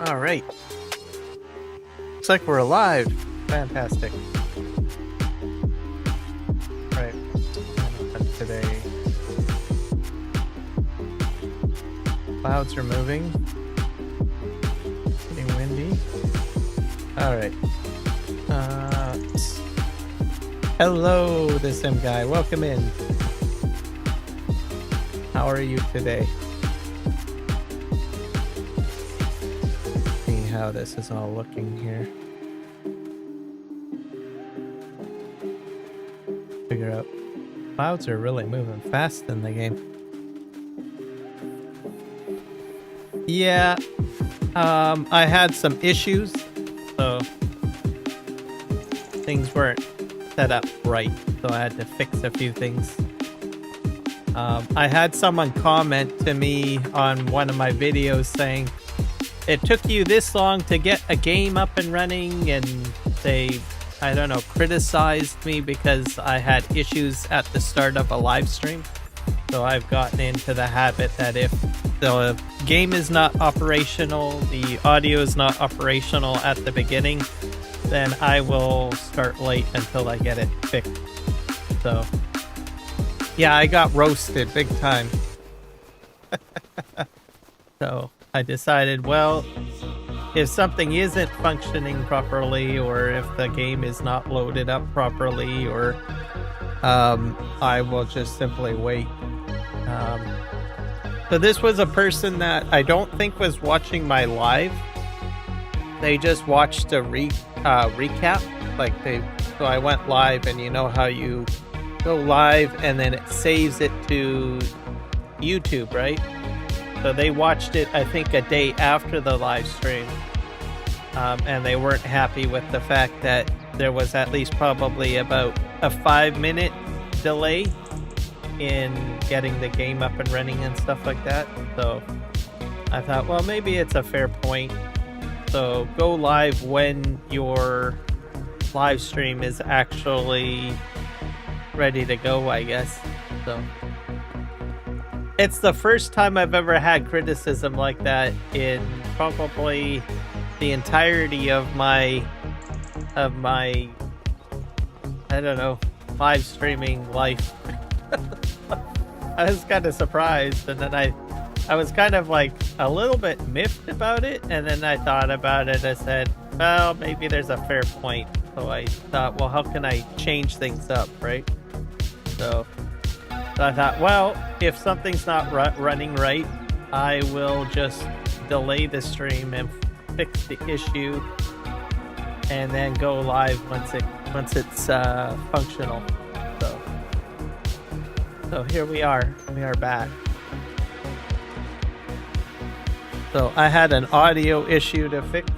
All right. Looks like we're alive. Fantastic. All right. Today. Clouds are moving. Getting windy. All right. Hello, this M guy. Welcome in. How are you today? See how this is all looking here. Figure out. Clouds are really moving fast in the game. Yeah. I had some issues, so things weren't set up right, so I had to fix a few things. I had someone comment to me on one of my videos saying it took you this long to get a game up and running, and they, I don't know, criticized me because I had issues at the start of a live stream. So I've gotten into the habit that if the game is not operational, the audio is not operational at the beginning, then I will start late until I get it fixed. So yeah, I got roasted big time. So I decided, well, if something isn't functioning properly, or if the game is not loaded up properly, or I will just simply wait. So this was a person that I don't think was watching my live. They just watched a recap. So I went live, and you know how you go live and then it saves it to YouTube, right? So they watched it, I think, a day after the live stream, and they weren't happy with the fact that there was at least probably about a 5-minute delay in getting the game up and running and stuff like that. So I thought, well, maybe it's a fair point. So go live when your live stream is actually ready to go, I guess. So it's the first time I've ever had criticism like that in probably the entirety of my I don't know, live streaming life. I was kind of surprised, and then I was kind of like a little bit miffed about it, and then I thought about it. I said, well, maybe there's a fair point. So I thought, well, how can I change things up, right? So I thought, well, if something's not running right, I will just delay the stream and fix the issue, and then go live once it's functional. So here we are back. So I had an audio issue to fix,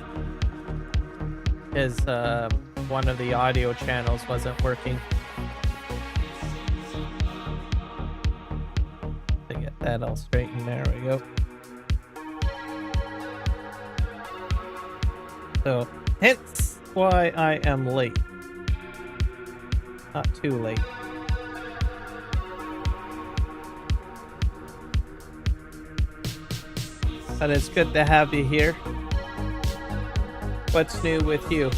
because one of the audio channels wasn't working. To get that all straightened, there we go. So hence why I am late. Not too late. But it's good to have you here. What's new with you?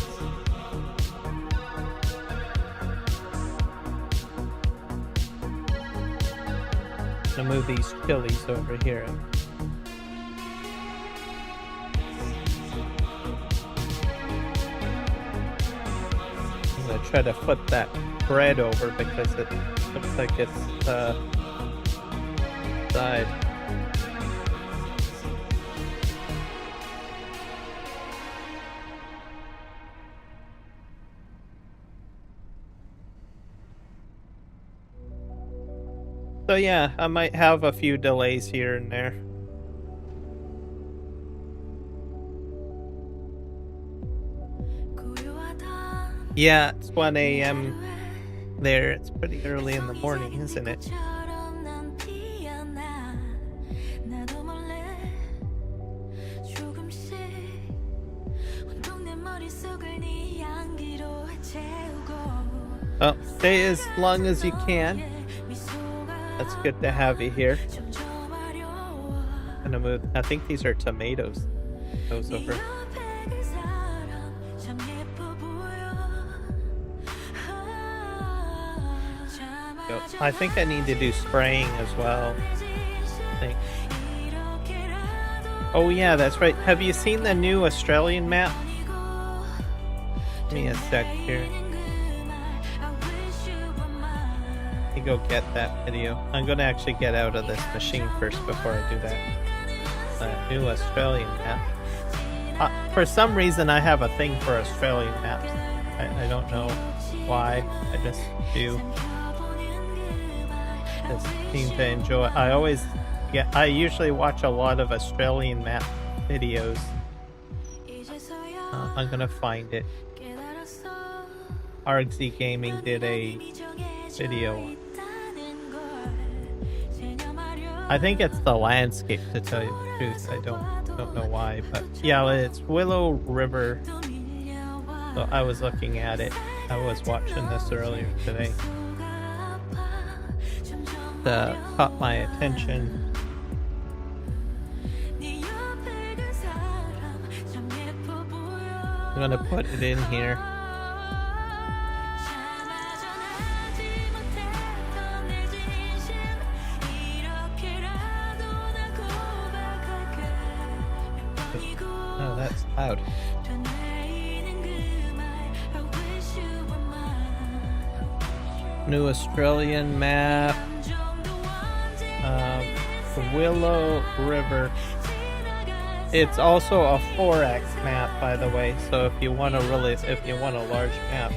I'm gonna move these chilies over here. I'm gonna try to flip that bread over because it looks like it's side. So yeah, I might have a few delays here and there. Yeah, it's 1 a.m. there. It's pretty early in the morning, isn't it? Well, stay as long as you can. That's good to have you here. I'm gonna move. I think these are tomatoes. goes over. I think I need to do spraying as well. I think. Oh yeah, that's right. Have you seen the new Australian map? Give me a sec here. Let me go get that video. I'm gonna actually get out of this machine first before I do that. New Australian map. For some reason, I have a thing for Australian maps. I don't know why. I just do. Just seem to enjoy. I usually watch a lot of Australian map videos. I'm gonna find it. Kiram Gaming did a video. I think it's the landscape, to tell you the truth. I don't know why, but yeah, it's Willow River. So I was looking at it. I was watching this earlier today. That caught my attention. I'm gonna put it in here. Oh, that's loud. New Australian map. Willow River. It's also a 4x map, by the way. So if you want a large map,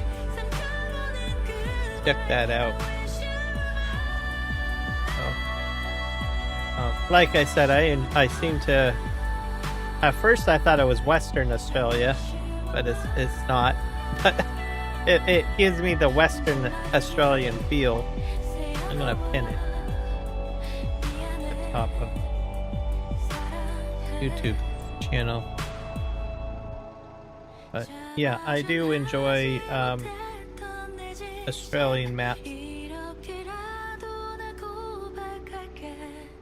check that out. So, like I said, I seem to. At first, I thought it was Western Australia, but it's not. It gives me the Western Australian feel. I'm gonna pin it at the top of YouTube channel. But yeah, I do enjoy Australian maps.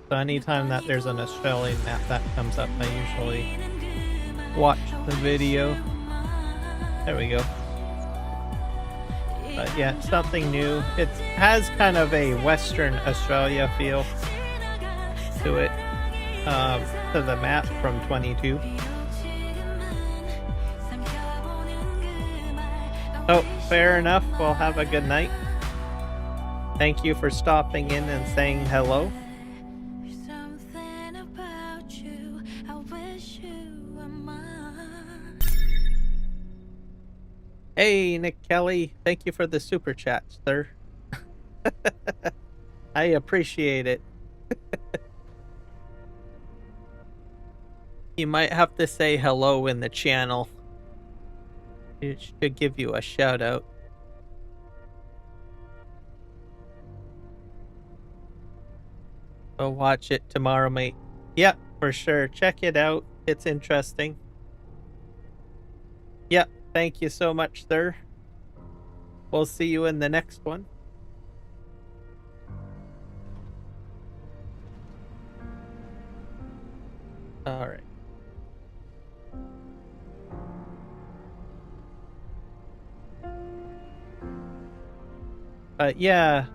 So anytime that there's an Australian map that comes up, I usually watch the video. There we go. But yeah, something new. It has kind of a Western Australia feel to it, to the map from 22. Oh, fair enough. Well, have a good night. Thank you for stopping in and saying hello. Hey, Nick Kelly. Thank you for the super chat, sir. I appreciate it. You might have to say hello in the channel. It should give you a shout out. Go watch it tomorrow, mate. Yep, for sure. Check it out. It's interesting. Yep. Thank you so much, sir. We'll see you in the next one. All right. Yeah,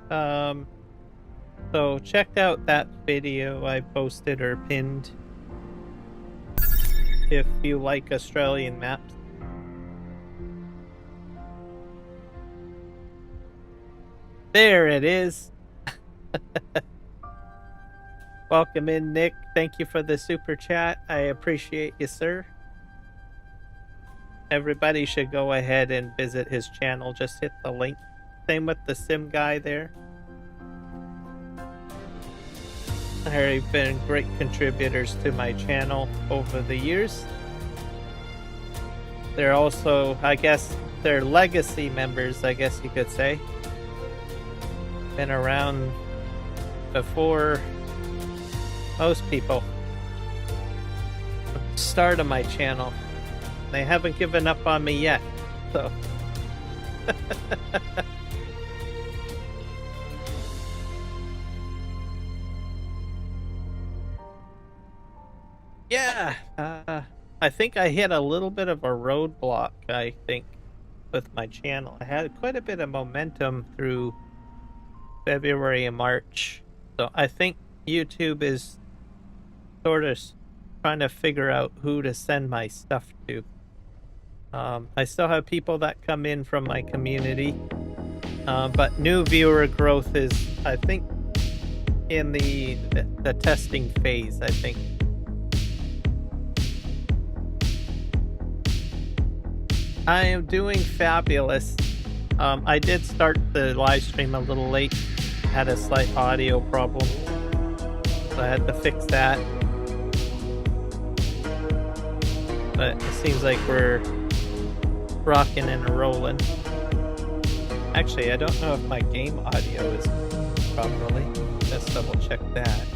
so check out that video I posted or pinned if you like Australian maps. There it is. Welcome in, Nick. Thank you for the super chat. I appreciate you, sir. Everybody should go ahead and visit his channel. Just hit the link. Same with the sim guy there. They've been great contributors to my channel over the years. They're also, I guess, they're legacy members, I guess you could say. Been around before most people. Start of my channel. They haven't given up on me yet, so. Yeah, I think I hit a little bit of a roadblock, I think, with my channel. I had quite a bit of momentum through February and March. So I think YouTube is sort of trying to figure out who to send my stuff to. I still have people that come in from my community, but new viewer growth is, I think, in the testing phase, I think. I am doing fabulous. I did start the live stream a little late. Had a slight audio problem, so I had to fix that. But it seems like we're rocking and rolling. Actually, I don't know if my game audio is properly. Let's double check that.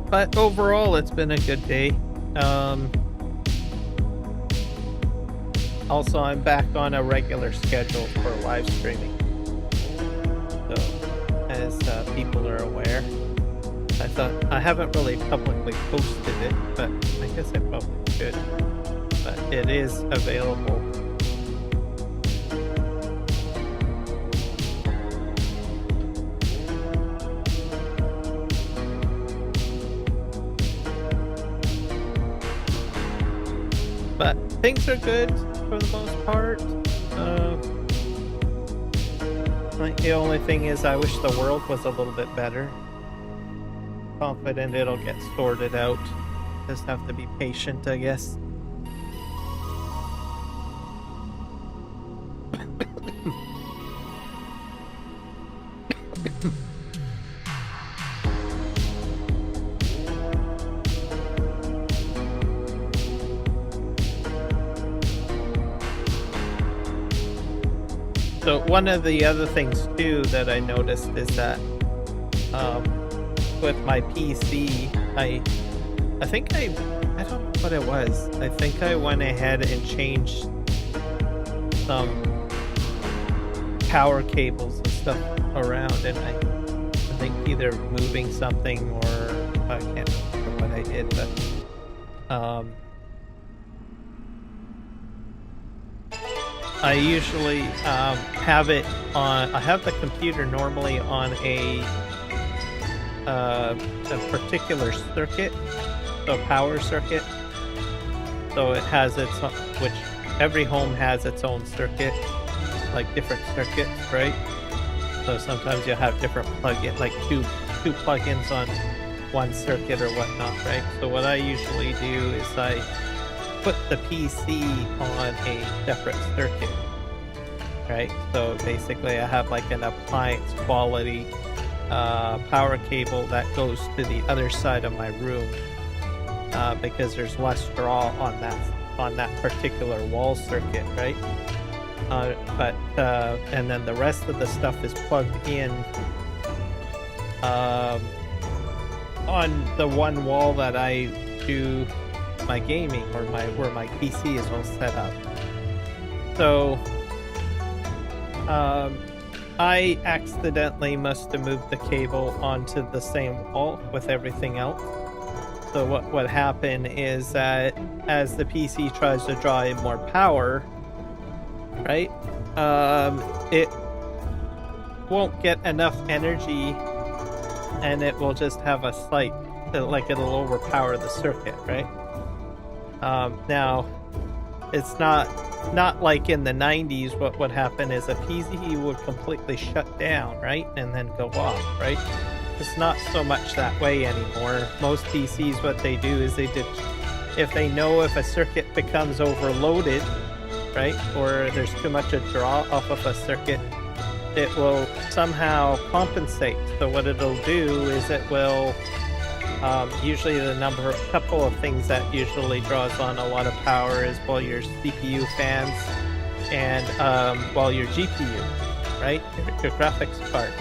But overall, it's been a good day. Also, I'm back on a regular schedule for live streaming. So, as people are aware, I thought I haven't really publicly posted it, but I guess I probably should. But it is available. But things are good for the most part. Like the only thing is I wish the world was a little bit better. Confident it'll get sorted out. Just have to be patient, I guess. So one of the other things too that I noticed is that with my PC, I think I don't know what it was. I think I went ahead and changed some power cables and stuff around, and I think either moving something or I can't remember what I did, but I usually have it on. I have the computer normally on a particular circuit, a power circuit. So it has its, which every home has its own circuit, like different circuits, right? So sometimes you'll have different plug-in, like two plugins on one circuit or whatnot, right? So what I usually do is I put the PC on a separate circuit, right? So basically I have like an appliance quality power cable that goes to the other side of my room because there's less draw on that particular wall circuit, right? And then the rest of the stuff is plugged in on the one wall that I do my gaming, or where my PC is all set up. So I accidentally must have moved the cable onto the same wall with everything else. So what would happen is that as the PC tries to draw in more power, right, it won't get enough energy, and it will just have a slight, like it'll overpower the circuit, right? Now, it's not like in the 90s. What would happen is a PC would completely shut down, right, and then go off, right? It's not so much that way anymore. Most PCs, what they do is if they know if a circuit becomes overloaded, right, or there's too much a draw off of a circuit, it will somehow compensate. So what it'll do is it will usually couple of things that usually draws on a lot of power is, well, your CPU fans and, well, your GPU. right? Your graphics card.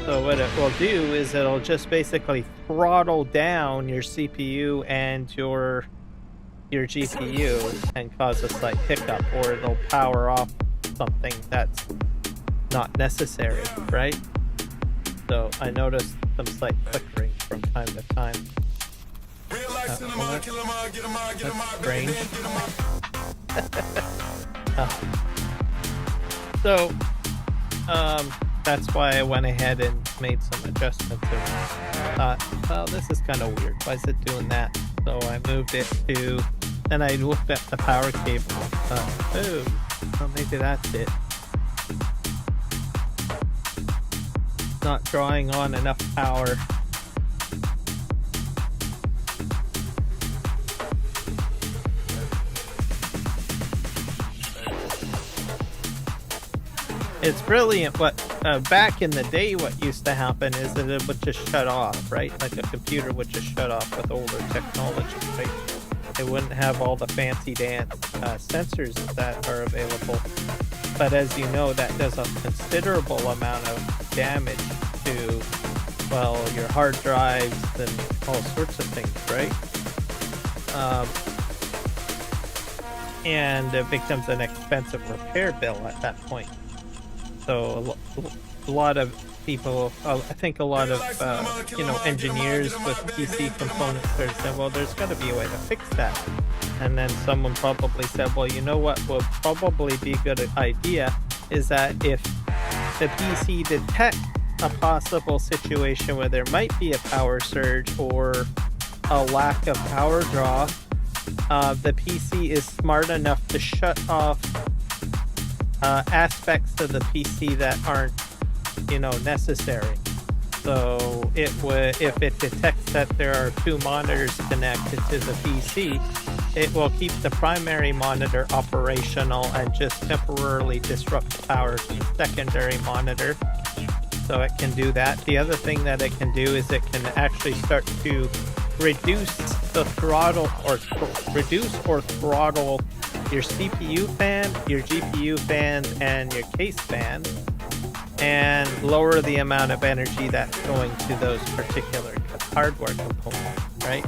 So what it will do is it'll just basically throttle down your CPU and your GPU and cause a slight hiccup, or it'll power off something that's not necessary, right? So I noticed some slight flickering from time to time. That's strange. So, that's why I went ahead and made some adjustments and thought, well, this is kind of weird. Why is it doing that? So I moved it to, then I looked at the power cable and thought, oh, well, maybe that's it. Not drawing on enough power. It's brilliant. What back in the day, what used to happen is that it would just shut off, right? Like a computer would just shut off with older technology, right? It wouldn't have all the fancy sensors that are available. But as you know, that does a considerable amount of damage to, well, your hard drives and all sorts of things, right? And it becomes an expensive repair bill at that point. So a lot of people, I think a lot of, engineers with PC components are saying, well, there's got to be a way to fix that. And then someone probably said, well, you know what would probably be a good idea is that if the PC detects a possible situation where there might be a power surge or a lack of power draw, the PC is smart enough to shut off aspects of the PC that aren't, necessary. So if it detects that there are two monitors connected to the PC, it will keep the primary monitor operational and just temporarily disrupt power to the secondary monitor. So it can do that. The other thing that it can do is it can actually start to reduce the throttle or throttle your CPU fan, your GPU fan, and your case fan, and lower the amount of energy that's going to those particular hardware components, right?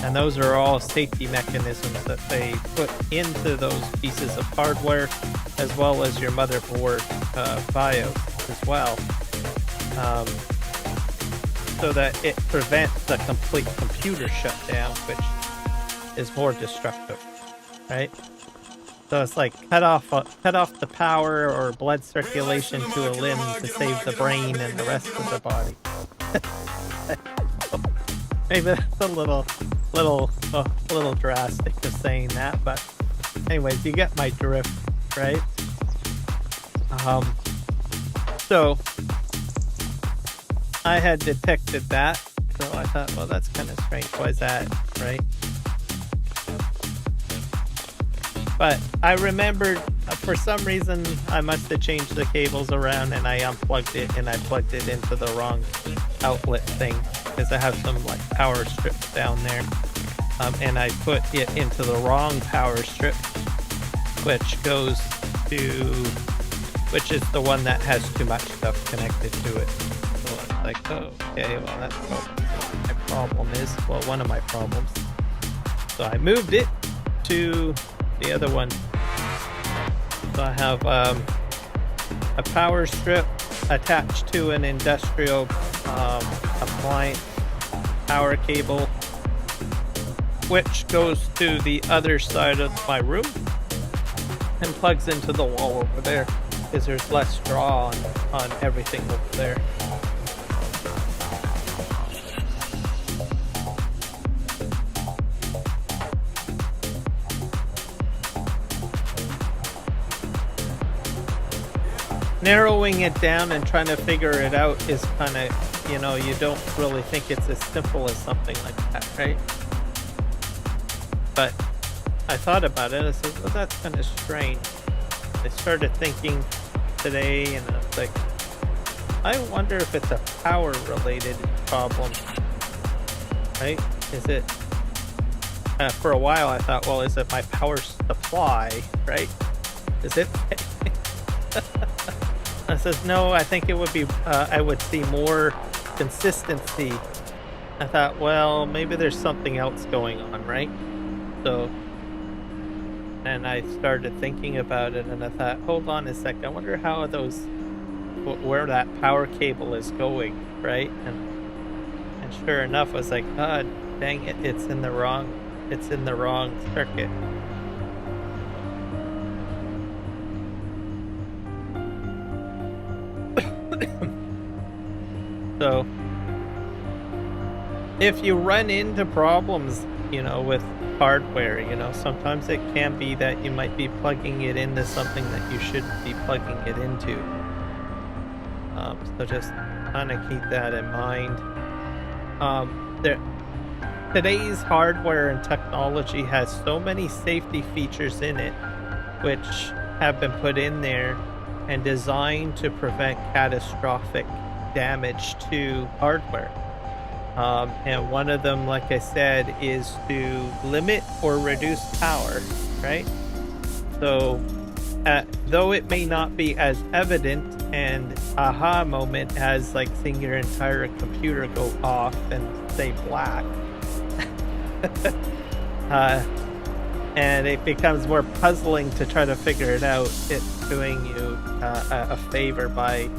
And those are all safety mechanisms that they put into those pieces of hardware, as well as your motherboard BIOS as well, so that it prevents the complete computer shutdown, which is more destructive, right? So it's like cut off the power or blood circulation to a limb to save the brain and the rest of the body. Maybe that's a little drastic of saying that, but anyways, you get my drift, right? So I had detected that, so I thought, well, that's kind of strange. Why is that, right? But I remembered, for some reason, I must have changed the cables around and I unplugged it and I plugged it into the wrong outlet thing, because I have some like power strips down there. And I put it into the wrong power strip, which is the one that has too much stuff connected to it. So it's like, oh, okay, well, that's what my problem is. Well, one of my problems. So I moved it to the other one. So I have a power strip attached to an industrial appliance power cable, which goes to the other side of my room and plugs into the wall over there, because there's less draw on everything over there. Narrowing it down and trying to figure it out is kind of, you don't really think it's as simple as something like that, right? But I thought about it. I said, well, that's kind of strange. I started thinking today, and I was like, I wonder if it's a power-related problem, right? Is it? For a while, I thought, well, is it my power supply, right? Is it? I says, no, I think it would be, I would see more consistency. I thought, well, maybe there's something else going on, right? So, and I started thinking about it, and I thought, hold on a sec, I wonder how those, where that power cable is going, right? And sure enough, I was like, God dang it, it's in the wrong circuit. So, if you run into problems, with hardware, sometimes it can be that you might be plugging it into something that you shouldn't be plugging it into. So just kind of keep that in mind. Today's hardware and technology has so many safety features in it, which have been put in there and designed to prevent catastrophic damage to hardware. And one of them, like I said, is to limit or reduce power, right? So, though it may not be as evident and aha moment as like seeing your entire computer go off and say black, and it becomes more puzzling to try to figure it out, it's doing you a favor by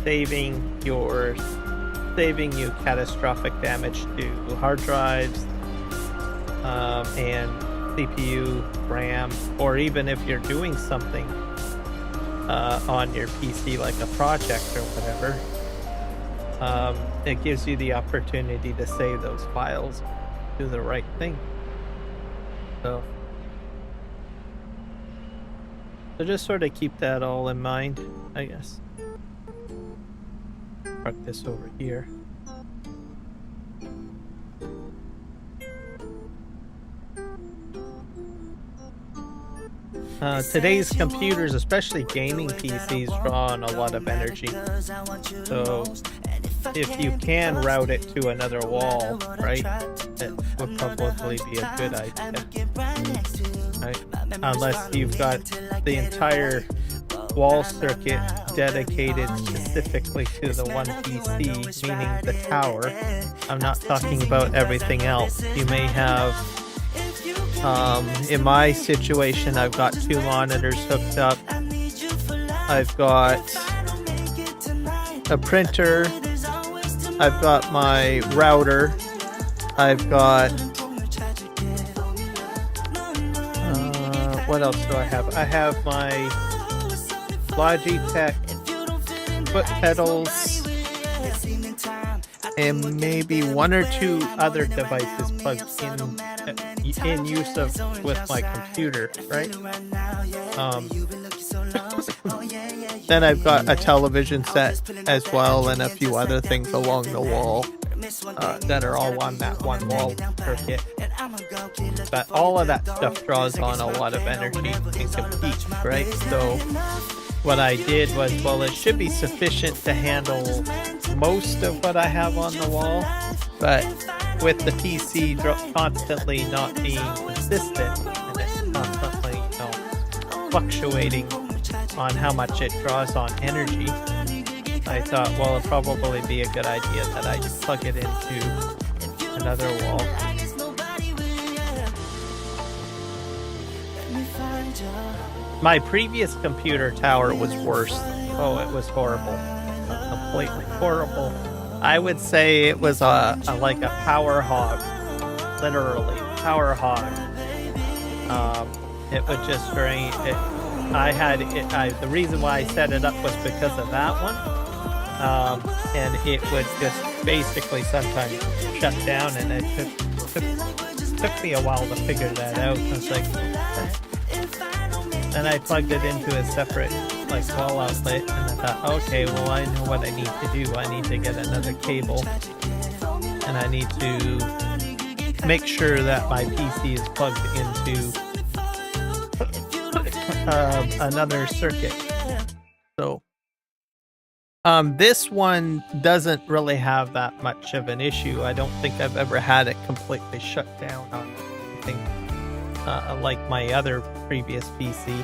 saving you catastrophic damage to hard drives and CPU, RAM, or even if you're doing something on your PC like a project or whatever, it gives you the opportunity to save those files, do the right thing. So just sort of keep that all in mind, I guess. Park this over here. Today's computers, especially gaming PCs, draw on a lot of energy. So if you can route it to another wall, right, it would probably be a good idea. Right? Unless you've got the entire wall circuit dedicated specifically to the one PC, meaning the tower. I'm not talking about everything else. You may have, in my situation, I've got 2 monitors hooked up. I've got a printer. I've got my router. I've got what else do I have? I have my Logitech foot pedals and maybe 1 or 2 other devices plugged in use of with my computer, right? Then I've got a television set as well and a few other things along the wall that are all on that one wall circuit. But all of that stuff draws on a lot of energy and competes, right? So what I did was, well, it should be sufficient to handle most of what I have on the wall, but with the PC constantly not being consistent and it's constantly, fluctuating on how much it draws on energy, I thought, well, it'd probably be a good idea that I just plug it into another wall. My previous computer tower was worse. Oh, it was horrible. Completely horrible. I would say it was like a power hog. Literally, power hog. It would just drain it. The reason why I set it up was because of that one. And it would just basically sometimes shut down, and it took me a while to figure that out. I was like, then I plugged it into a separate wall outlet, and I thought, okay, well, I know what I need to do. I need to get another cable, and I need to make sure that my PC is plugged into another circuit. So this one doesn't really have that much of an issue. I don't think I've ever had it completely shut down on anything like my other previous PC.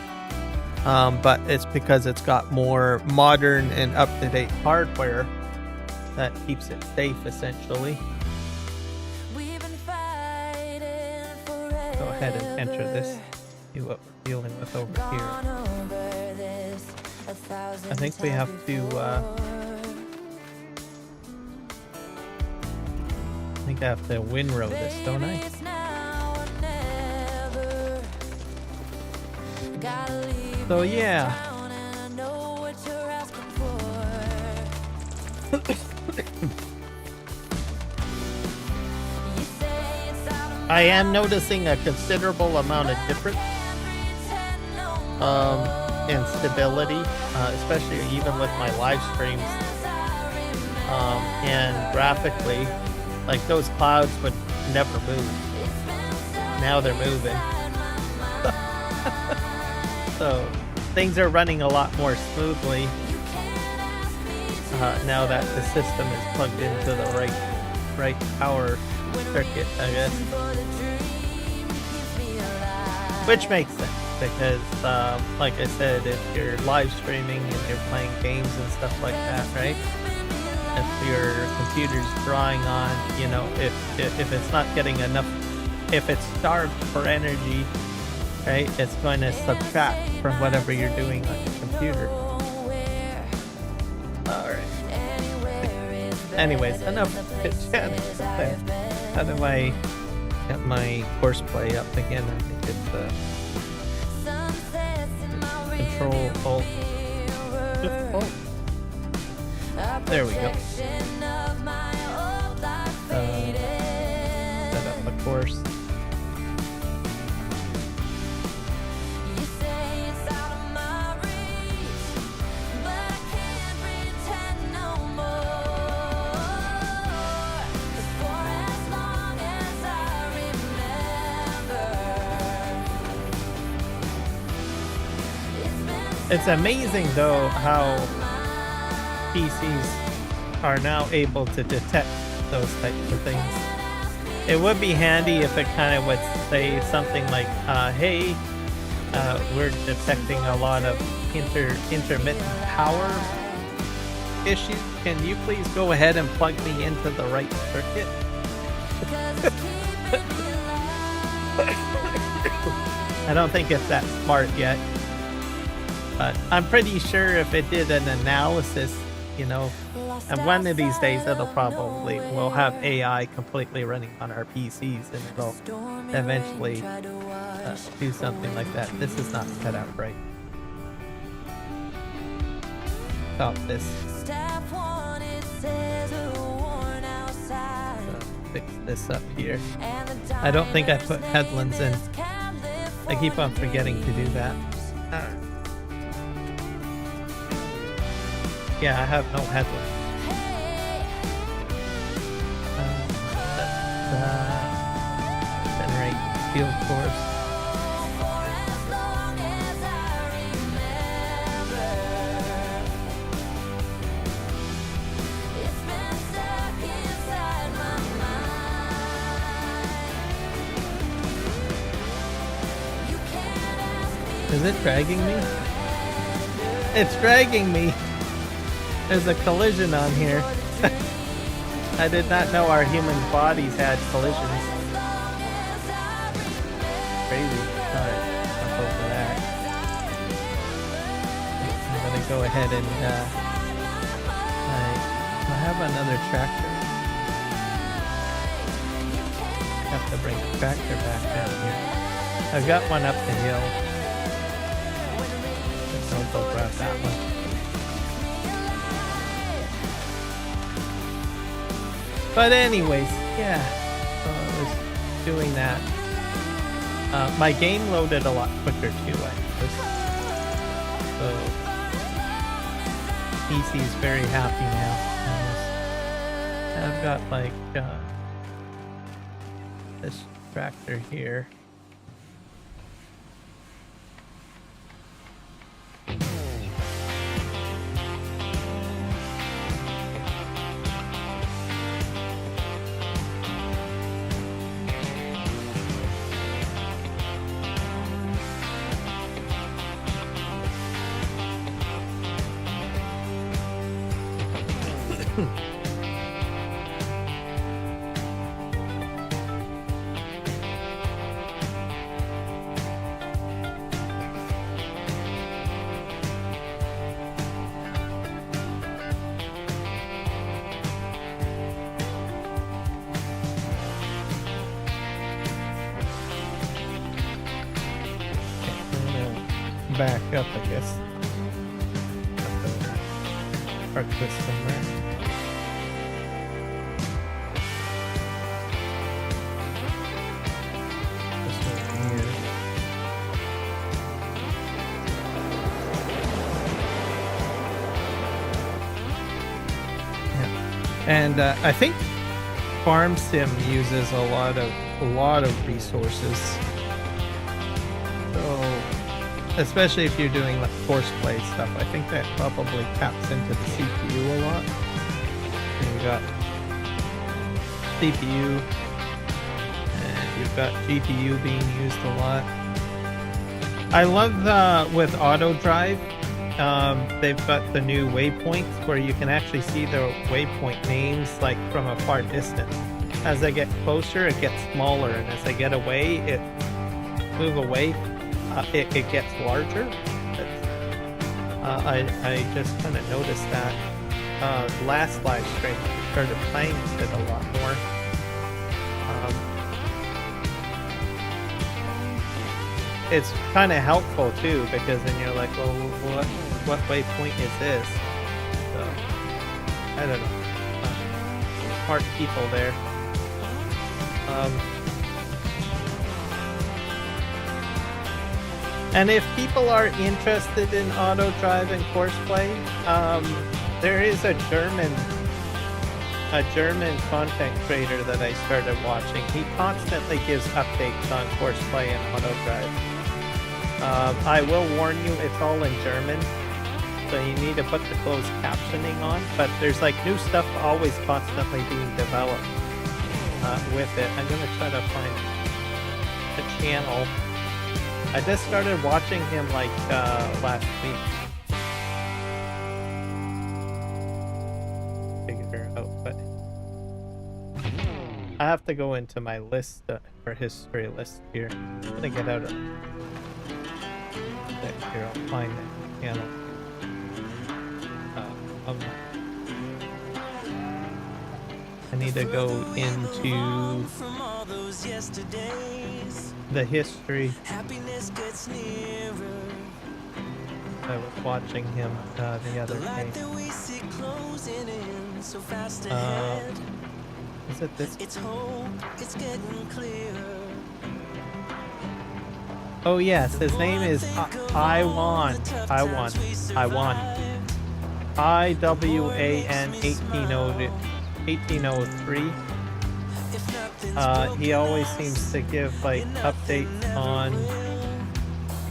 but it's because it's got more modern and up-to-date hardware that keeps it safe, essentially. Go ahead and enter this, see what we're dealing with over here. I think we have to, I think I have to windrow this, don't I? So yeah. I am noticing a considerable amount of difference in stability, especially even with my live streams. And graphically, like those clouds would never move. Now they're moving. So things are running a lot more smoothly now that the system is plugged into the right power circuit, I guess. Which makes sense because, like I said, if you're live streaming and you're playing games and stuff like that, right? If your computer's drawing on, you know, if it's not getting enough, if it's starved for energy, right, it's going to subtract from whatever you're doing on your computer. Alright. Anyways, enough chit-chat. How do I get my horseplay up again? I think it's Control Alt. There we go. Set up the course. It's amazing though how PCs are now able to detect those types of things. It would be handy if it kind of would say something like, hey, we're detecting a lot of intermittent power issues. Can you please go ahead and plug me into the right circuit? I don't think it's that smart yet. But I'm pretty sure if it did an analysis, you know, and one of these days we'll have AI completely running on our PCs and it'll eventually do something like that. This is not set up right. Stop this. Fix this up here. I don't think I put headlands in. I keep on forgetting to do that. Yeah, I have no headlamp. Generate field course. Is it dragging me? It's dragging me. There's a collision on here. I did not know our human bodies had collisions. Crazy. Alright, jump over that. I'm gonna go ahead and I have another tractor. I have to bring the tractor back down here. I've got one up the hill. I'll go grab that one. But anyways, yeah, so I was doing that. My game loaded a lot quicker too, I noticed. So PC is very happy now. I've got like this tractor here. Back up, I guess. Park this somewhere. This one here. Yeah. And I think Farm Sim uses a lot of resources. So especially if you're doing like horseplay stuff, I think that probably taps into the CPU a lot. So you got CPU, and you've got GPU being used a lot. I love with auto drive, they've got the new waypoints where you can actually see the waypoint names like from a far distance. As I get closer, it gets smaller, and as I get away, move away. It gets larger. I just kind of noticed that last live stream I started playing with it a lot more. It's kind of helpful too, because then you're like, well, what waypoint is this? So I don't know. Smart people there. And if people are interested in auto drive and courseplay, there is a German content creator that I started watching. He constantly gives updates on courseplay and auto drive. I will warn you, it's all in German, so you need to put the closed captioning on. But there's like new stuff always constantly being developed with it. I'm gonna try to find a channel. I just started watching him like last week. Figure it out, but I have to go into my list for history list here. I'm gonna get out of here. I'll find that channel. I need to go into the history. I was watching him the other day. Is it this? Oh yes, his name is Iwan. IWAN 1803. He always seems to give like updates on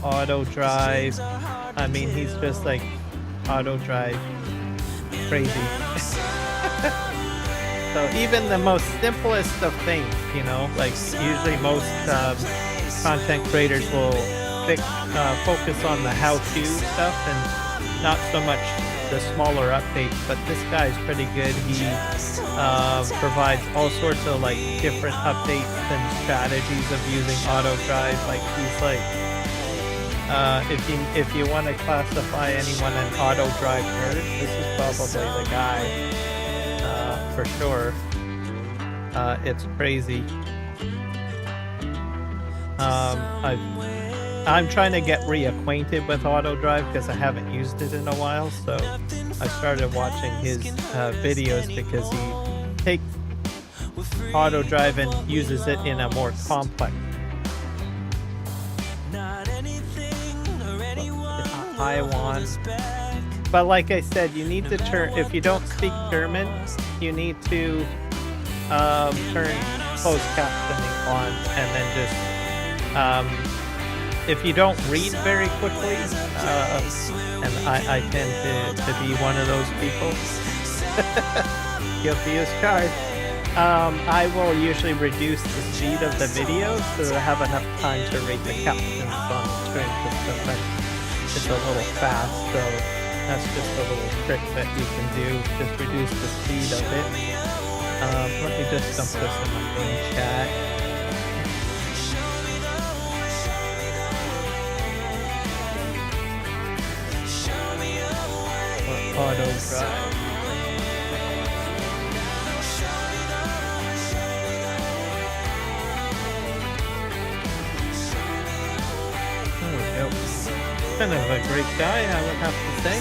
auto drive. I mean, he's just like auto drive crazy. So even the most simplest of things, you know, like usually most content creators will focus on the how-to stuff and not so much the smaller updates, but this guy's pretty good. He provides all sorts of like different updates and strategies of using auto drive. Like he's like if you want to classify anyone an auto drive nerd, this is probably the guy for sure. It's crazy. I'm trying to get reacquainted with auto drive because I haven't used it in a while, so I started watching his videos because he takes auto drive and uses it in a more complex. Taiwan. But like I said, you need to turn, if you don't speak German, you need to turn closed captioning on, and then just if you don't read very quickly, and I tend to be one of those people, guilty as charged, I will usually reduce the speed of the video so that I have enough time to read the captions on the screen, because sometimes it's a little fast. So That's just a little trick that you can do. Just reduce the speed of it. Let me just dump this in my main chat. Auto drive. There we go. Kind of a great guy, I would have to say.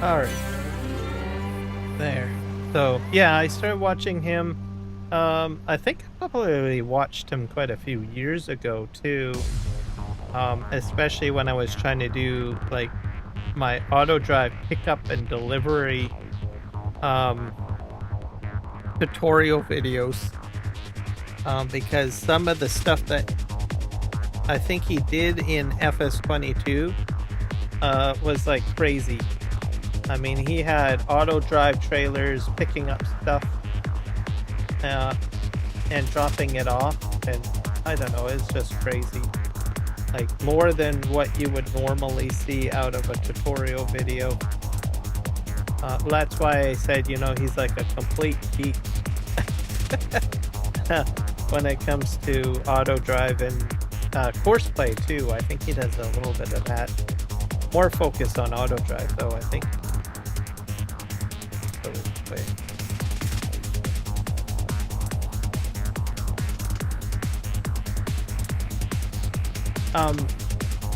All right. There. So, yeah, I started watching him. I think I probably watched him quite a few years ago, too. Especially when I was trying to do, like, my auto drive pickup and delivery tutorial videos. Because some of the stuff that I think he did in FS25 was, like, crazy. I mean, he had auto drive trailers picking up stuff and dropping it off, and I don't know, it's just crazy. Like, more than what you would normally see out of a tutorial video. That's why I said, you know, he's like a complete geek when it comes to auto drive and course play too. I think he does a little bit of that. More focus on auto drive though, I think.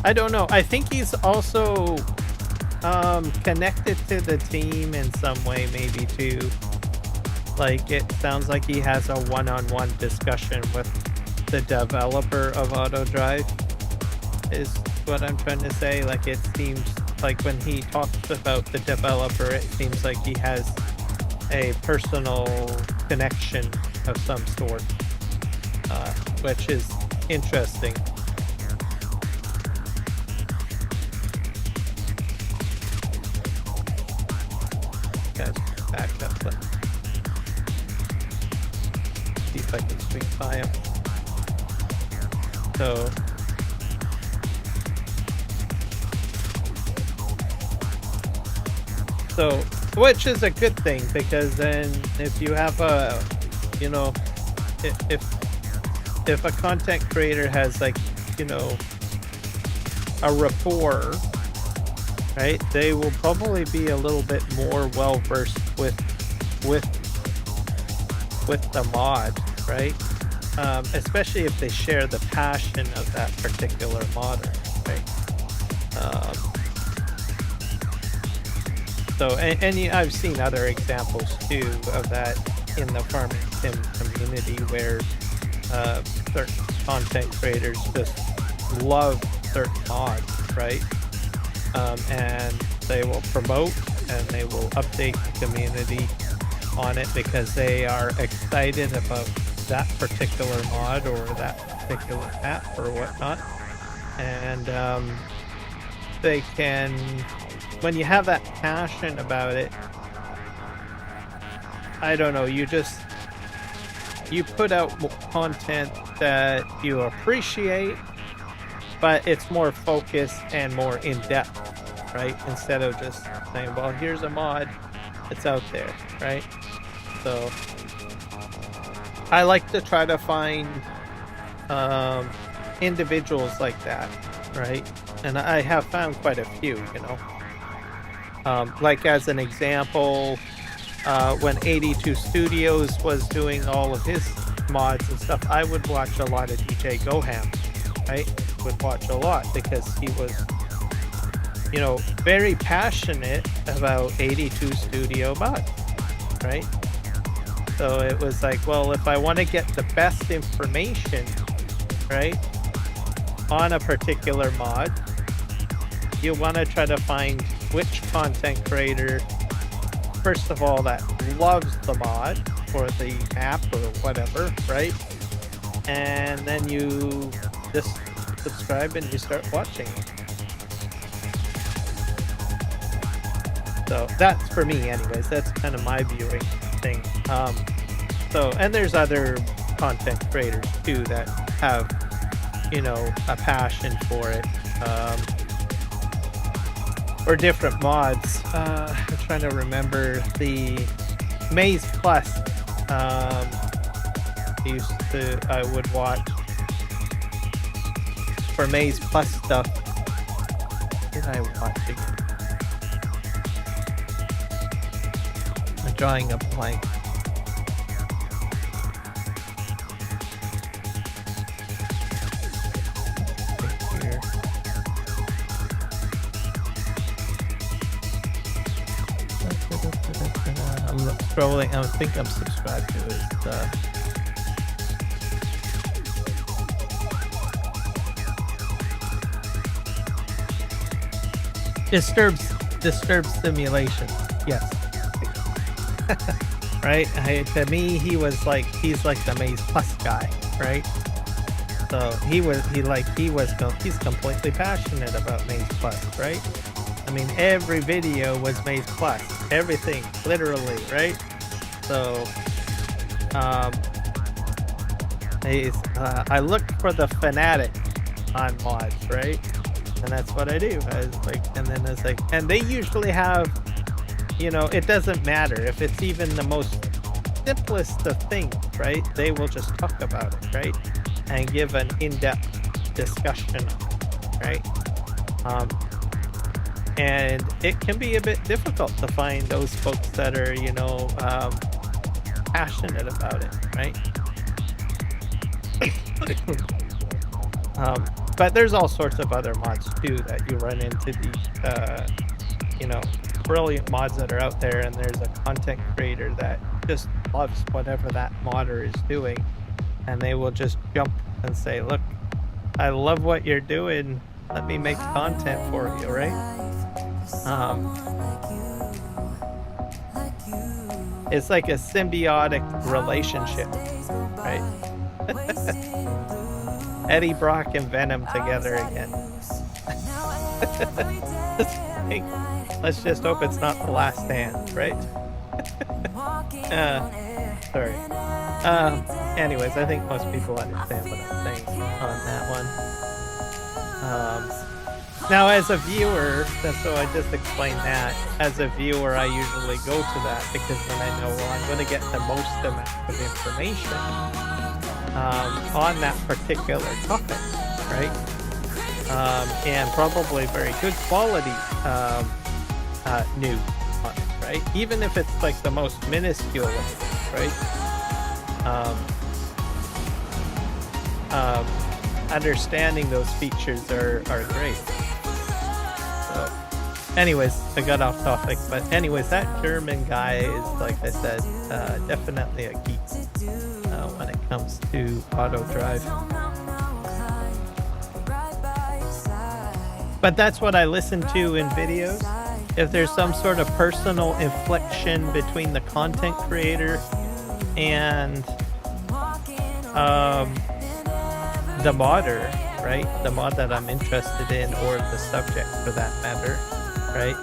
I don't know. I think he's also connected to the team in some way, maybe too. Like, it sounds like he has a one-on-one discussion with the developer of AutoDrive, is what I'm trying to say. Like, it seems like when he talks about the developer, it seems like he has a personal connection of some sort, which is interesting. Guys, back up. See if I can swing by him. So, which is a good thing, because then if you have a, you know, if a content creator has, like, you know, a rapport, right, they will probably be a little bit more well versed with the mod, right? Especially if they share the passion of that particular modder, right? So, I've seen other examples too of that in the farming sim community, where certain content creators just love certain mods, right? And they will promote and they will update the community on it because they are excited about that particular mod or that particular app or whatnot. And they can, when you have that passion about it, I don't know, you put out content that you appreciate, but it's more focused and more in-depth, right? Instead of just saying, well, here's a mod, it's out there, right? So I like to try to find individuals like that, right? And I have found quite a few, you know. Like, as an example, when 82 Studios was doing all of his mods and stuff, I would watch a lot of DJ Goham, right? Would watch a lot because he was, you know, very passionate about 82 Studio mods, right? So it was like, well, if I want to get the best information, right, on a particular mod, you want to try to find which content creator, first of all, that loves the mod or the app or whatever, right? And then you just subscribe and you start watching. So that's for me anyways. That's kind of my viewing thing. So, and there's other content creators too that have, you know, a passion for it. Or different mods. I'm trying to remember the Maze Plus. I would watch for Maze Plus stuff. What did I watch again? I'm drawing a blank. Here. I'm scrolling. I think I'm subscribed to his Disturbed Simulation. Yes. Right? To me, he's like the Maze Plus guy, right? So he's completely passionate about Maze Plus, right? I mean, every video was Maze Plus, everything, literally, right? So, I look for the fanatic on mods, right? And that's what I do. And they usually have, you know, it doesn't matter if it's even the most simplest of things, right? They will just talk about it, right? And give an in-depth discussion on it, right? And it can be a bit difficult to find those folks that are, you know, passionate about it, right? But there's all sorts of other mods too that you run into these, you know, brilliant mods that are out there, and there's a content creator that just loves whatever that modder is doing, and they will just jump and say, look, I love what you're doing, let me make content for you, right? It's like a symbiotic relationship, right? Eddie Brock and Venom together again. Let's just hope it's not the last stand, right? Sorry. Anyways, I think most people understand what I'm saying on that one. Now, as a viewer, so I just explained that. As a viewer, I usually go to that because then I know, well, I'm going to get the most amount of information on that particular topic, right? And probably very good quality news on it, right? Even if it's like the most minuscule of things, right? Understanding those features are great. So, anyways, I got off topic, but anyways, that German guy is, like I said, definitely a geek when it comes to auto drive. But that's what I listen to in videos. If there's some sort of personal inflection between the content creator and the modder, right? The mod that I'm interested in, or the subject for that matter, right?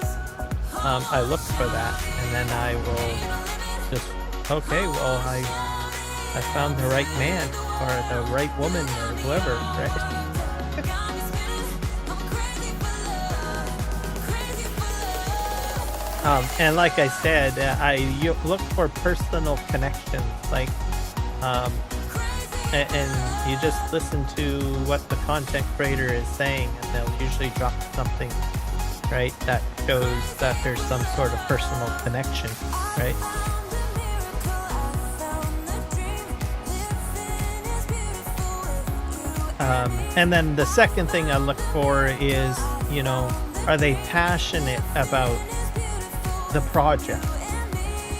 I look for that, and then I will just, okay, well, I found the right man, or the right woman, or whoever, right? And like I said, I look for personal connections, like, and you just listen to what the content creator is saying, and they'll usually drop something, right, that shows that there's some sort of personal connection, right? And then the second thing I look for is, you know, are they passionate about the project,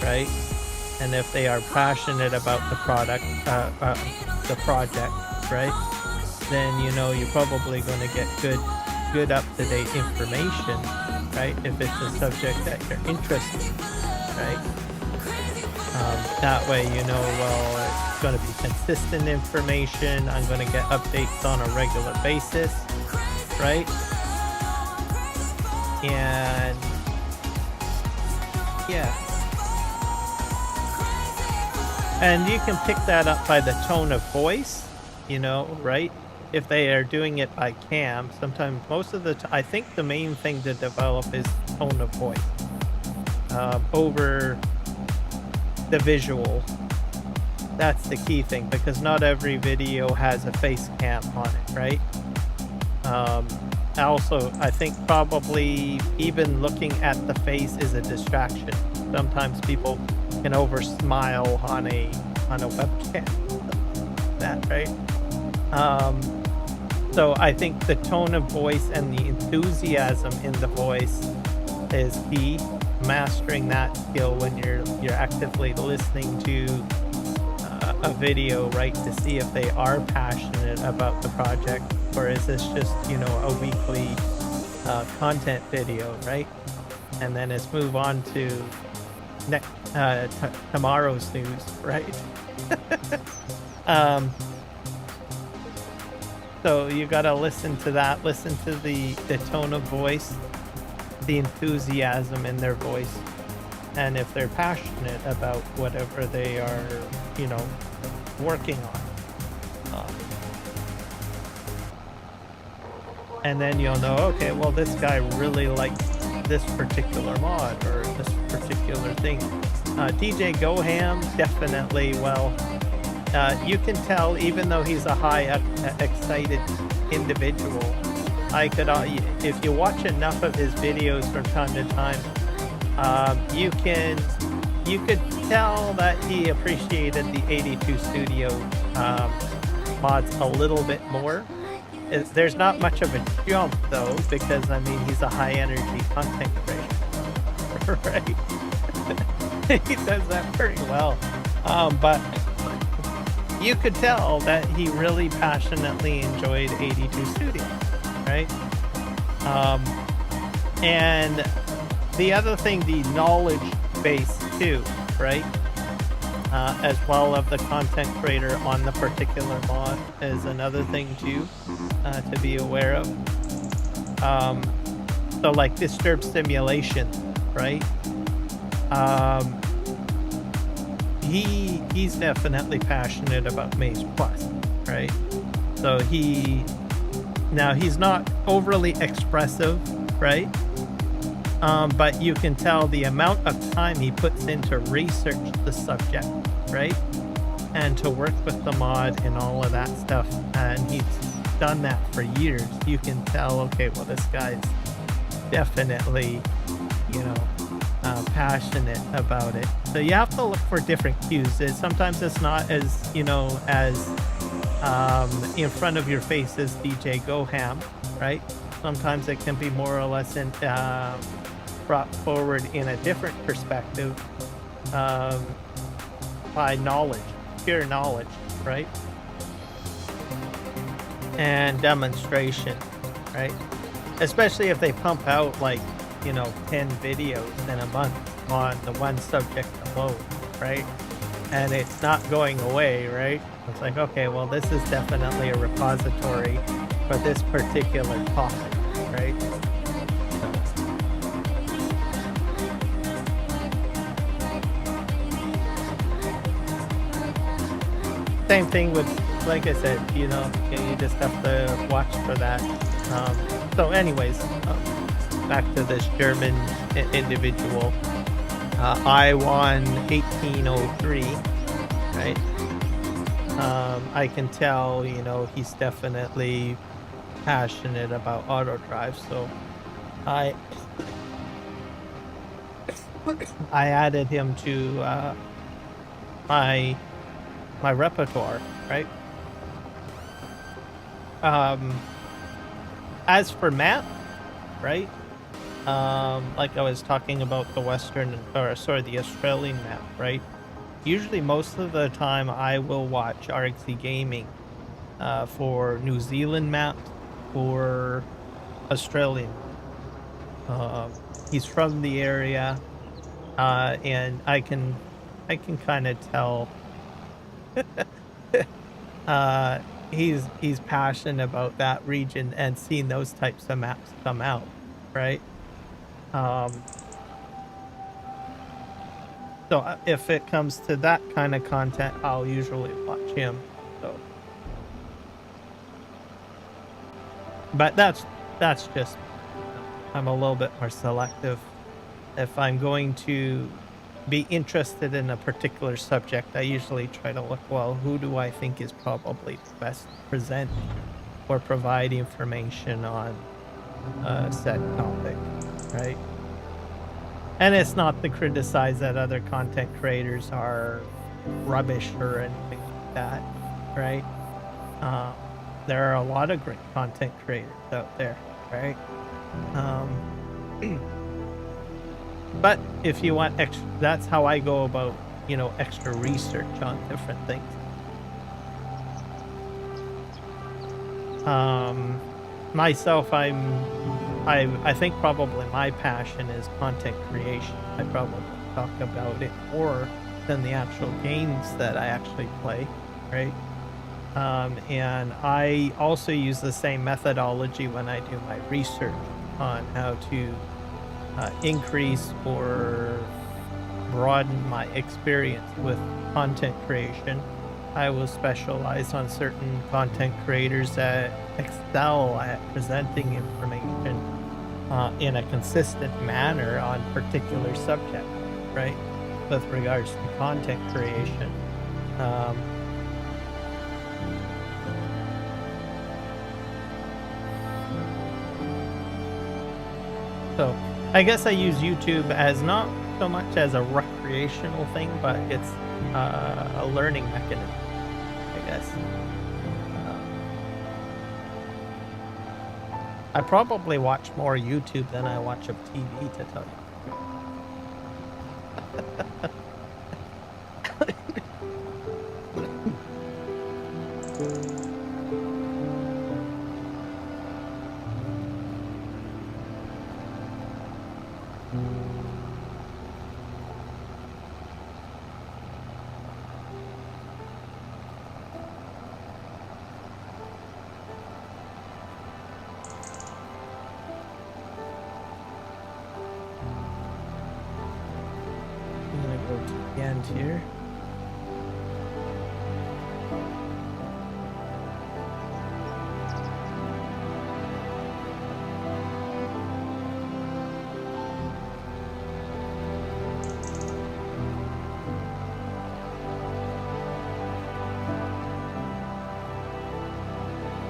right? And if they are passionate about the project, right, then, you know, you're probably going to get good up-to-date information, right, if it's a subject that you're interested in, right? That way, you know, well, it's going to be consistent information. I'm going to get updates on a regular basis, right? And yeah. And you can pick that up by the tone of voice, you know, right? If they are doing it by cam, sometimes most of the time, I think the main thing to develop is tone of voice over the visual. That's the key thing, because not every video has a face cam on it, right? Also, I think probably even looking at the face is a distraction. Sometimes people can over smile on a webcam. That, right? So I think the tone of voice and the enthusiasm in the voice is key. Mastering that skill when you're actively listening to a video, right, to see if they are passionate about the project, or is this just, you know, a weekly content video, right? And then let's move on to tomorrow's news, right? So you gotta listen to that, listen to the tone of voice, the enthusiasm in their voice, and if they're passionate about whatever they are, you know, working on. And then you'll know, okay, well, this guy really likes this particular mod or this particular thing. DJ Goham, definitely, well, you can tell, even though he's a high excited individual, I could, if you watch enough of his videos from time to time, you could tell that he appreciated the 82 Studio mods a little bit more. There's not much of a jump though, because I mean, he's a high energy content creator, right? He does that pretty well. But you could tell that he really passionately enjoyed 82 Studio, right? And the other thing, the knowledge base too, right? As well of the content creator on the particular mod is another thing too, to be aware of. So like Disturb Simulation, right? He's definitely passionate about Maze Plus, right? So he's not overly expressive, right? But you can tell the amount of time he puts in to research the subject, right? And to work with the mod and all of that stuff. And he's done that for years. You can tell, okay, well, this guy's definitely, you know, passionate about it. So you have to look for different cues. Sometimes it's not as, you know, as in front of your face as DJ Goham, right? Sometimes it can be more or less brought forward in a different perspective by knowledge, pure knowledge, right? And demonstration, right? Especially if they pump out like, you know, 10 videos in a month on the one subject alone, right? And it's not going away, right? It's like, okay, well, this is definitely a repository for this particular topic, right? Same thing with, like I said, you know, you just have to watch for that. So anyways, back to this German individual, I-1 1803, right? I can tell, you know, he's definitely passionate about auto drive, so I added him to my repertoire, right? As for map, right? Like I was talking about the the Australian map, right? Usually most of the time I will watch RXC Gaming for New Zealand maps or Australian. He's from the area, and I can I can kind of tell he's passionate about that region and seeing those types of maps come out, right? So if it comes to that kind of content, I'll usually watch him. So, but that's just, I'm a little bit more selective. If I'm going to be interested in a particular subject, I usually try to look, well, who do I think is probably best to present or provide information on said topic, right? And it's not to criticize that other content creators are rubbish or anything like that, right? There are a lot of great content creators out there, right? But if you want extra, that's how I go about, you know, extra research on different things. Myself, I think probably my passion is content creation. I probably talk about it more than the actual games that I actually play, right? And I also use the same methodology when I do my research on how to increase or broaden my experience with content creation. I will specialize on certain content creators that excel at presenting information in a consistent manner on particular subjects, right? With regards to content creation. So I guess I use YouTube as not so much as a recreational thing, but it's a learning mechanism, I guess. I probably watch more YouTube than I watch of TV, to tell you. Here.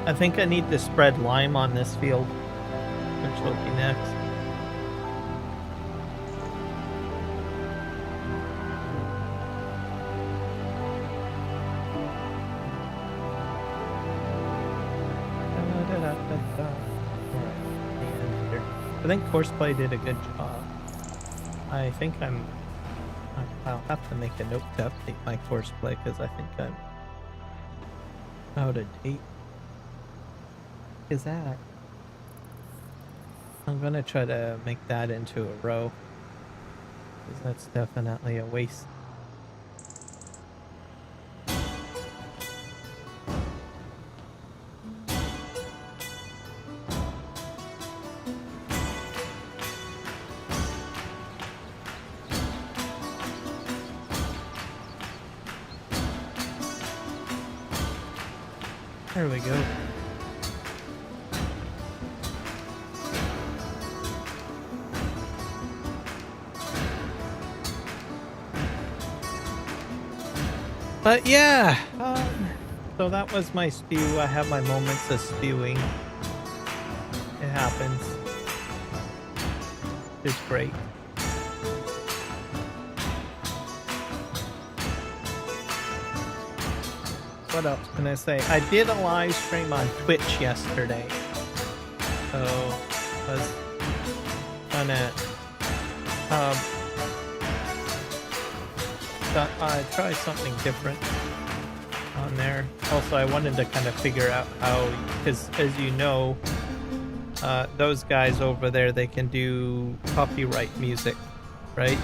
I think I need to spread lime on this field, which will be next. I think Horseplay did a good job. I think I'll have to make a note to update my Horseplay because I think I'm out of date. Is that? I'm gonna try to make that into a row because that's definitely a waste. There we go. But yeah, so that was my spew. I have my moments of spewing. It happens. It's great. What else can I say? I did a live stream on Twitch yesterday. So I was gonna try something different on there. Also, I wanted to kind of figure out how, because as you know, those guys over there, they can do copyright music, right?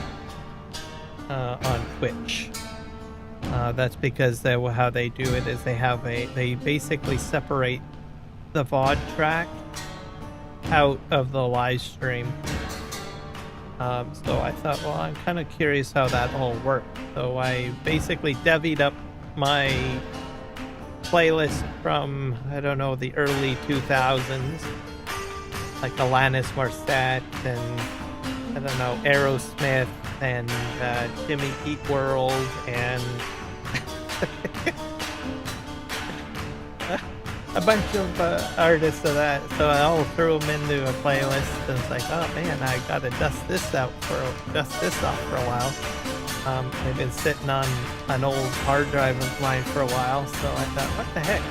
on Twitch. That's because how they do it is they basically separate the VOD track out of the live stream. So I thought, well, I'm kind of curious how that all worked. So I basically divvied up my playlist from, I don't know, the early 2000s, like Alanis Morissette and, I don't know, Aerosmith and Jimmy Eat World and a bunch of artists of that. So I'll throw them into a playlist, and it's like, oh man, I gotta dust this off for a while. They've been sitting on an old hard drive of mine for a while, so I thought, what the heck?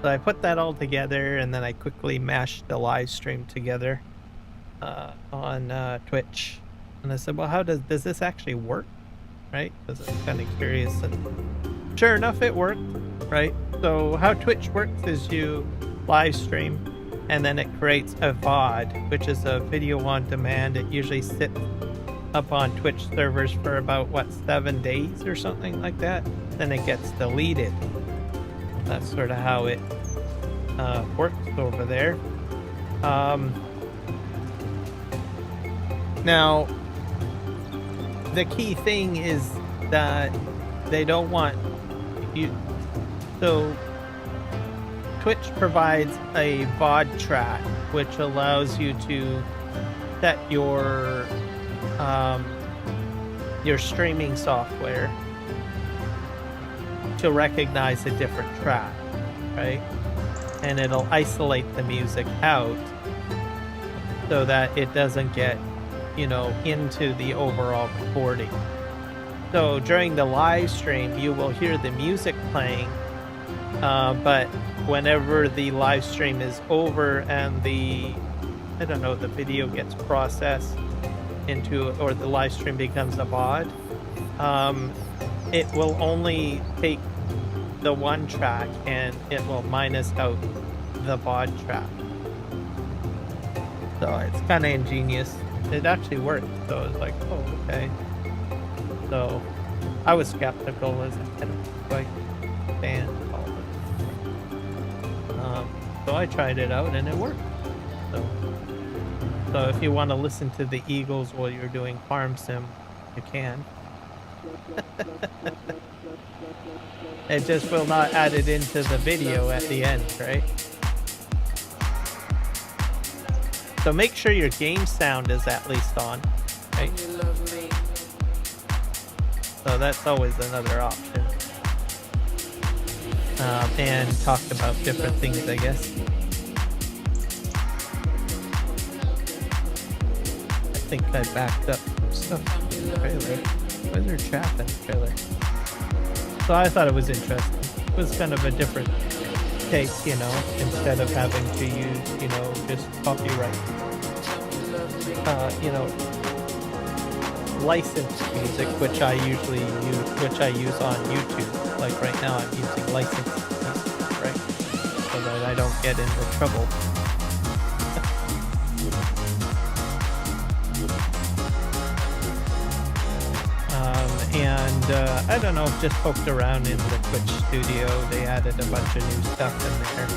So I put that all together, and then I quickly mashed the live stream together on Twitch. And I said, well, how does this actually work? Right? Because I'm kind of curious. And sure enough, it worked. Right? So how Twitch works is you live stream, and then it creates a VOD, which is a video on demand. It usually sits up on Twitch servers for about, what, 7 days or something like that. Then it gets deleted. That's sort of how it works over there. Now, the key thing is that they don't want you. So Twitch provides a VOD track, which allows you to set your streaming software to recognize a different track, right? And it'll isolate the music out so that it doesn't get, into the overall recording. So during the live stream, you will hear the music playing, but whenever the live stream is over and the video gets processed into, or the live stream becomes a VOD, it will only take the one track and it will minus out the VOD track. So it's kind of ingenious. It actually worked. So I was like, oh, okay. So I was skeptical as a kind of like fan of all of it. So I tried it out and it worked. So if you want to listen to the Eagles while you're doing farm sim, you can. It just will not add it into the video at the end, right? So make sure your game sound is at least on, right? So that's always another option. And talk about different things, I guess. I think I backed up some stuff in the trailer. Why is there chaff in the trailer? So I thought it was interesting. It was kind of a different take, instead of having to use, just copyright, licensed music, which I usually use on YouTube. Like right now, I'm using licensed music, right? So that I don't get into trouble. I don't know, just poked around in the Twitch studio. They added a bunch of new stuff in there.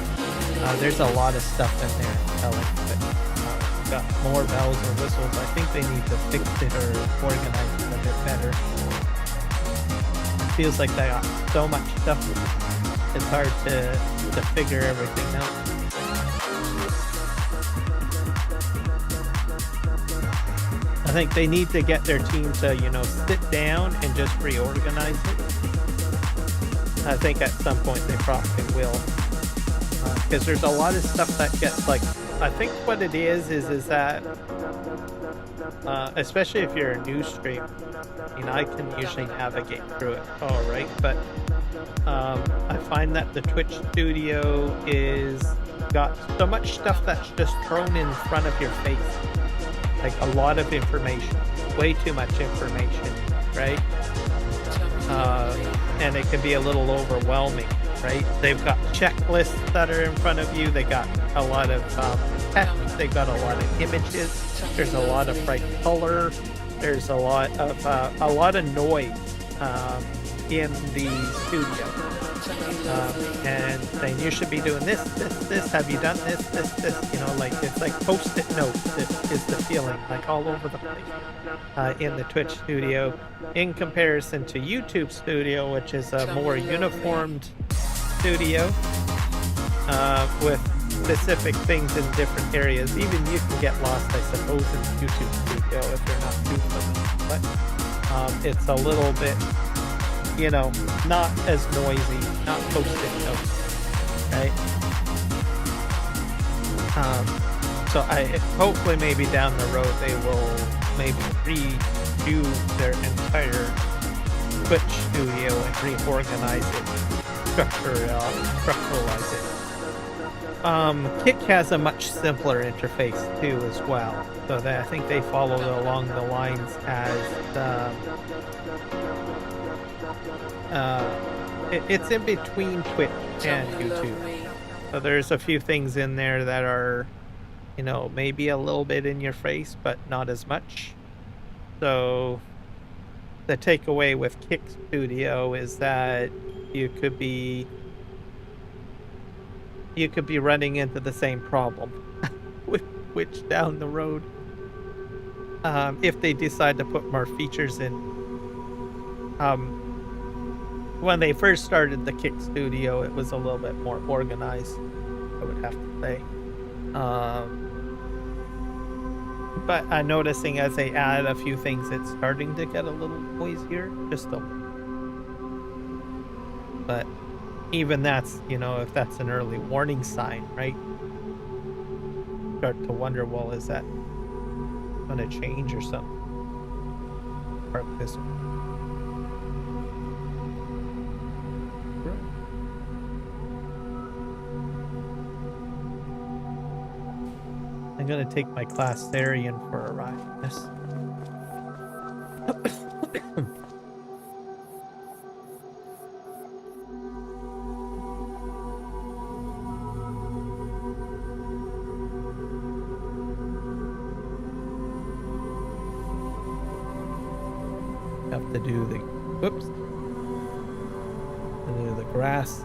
There's a lot of stuff in there. I like it. Got more bells or whistles. I think they need to fix it or organize it a bit better. It feels like they got so much stuff. It's hard to figure everything out. I think they need to get their team to, sit down and just reorganize it. I think at some point they probably will. Because there's a lot of stuff that gets, I think what it is that, especially if you're a new streamer, I can usually navigate through it all right, but I find that the Twitch studio is got so much stuff that's just thrown in front of your face. Like a lot of information, way too much information, right? And it can be a little overwhelming, right? They've got checklists that are in front of you. They got a lot of text. They got a lot of images. There's a lot of bright color. there's a lot of noise in the studio, and saying you should be doing this, this, this. Have you done this, this, this? You know, like it's like post-it notes. Is the feeling like all over the place in the Twitch studio, in comparison to YouTube studio, which is a more uniformed studio with specific things in different areas. Even you can get lost, I suppose, in the YouTube studio if you're not too familiar. But it's a little bit, you know, not as noisy, not post-it notes, right? So I hopefully maybe down the road they will maybe redo their entire Twitch studio and reorganize it, structuralize it. Kick has a much simpler interface too as well, so that I think they followed along the lines as it's in between Twitch and YouTube. So there's a few things in there that are, you know, maybe a little bit in your face, but not as much. So the takeaway with Kick Studio is that you could be running into the same problem with which down the road, if they decide to put more features in. When they first started the Kick Studio, it was a little bit more organized, I would have to say. But I'm noticing as they add a few things, it's starting to get a little noisier, just a little. But even that's, you know, if that's an early warning sign, right? Start to wonder, well, is that going to change or something? Or this. I'm going to take my class Therian for a ride. Yes. Have to do the, whoops, to do the grass.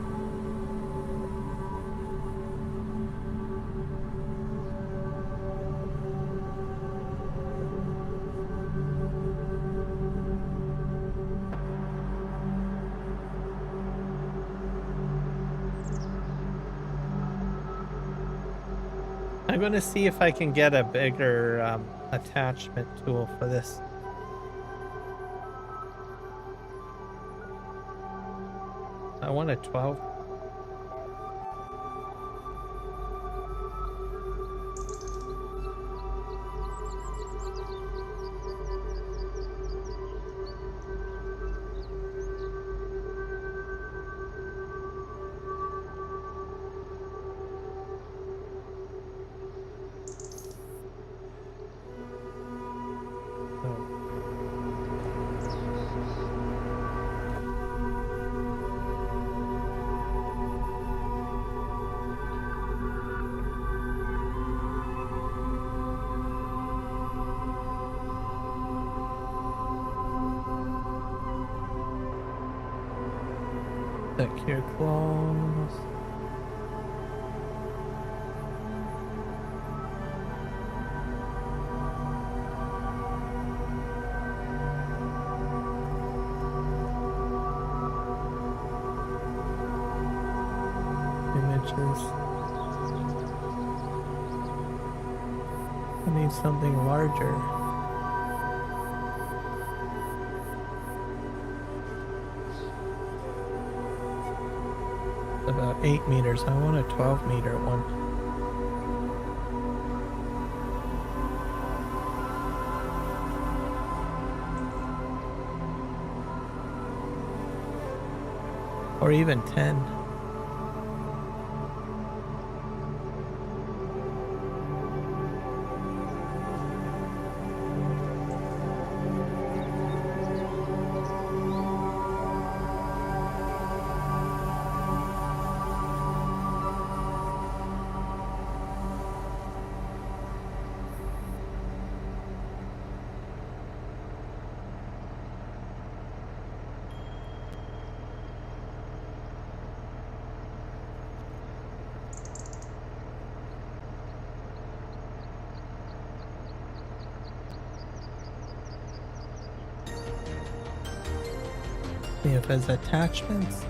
I'm going to see if I can get a bigger attachment tool for this. I want a 12. Secure close. Images. I need something larger. About 8 meters. I want a 12-meter one. Or even 10. See if there's attachments.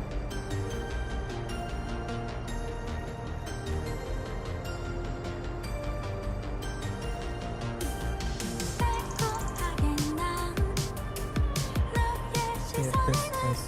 See if this is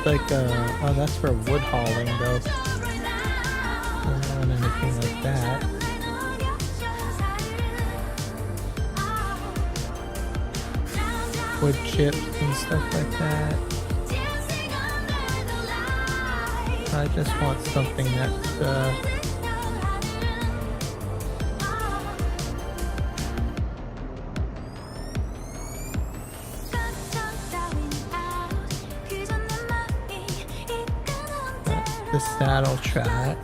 like oh, that's for wood hauling though. I don't want anything like that. Wood chips and stuff like that. I just want something that's the saddle track.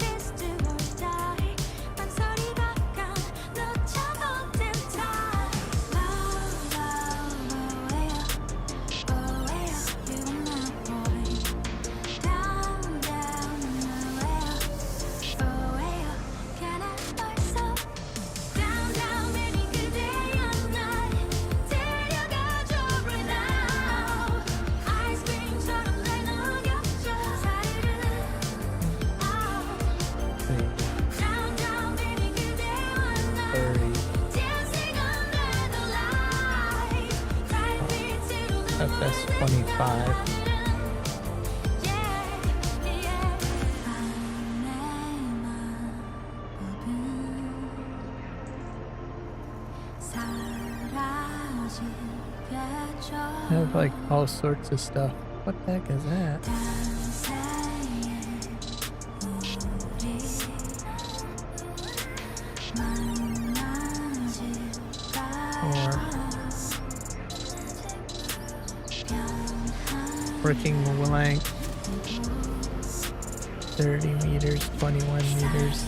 FS25. I have like all sorts of stuff. What the heck is that? Working length 30 meters, 21 meters.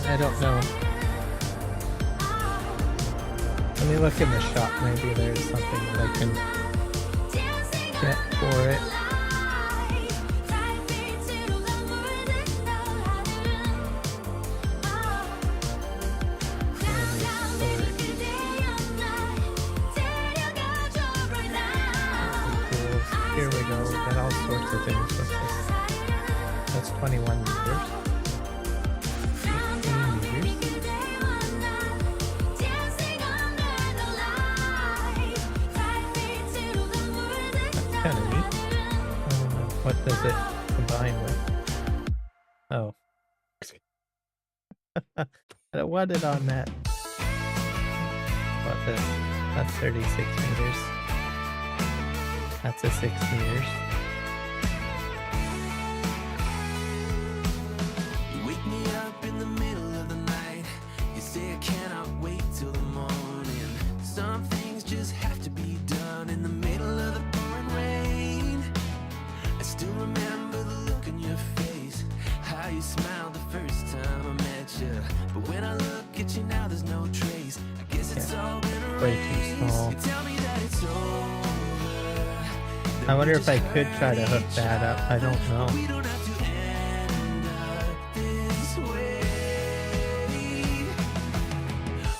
I don't know. Let me look in the shop. Maybe there's something that I can get for it. Here we go. We got all sorts of things with this. That's 21 meters. 18 meters. That's kind of neat. What does it combine with? Oh. I wanted on that. What this? That's 36 meters. That's a 6 meters. You wake me up in the middle of the night. You say I cannot wait till the morning. Some things just have to be done in the middle of the pouring rain. I still remember the look on your face, how you smiled the first time I met you. But when I look at you now, there's no trace. I guess it's all been a Way race. too small. You tell me that it's over. I wonder if I could try to hook that up. I don't know. We don't have to end up this way.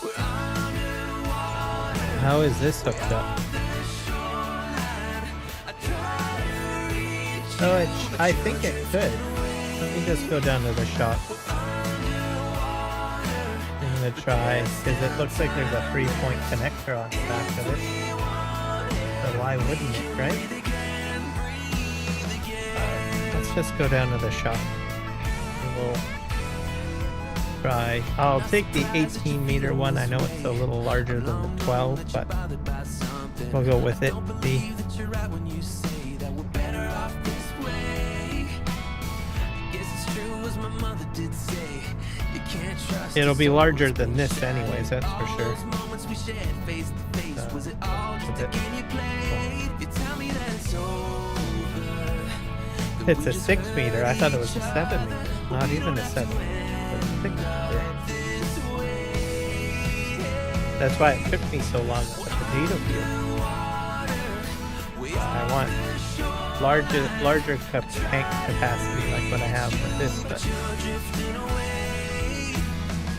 We're underwater. How is this hooked up? Oh, I think it could. Let me just go down to the shop. I'm gonna try, because it looks like there's a 3-point connector on the back of it. So why wouldn't it, right? Let's just go down to the shop. We'll try. I'll take the 18 meter one. I know it's a little larger than the 12, but we'll go with it. See. It'll be larger than this anyways, that's for sure. It's a 6 meter. I thought it was a 7 meter. Not even a 7 meter. It's a 6 meter. That's why it took me so long with the potato field. I want larger tank capacity like what I have with this, but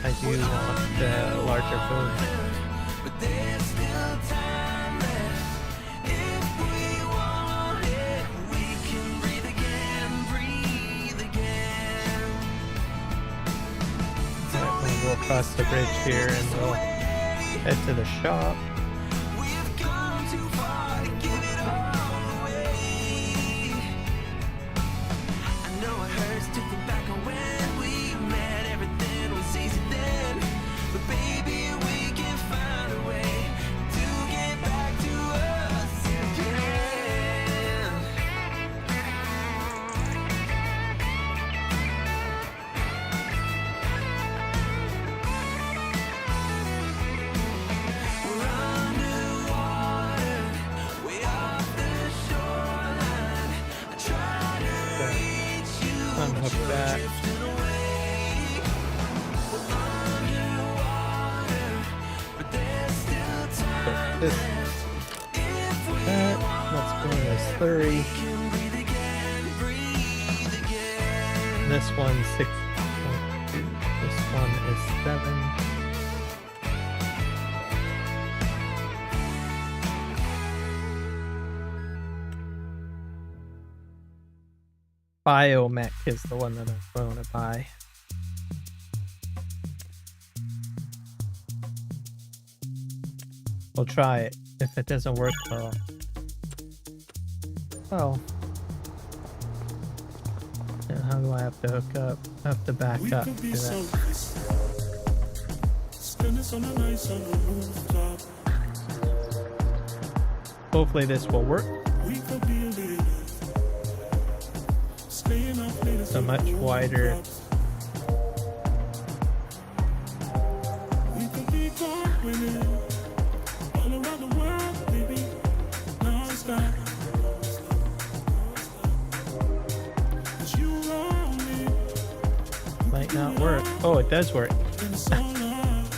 I do want the larger boom. Alright, we'll go across the bridge here and we'll head to the shop. Unhook that. Put this, that, let's go to this slurry. This one's 6.2. This one is 7. Biomech is the one that I'm going to buy. We'll try it. If it doesn't work, well, then how do I have to hook up? I have to back up to that. Hopefully this will work. It's a much wider. Might not work. Oh, it does work.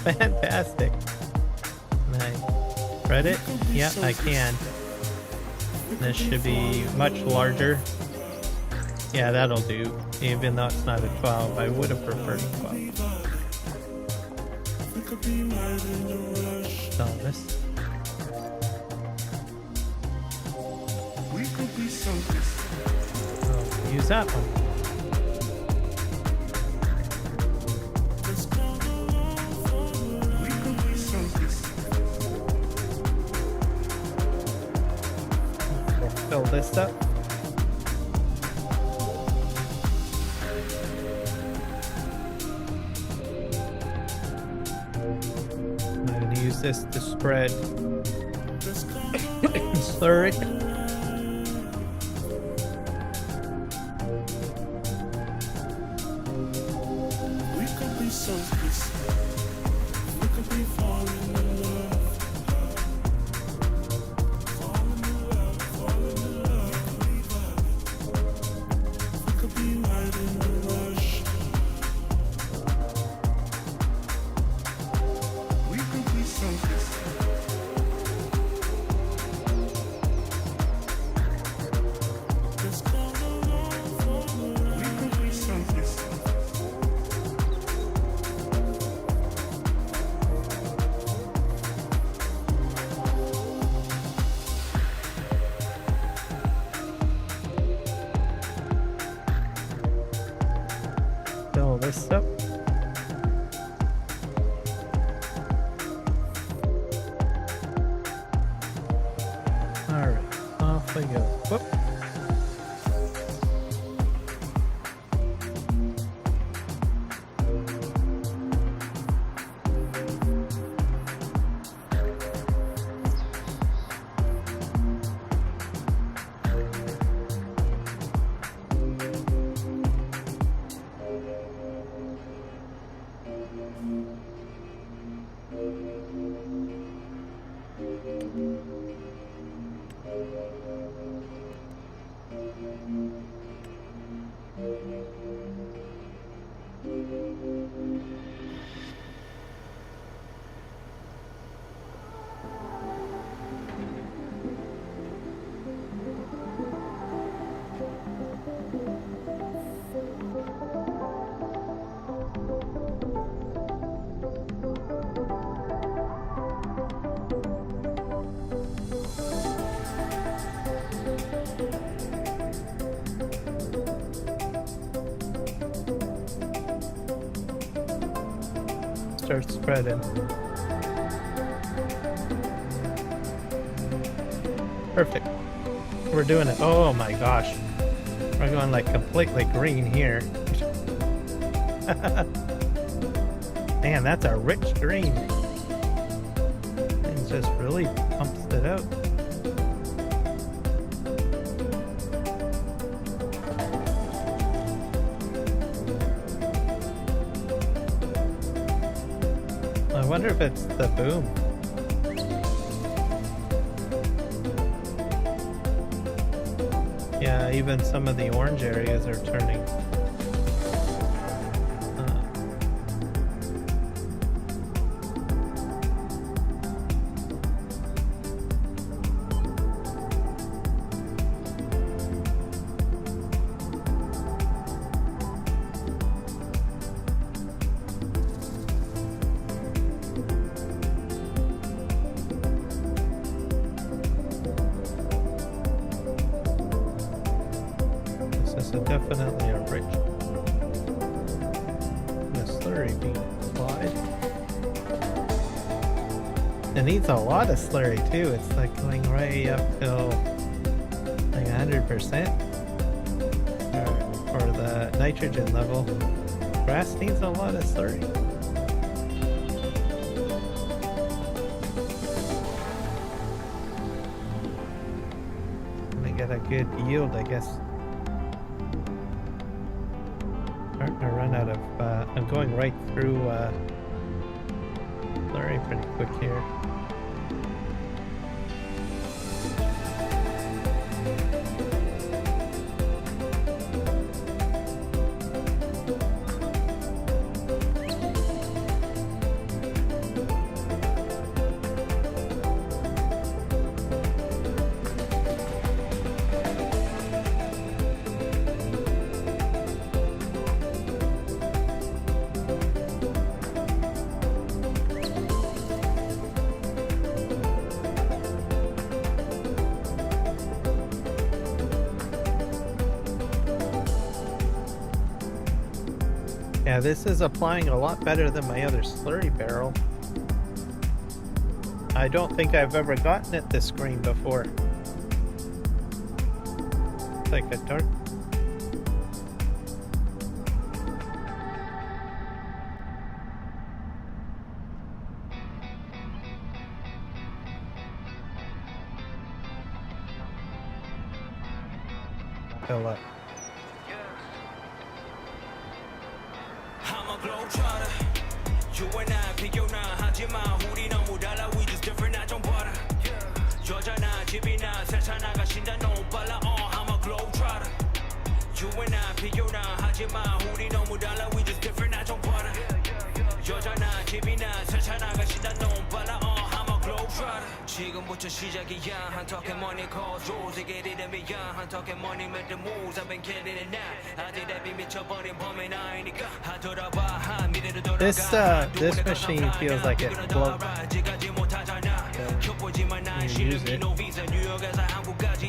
Fantastic. Nice. Read it? Yeah, I can. This should be much larger. Yeah, that'll do. Even though it's not a 12, I would have preferred a 12. So this. Oh, use that one. We'll fill this up. This to spread slurry. We could be selfish. We could be falling in love. Falling in love, falling in love. We could be right in the rush. We could be selfish. Fill this up. Alright, off we go. Whoop. start spreading. Perfect. We're doing it. Oh my gosh. We're going like completely green here. Man, that's a rich green. It just really pumps it out. I wonder if it's the boom. Yeah, even some of the orange areas are turning. Definitely a rich slurry being applied. It needs a lot of slurry too. It's like going right up till like 100% or the nitrogen level. Grass needs a lot of slurry. And get a good yield, I guess. Starting to run out of, I'm going right through slurry pretty quick here. Yeah, this is applying a lot better than my other slurry barrel. I don't think I've ever gotten it this green before. It's like a dark. Fill up. You and I 비교나 하지마 우리 너무 달라 we just different 나 좀 봐라 여자나 집이나 세차 나가신다 너무 빨라 I'm a globetrotter You and I 비교나 하지마 우리 너무 달라 we just different 나 좀 봐라 여자나 집이나 세차 나가신다 너무 빨라 I'm a globetrotter 지금부터 시작이야 한턱에 money calls 세계 리듬이야 한턱에 money make the moves I've been killing it now 아직 랩이 미쳐버린 범인 아니니까 하더라봐 한 미래를 돌아가 This machine feels like it floats. You use it.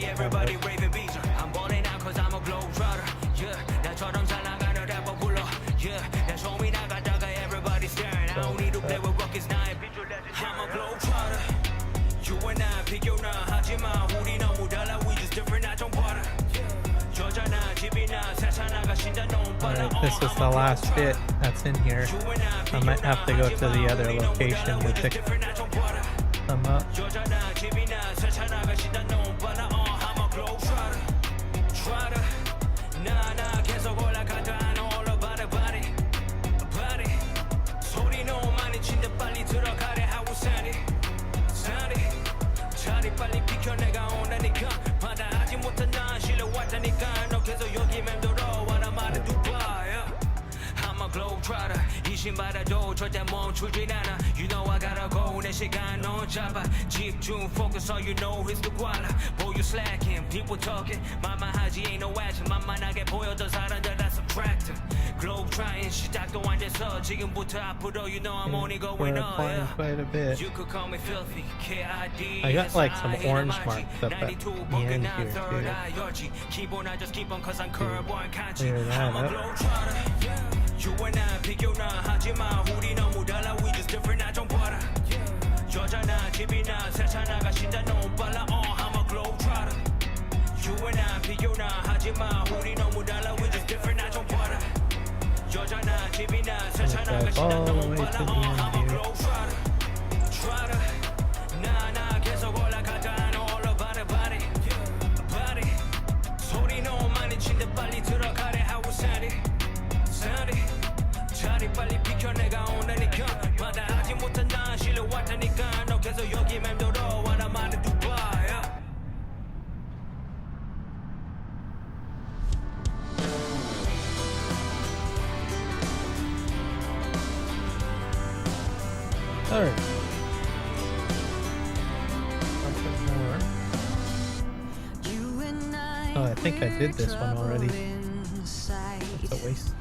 Everybody raving beats. I'm balling out cause I'm a globetrotter. Yeah, 나처럼 잘 나가는 래퍼 불러. Yeah, 나 쇼미 나가다가 everybody staring. I don't need to play with rockets now. I'm a globetrotter. You and I 비교나 하지마 우리 너무 달라 we just different 나 좀 봐라. 여자나 집이나 세차 나가신다 너무 빨라. This is the last bit that's in here. I might have to go to the other location to pick them up. 빨리 비켜 내가 온다니까 받아하지 못한 나 실려왔다니까 너 계속 여기 맴돌아 나 말은 두바야 I'm a globetrotter 이 신발에도 절대 멈추진 않아 You know I gotta go 내 시간 넌 잡아 집중 focus on you know it's the guala 보여 slacking people talking 말만 하지 ain't no action 만만하게 보여던 사람들 다 subtracting globetrotting 시작도 안 돼서 지금부터 앞으로 You know I'm only going up Quite a bit. You could call me filthy KID I got like some orange marks up at the end here too. Clear that up. You and I 비교나 하지마 우리 너무 달라 we different 나 좀 봐라 여자나 집이나 세차나가 신다 너무 빨라 I'm a globetrotter You and I 비교나 하지마 우리 너무 달라 We just different 나 좀 봐라 여자나 집이나 세차나가 신다 너무 빨라 I'm a globetrotter Trotter 나 계속 올라가자 너 올라봐라 body body 소리 너무 많이 친데 빨리 들어가래 How was Sandy 자리 빨리 비켜 내가 온다니까 받아하지 못한 나 실려왔다니까 너 계속 여기 맴돌아 와라 많은 두바이 Alright. Something more. Oh, I think I did this one already. That's a waste.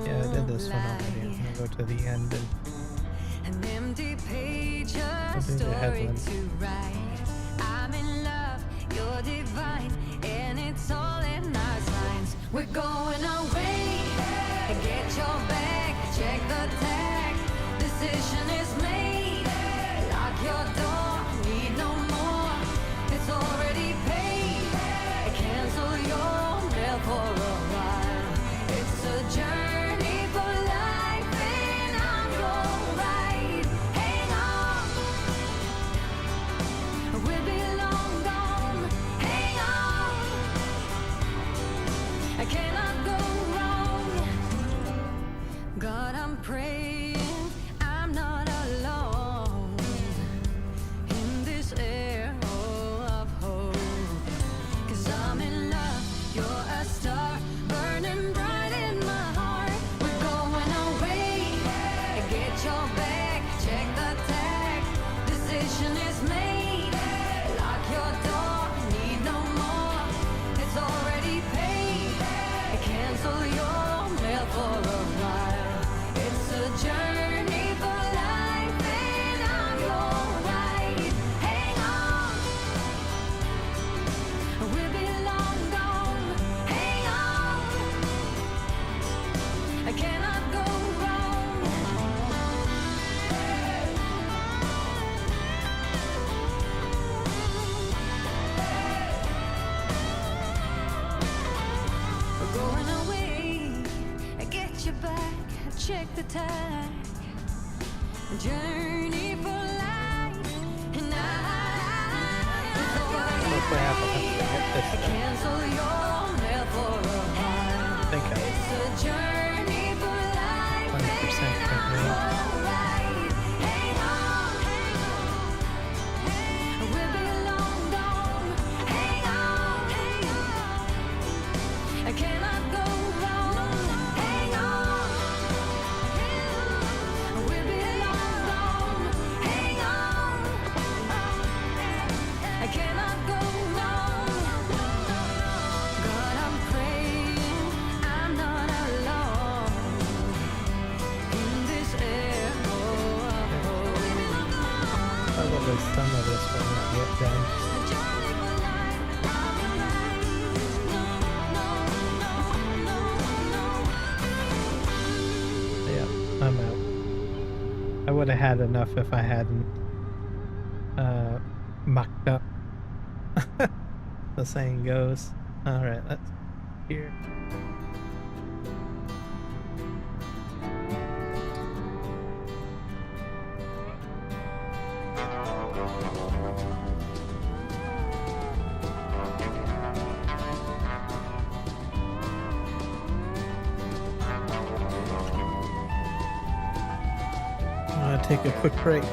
Yeah, I did this one already. I'm gonna go to the end and an empty page, I'll a do the story headline. to write. I'm in love, you're divine, and it's all in our signs. We're going away. Get your bag, check the tag. Decision is made. Lock your door, need no more. It's already paid. Cancel your mail for a while. It's a journey for life, and I'm your ride. Hang on, we'll be long gone. Hang on, I cannot go wrong. God, I'm praying I'm not alone in this air of hope. 'Cause I'm in love, you're a star burning bright in my heart. We're going away. Get your bag, check the tag. Decision is made. Lock your door, need no more. It's already paid. Cancel your mail for a while. It's a journey for life, and I'm your ride. Hang on, we'll be long gone. Hang on, I cannot go wrong. We're going away. Get your back, check the tag. Journey for life, and it's already What's what happened after I hit this thing? cancel your mail for a while. I think I It's a journey for life, 100% and can't I'm read. alright. Hang on, we'll be long gone. Hang on, I cannot go wrong. Hang on, we'll be long gone. Hang on, I cannot go wrong. God, I'm praying I'm not alone in this air of hope. Probably some of this will not get done. A journey for life, I'm alive. No, no, no, no. Yeah, I'm out. I would have had enough if I hadn't mucked up. The saying goes. Alright, let's here. I'm gonna take a quick break.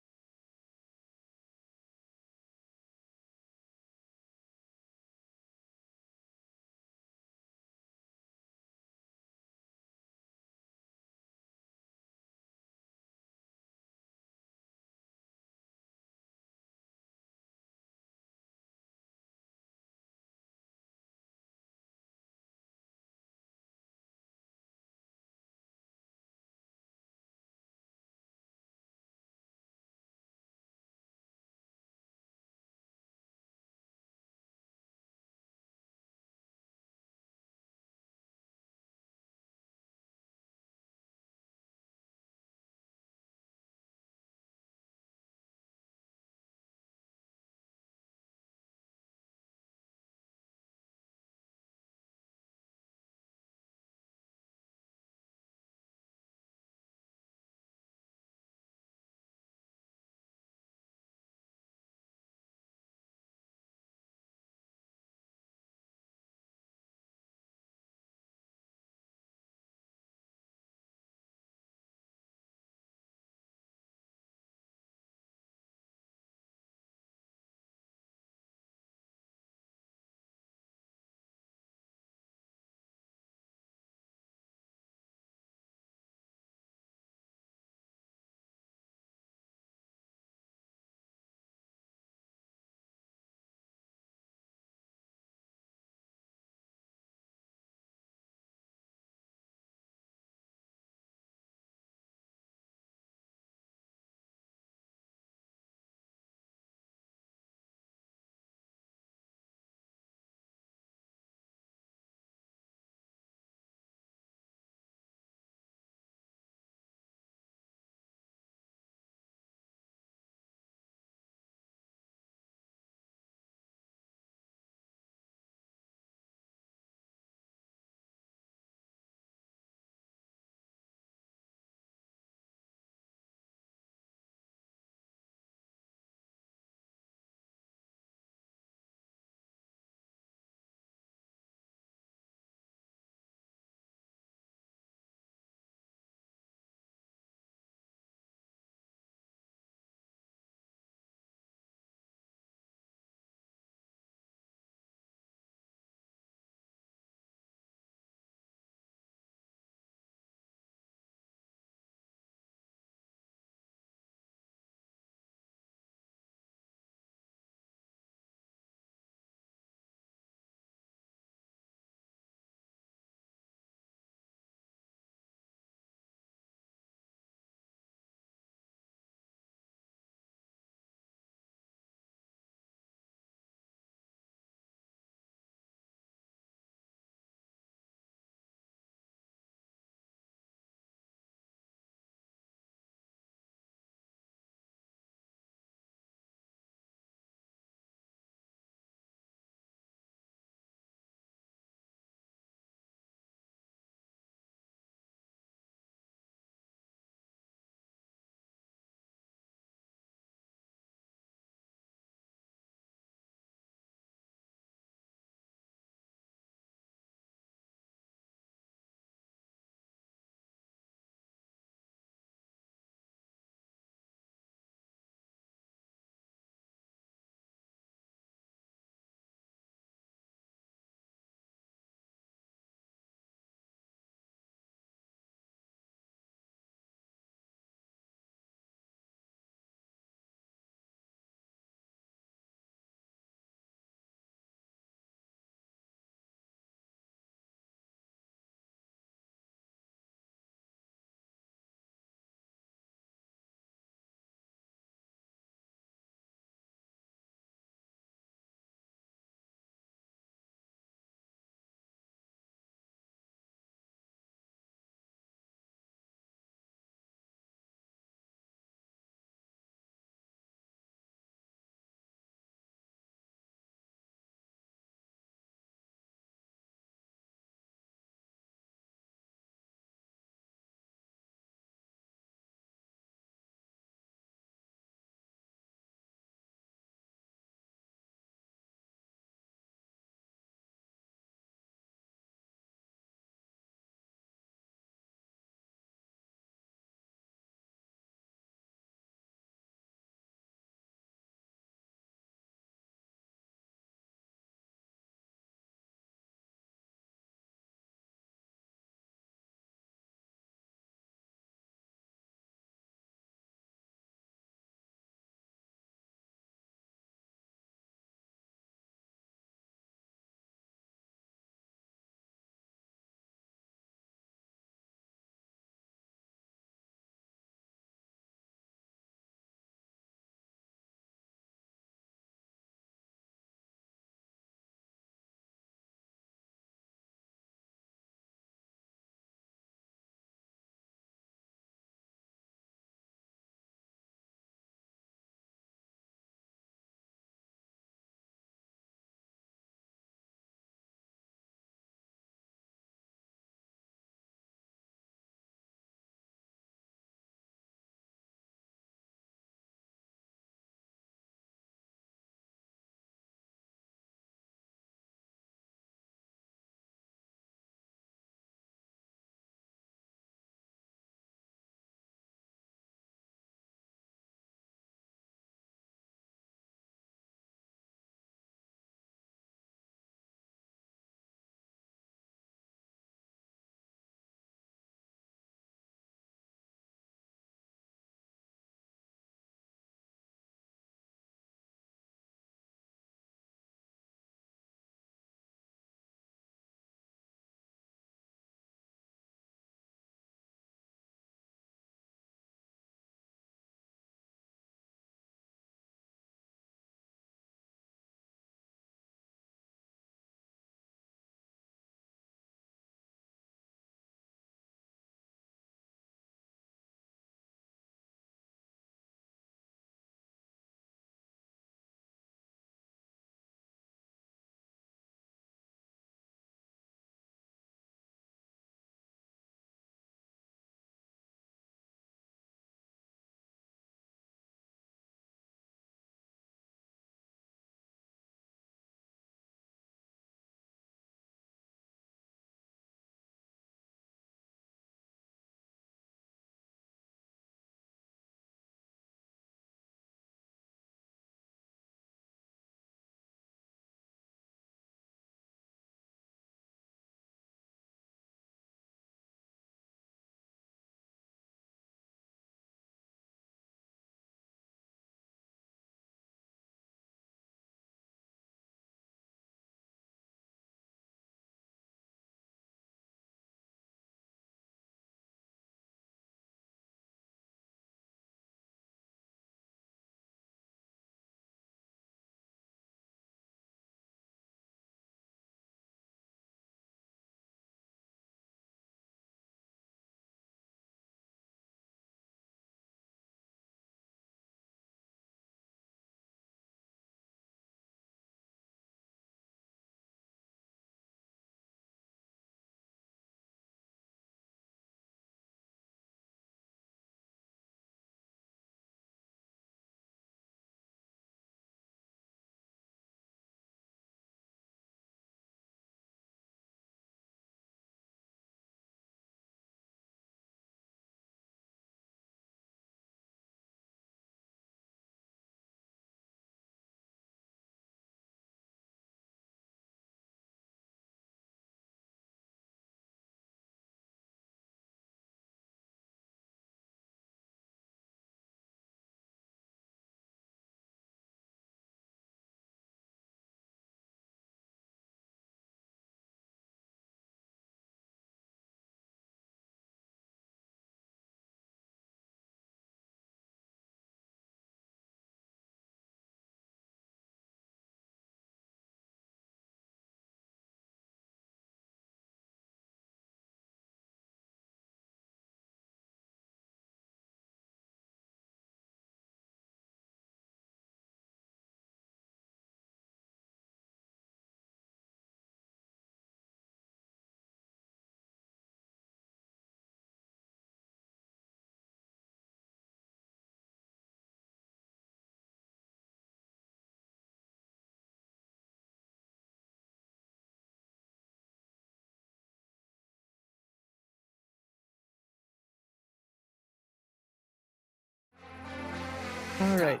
Alright,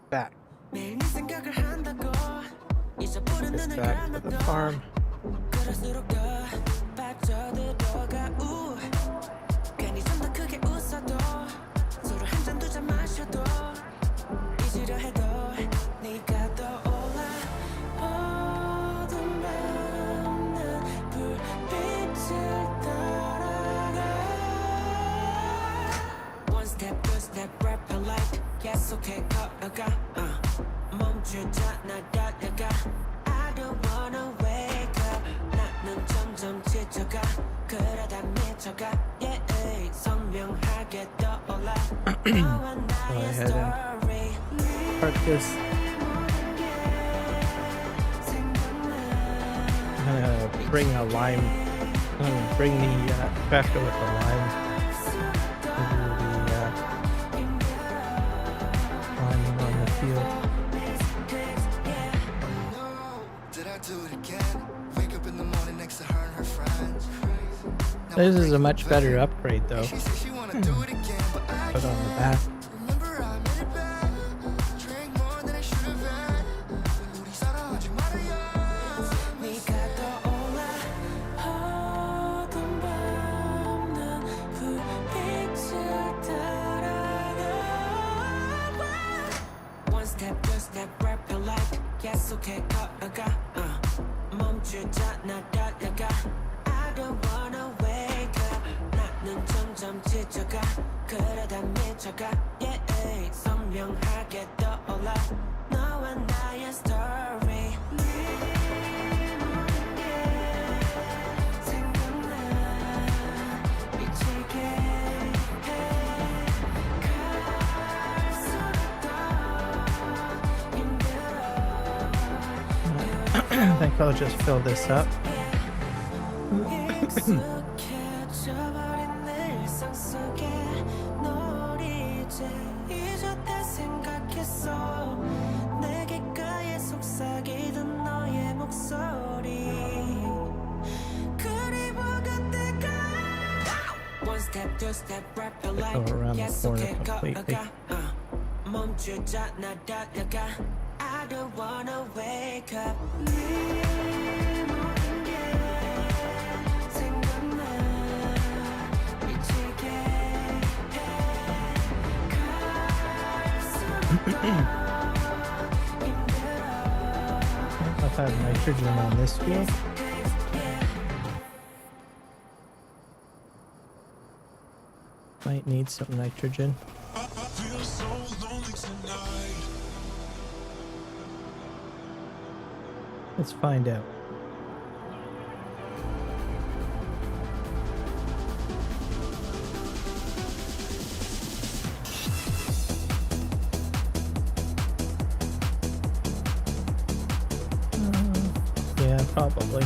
back. 매일 네 생각을 한다고 잊어버린 Just 눈을 back to the farm. 그럴수록 더 빠져들어가 괜히 좀 더 크게 웃어도 서로 한 잔 두 잔 마셔도 잊으려 해도 네가 떠올라 어둠 밤는 불빛을 따라가 One step, two step, rapper light 계속해 걸어가 멈추지 않아 달려가 I don't wanna wake up 나는 점점 지쳐가 그러다 미쳐가 yeah, 선명하게 떠올라 너와 나의 story Park this. I'm gonna bring a lime. I'm gonna bring the tractor with the lime. Lime on the field. This is a much better upgrade though. Put on the back. One step, two step, rapping like 계속해 걸어가 멈추지 않아 달려가 I don't wanna wake up 나는 점점 지쳐가 그러다 미쳐가 yeah, 선명하게 떠올라 너와 나의 story 네 모든 게 생각나 미치게 해 갈수록 더 힘들어 I think I'll just fill this up. 익숙해져버린 내 일상 속에 널 이제 잊었다 생각했어 내 귓가에 속삭이던 너의 목소리 그리워가 때가 One step, two step, rapper like Go around the corner 계속해 completely. 걸어가 멈추지 않아 달려가 I don't wanna wake up 네 모든 게 생각나 미치게 해 갈수록 더 힘들어 I'll have nitrogen on this field. Might need some nitrogen. Let's find out. Yeah, probably.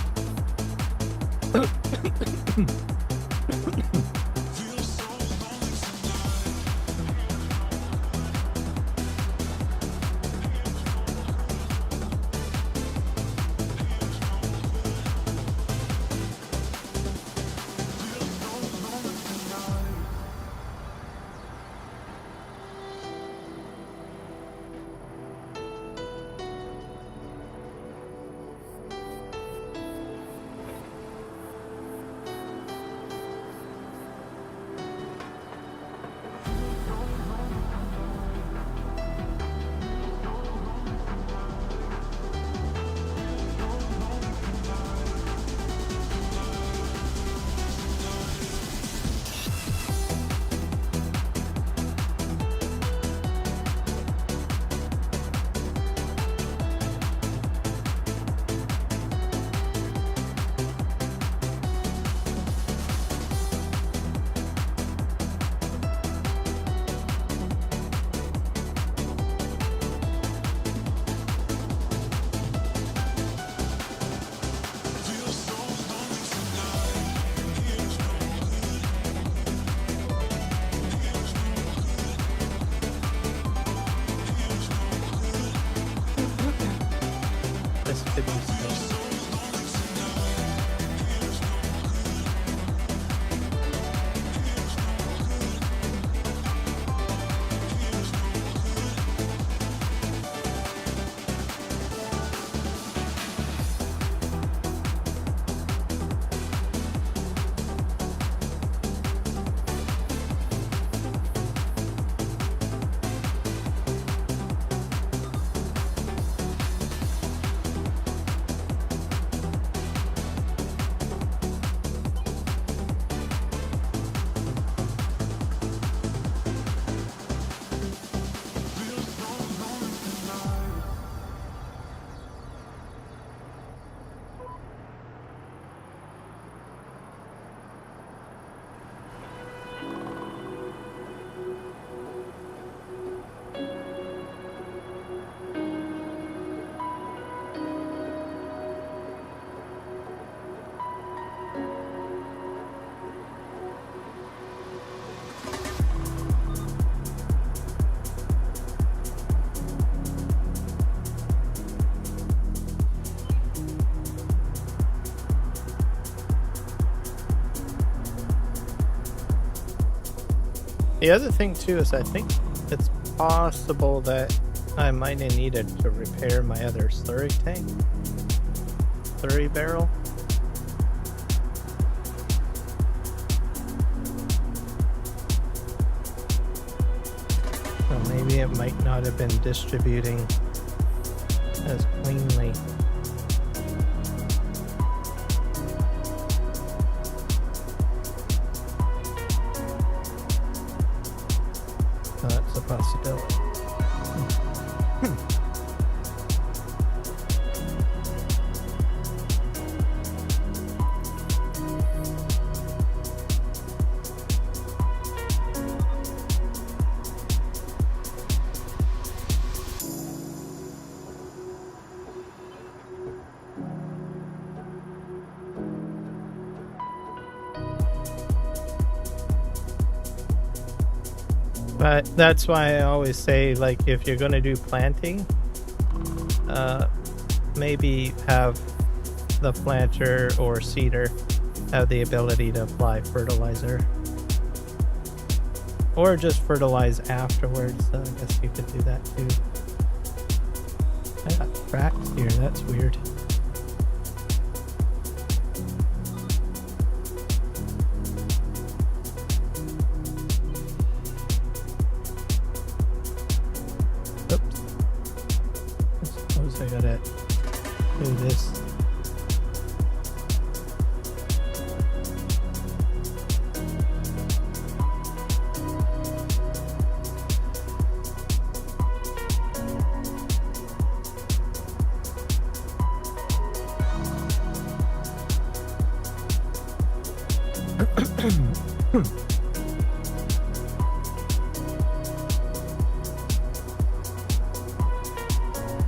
The other thing too is I think it's possible that I might have needed to repair my other slurry tank. Slurry barrel. So maybe it might not have been distributing as cleanly. So that's a possibility. But that's why I always say, like, if you're going to do planting, maybe have the planter or seeder have the ability to apply fertilizer. Or just fertilize afterwards. I guess you could do that too. I got cracks here, that's weird. I gotta do this.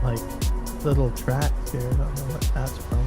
Like little tracks here. I don't know what that's from.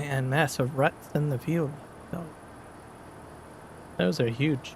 And massive ruts in the field. So, those are huge.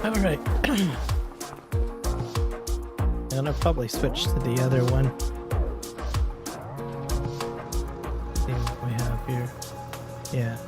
Alright. And I'll probably switch to the other one. See what we have here. Yeah.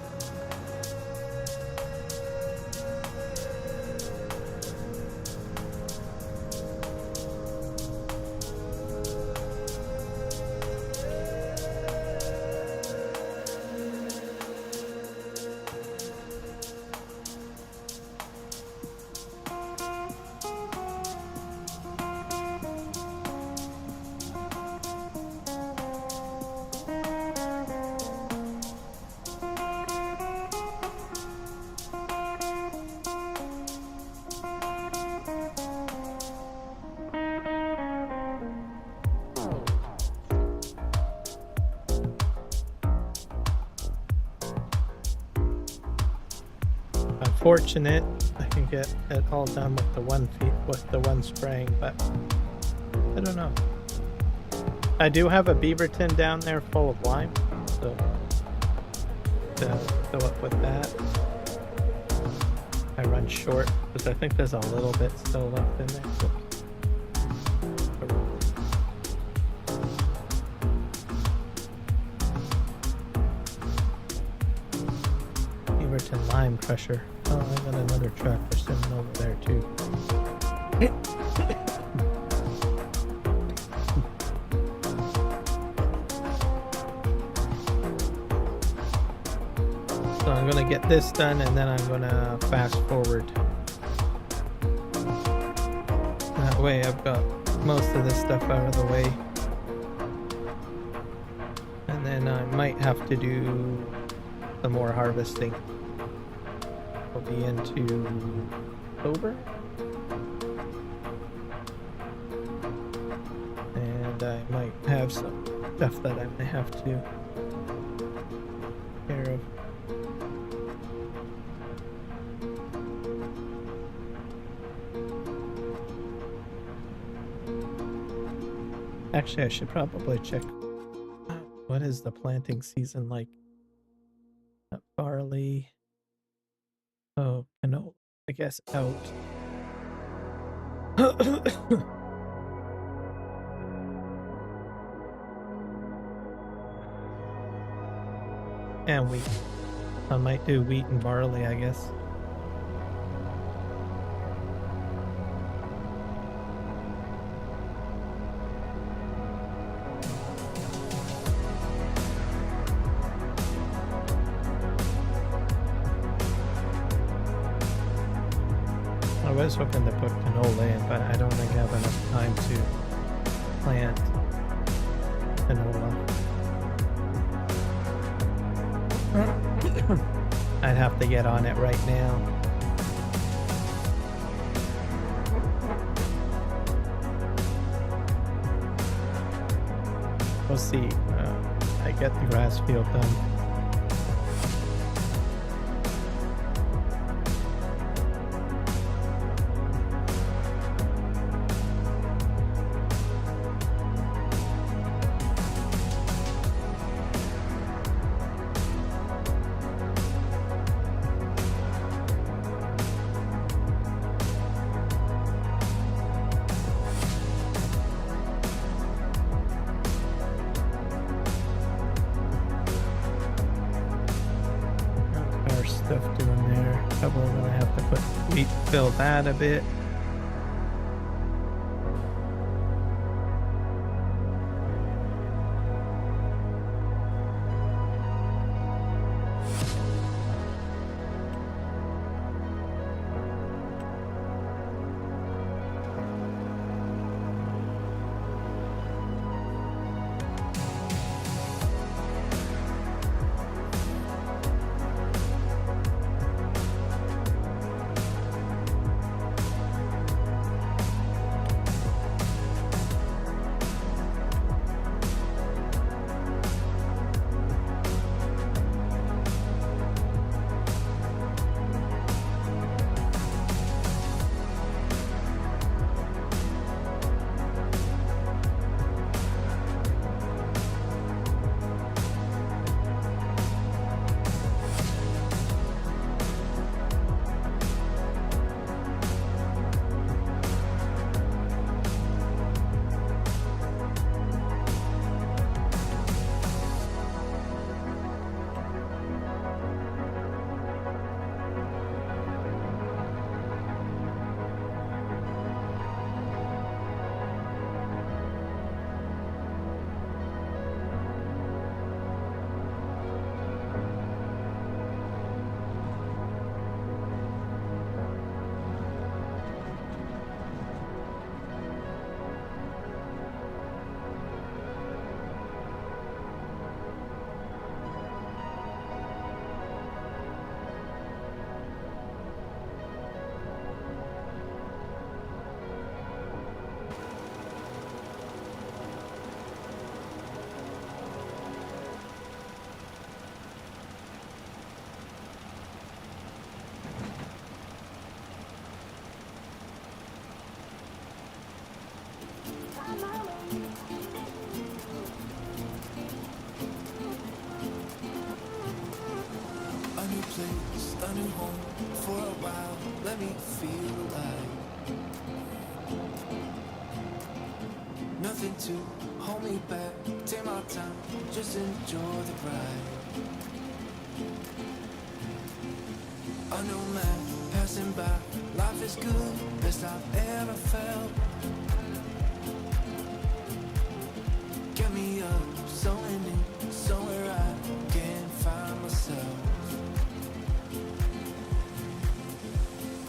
Fortunate I can get it all done with the one spraying, but I don't know. I do have a beaver tin down there full of lime, so to fill up with that. I run short because I think there's a little bit still left in there. Beaverton lime crusher. Oh, I got another tractor sitting over there too. So I'm gonna get this done and then I'm gonna fast forward. That way I've got most of this stuff out of the way. And then I might have to do some more harvesting. Will be into October, and I might have some stuff that I may have to take care of. Actually, I should probably check what is the planting season like. Barley. Oh, canola, I guess out. And wheat. I might do wheat and barley, I guess. I was hoping to put canola in, but I don't think I have enough time to plant canola. I'd have to get on it right now. We'll see. I get the grass field done. shovel, then I have to put wheat, fill that a bit. A new place, a new home. For a while, let me feel alive. Nothing to hold me back. Take my time, just enjoy the ride. A new man passing by. Life is good, best I've ever felt. Get me up, somewhere new, somewhere I can find myself.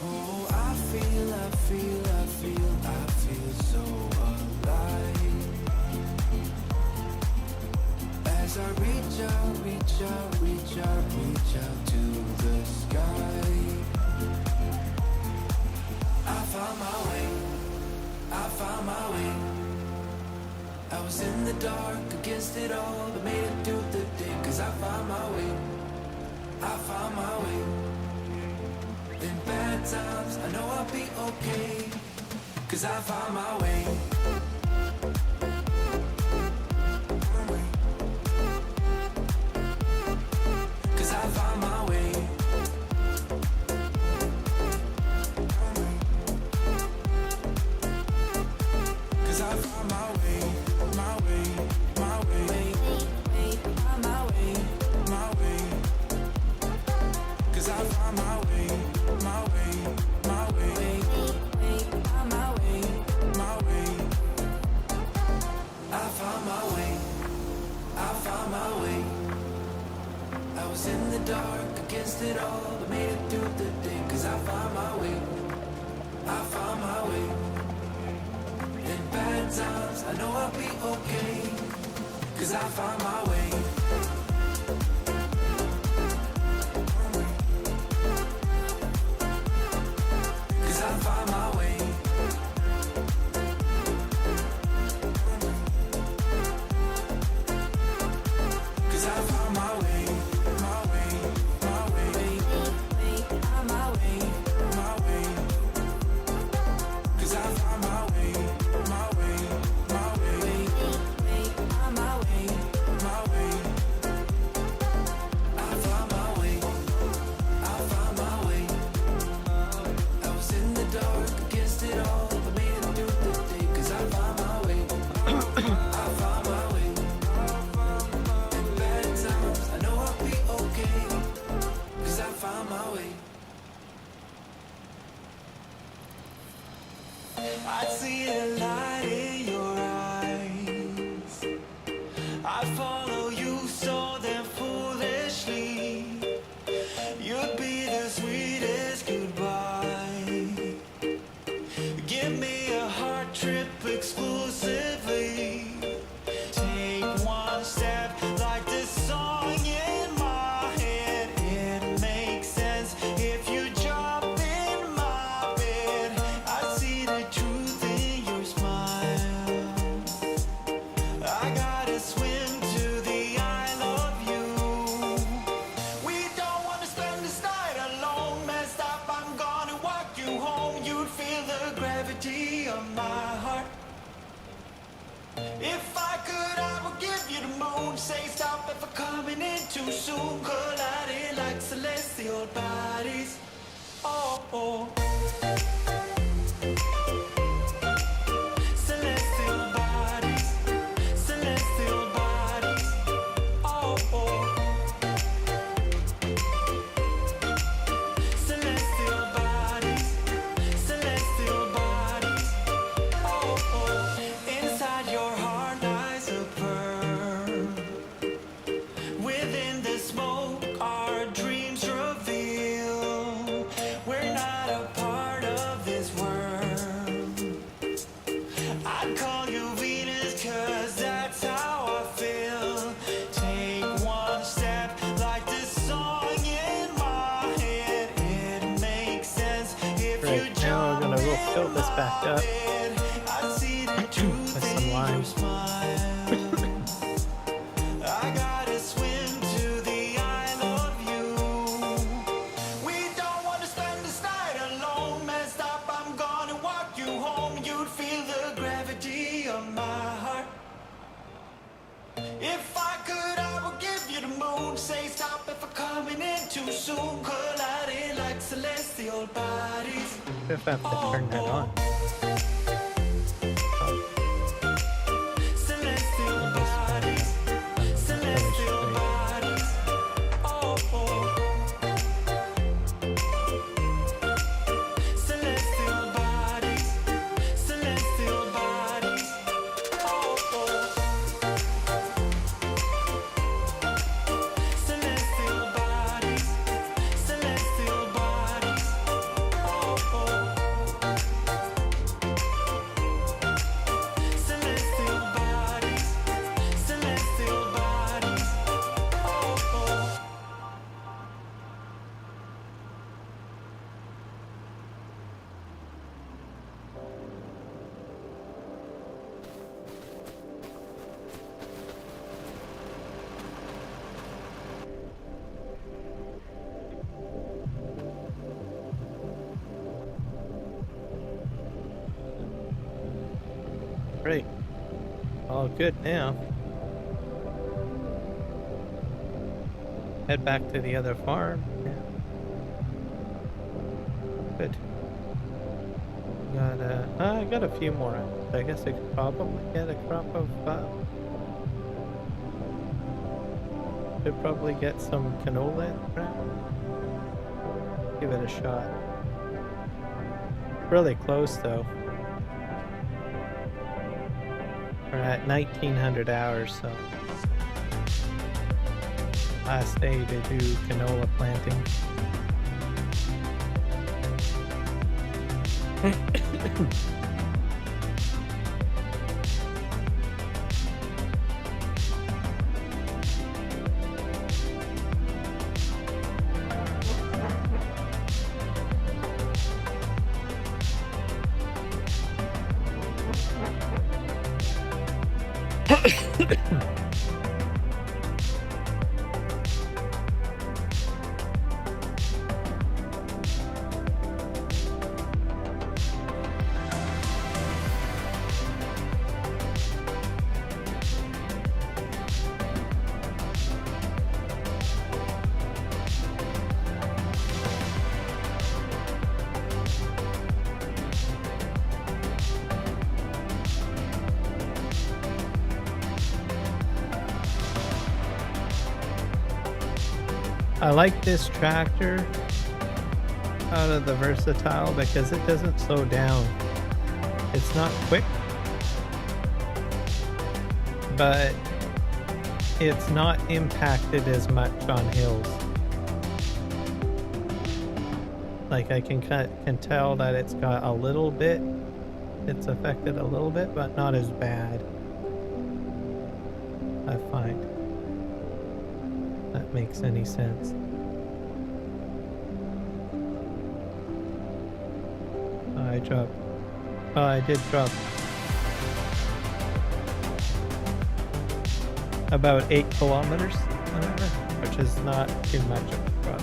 Oh, I feel so alive. As I reach out to the sky. I found my way. I was in the dark against it all, but made it through the day. Cause I found my way. In bad times, I know I'll be okay. Cause I found my way. Cause I found my way. Cause I found my way. My way. Cause I found my way. My way. I found my way. I was in the dark against it all, but made it through the day. Cause I found my way. In bad times, I know I'll be okay. Cause I found my way. Cause I found my way. Cause I found my way. Cause I found my way. I see the light in your eyes. I follow you so damn foolishly. You'd be the sweetest goodbye. Give me a heart trip exclusively. Take one step like this song in my head. It makes sense if you jump in my bed. I see the truth in your smile. I gotta swim to the I love you. We don't wanna spend this night alone. Messed up, I'm gonna walk you home. You'd feel the gravity of my heart. If I could, I would give you the moon. Say stop if I'm coming in too soon. Colliding like celestial bodies. Oh, oh. Celestial bodies. Celestial bodies. Oh, oh. Celestial bodies. Celestial bodies. Oh, oh. Inside your heart lies a pearl. Within the smoke, our dreams reveal. We're not a part of this world. I'd call you Venus, 'cause that's how I feel. Take one step like this song in my head. It makes sense if you Right, now we're gonna go fill this back up I see the truth with some in your lime. smile. I gotta swim to the I love you. We don't wanna spend this night alone. Messed up, I'm gonna walk you home. You'd feel the gravity of my heart. If I could, I would give you the moon. Say stop if I'm coming in too soon. Colliding like celestial bodies. If I have to turn that on. Celestial bodies. Celestial bodies. Oh, oh. Celestial bodies. Celestial bodies. Oh, oh. Celestial bodies. Celestial bodies. Oh, oh. Celestial bodies. Celestial bodies. Oh, oh. Great. All good now. Head back to the other farm. Yeah. Good. I got a few more. I guess I could probably get a crop of. Could probably get some canola in the ground. Give it a shot. Really close though. We're at 1900 hours, so last day to do canola planting. I like this tractor out of the versatile because it doesn't slow down. It's not quick, but it's not impacted as much on hills. Like I can tell that it's got a little bit, it's affected a little bit, but not as bad. I find that makes any sense. I dropped. Oh, I did drop about 8 kilometers, whatever, which is not too much of a drop.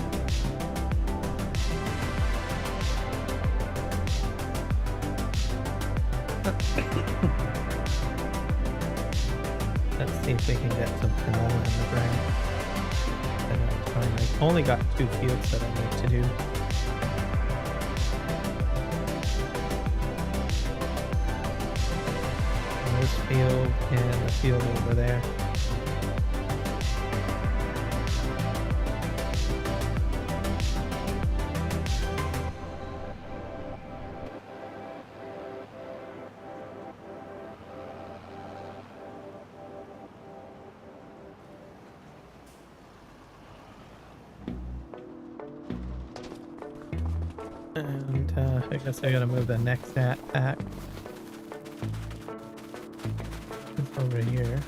Let's see if we can get some canola in the ground. I only got 2 fields that I need to do. This field and the field over there. And I guess I gotta move the next hat back. It's over here.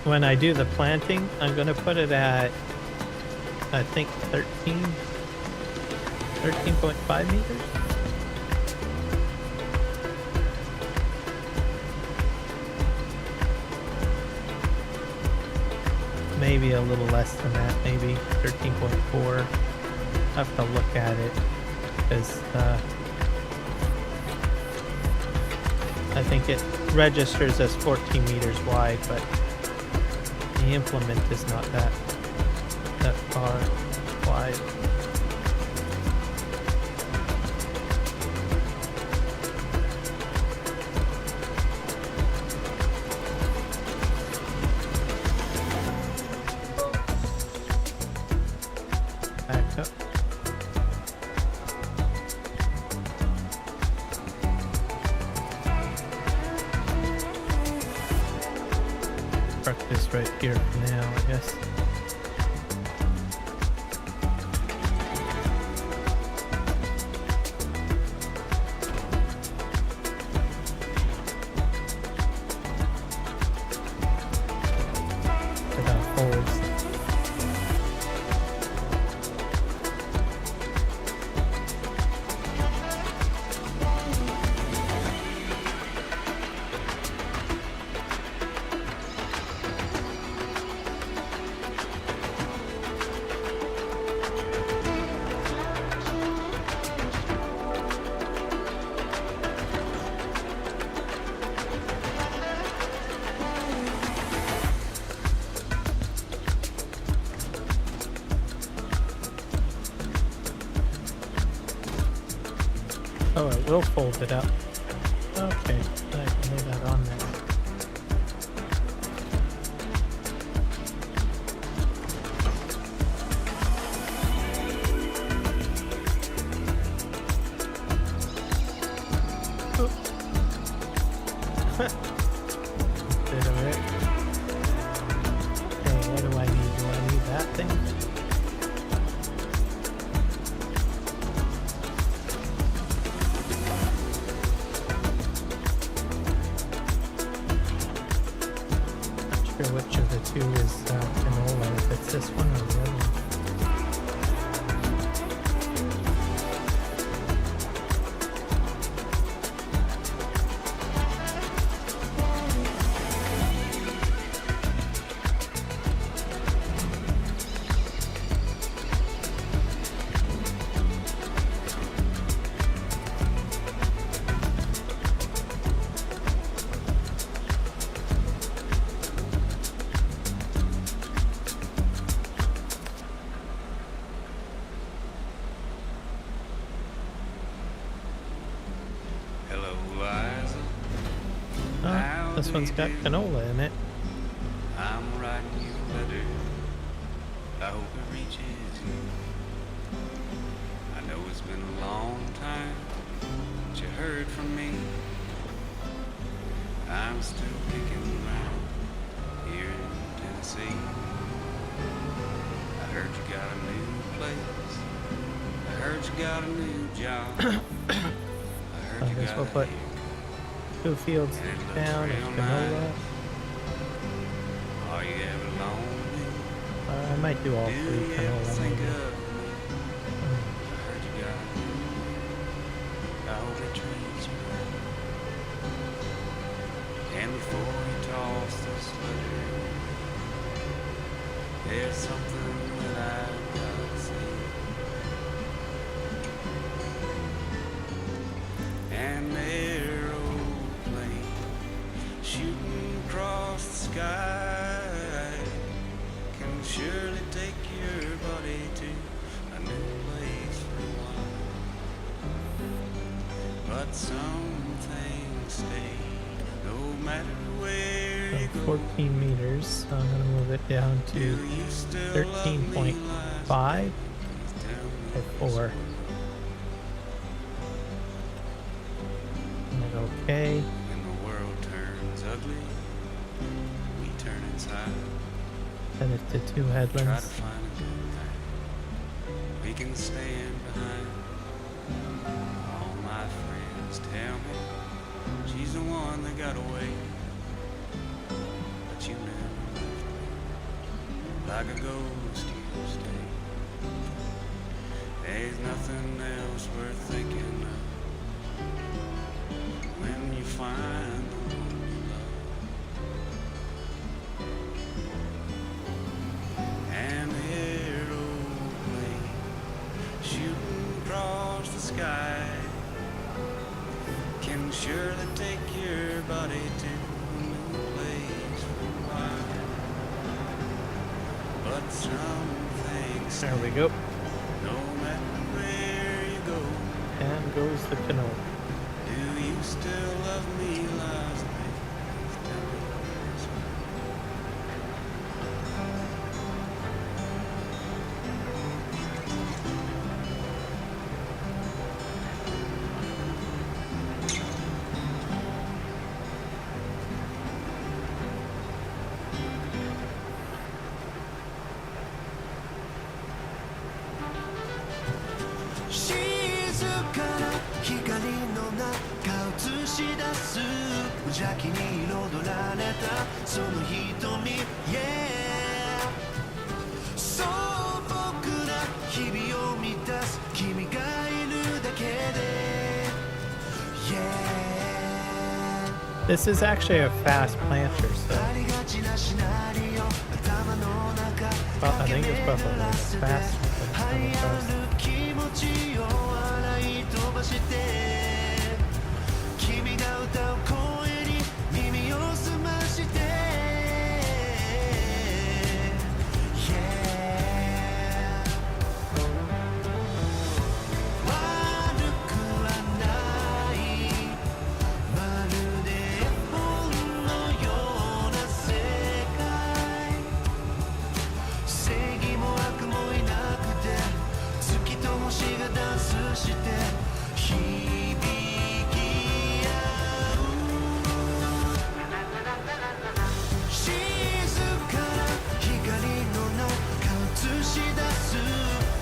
When I do the planting, I'm going to put it at, I think, 13.5 meters. Maybe a little less than that, maybe 13.4. I have to look at it, because I think it registers as 14 meters wide, but the implement is not that far wide. Back up. Park this right here for now, I guess. Without holes. Oh, it will fold it up. Okay, I can lay that on there. Bit of it. Okay, what do I need? Do I need that thing? Which of the two is canola, if it's this one or the other one. this one's got canola in it. I'm writing you a letter. I hope it reaches you. I know it's been a long time that you heard from me. I'm still kicking around here in Tennessee. I heard you got a new place. I heard you got a new job. I heard I you guess got we'll a put hair. 2 fields And it looks down real and canola. nice. Are you ever lonely? I might do all Do 3 you ever canola. think Maybe. of me? I heard you got a new man. I hope it treats you right. And before you toss this letter, there's something that I've got to say. An aeroplane shooting across the sky can surely take your body to a new place for a while. But some things stay, no matter where you So go. 14 meters, so I'm going to move it down Do to you still love me, 13.5 Liza? by Tell me 4. And okay. when the world turns ugly, we turn inside. Set it to 2 Try to headlands. find a good thing we can stand behind. All my friends tell me she's the one that got away, but you never left me. Like a ghost you stay. There's nothing else worth thinking of when you find the one you love. An aeroplane shooting across the sky can surely take your body to a new place for a while. But some things There we go. no matter where you go. And goes the canola. Do you still love me, Liza? Please tell me this.静かな光の中映し出す無邪気に彩られたその瞳 Yeah 素朴な日々を満たす君がいるだけで Yeah This is actually a fast planter, so ありがちなシナリオ頭の中 well, I think it's probably fast, but it's 這い not あ fast. る気持ちを洗い飛ばして君が歌う声に耳を澄まして Yeah 悪くはないまるで絵本のような世界正義も悪もいなくて月と星がダンスして響き合う静かな光の中映し出す無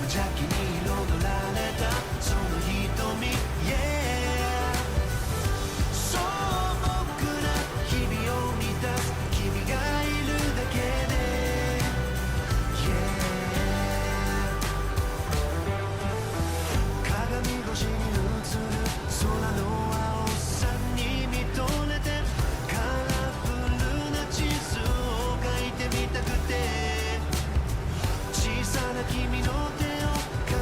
邪気に彩られたその瞳 Yeah 素朴な日々を満たす君がいるだけで Yeah 鏡越しに映る空の青さに見とれてカラフルな地図を描いてみたくて小さな君の手を重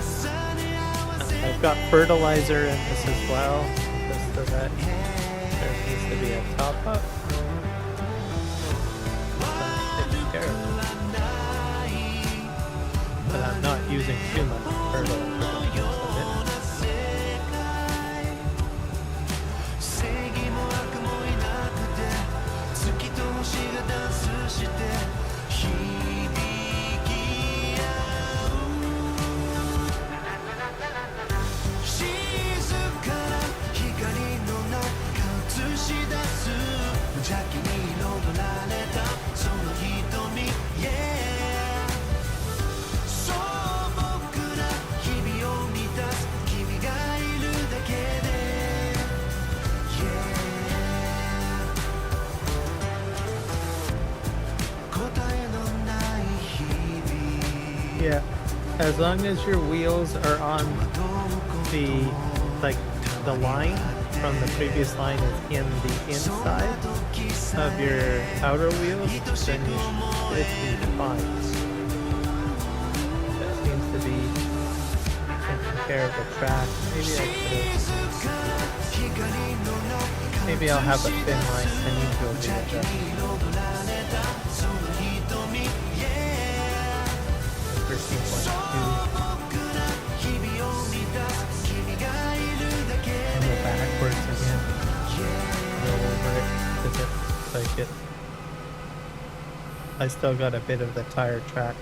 ね合わせて I've got fertilizer in this as well, just so that there needs to be a top up. Takes care of it. But I'm not using too much fertilizer for the most of it. 正義も悪もいなくて Yeah, as long as your wheels are on the, like, the line from the previous line is in the inside of your outer wheels, then you should be fine. That seems to be taking care of the track. Maybe I'll have a thin line. I need to readjust. 13.2. And go backwards again. Go over it because it like it. I still got a bit of the tire track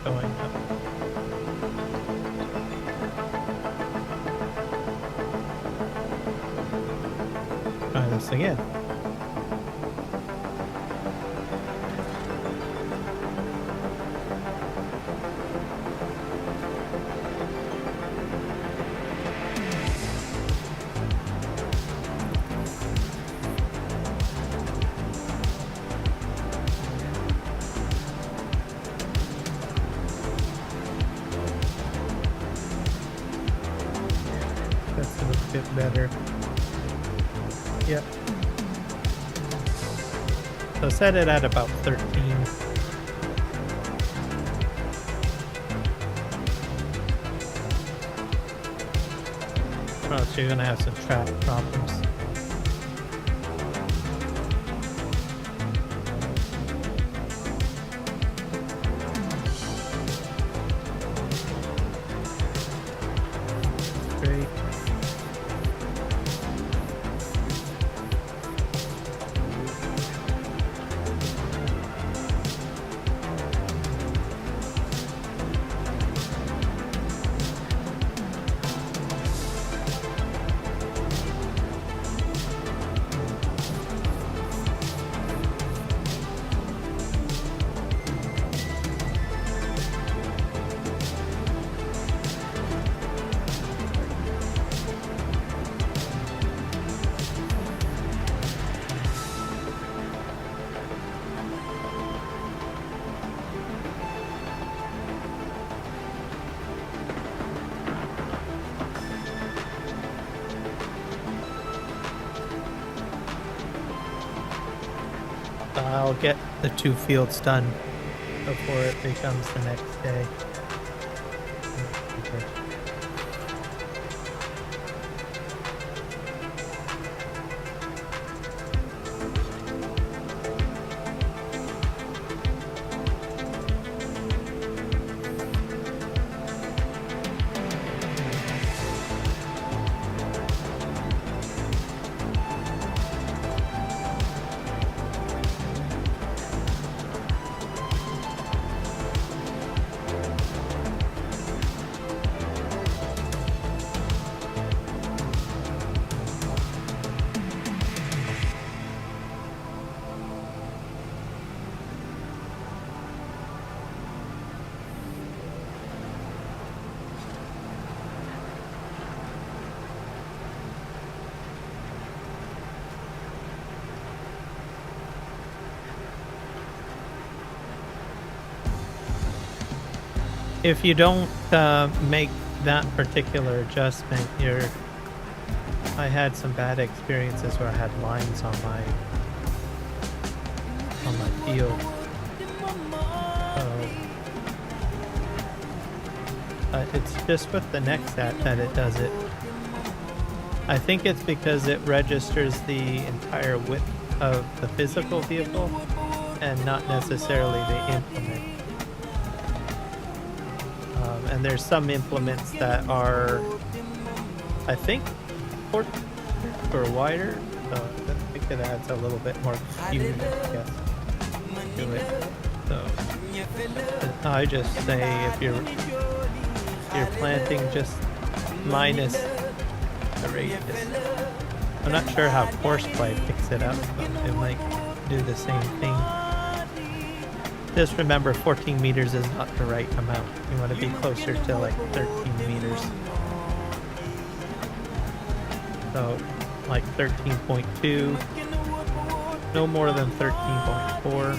going up. Try this again. That's a little bit better. Yep. So set it at about 13. Or else you're gonna have some track problems. Great. I'll get the 2 fields done before it becomes the next day. Okay. If you don't make that particular adjustment, I had some bad experiences where I had lines on my field. It's just with the Nexat that it does it. I think it's because it registers the entire width of the physical vehicle and not necessarily the implement. And there's some implements that are, I think, or wider. So I think it adds a little bit more skew, I guess, to it. So I just say if you're planting, just minus the radius. I'm not sure how Horseplay picks it up, but it might do the same thing. Just remember 14 meters is not the right amount. You want to be closer to like 13 meters. So like 13.2, no more than 13.4.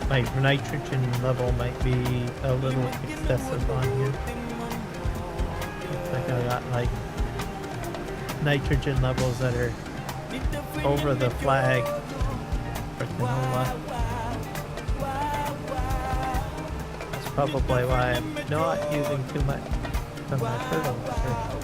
My nitrogen level might be a little excessive on here. Looks like I got like nitrogen levels that are over the flag for canola. That's probably why I'm not using too much of my fertilizer.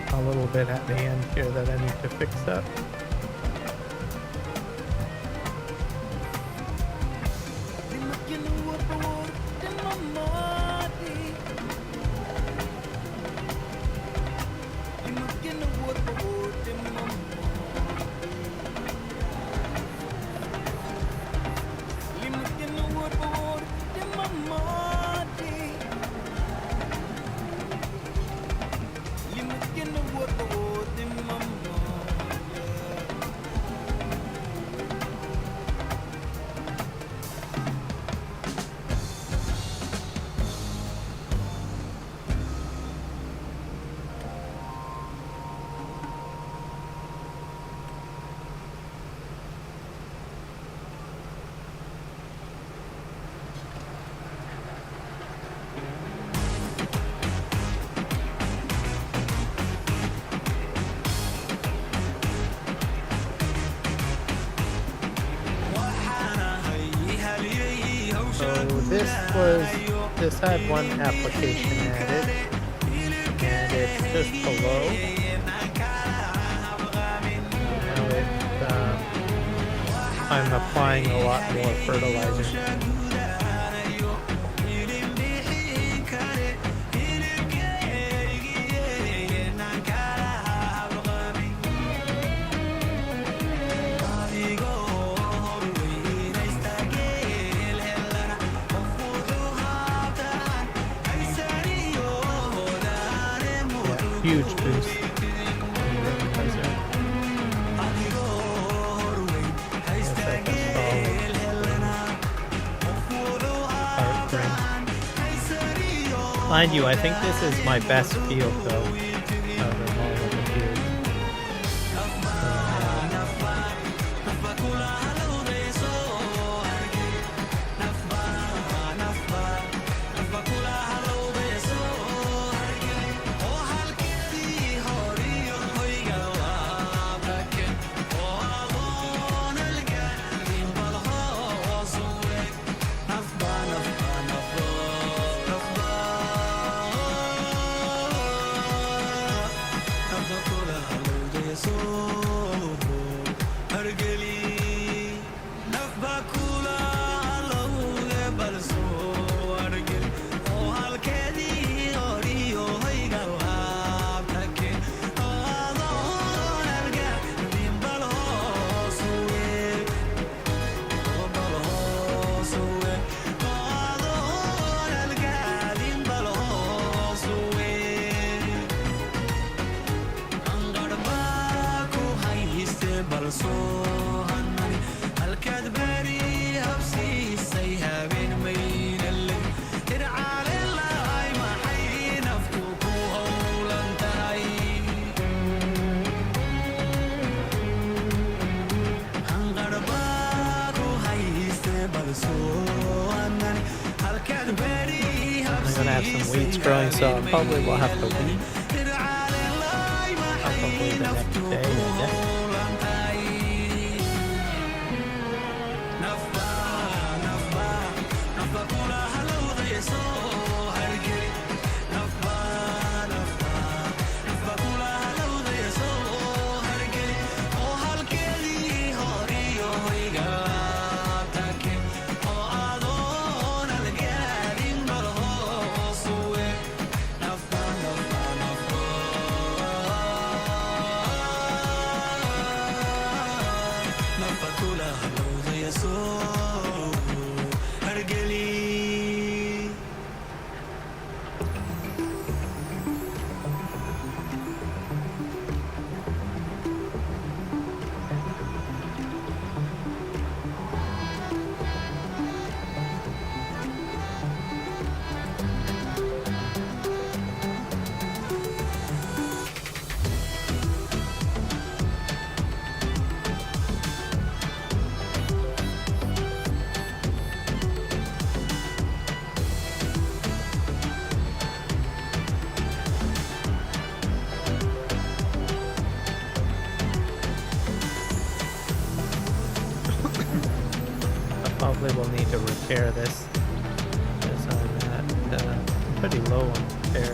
A little bit at the end here that I need to fix up. This had one application added, and it's just below. Now I'm applying a lot more fertilizer. Huge boost. Mind you, I think this is my best field though. Out of all of the fields. I'm gonna have some weeds growing, so I probably will have to weed. Probably the next day, I guess. Probably will need to repair this because I'm at pretty low on repair.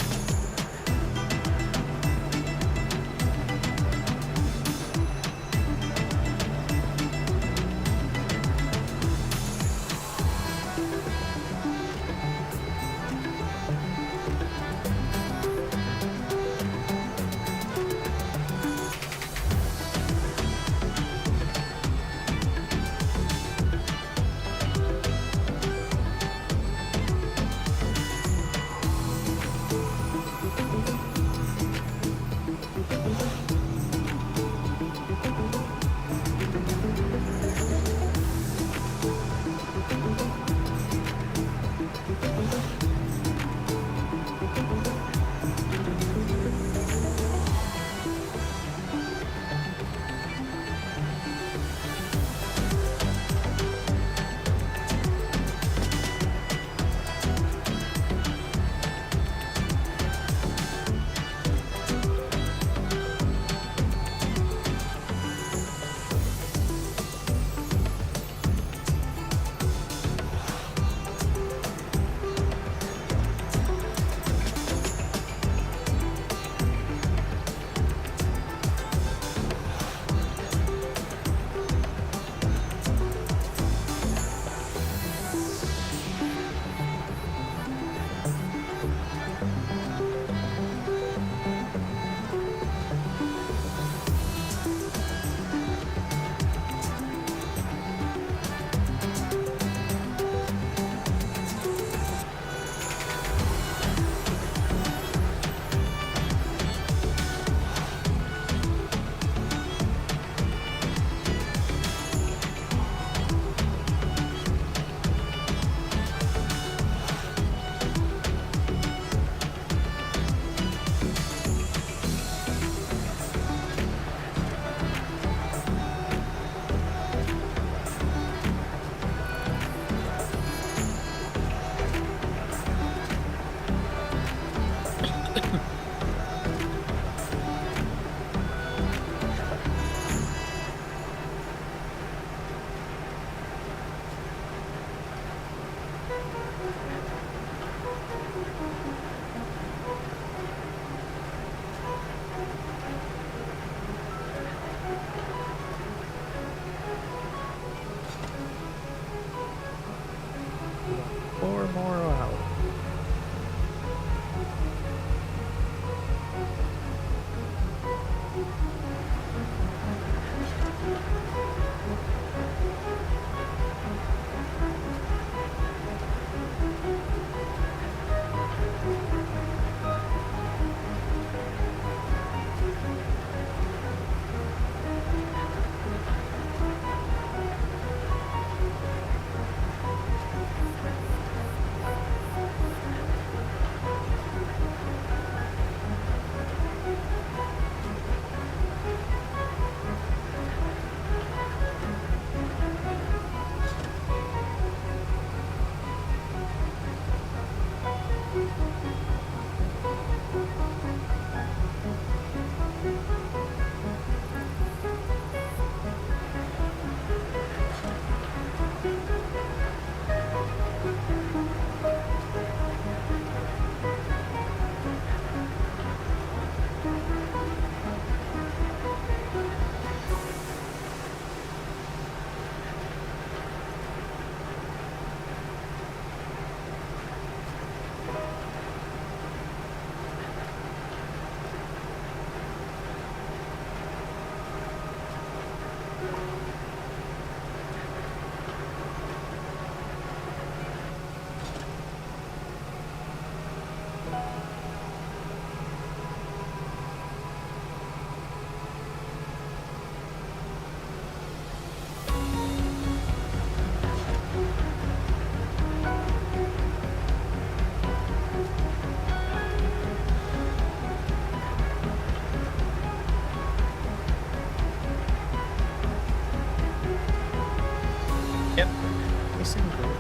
missing group.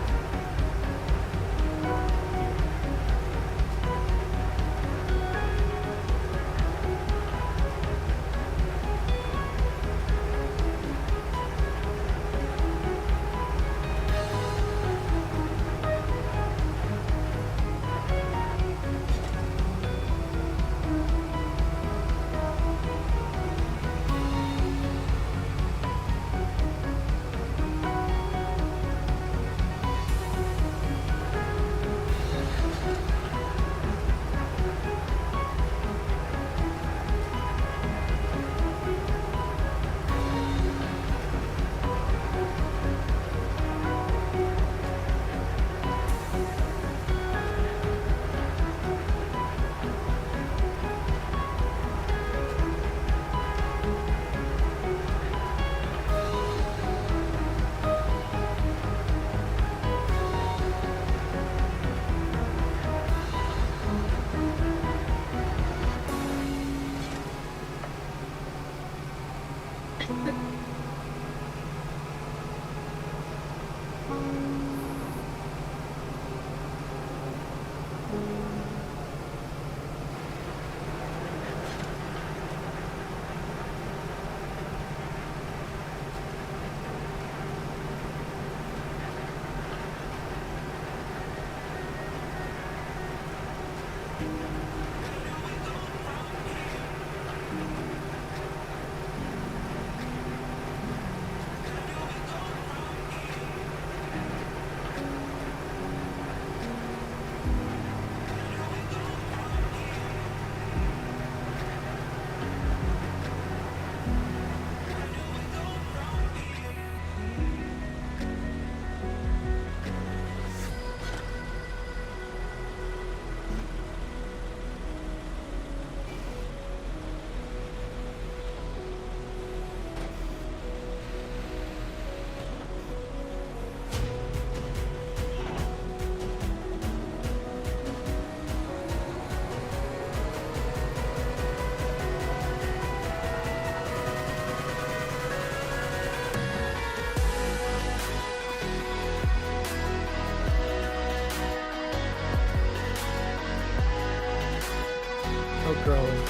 Growing.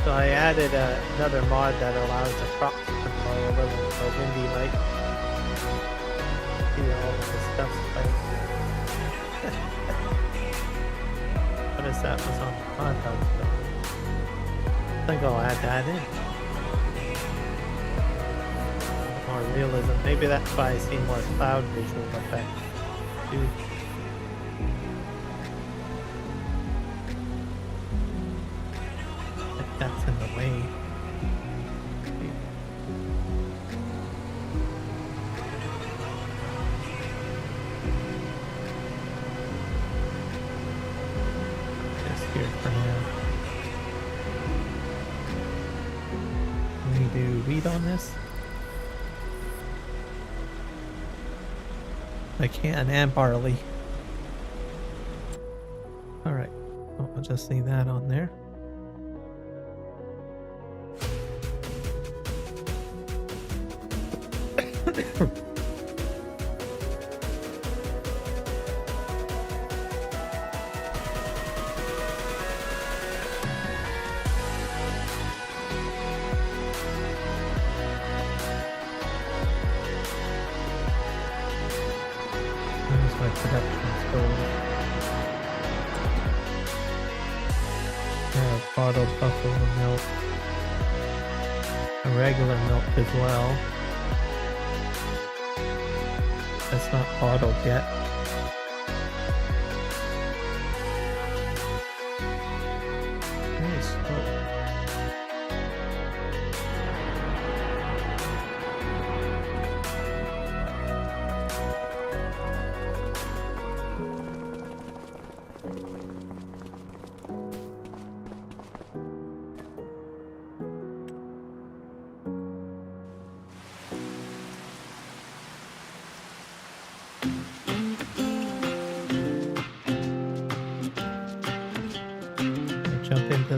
So I added another mod that allows the crop to control a little windy light. See all of the stuff like. What is that? Was on the hot dog. I think I'll add that in. More realism. Maybe that's why I see more cloud visual effects too. If that's in the way. Just here for now. Can we do wheat on this? I can, and barley. Alright, well, I'll just leave that on there. My production's going. I have bottled buffalo milk, a regular milk as well. That's not bottled yet. Very slow.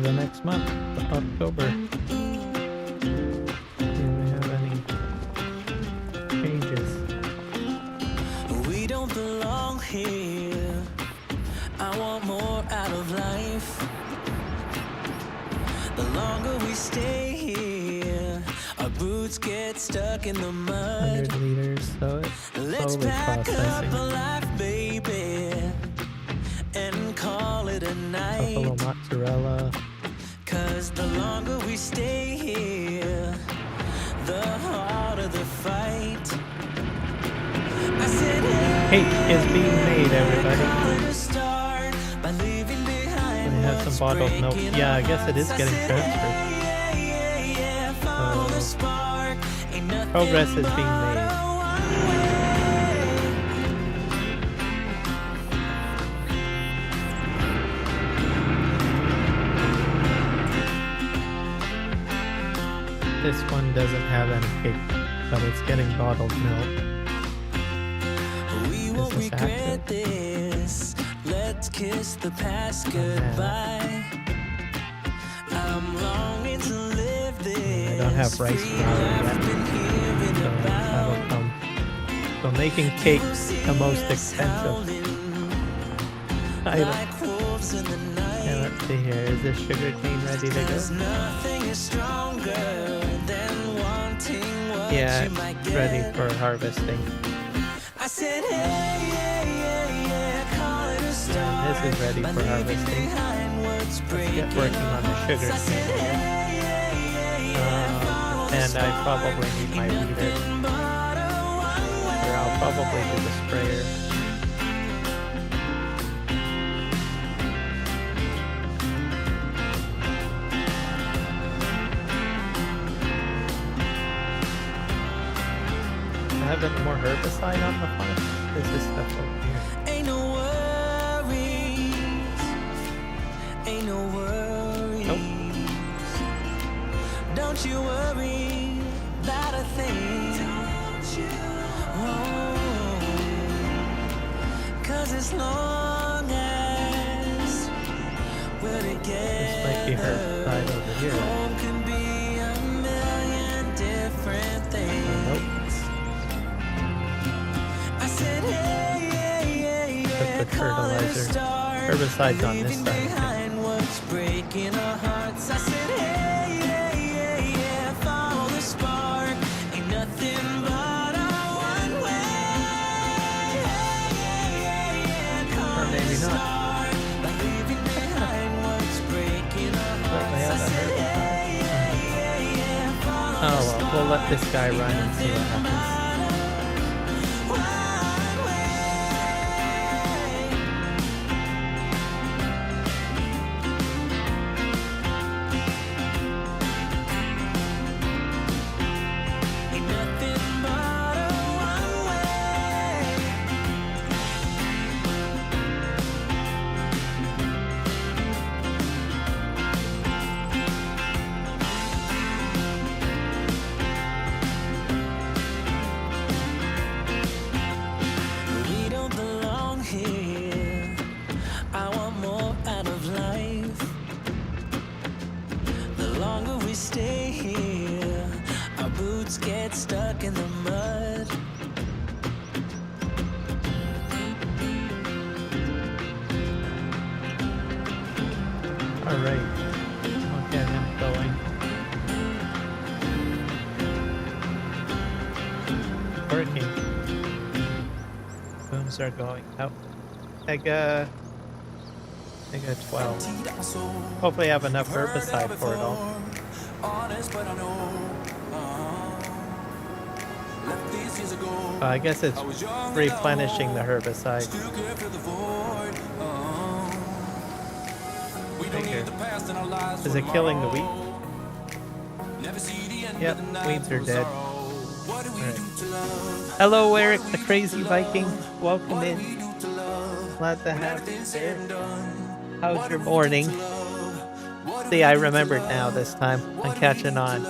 the next month, October. Do we have any changes? We don't belong here. I want more out of life. The longer we stay here, our boots get stuck in the mud. 100 liters, so it's Let's slowly pack up a processing. life, baby, and call it a night. Buffalo mozzarella. 'Cause the longer we stay here, the harder the fight. I said, Cake is being made, everybody. call it a start by leaving behind We have some bottled what's milk. breaking Yeah, I our guess it is hearts. getting I said, transferred. follow the So, spark. Ain't nothing progress is being but made. a one way. This one doesn't have any cake, but it's getting bottled milk. We won't this regret accurate? this. Let's kiss the past Not bad. goodbye. I'm longing to live this. I don't have rice free flour life yet, been hearing so that'll about. come. So making cake the most expensive Howling item. like wolves in the night. And let's see here, is this sugar cane ready to Cause go? nothing is stronger than wanting what Yeah, you might it's get. ready for harvesting. I said, hey, call it a start. And this is ready by for leaving harvesting. behind what's Let's get breaking working on the our sugar hearts. I said, cane. And I probably need my weeder. Or I'll probably do the sprayer. I have any more herbicide on the farm? Is this stuff over here? Ain't no worries. Ain't no worries. Nope. Don't you worry about a thing. Oh, 'cause as long as we're together, This might be herbicide over here. home can be a million different things. Nope. I said, Liquid fertilizer. Herbicide's on this side. behind what's breaking our hearts. I said, follow the spark. Ain't nothing but a one way. Or maybe not. By leaving behind what's breaking our But they hearts. have I a said, herbicide. Oh well, we'll let this guy run and see what happens. Ain't nothing but a one way. We don't belong here. I want more out of life. The longer we stay here, our boots get stuck in the mud. Alright. I'll get him going. Working. Booms are going out. Mega 12. Hopefully I have enough herbicide for it all. I guess it's replenishing the herbicide. Figure. Is it killing the wheat? Yep, weeds are dead. Alright. Hello, Eric the Crazy Viking. Welcome in. Glad to have you there. How's your morning? See, I remembered now this time. I'm catching on.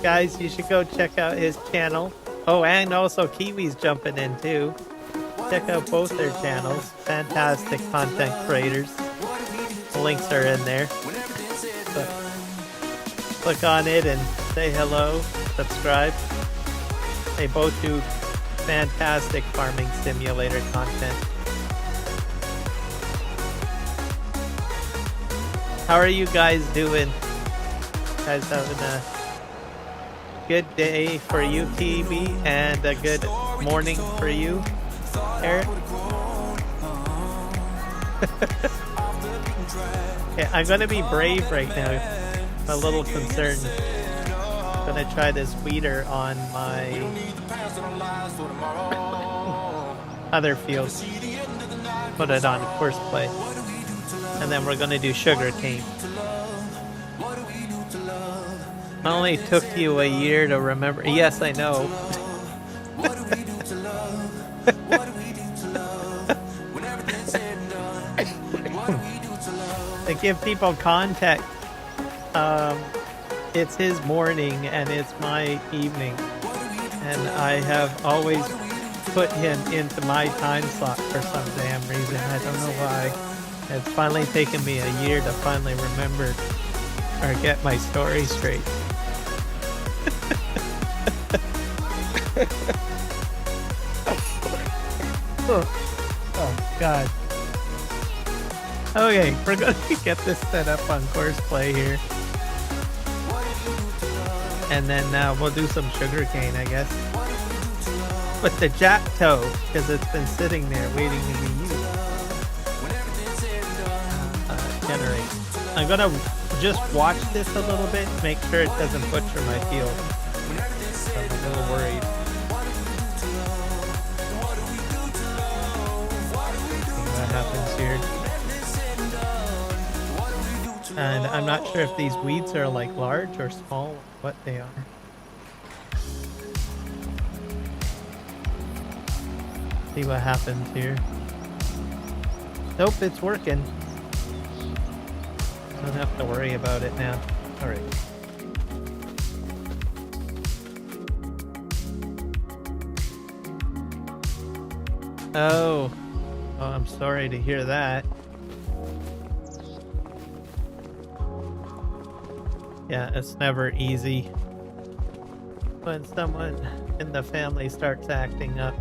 Guys, you should go check out his channel. Oh, and also Kiwi's jumping in too. check out both their channels. Fantastic content creators. The links are in there. So click on it and say hello, subscribe. They both do fantastic farming simulator content. How are you guys doing? Guys having a good day for you, TV, and a good morning for you, Eric? Okay, I'm gonna be brave right now. I'm a little concerned. I'm gonna try this weeder on my other field. Put it on horseplay. And then we're gonna do sugar cane. It only took you a year to remember. Yes, I know. To give people context, it's his morning and it's my evening, and I have always put him into my time slot for some damn reason. I don't know why. It's finally taken me a year to finally remember or get my story straight. Oh God. Okay, we're gonna get this set up on courseplay here. And then we'll do some sugarcane, I guess. With the jack toe, because it's been sitting there waiting to be used. Generate. I'm gonna just watch this a little bit, make sure it doesn't butcher my field. I'm a little worried. See what happens here. And I'm not sure if these weeds are like large or small, what they are. See what happens here. Nope, it's working. Don't have to worry about it now. Alright. Oh, I'm sorry to hear that. Yeah, it's never easy when someone in the family starts acting up.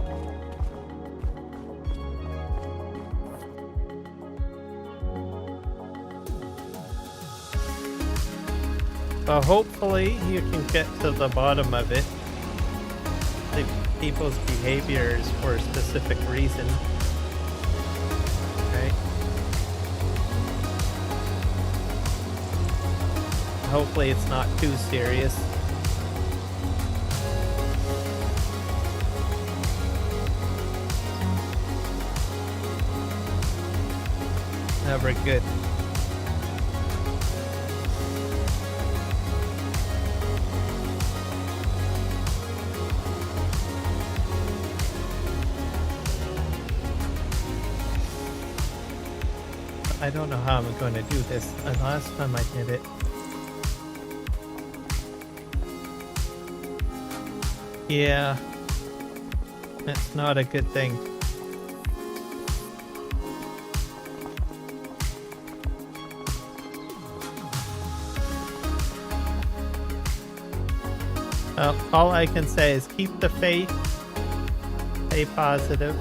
Well, hopefully you can get to the bottom of it. The people's behaviors for a specific reason. Right? Hopefully it's not too serious. Never good. I don't know how I'm going to do this. The last time I did it. Yeah. That's not a good thing. Well, all I can say is keep the faith. Stay positive.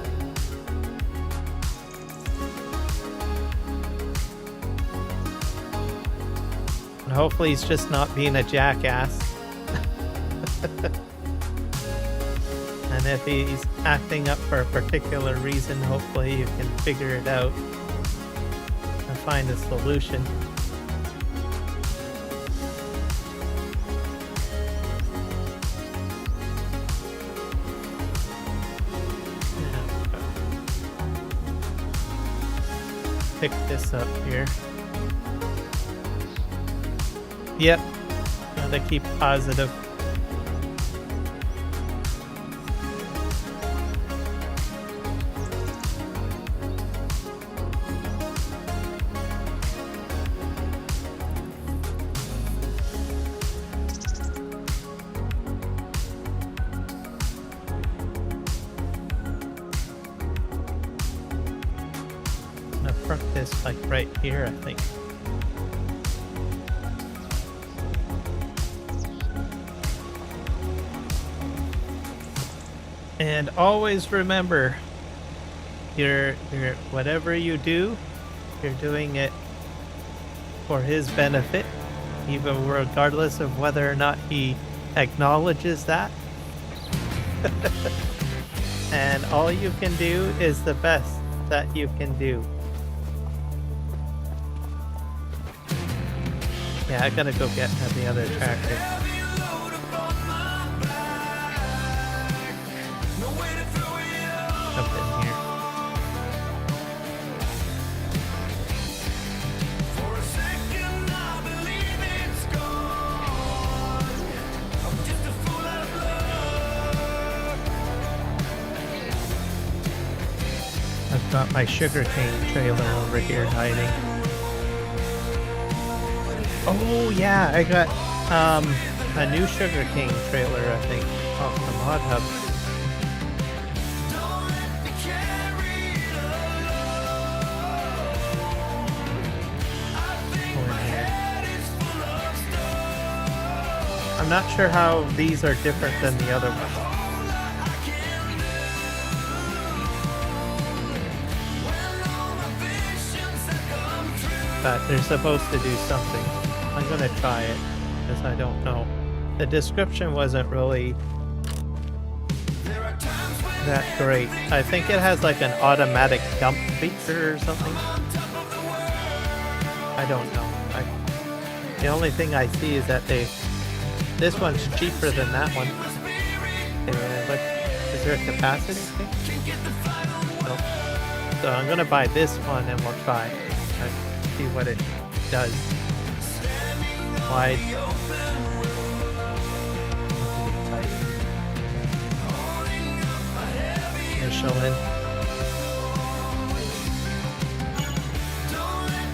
And hopefully he's just not being a jackass. And if he's acting up for a particular reason, hopefully you can figure it out and find a solution. Pick this up here. Yep, gotta keep positive. gonna park this like right here, I think. And always remember, you're whatever you do, you're doing it for his benefit, even regardless of whether or not he acknowledges that. And all you can do is the best that you can do. Yeah, I gotta go get the other tractor. Jump in here. I've got my sugarcane trailer over here hiding. Oh yeah, I got a new sugarcane trailer, I think, off the Mod Hub. I'm not sure how these are different than the other ones. But they're supposed to do something. I'm gonna try it, because I don't know. The description wasn't really that great. I think it has like an automatic dump feature or something. I don't know. The only thing I see is that this one's cheaper than that one. But is there a capacity thing? No. So I'm gonna buy this one and we'll try it. See what it does. Wide. Michelin.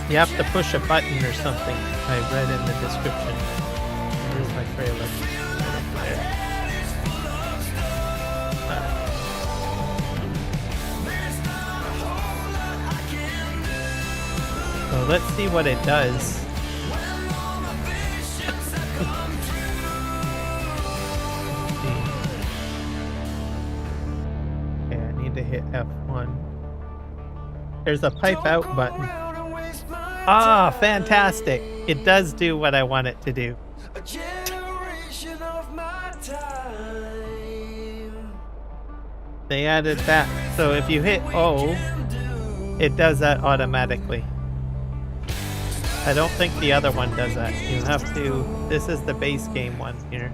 You have to push a button or something. I read in the description. Where's my trailer? Right up there. So let's see what it does. Okay, I need to hit F1. There's a pipe out button. Ah, fantastic. It does do what I want it to do. They added that. So if you hit O, it does that automatically. I don't think the other one does that. You have to, this is the base game one here.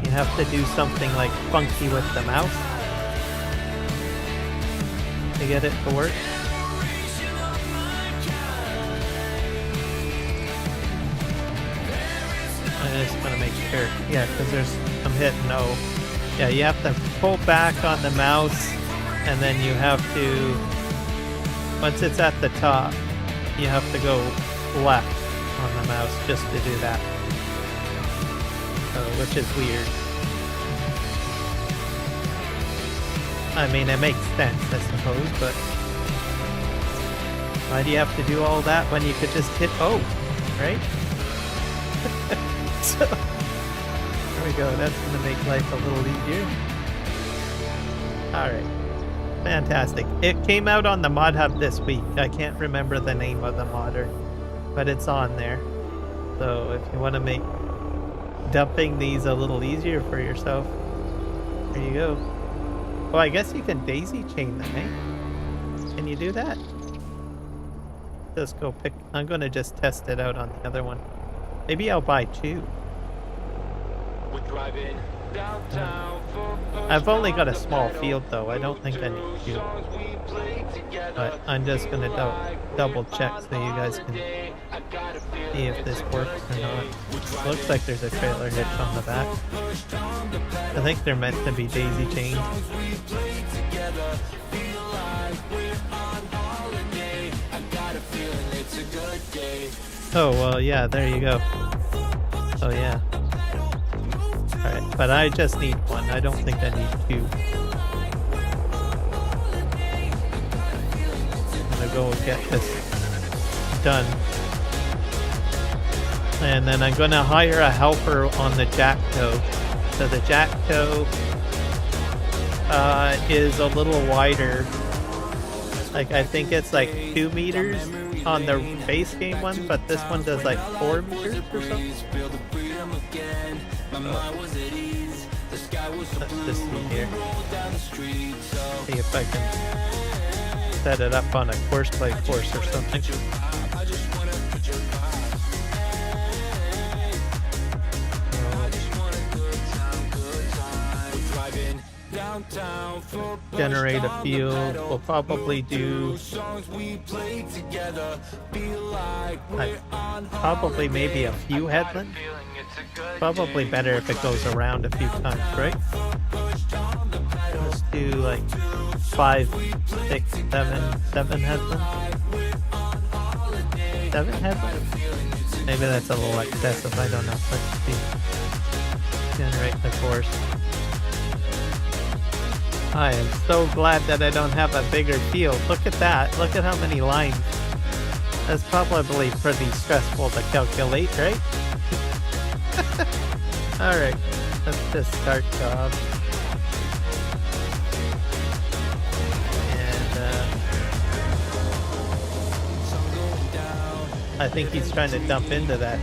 You have to do something like funky with the mouse to get it to work. I'm just gonna make sure. Yeah, because I'm hitting O. Yeah, you have to pull back on the mouse, and then you have to, once it's at the top, you have to go left on the mouse just to do that. Which is weird. I mean, it makes sense, I suppose, but why do you have to do all that when you could just hit O, right? So, there we go. That's going to make life a little easier. Alright. Fantastic. It came out on the Mod Hub this week. I can't remember the name of the modder, but it's on there. So if you want to make dumping these a little easier for yourself, there you go. Well, I guess you can daisy chain them, eh? Can you do that? Just go pick. I'm going to just test it out on the other one. Maybe I'll buy two. I've only got a small field though. I don't think I need two. But I'm just going to double check so you guys can see if this works or not. Looks like there's a trailer hitch on the back. I think they're meant to be daisy chained. Oh, well, yeah, there you go. Oh, yeah. Alright, but I just need one. I don't think I need two. I'm gonna go get this done. And then I'm gonna hire a helper on the jacktoe. So the jacktoe is a little wider. Like I think it's like 2 meters on the base game one, but this one does like 4 meters or something. Let's just see here. See if I can set it up on a course by course or something. Generate a field. We'll probably do probably maybe a few headlands. Probably better if it goes around a few times, right? Let's do like 5, 6, 7 headlands. 7 headlands? Maybe that's a little excessive, I don't know. Let's see. Generate the course. I am so glad that I don't have a bigger field. Look at that. Look at how many lines. That's probably pretty stressful to calculate, right? Alright. Let's just start job. And I think he's trying to dump into that.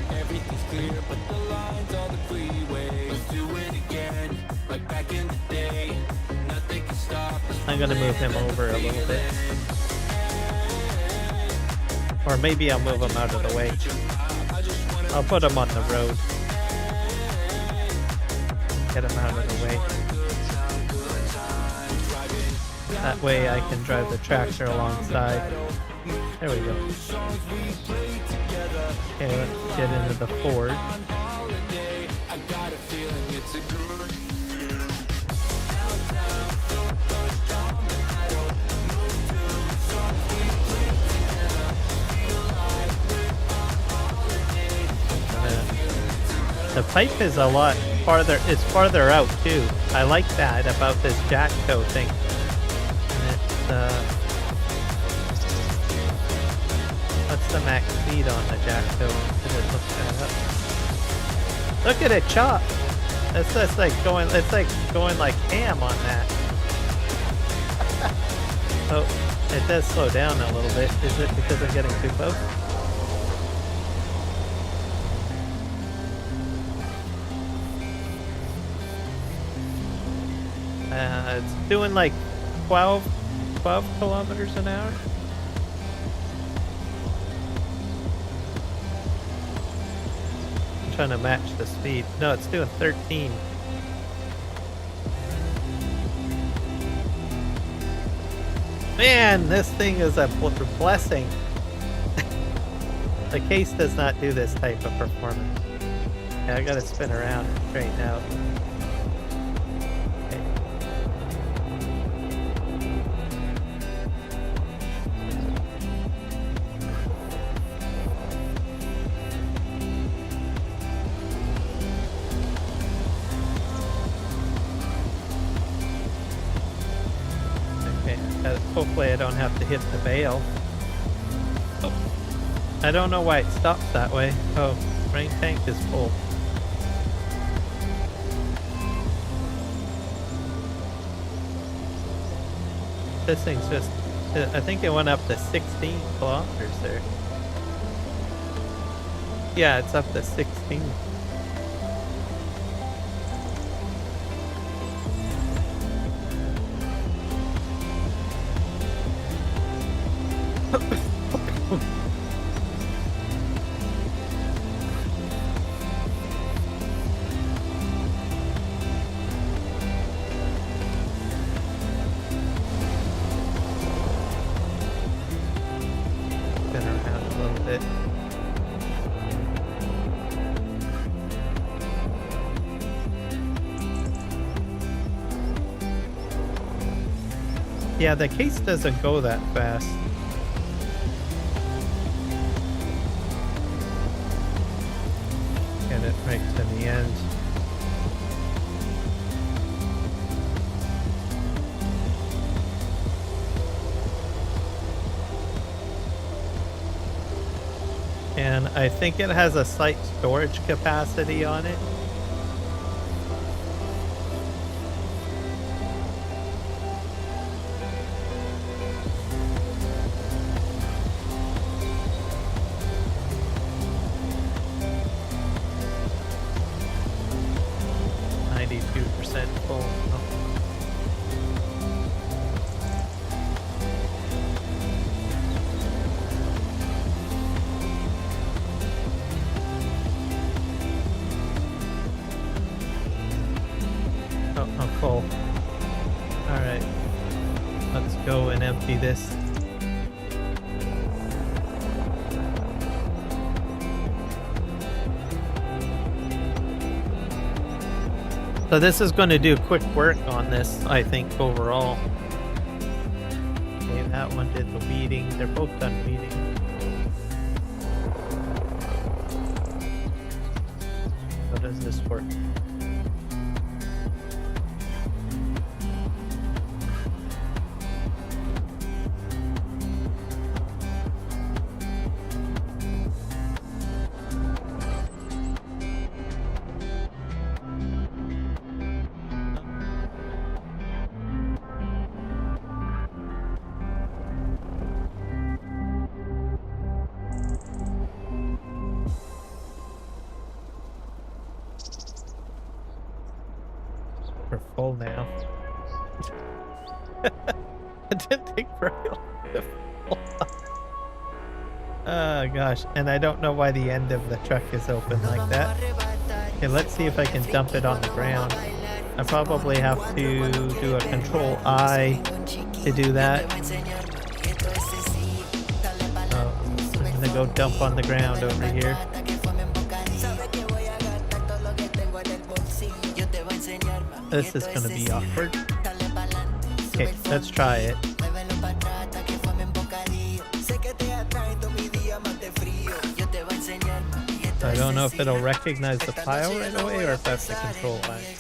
I'm gonna move him over a little bit. Or maybe I'll move him out of the way. I'll put him on the road. Get him out of the way. That way I can drive the tractor alongside. There we go. Okay, let's get into the Ford. The pipe is a lot farther, it's farther out too. I like that about this jacktoe thing. And it's, what's the max speed on the jacktoe? Did it look that up? Look at it chop! It's just like going, it's like going like ham on that. Oh, it does slow down a little bit. Is it because I'm getting too close? It's doing like 12 kilometers an hour. I'm trying to match the speed. No, it's doing 13. Man, this thing is a blessing. The case does not do this type of performance. Yeah, I gotta spin around and straighten out. Hopefully I don't have to hit the bale. Oh. I don't know why it stops that way. Oh, rain tank is full. This thing's just, I think it went up to 16 kilometers there. Yeah, it's up to 16. Yeah, the case doesn't go that fast. Get it right to the end. And I think it has a slight storage capacity on it. Full. Oh. Oh, I'm full. Alright. Let's go and empty this. So this is going to do quick work on this, I think, overall. Okay, that one did the weeding. They're both done weeding. How does this work? We're full now. It didn't take very long to fill up. Oh gosh, and I don't know why the end of the truck is open like that. Okay, let's see if I can dump it on the ground. I probably have to do a control I to do that. I'm gonna go dump on the ground over here. This is gonna be awkward. Okay, let's try it. I don't know if it'll recognize the pile right away or if I have to control I.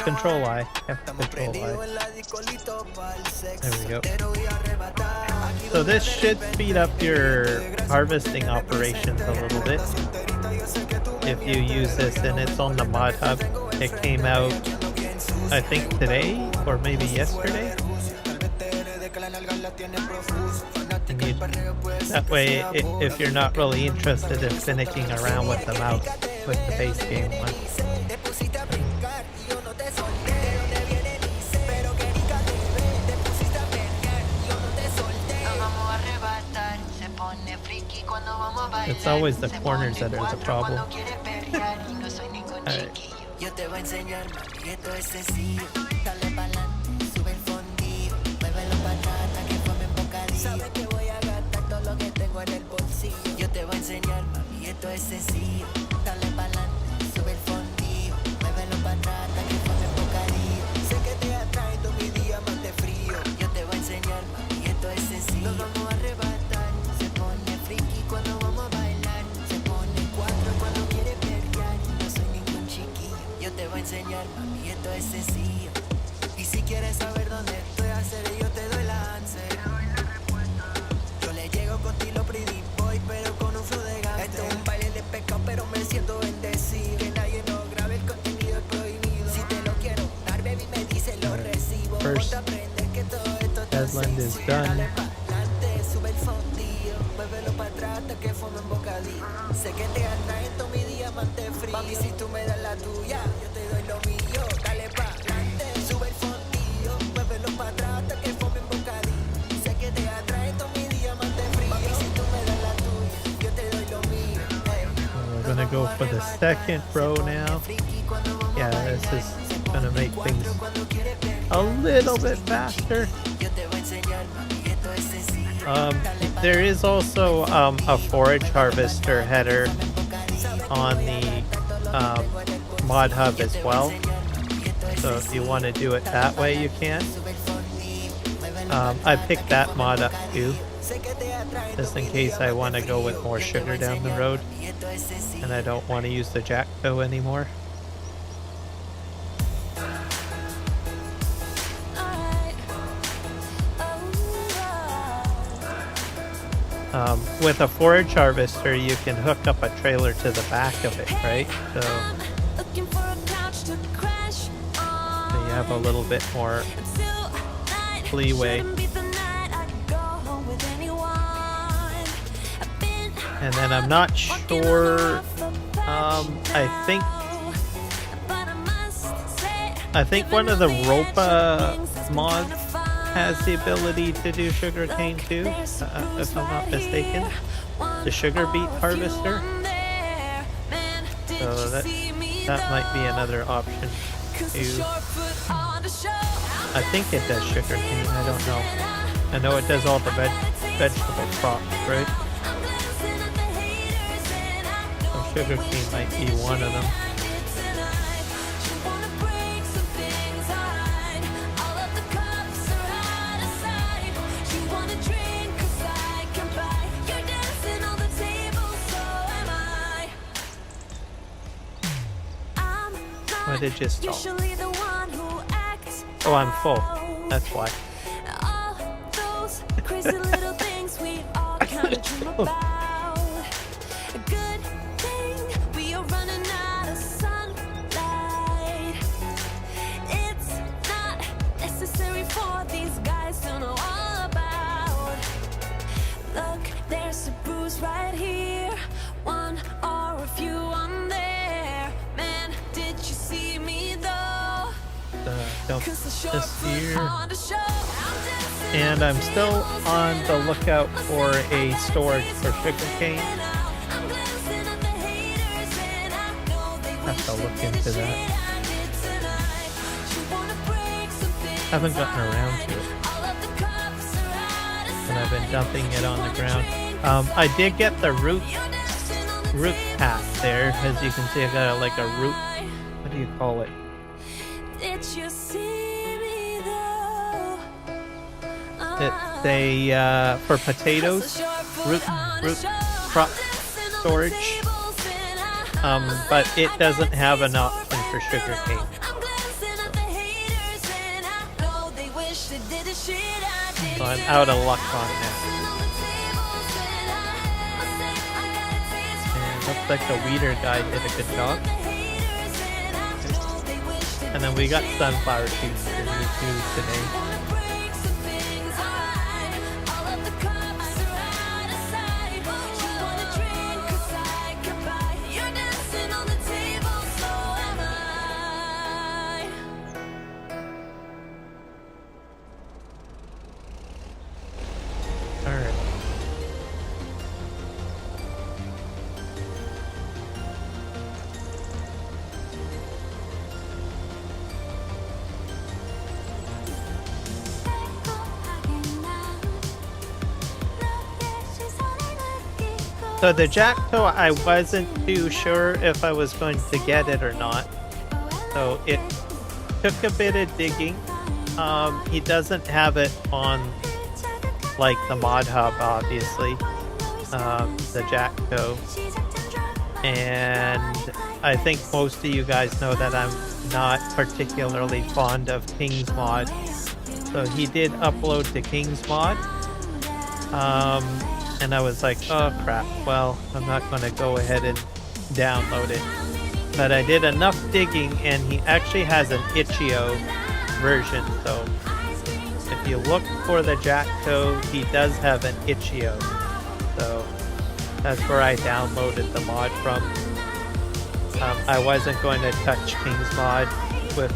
Control I. Have to control I. There we go. So this should speed up your harvesting operations a little bit. If you use this, and it's on the mod hub. It came out, I think, today or maybe yesterday. That way, if you're not really interested in finicking around with the mouse with the base game one. It's always the corners that are the problem. Alright. Yo te voy a enseñar, y esto es sencillo. Dale pa'lante, sube el fondillo. Muévelo pa' atrás hasta que formen bocadillo. Sabes que voy a gastar todo lo que tengo en el bolsillo. Yo te voy a enseñar, y esto es sencillo. Dale pa'lante, sube el fondillo. Muévelo pa' atrás hasta que formen bocadillo. Sé que te atrae todo mi diamante frío. Yo te voy a enseñar, y esto es sencillo. Nos vamos a arrebatar. Se pone friki cuando vamos a bailar. Se pone cuatro cuando quiere pelear. No soy ningún chiquillo. Yo te voy a enseñar, mami, esto es sencillo. Y si quieres saber dónde estoy a hacer, yo te doy la answer. Yo le llego con estilo pretty boy, pero con un flow de gangster. Esto es un baile de pecado, pero me siento bendecido. Que nadie nos grabe el contenido es prohibido. Si te lo quiero dar, baby, me dice lo recibo. First aprender que todo esto está Headland is sencillo. done. Dale pa'lante, sube el fondillo. Muévelo para atrás hasta que formen bocadillo. Sé que te atrae todo mi diamante frío. Mami, si tú me das la tuya, yo te doy lo mío. Dale pa'lante, sube el fondillo. Muévelo para atrás hasta que formen bocadillo. Sé que te atrae todo mi diamante frío. Mami, si tú me das la tuya, yo te doy lo mío. We're gonna go for the second row now. Yeah, this is gonna make things a little bit faster. There is also a forage harvester header on the mod hub as well. So if you want to do it that way, you can. I picked that mod up too, just in case I want to go with more sugar down the road and I don't want to use the Jackco anymore. With a forage harvester, you can hook up a trailer to the back of it, right? So Looking for a couch to crash on. you have a little bit more Tonight leeway. shouldn't be the night I go home with anyone. I've been And then I'm not sure. I think one of the Ropa mods has the ability to do sugarcane too, if I'm not mistaken. The sugar beet harvester. So that might be another option too. I think it does sugarcane. I don't know. I know it does all the vegetable crops, right? So sugarcane might be one of them. Why did you stop? Oh, I'm full. That's why. All those crazy little things we all kind of dream about. A good thing we are running out of sunlight. It's not necessary for these guys to know all about. Look, there's a bruise right here, one or a few on there. Man, did you see me though? Dump this here. And I'm still on the lookout for a storage for sugarcane. Have to look into that. Haven't gotten around to it. And I've been dumping it on the ground. I did get the root path there. As you can see, I got like a root. What do you call it? Did you see me though? It's a for potatoes, root crop storage. But it doesn't have an option for sugarcane. So I'm out of luck on that. And it looks like the weeder guy did a good job. And then we got sunflower seeds to use today. Alright. So the jackdaw, I wasn't too sure if I was going to get it or not. So it took a bit of digging. He doesn't have it on like the mod hub, obviously. The jackdaw. And I think most of you guys know that I'm not particularly fond of King's mod. So he did upload to King's mod. And I was like, oh crap, well, I'm not going to go ahead and download it. But I did enough digging, and he actually has an itch.io version. So if you look for the jackdaw, he does have an itch.io. So that's where I downloaded the mod from. I wasn't going to touch King's mod with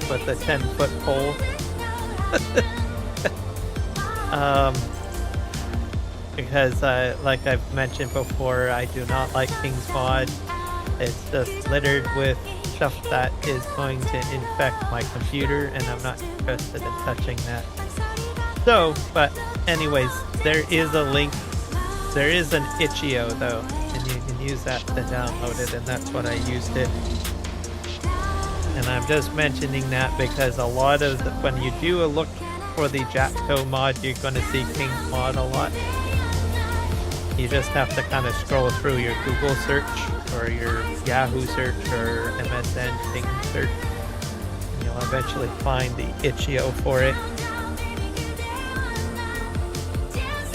a 10-foot pole. Because like I've mentioned before, I do not like King's mod. It's just littered with stuff that is going to infect my computer, and I'm not interested in touching that. So, but anyways, there is a link. There is an itch.io though, and you can use that to download it, and that's what I used it. And I'm just mentioning that because a lot of when you do a look for the jackdaw mod, you're going to see King's mod a lot. You just have to kind of scroll through your Google search or your Yahoo search or MSN Bing search, and you'll eventually find the itch.io for it.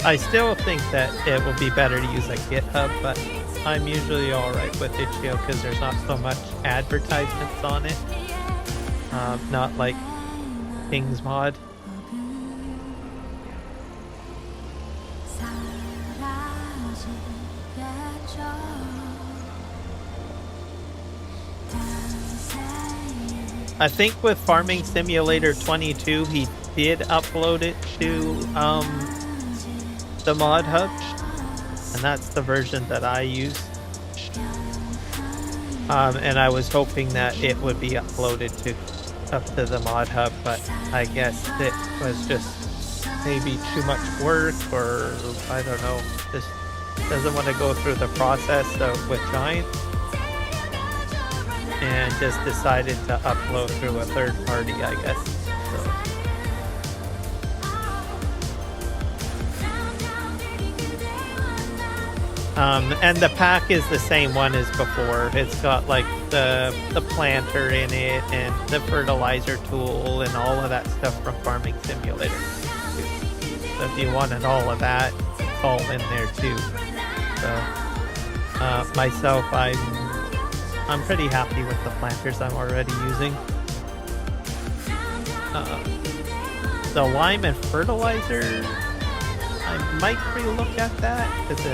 I still think that it would be better to use a GitHub, but I'm usually alright with itch.io because there's not so much advertisements on it. Not like King's Mod. I think with Farming Simulator 22, he did upload it to the mod hub, and that's the version that I use. And I was hoping that it would be uploaded up to the mod hub, but I guess it was just maybe too much work, or I don't know, just doesn't want to go through the process with Giant, and just decided to upload through a third party, I guess. And the pack is the same one as before. It's got like the planter in it and the fertilizer tool and all of that stuff from Farming Simulator. So if you wanted all of that, it's all in there too. So myself, I'm pretty happy with the planters I'm already using. The lime and fertilizer, I might relook at that because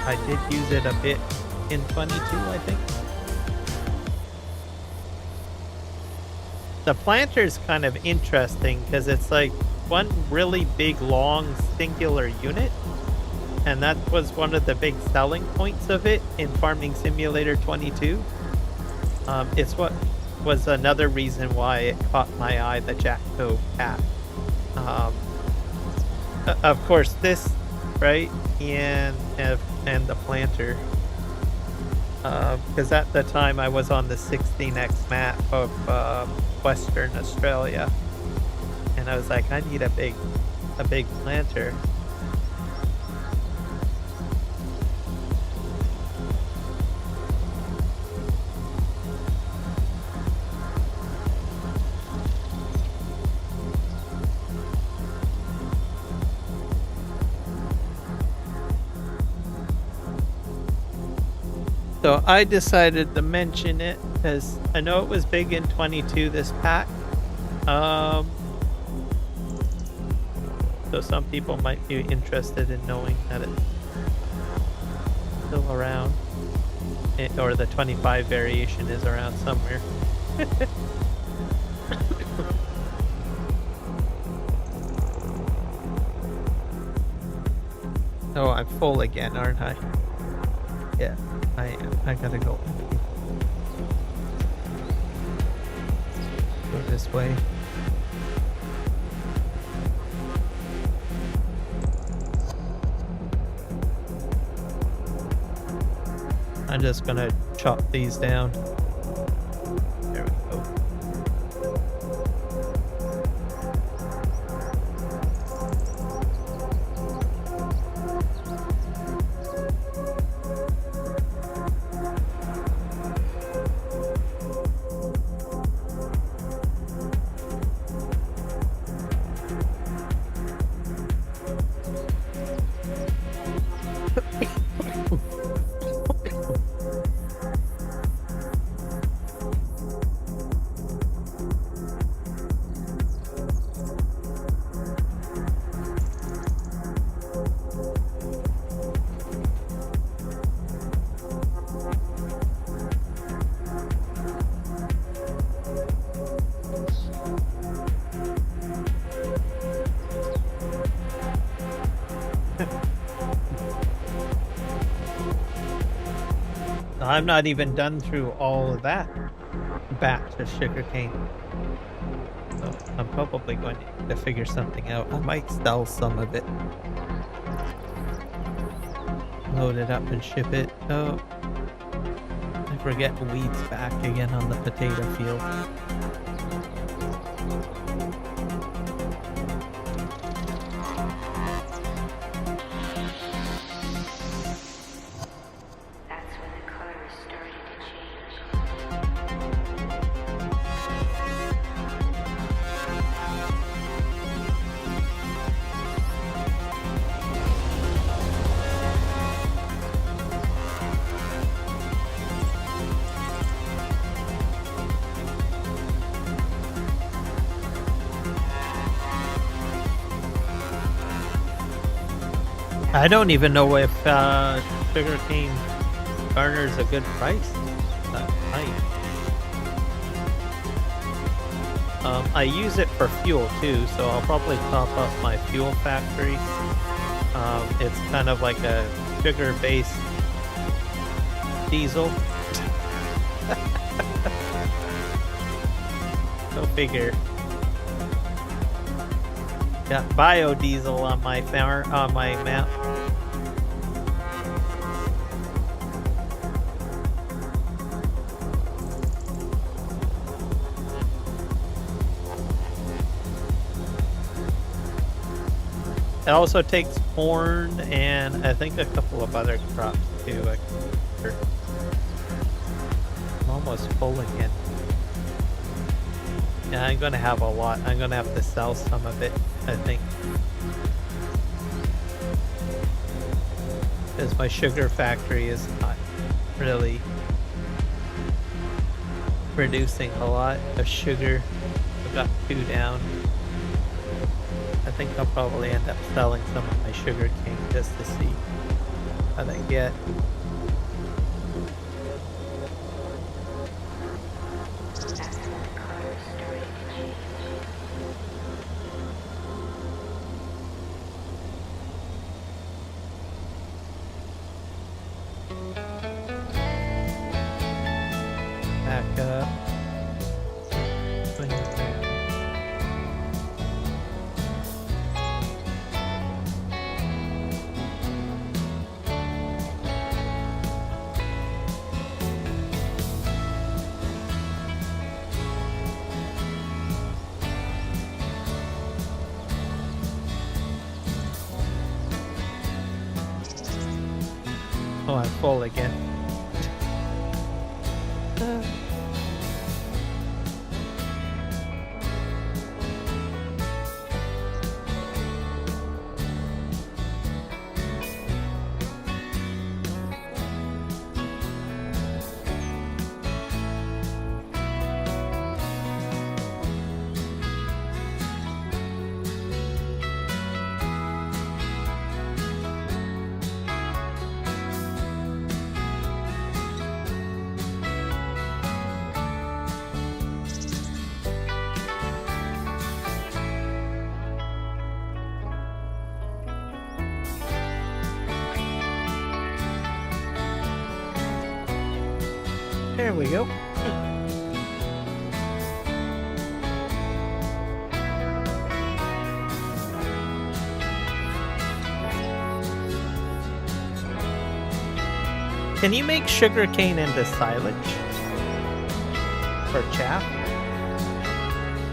I did use it a bit in 22, I think. The planter's kind of interesting because it's like one really big, long, singular unit. And that was one of the big selling points of it in Farming Simulator 22. It's what was another reason why it caught my eye, the Jackdaw cat. Of course, this, right, and the planter. Because at the time I was on the 16x map of Western Australia, and I was like, I need a big planter. So I decided to mention it because I know it was big in 22, this pack. So some people might be interested in knowing that it's still around. Or the 25 variation is around somewhere. Oh, I'm full again, aren't I? Yeah. I gotta go this way. I'm just gonna chop these down. There we go. I'm not even done through all of that batch of sugarcane. So I'm probably going to figure something out. I might sell some of it. Load it up and ship it. Oh, we're getting weeds back again on the potato field. I don't even know if sugarcane garner's a good price. That might. I use it for fuel too, so I'll probably top up my fuel factory. It's kind of like a sugar-based diesel. Go figure. Got biodiesel on my farm, on my map. It also takes corn and I think a couple of other crops too. I'm almost full again. Yeah, I'm gonna have a lot. I'm gonna have to sell some of it, I think. Because my sugar factory is not really producing a lot of sugar. I've got 2 down. I think I'll probably end up selling some of my sugar cane just to see how they get. Back up. Oh, I'm full again. There we go. Can you make sugarcane into silage for chaff?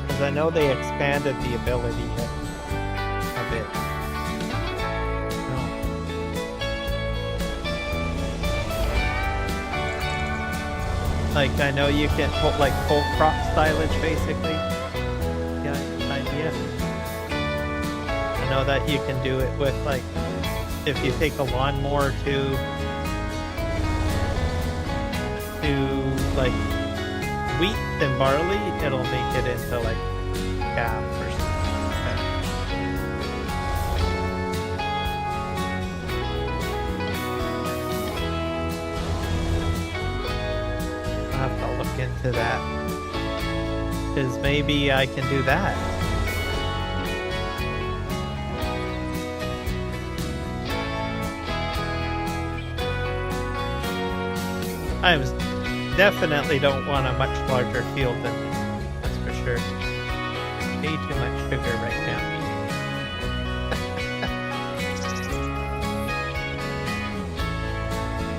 Because I know they expanded the ability a bit. Like, I know you can put like whole crop silage basically. Yeah, idea. I know that you can do it with like, if you take a lawnmower to like wheat and barley, it'll make it into like chaff or something like that. I'll have to look into that, because maybe I can do that. I definitely don't want a much larger field than this, that's for sure. Way too much sugar right now.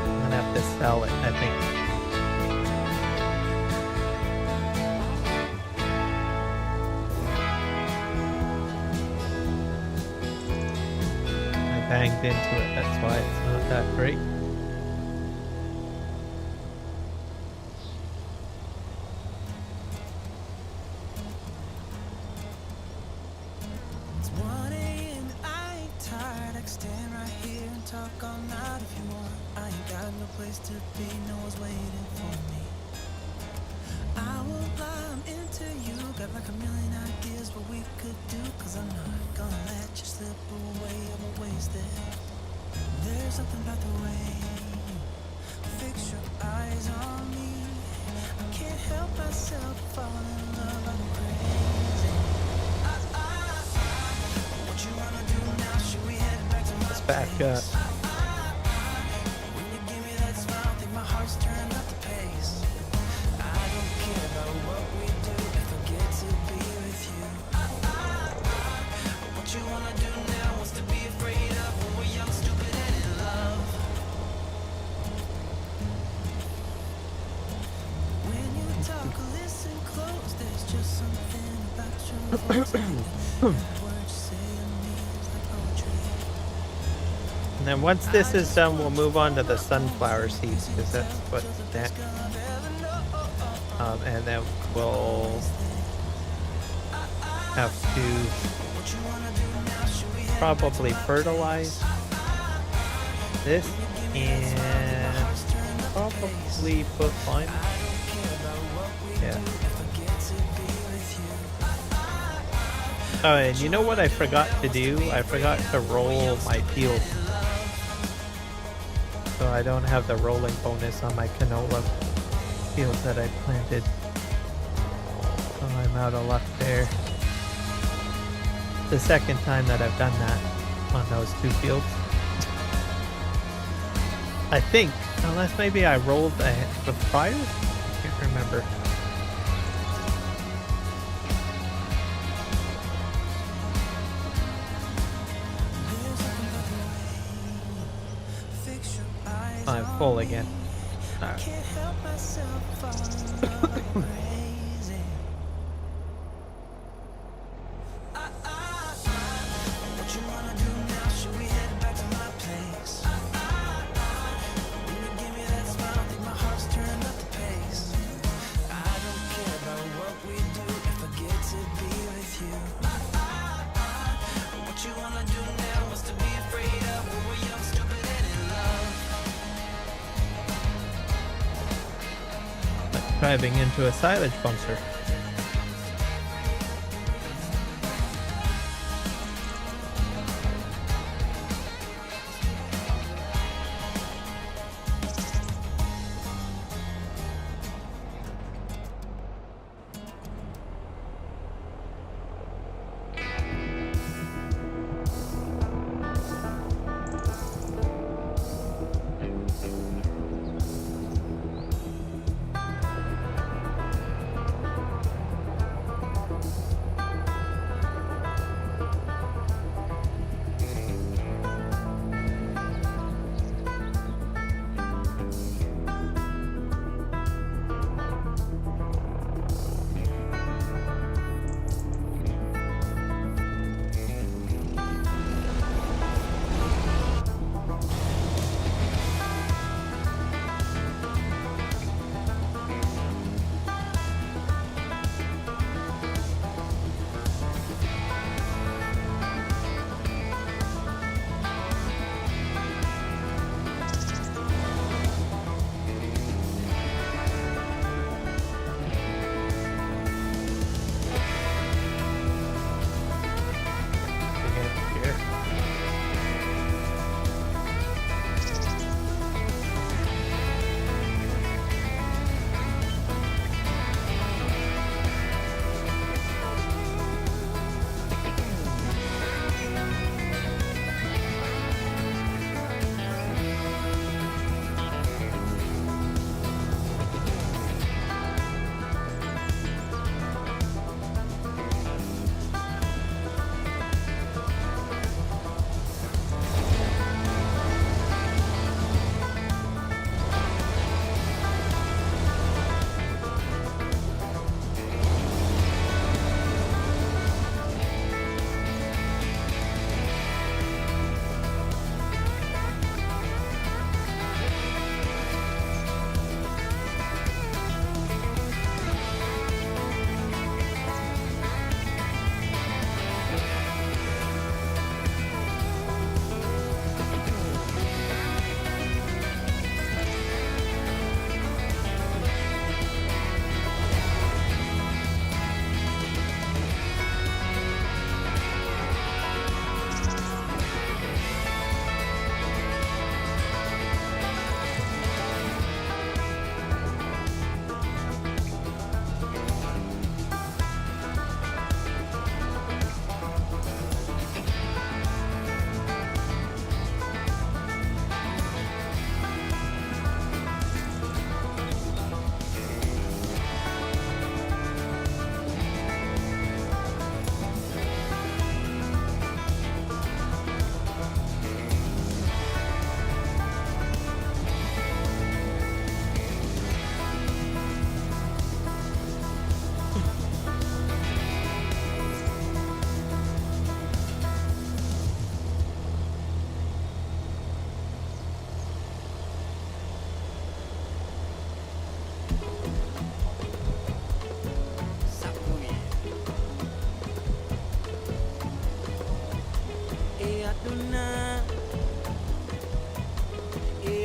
I'm gonna have to sell it, I think. I banged into it, that's why it's not that great. something about the way you fix your eyes on me. I can't help myself falling in love. I'm crazy. What you wanna do now? Should we head back to my Let's back up. When you give me that smile, think my heart's turned up the pace. I don't care about what we do if I get to be with you. What you wanna do now? What's to be afraid of when we're young, stupid, and in love? When you talk or listen close, there's just something about your voice. Every word you say to me is like poetry. And then once this is done, we'll move on to the sunflower seeds because that's what's next. And then we'll have to probably fertilize this and probably put lime. Yeah. Oh, and you know what I forgot to do? I forgot to roll my field. So I don't have the rolling bonus on my canola fields that I planted. So I'm out of luck there. The second time that I've done that on those two fields. I think, unless maybe I rolled the prior? I can't remember. I'm full again. Alright. Can't help myself falling in love. I'm crazy. What you wanna do now? Should we head back to my place? When you give me that smile, think my heart's turned up the pace. I don't care about what we do if I get to be with you. What you wanna do now? What's to be afraid of when we're young, stupid, and in love? Driving into a silage bunker.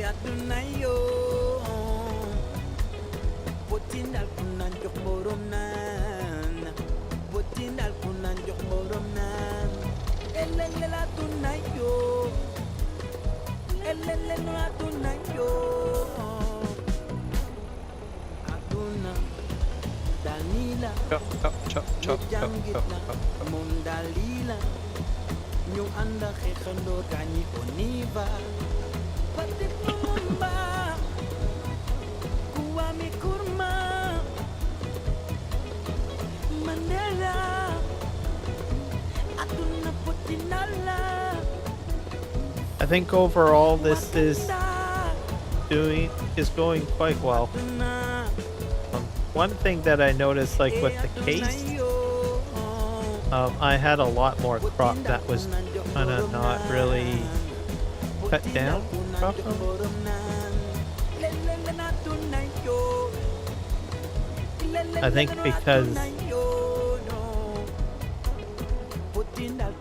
Adunayo Botindal kunan jok morom nan Botindal kunan jok morom nan Elele adunayo Elele adunayo Aduna Dalila Chop, chop, chop, chop, chop, Janggit chop, na chop. Mong dalila Yung anda kekando kani oniba Patip lumumba Kuwa mi kurma Mandela Aduna putinala I think overall this is going quite well. One thing that I noticed, like with the case, I had a lot more crop that was kind of not really cut down properly. I think because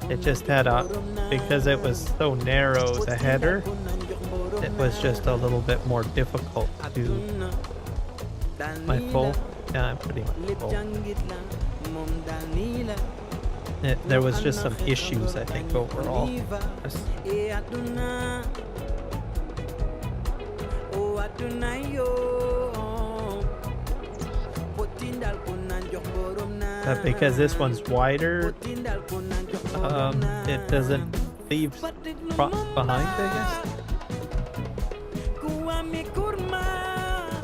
it just had because it was so narrow, the header, it was just a little bit more difficult to my full. Yeah, I'm pretty much full. There was just some issues, I think, overall. But because this one's wider, it doesn't leave crop behind, I guess.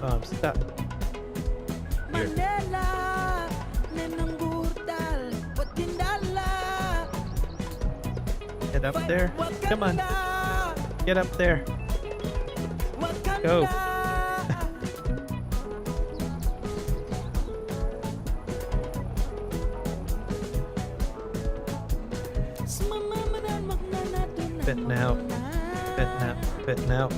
Oh, I'm stuck. Here. Get up there. Come on. Get up there. Go. Spitting out. Spitting out. Spitting out.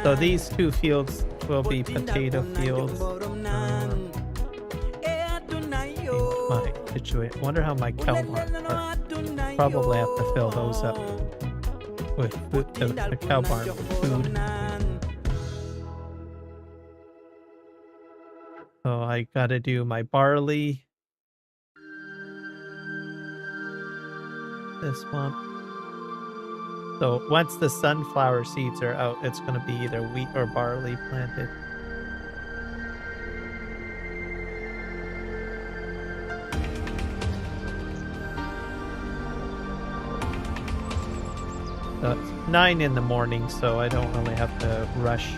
So these two fields will be potato fields. My situation. Wonder how my cow barns are. Probably have to fill those up with food, the cow barn with food. So I gotta do my barley this month. So once the sunflower seeds are out, it's going to be either wheat or barley planted. So it's 9 in the morning, so I don't really have to rush.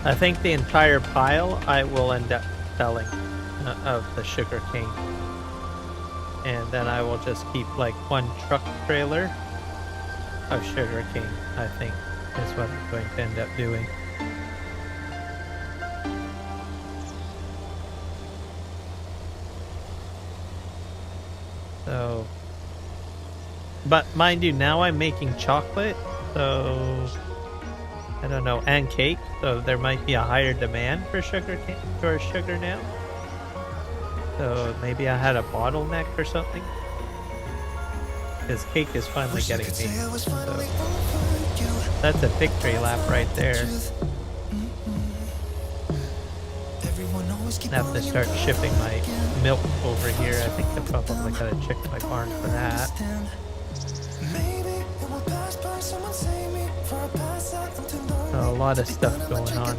I think the entire pile I will end up selling of the sugar cane. And then I will just keep like one truck trailer of sugar cane, I think, is what I'm going to end up doing. So, but mind you, now I'm making chocolate, so I don't know, and cake, so there might be a higher demand for sugar now. So maybe I had a bottleneck or something. Because cake is finally getting made. So that's a victory lap right there. I have to start shipping my milk over here. I think I probably gotta check my barn for that. A lot of stuff going on.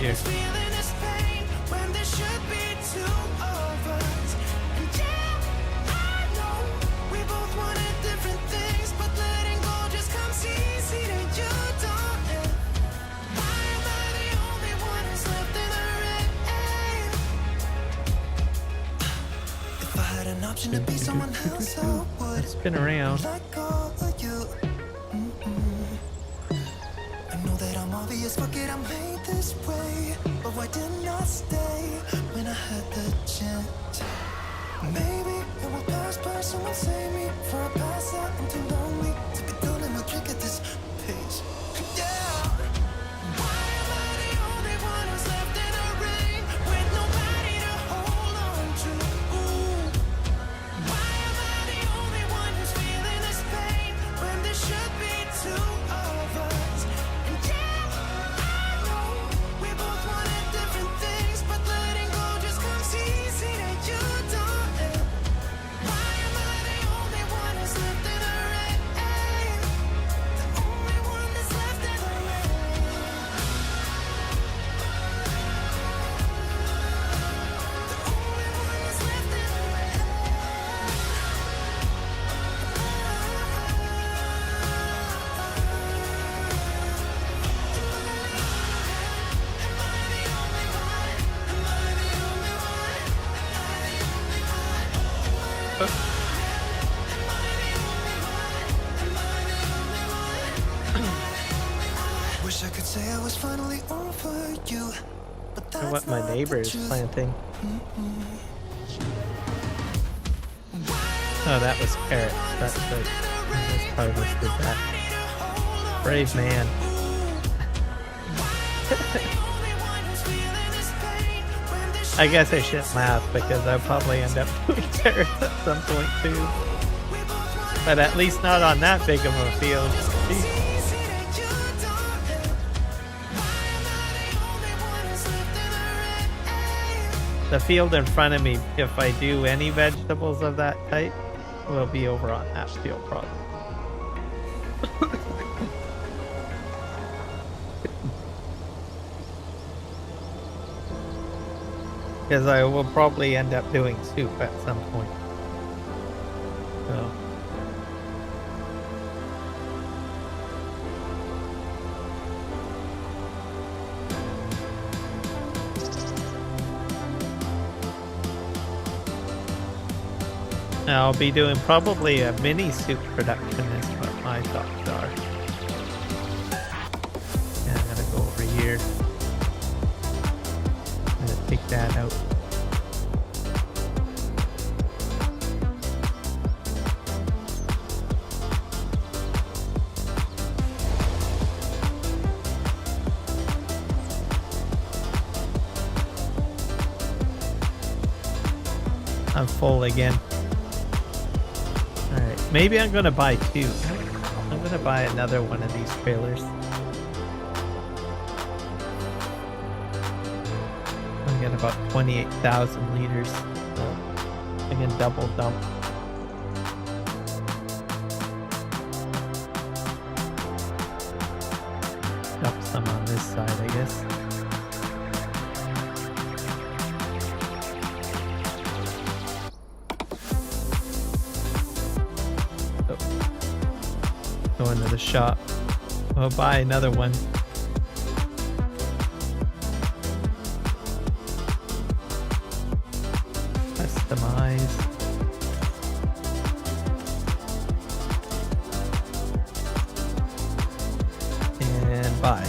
here. feeling this pain when there should be two of us. And yeah, I know we both wanted different things, but letting go just comes easy to you, don't it? Why am I the only one who's left in the rain? If I had an option to be someone else, I would Let's spin around. let go of you. I know that I'm obvious, fuck it, I'm made this way. But why didn't I stay when I had the chance? Maybe it will pass by, someone save me for a pass out. I'm too lonely to be doing my drink at this pace. Yeah. Why am I the only one who's left in the rain with nobody to hold on to? Ooh. Why am I the only one who's feeling this pain when there should be two of us? And yeah, I know we both wanted different things, but letting go just comes easy to you, don't it? Why am I the only one who's left in the rain? The only one that's left in the rain. The only one that's left in the rain. Wish I could say I was finally over you, but And that's what my not the neighbor is truth. planting. Oh, that was carrot. That's good. I just harvested that. Brave man. I guess I shouldn't laugh because I'll probably end up doing carrots at some point too. But at least not on that big of a field. Jeez. The field in front of me, if I do any vegetables of that type, will be over on that field probably. Because I will probably end up doing soup at some point. So. I'll be doing probably a mini soup production is what my thoughts are. And I'm gonna go over here. I'm gonna take that out. I'm full again. Alright, maybe I'm gonna buy two. I'm gonna buy another one of these trailers. I got about 28,000 liters, so I can double dump. Dump some on this side, I guess. Go into the shop. I'll buy another one. Customize. And buy.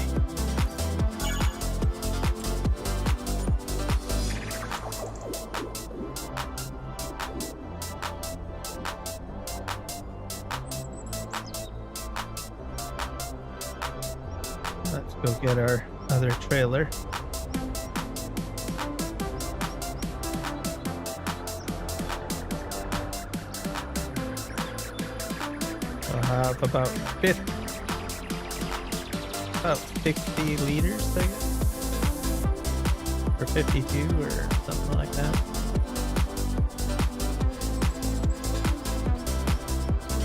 Let's go get our other trailer. I'll have about 60 liters, I guess. Or 52 or something like that.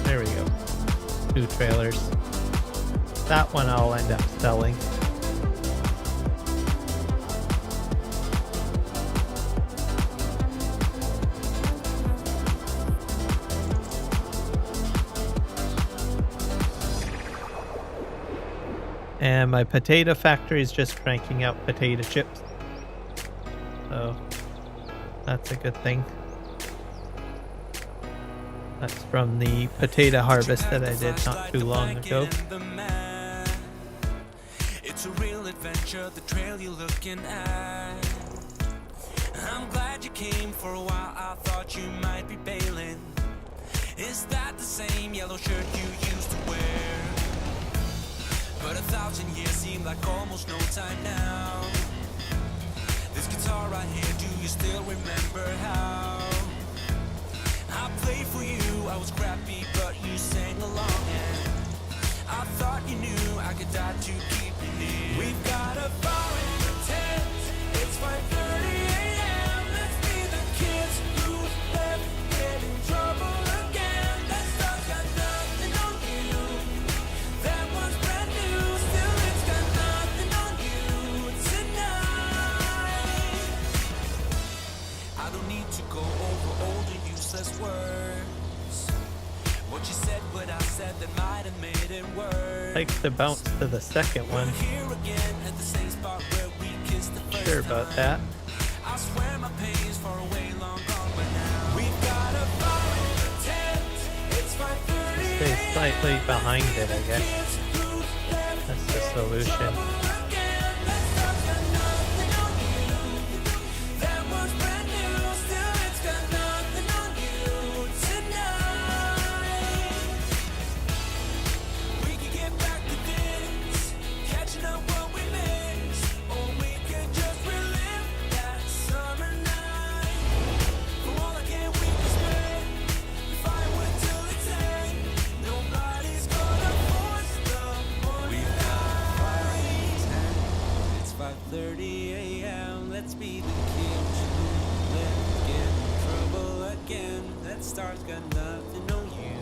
There we go. 2 trailers. That one I'll end up selling. And my potato factory is just cranking out potato chips. So that's a good thing. That's from the potato harvest that I did not too long ago. It's a real adventure, the trail you're looking at. I'm glad you came. For a while I thought you might be bailing. Is that the same yellow shirt you used to wear? But 1,000 years seem like almost no time now. This guitar right here, do you still remember how I played for you? I was crappy, but you sang along, and I thought you knew I could die to keep you near. We've got a fire in the tent. It's 5:30 a.m. Let's be the kids who left, get in trouble again. That stuff got nothing on you. That one's brand new. Still, it's got nothing on you tonight. I don't need to go over old and useless words. What you said, what I said, that might have made it worse. Likes to bounce to the second one. Here again at the same spot where we kissed the first Sure about that. I swear my pain's far away, long gone by now. We've got a fire in the tent. It's 5:30. Stay slightly behind it, I guess. That's the solution. That one's brand new. Still, it's got nothing on you tonight. We could get back to this, catching up what we missed, or we could just relive that summer night. For all I can, we can spend the firewood till it's end. Nobody's gonna force the morning light. It's 5:30 a.m. Let's be the kids who left, get in trouble again. That star's got nothing on you.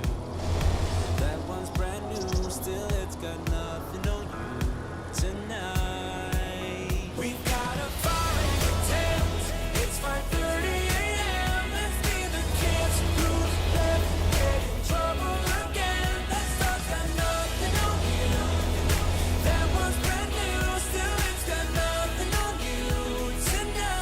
That one's brand new. Still, it's got nothing on you tonight. We've got a fire in the tent. It's 5:30 a.m. Let's be the kids who left, get in trouble again. That star's got nothing on you. That one's brand new. Still, it's got nothing on you tonight.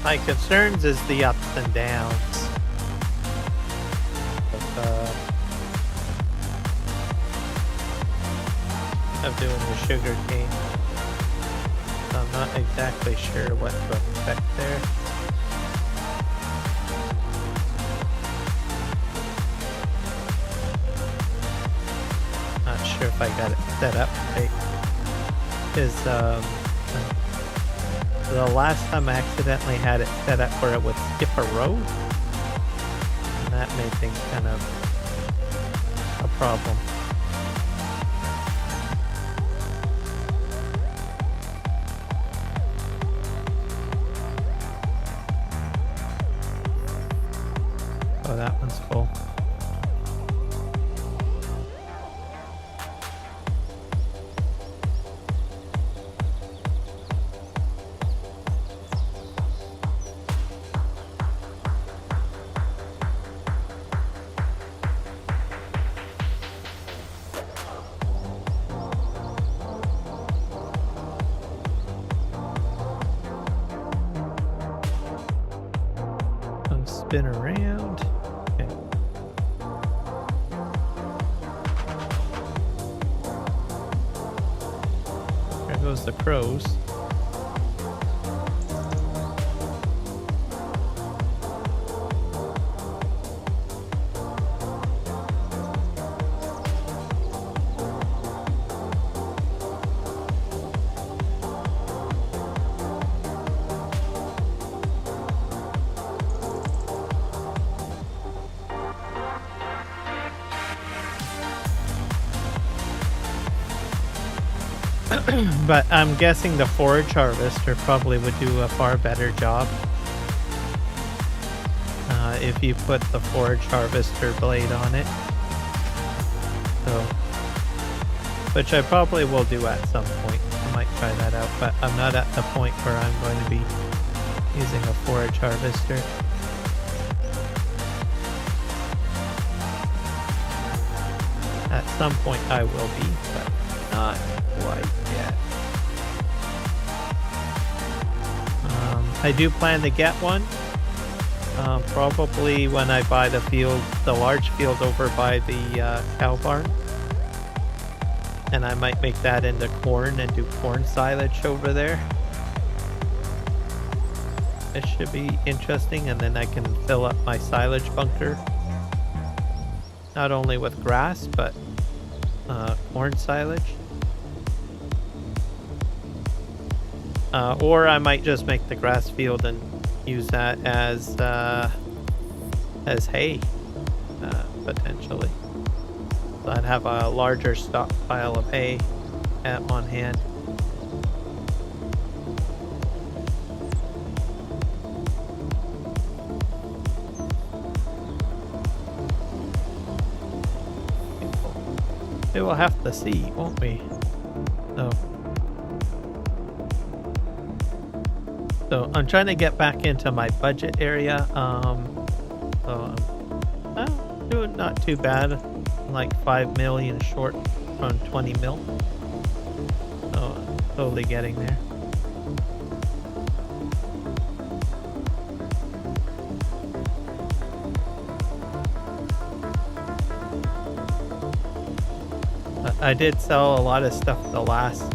My concerns is the ups and downs of doing the sugar cane. So I'm not exactly sure what to expect there. Not sure if I got it set up right. Because the last time I accidentally had it set up where it would skip a row, and that made things kind of a problem. Oh, that one's full. spin around. Okay. There goes the crows. But I'm guessing the forage harvester probably would do a far better job if you put the forage harvester blade on it. So, which I probably will do at some point. I might try that out, but I'm not at the point where I'm going to be using a forage harvester. At some point I will be, but not quite yet. I do plan to get one. Probably when I buy the field, the large field over by the cow barn. And I might make that into corn and do corn silage over there. It should be interesting, and then I can fill up my silage bunker. Not only with grass, but corn silage. Or I might just make the grass field and use that as hay, potentially. So I'd have a larger stockpile of hay on hand. We will have to see, won't we? So I'm trying to get back into my budget area. So I'm doing not too bad. I'm like 5 million short from 20 mil. So I'm totally getting there. I did sell a lot of stuff the last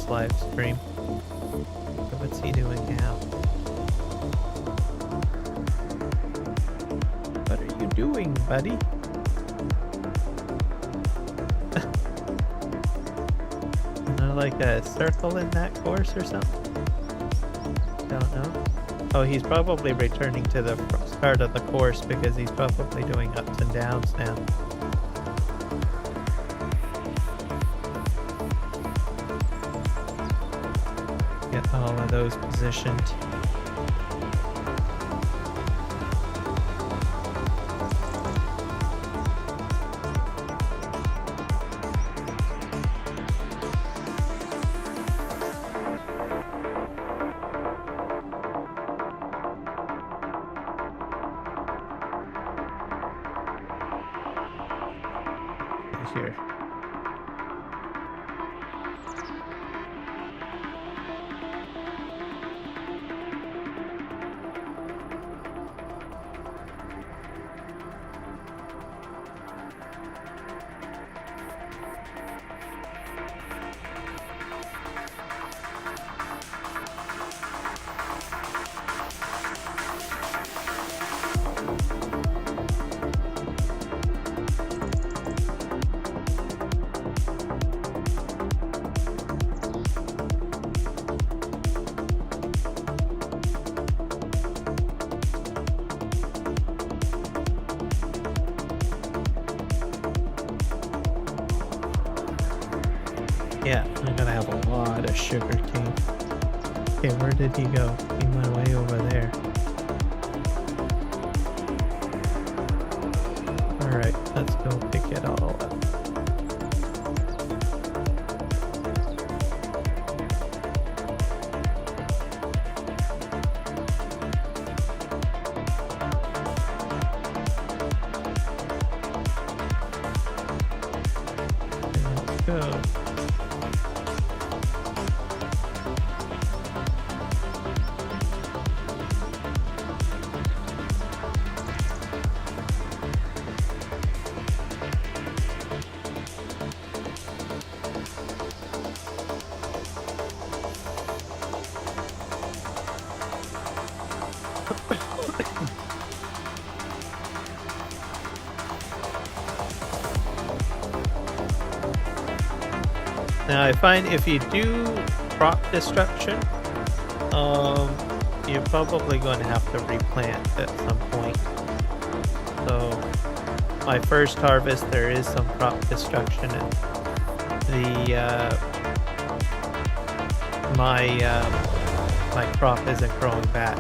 live stream. So what's he doing now? What are you doing, buddy? Is there like a circle in that course or something? Don't know. Oh, he's probably returning to the start of the course because he's probably doing ups and downs now. Get all of those positioned. Here. Yeah, I'm gonna have a lot of sugar cane. Okay, where did he go? He went way over there. Alright, let's go pick it all up. Let's go. Now I find if you do crop destruction, you're probably going to have to replant at some point. So my first harvest, there is some crop destruction, and my crop isn't growing back.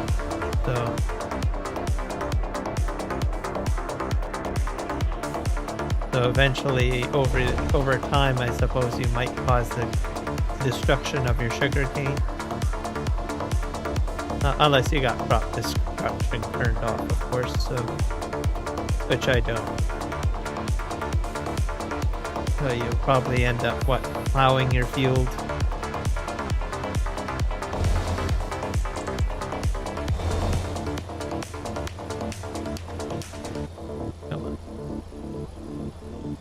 So eventually, over time, I suppose you might cause the destruction of your sugarcane. Unless you got crop destruction turned off, of course, so, which I don't. So you'll probably end up, plowing your field. Come on.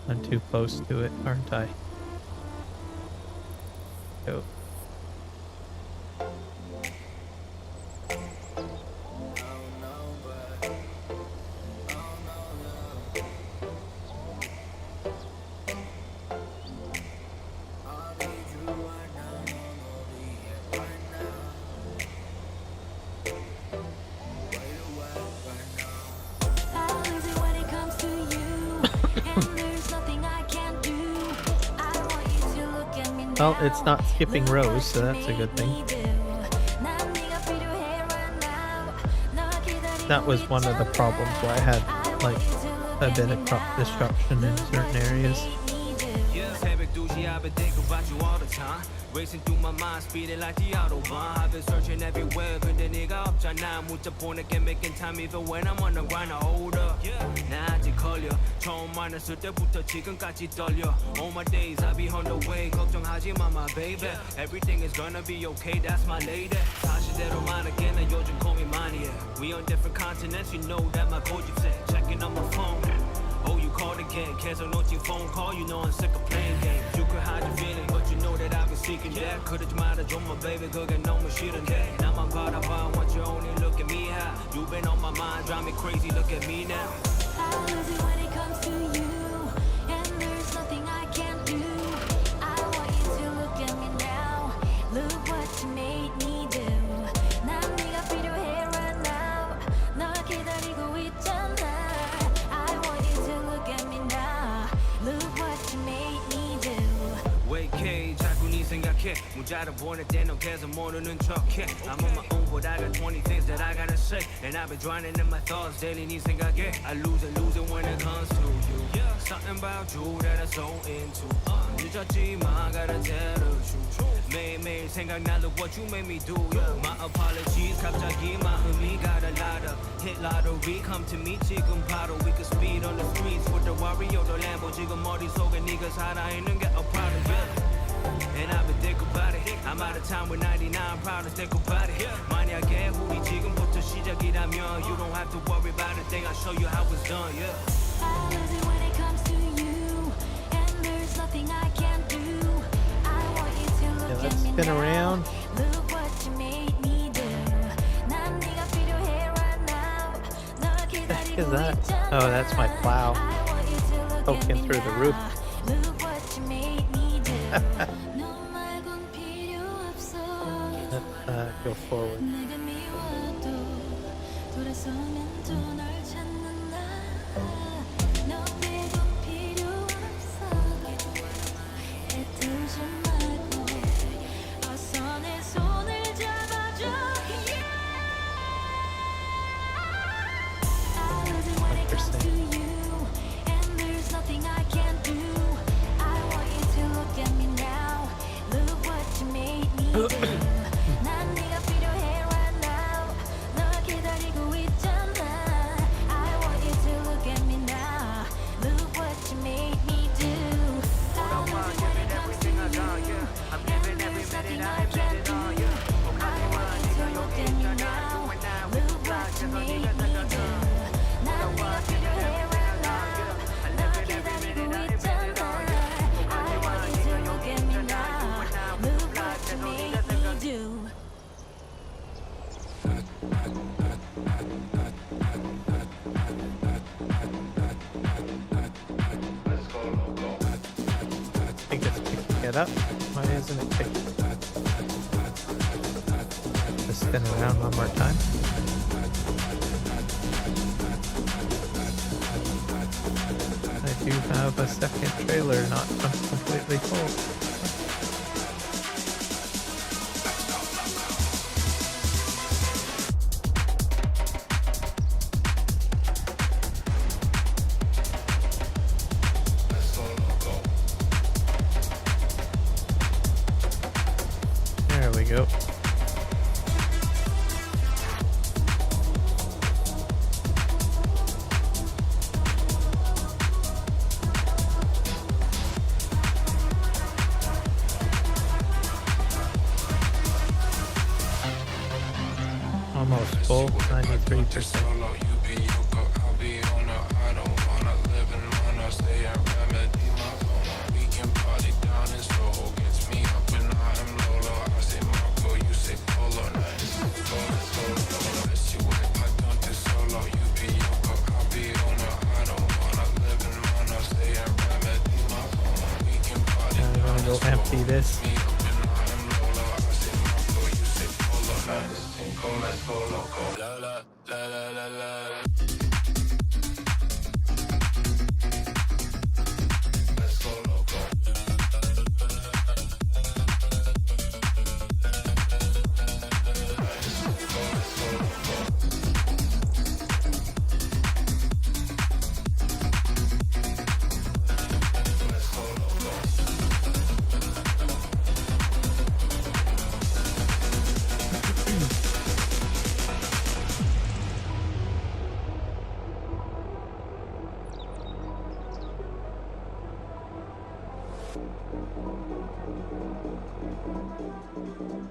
I'm too close to it, aren't I? Go. How is it when it comes to you? And there's nothing I can't do. I want you to look at me now. Well, it's not skipping rows, so that's a good thing. That was one of the problems why I had a bit of crop destruction in certain areas. Yeah, 새벽 2시 I've been thinking about you all the time. Racing through my mind, speeding like the autobahn. I've been searching everywhere, 근데 네가 없잖아. 문자 보낼게, making time even when I'm on the grind. I hold up. 나 아직 걸려. 처음 만났을 때부터 지금까지 떨려. All my days I be on the way. 걱정하지 마, my baby. Everything is gonna be okay. That's my lady. 사실대로 말할게, 나 요즘 고민 많이 해. We on different continents, you know that my 고집세. Checking on my phone. Oh, you called again, 계속 놓친 phone call. You know I'm sick of playing games. You could hide your feeling, but you know that I've been seeking that. 그러지 말아줘, my baby, 그게 너무 싫은데. 나만 바라봐, want you only look at me how. You've been on my mind, drive me crazy, look at me now. How is it when it comes to you? And there's nothing I can't do. I want you to look at me now. Look what you made me do. 난 네가 필요해 right now. 널 기다리고 있잖아. I want you to look at me now. Look what you made me do. Wait, K, 자꾸 네 생각해. 문자를 보낼 때 넌 계속 모르는 척해. I'm on my own, but I got 20 things that I gotta say. And I've been drowning in my thoughts daily. 네 생각에 I lose it when it comes to you. Something about you that I'm so into. 늦었지만 gotta tell the truth. 매일매일 생각나 look what you made me do. My apologies, 갑자기 마음이 got a lot of hit lottery. Come to me 지금 바로 we could speed on the streets with the Wario, the Lambo. 지금 머릿속에 네가 살아있는 게 a problem, yeah. And I've been thinking about it. I'm out of time with 99 problems, think about it. 만약에 우리 지금부터 시작이라면 you don't have to worry about a thing. I'll show you how it's done, yeah. How is it when it comes to you? And there's nothing I can't do. I want you to look let's at me spin now. around. Look what you made me do. 난 네가 필요해 right now. 널 What the heck 기다리고 is that? 있잖아. Oh, that's my plow. I want you to look at Poking me through the now. roof. Look what you made me do. 너 말곤 필요 없어. Go forward. 내가 미워도 돌아서면 또 널 찾는 나. 너 빼곤 필요 없어. 애들지 말고 어서 내 손을 잡아줘. How is it when it comes to you? And there's nothing I can't do. I want you to look at me now. Look what you made me do. 난 네가 필요해 right now. 널 기다리고 있잖아. I want you to look at me now. Look what you made me do. How is it when it comes to you? And there's nothing I can't do. I want you to look at me now. Look what you made me do. 난 네가 필요해 right now. 널 기다리고 있잖아. I want you to look at me now. Look what you made me do. I think it's get up? Why isn't it picking? Just spin around one more time. I do have a second trailer, not completely full. There we go. Almost full, 93%. I'm gonna go empty this.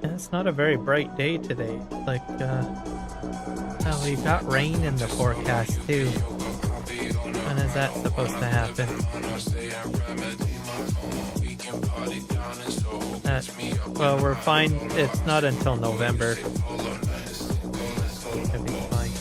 And it's not a very bright day today. Like, oh, we got rain in the forecast too. When is that supposed to happen? Well, we're fine. It's not until November. It'll be fine.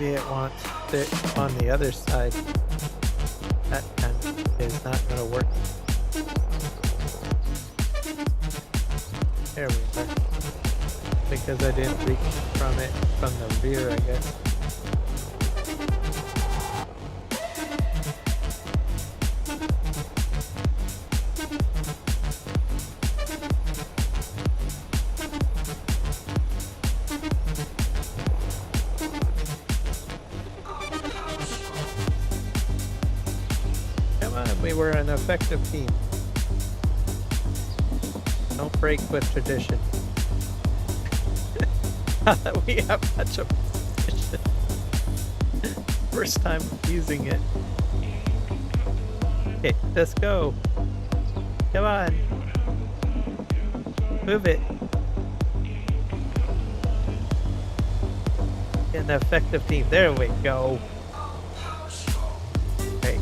maybe it wants it on the other side. That kind of is not going to work. There we are. Because I didn't reach from it from the rear, I guess. Come on, we were an effective team. Don't break with tradition. Now that we have such a position. First time using it. Okay, let's go. Come on. Move it. Get an effective team. There we go. Okay.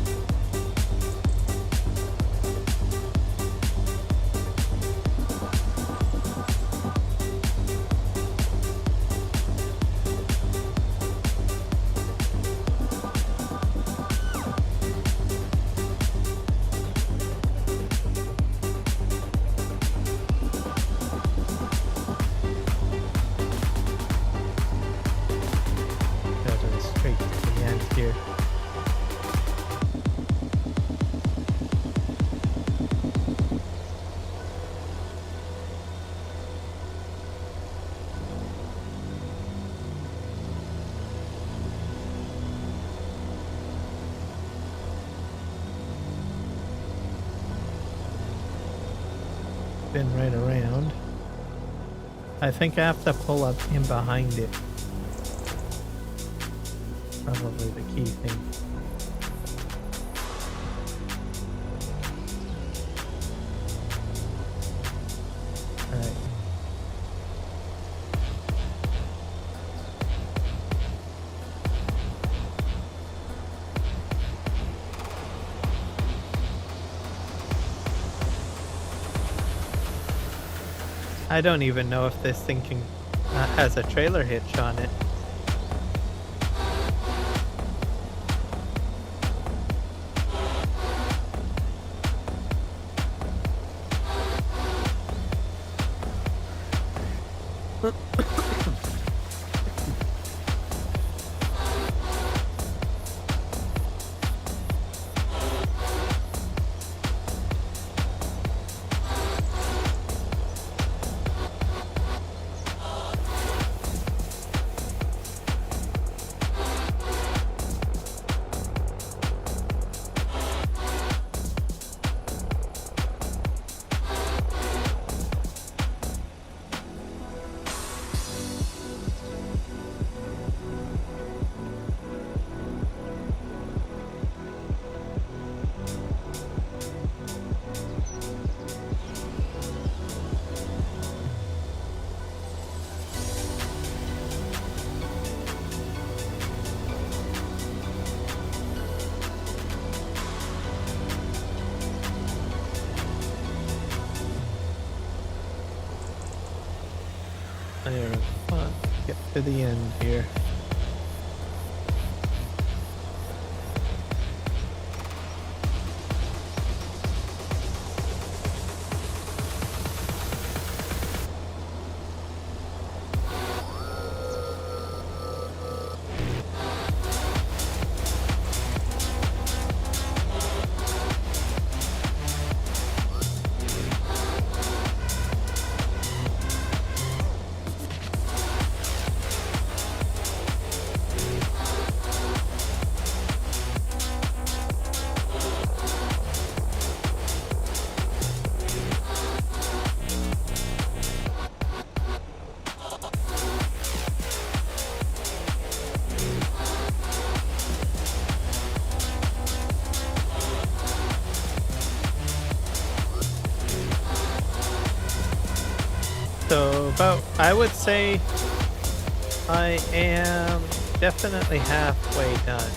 Straight to the end here. Spin right around. I think I have to pull up in behind it. Probably the key thing. Alright. I don't even know if this thing can has a trailer hitch on it. There, let's get to the end here. So about, I would say I am definitely halfway done.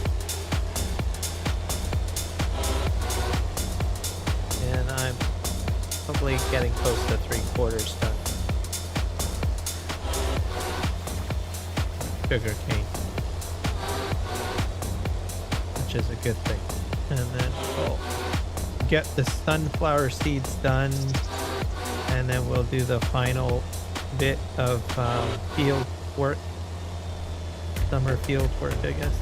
And I'm probably getting close to 3/4 done. Sugar cane. which is a good thing. And then we'll get the sunflower seeds done, and then we'll do the final bit of field work, summer field work, I guess.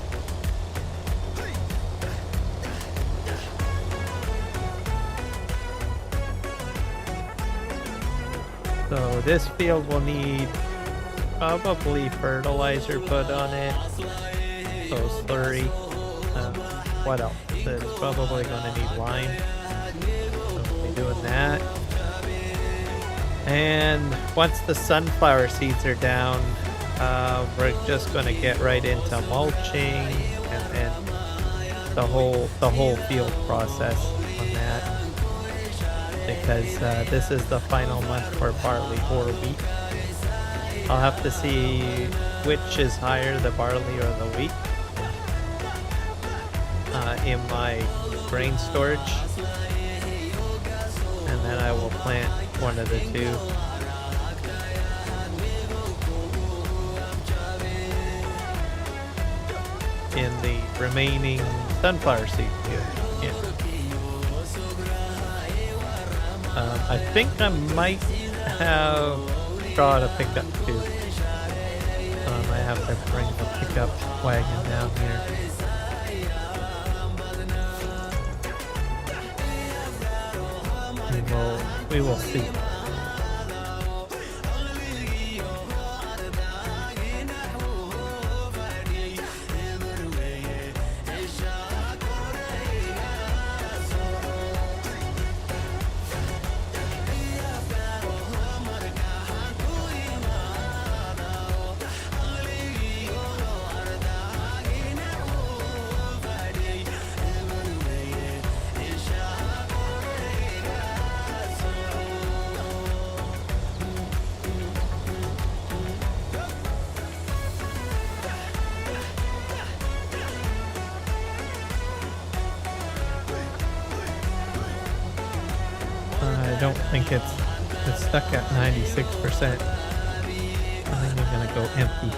So this field will need probably fertilizer put on it. So slurry. What else? It's probably going to need lime. So we'll be doing that. And once the sunflower seeds are down, we're just going to get right into mulching and the whole field process on that. Because this is the final month for barley or wheat. I'll have to see which is higher, the barley or the wheat, in my grain storage, and then I will plant one of the two. In the remaining sunflower seed field. Yeah. I think I might have straw to pick up too. I have to bring the pickup wagon down here. We will see. I don't think it's stuck at 96%. I think I'm gonna go empty.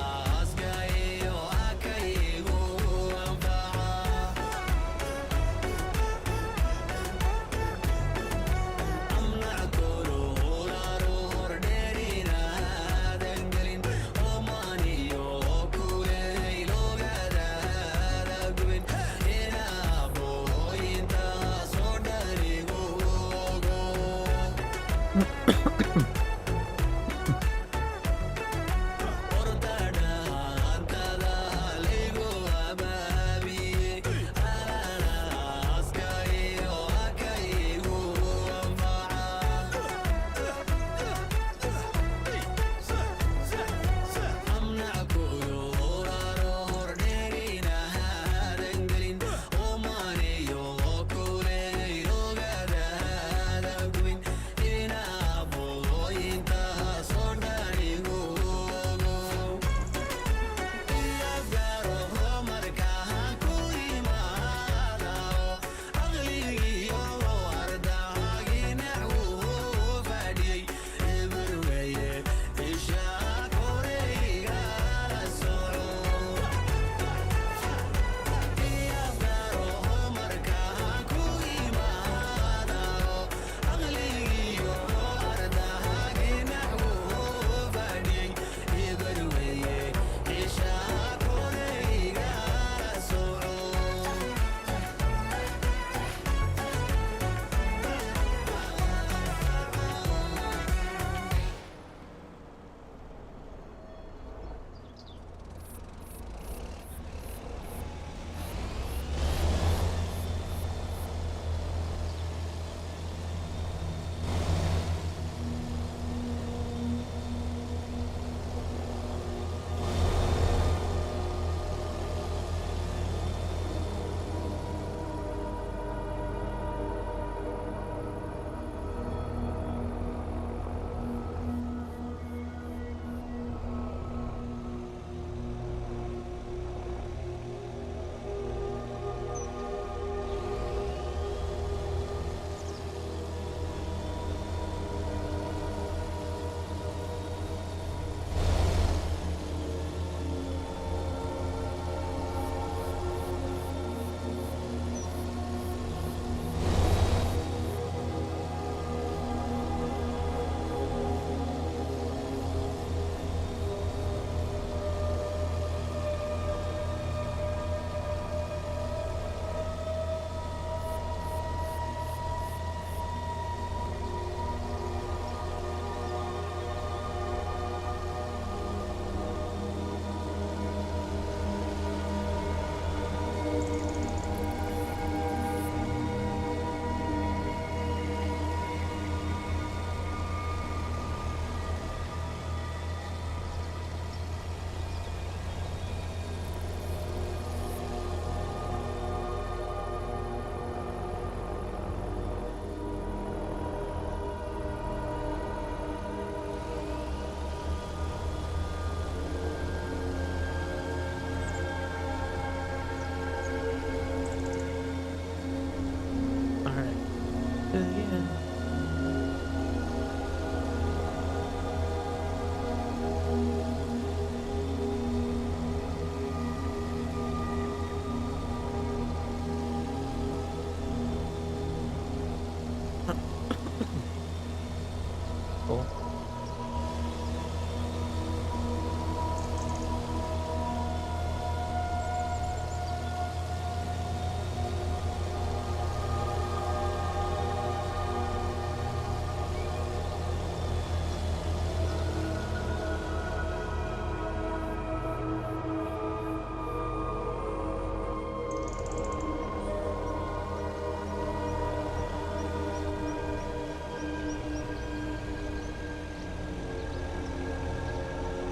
Cool.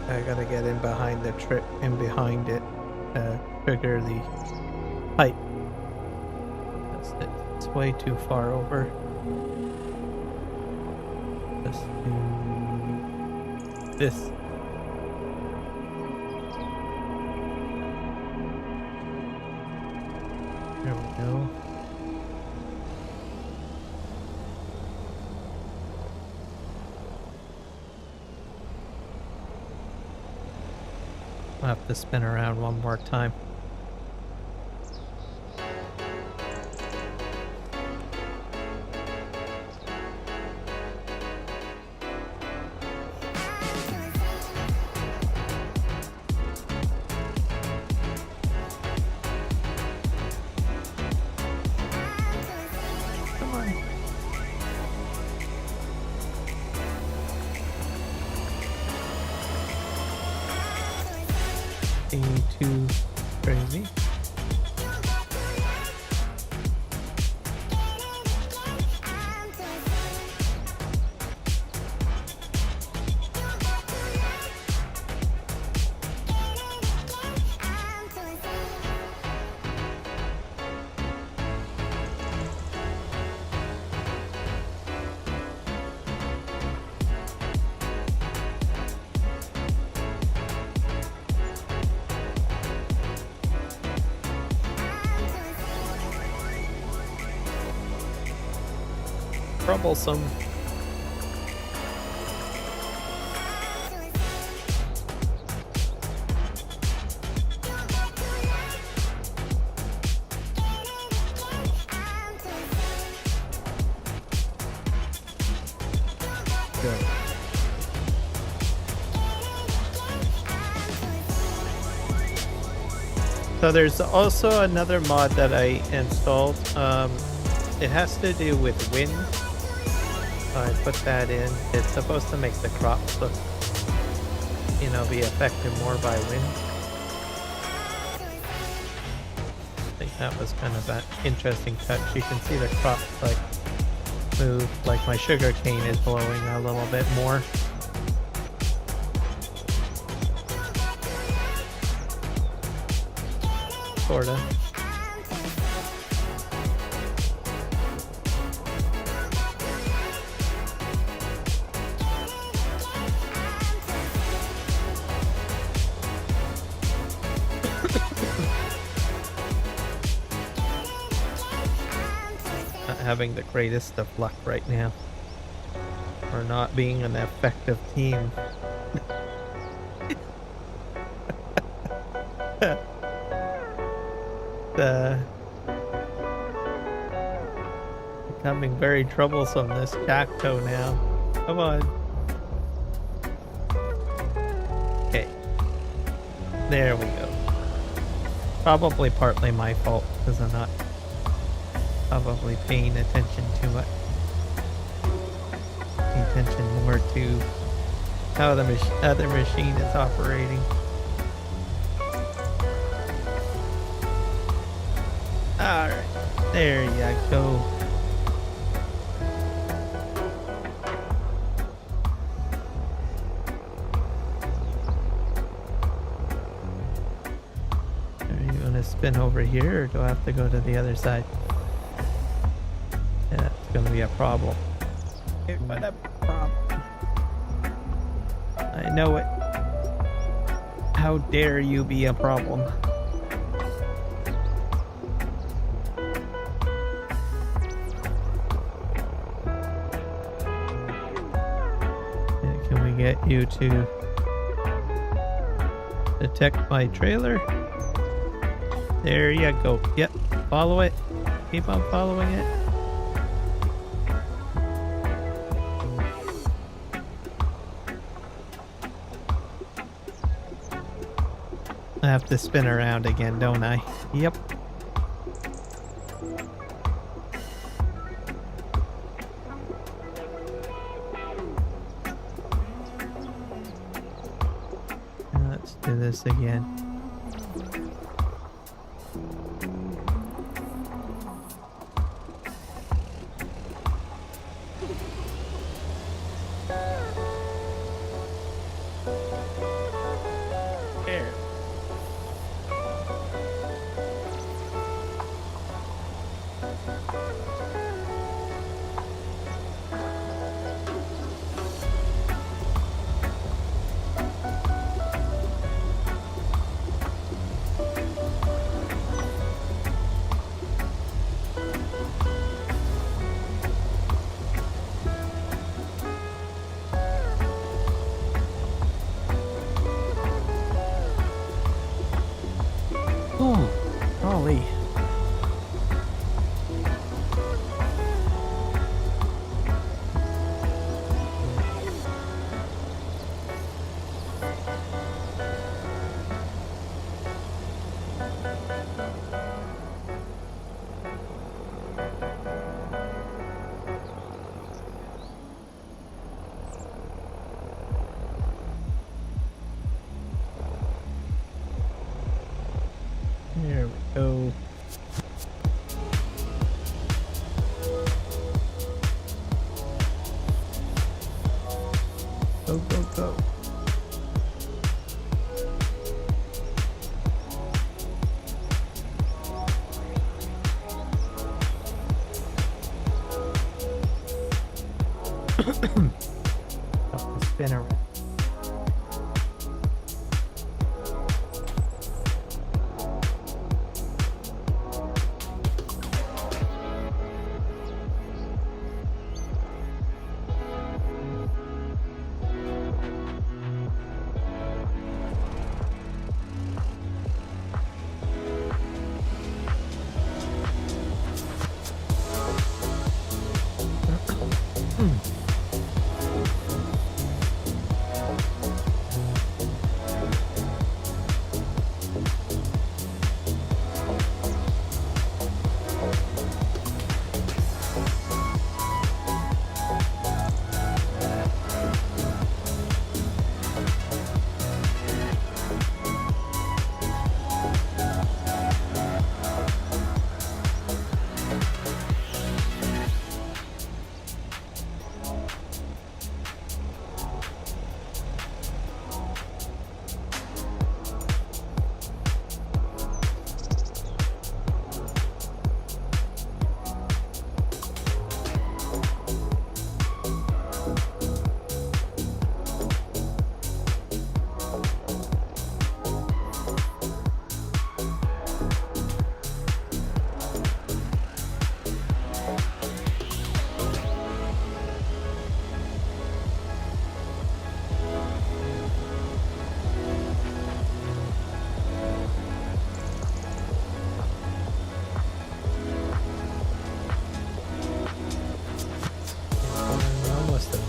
I gotta get in behind the trip, in behind it, trigger the height. That's it. It's way too far over. Just do this. There we go. I'll have to spin around one more time. Come on. Being too crazy. Troublesome. Go. So there's also another mod that I installed. It has to do with wind. So I put that in. It's supposed to make the crops look, you know, be affected more by wind. I think that was kind of an interesting touch. You can see the crops like move, like my sugar cane is blowing a little bit more. Sorta. Not having the greatest of luck right now. Or not being an effective team. Becoming very troublesome, this Jacktoe now. Come on. Okay. There we go. Probably partly my fault because I'm not probably paying attention too much. Paying attention more to how the other machine is operating. Alright, there you go. Are you gonna spin over here or do I have to go to the other side? Yeah, it's gonna be a problem. What a problem. I know it. How dare you be a problem? Can we get you to detect my trailer? There you go. Yep, follow it. Keep on following it. have to spin around again, don't I? Yep. Let's do this again. There. Oh, golly. There we go. Go, go, go. Up the spin around. Almost there.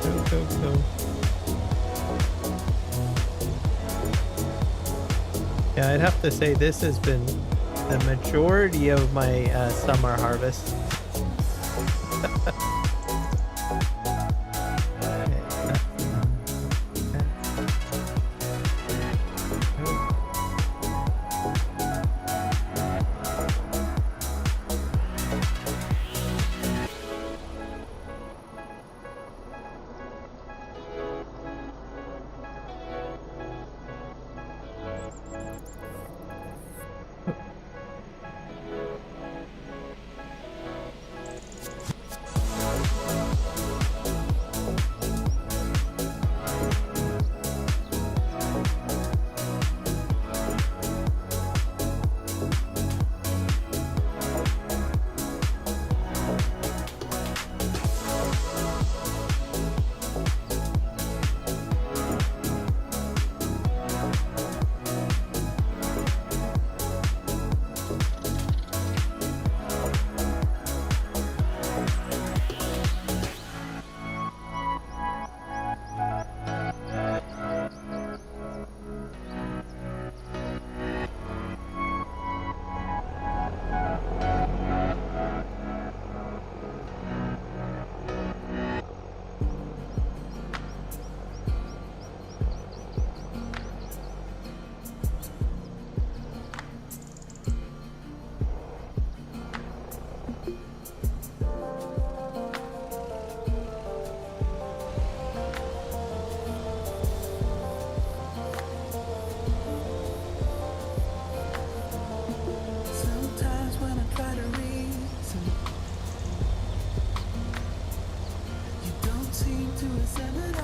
Go, go, go. Yeah, I'd have to say this has been the majority of my summer harvest. seem to ascend it up.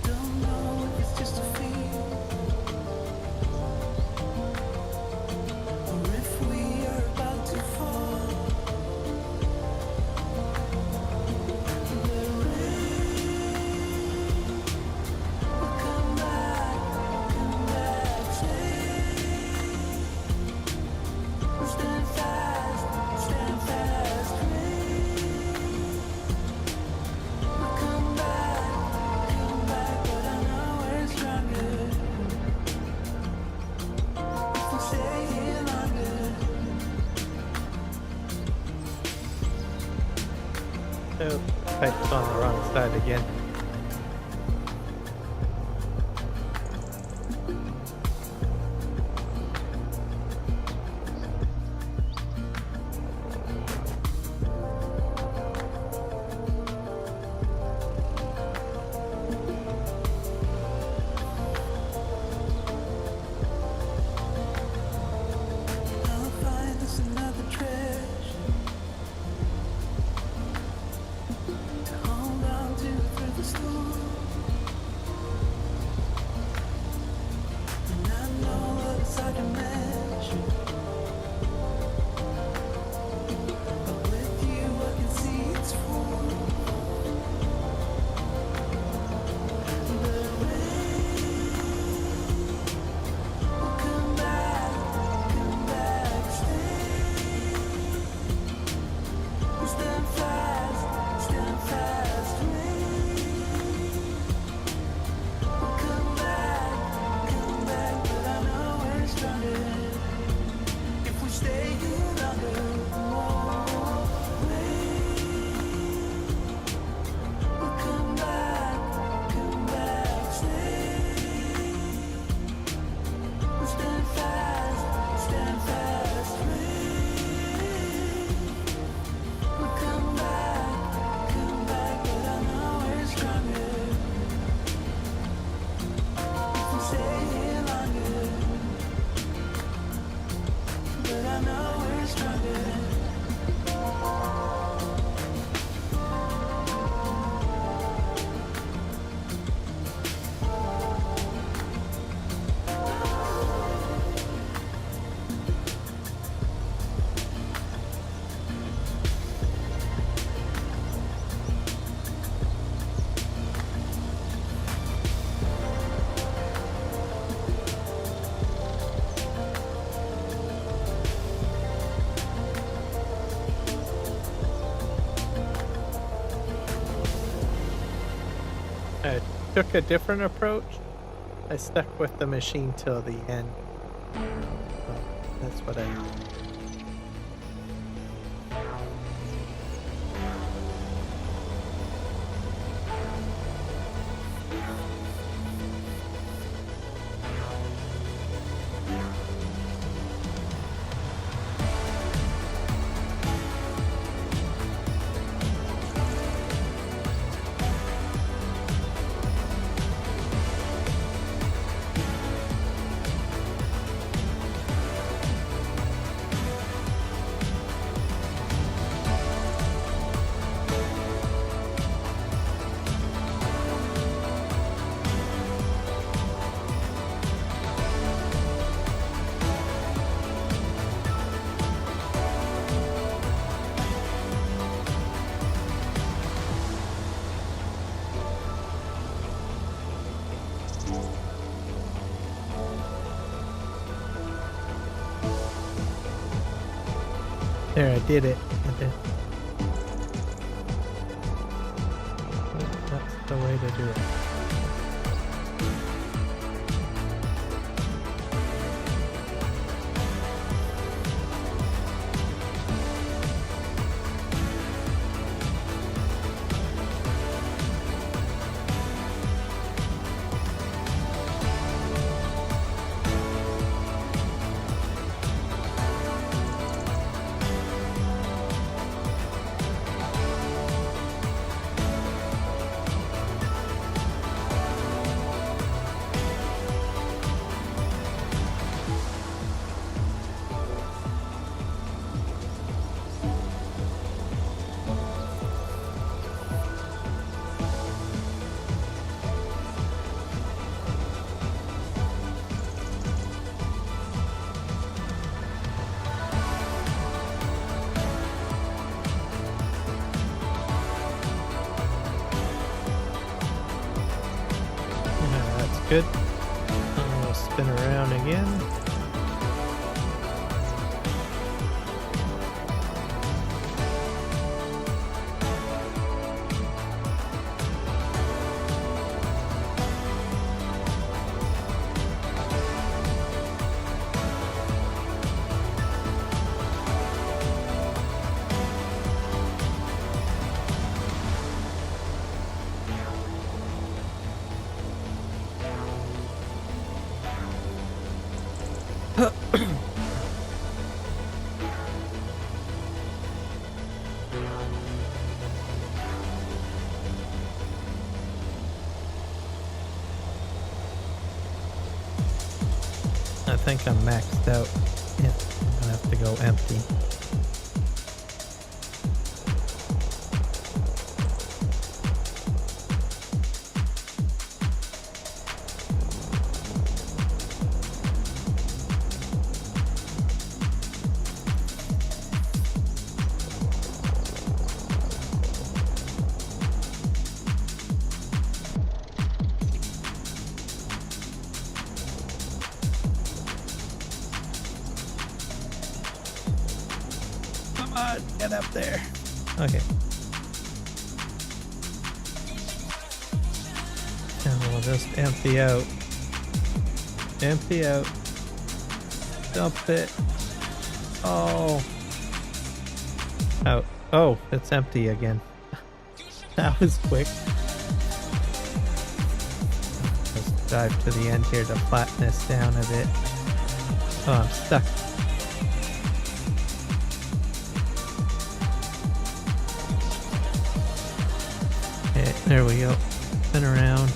Don't know if it's just a feel, or if we are about to fall. The rain will come back, stay. Stand fast, rain will come back, but I know we're stronger if we stay here longer. Oh, pipe's on the wrong side again. I'll find us another treasure to hold on to through the storm. And I know that it's hard to measure, but with you I can see its form. The rain will come back, stay. Stand fast, rain will come back, but I know we're stronger if we stay here longer. Rain will come back, stay. Stand fast, rain will come back, but I know we're stronger if we stay here longer. But I know we're stronger. I took a different approach. I stuck with the machine till the end. So that's what I did. There, I did it. I did. That's the way to do it. good. We'll spin around again. I think I'm maxed out. Yeah, I'm gonna have to go empty. Come on, get up there. Okay. And we'll just empty out. Empty out. Dump it. Oh. Out. Oh, it's empty again. That was quick. Let's dive to the end here to flatten this down a bit. Oh, I'm stuck. Okay, there we go. Spin around.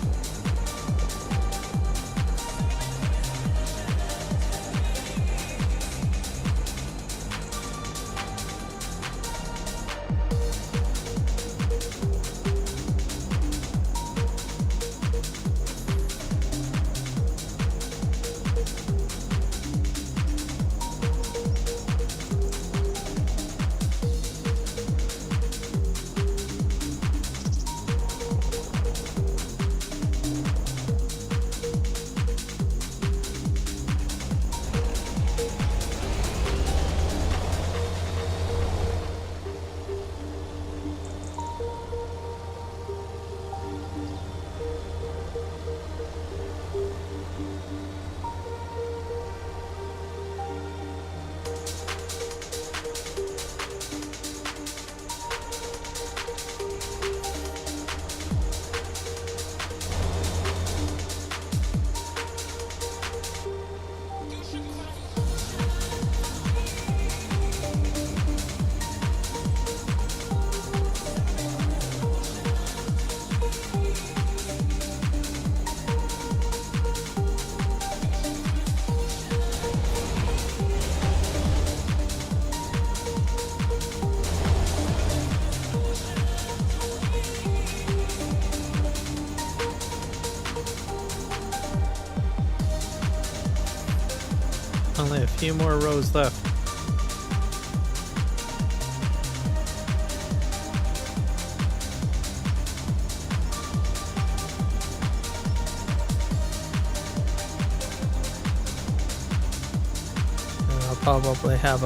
Only a few more rows left. And I'll probably have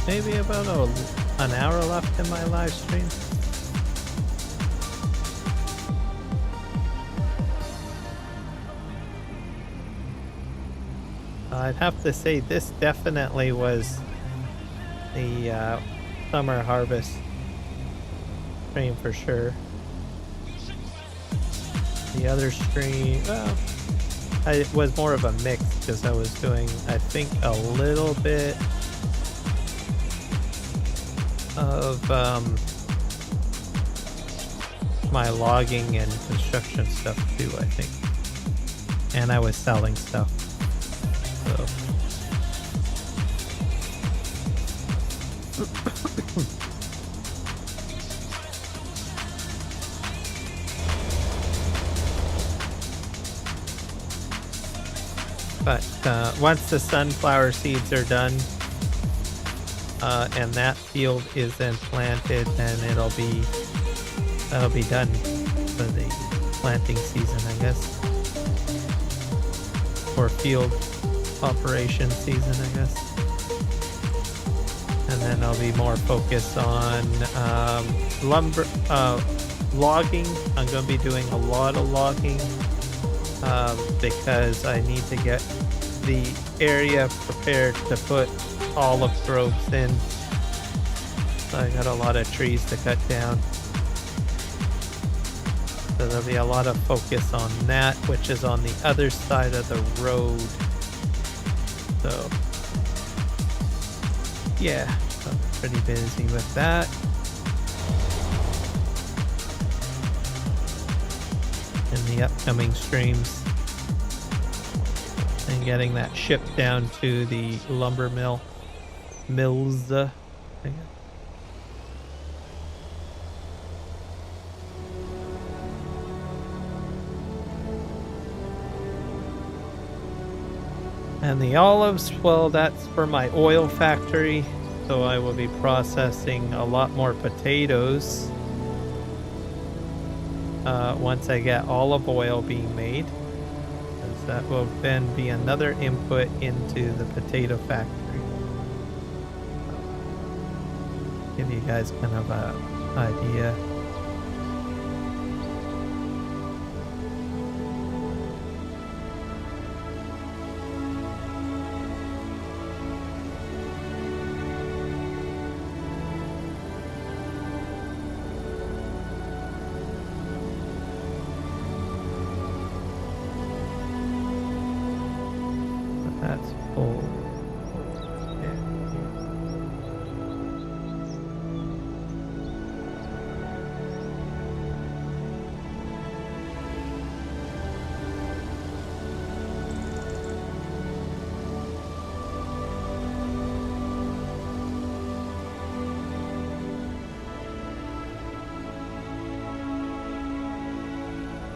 maybe about an hour left in my live stream. I'd have to say this definitely was the summer harvest stream for sure. The other stream, well, it was more of a mix because I was doing, I think, a little bit of my logging and construction stuff too, I think. And I was selling stuff. So. But once the sunflower seeds are done and that field is then planted, then that'll be done for the planting season, I guess. or field operation season, I guess. And then I'll be more focused on lumber, logging. I'm going to be doing a lot of logging because I need to get the area prepared to put olive groves in. So I got a lot of trees to cut down. So there'll be a lot of focus on that, which is on the other side of the road. So yeah, I'm pretty busy with that. In the upcoming streams. And getting that shipped down to the lumber mills. And the olives, well, that's for my oil factory. So I will be processing a lot more potatoes once I get olive oil being made. Because that will then be another input into the potato factory. Give you guys kind of an idea. That's full. Yeah.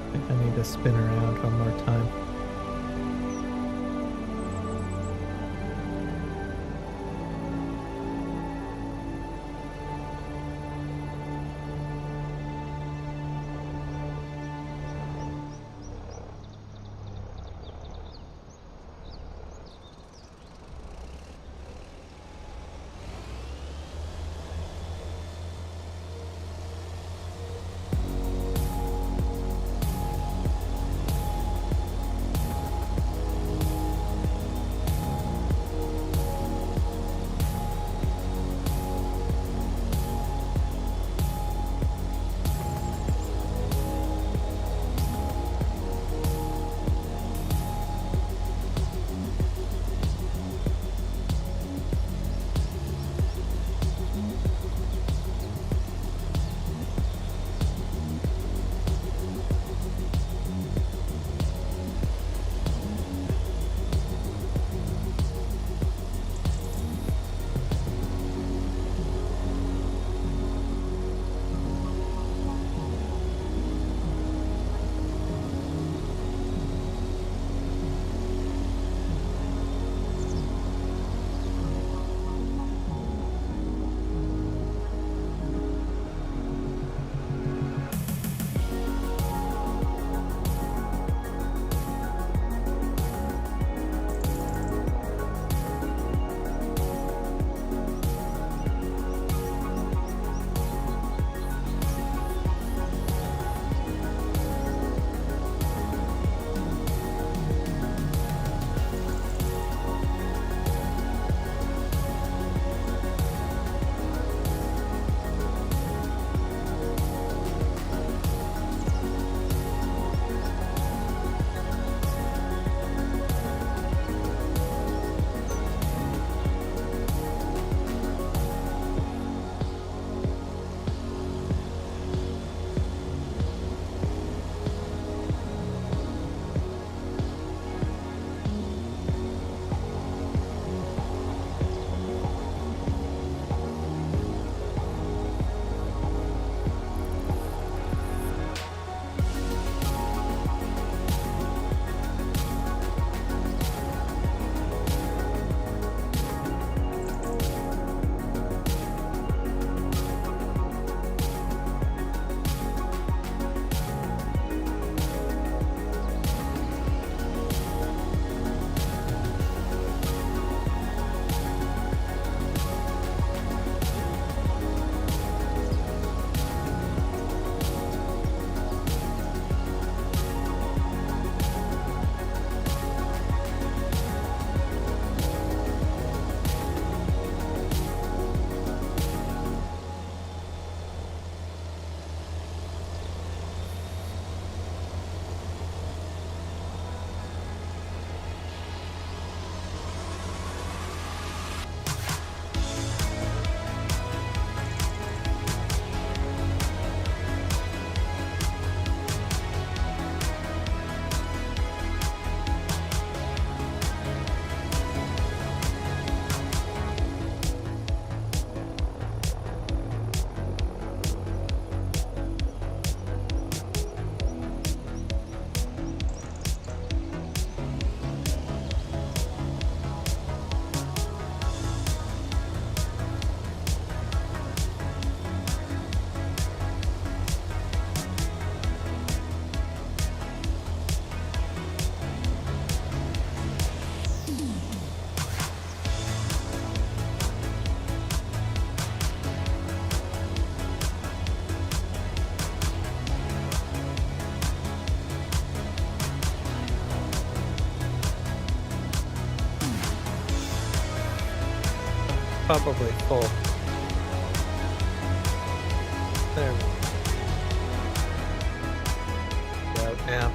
I think I need to spin around one more time. probably full. There we go. Out now.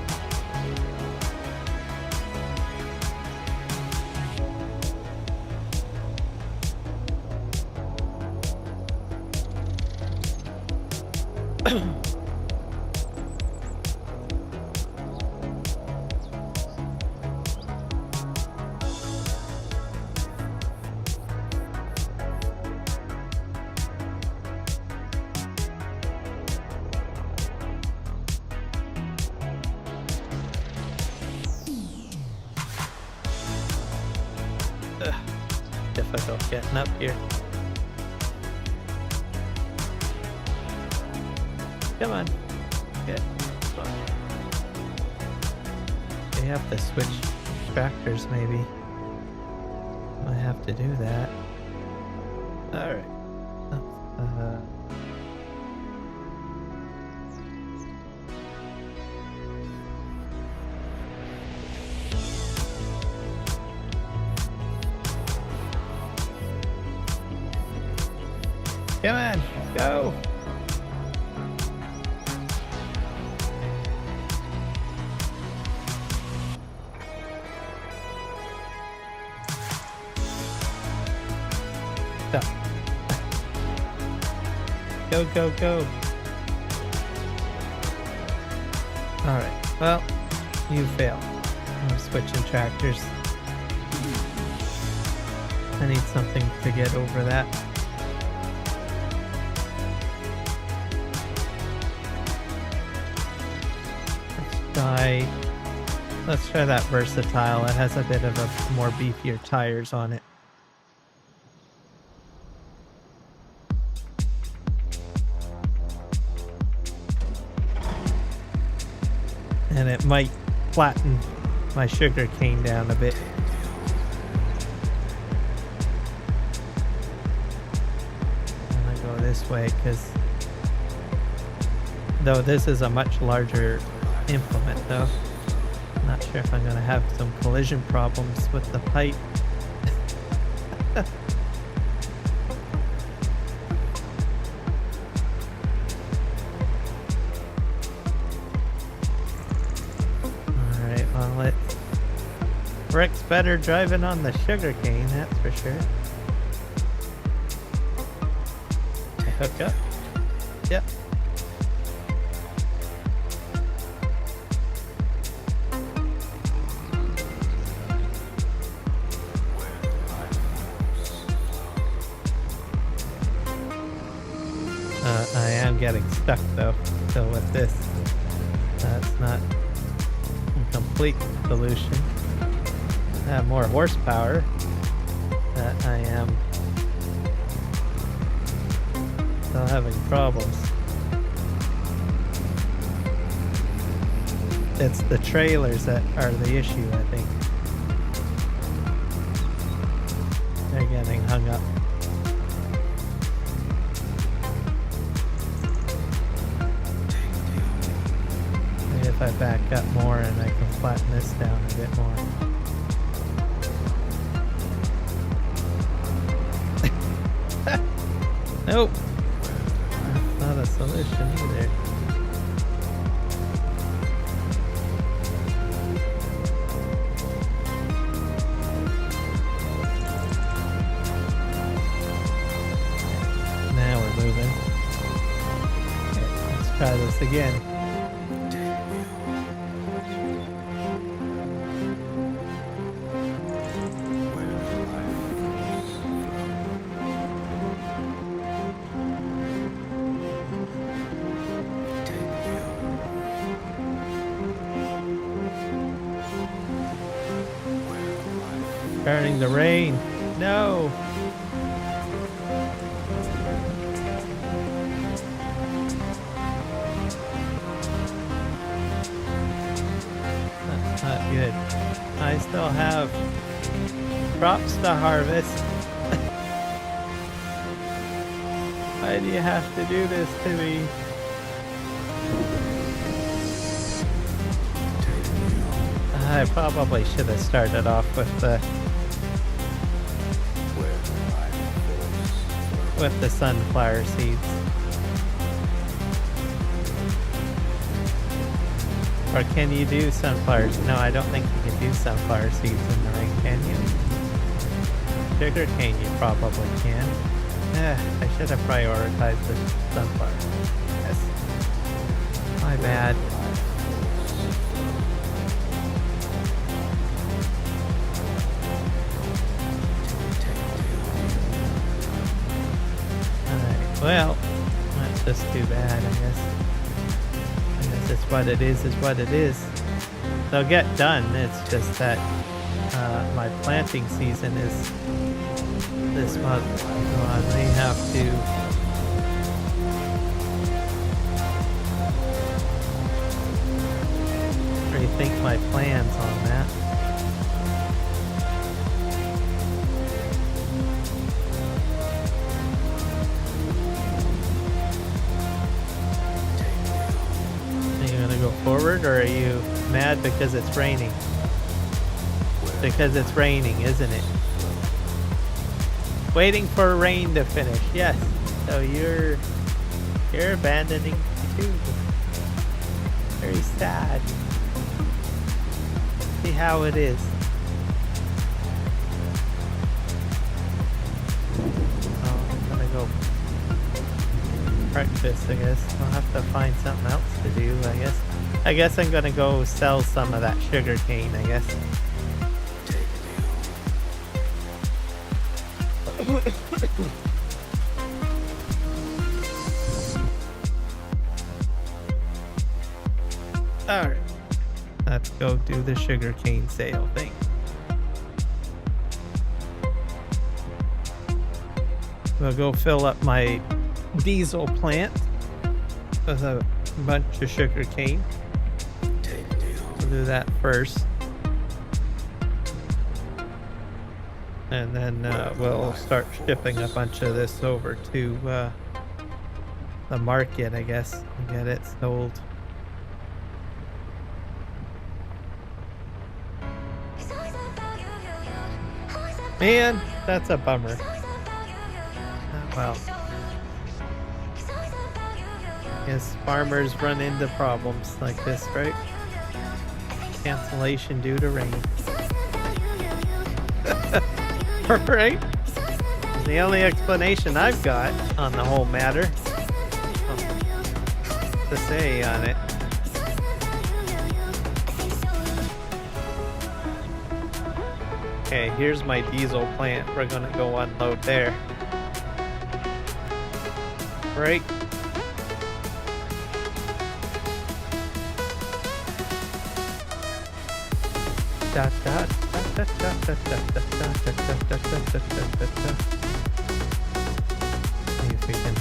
Difficult getting up here. Come on. Good. We have to switch tractors maybe. I have to do that. Alright. Come on, go! Stop. Go, go, go. Alright, well, you failed. I'm switching tractors. I need something to get over that. Let's try that versatile. It has a bit of a more beefier tires on it. And it might flatten my sugar cane down a bit. I'm gonna go this way because though this is a much larger implement though. Not sure if I'm gonna have some collision problems with the pipe. Alright, well it works better driving on the sugar cane, that's for sure. I hook up. Yep. I am getting stuck though, so with this, that's not a complete solution. I have more horsepower, but I am still having problems. It's the trailers that are the issue, I think. They're getting hung up. If I back up more and I can flatten this down a bit more. Nope. That's not a solution either. Now we're moving. Okay, let's try this again. Starting to rain. No. That's not good. I still have crops to harvest. Why do you have to do this to me? I probably should have started off with the with the sunflower seeds. Or can you do sunflowers? No, I don't think you can do sunflower seeds in the rain, can you? Sugar cane you probably can. I should have prioritized the sunflower. Yes. My bad. Alright, well, that's just too bad, I guess. I guess it's what it is what it is. They'll get done, it's just that my planting season is this month, so I may have to rethink my plans on that. Are you gonna go forward, or are you mad because it's raining? Because it's raining, isn't it? Waiting for rain to finish. Yes. So you're abandoning too. Very sad. See how it is. Oh, I'm gonna go breakfast, I guess. I'll have to find something else to do, I guess. I guess I'm gonna go sell some of that sugar cane, I guess. Alright, let's go do the sugarcane sale thing. We'll go fill up my diesel plant with a bunch of sugarcane. We'll do that first. And then we'll start shipping a bunch of this over to the market, I guess, and get it sold. Man, that's a bummer. Well, yes, farmers run into problems like this, right? Cancellation due to rain. Right? The only explanation I've got on the whole matter to say on it. Okay, here's my diesel plant. We're gonna go unload there. Right? Dot dot. See if we can.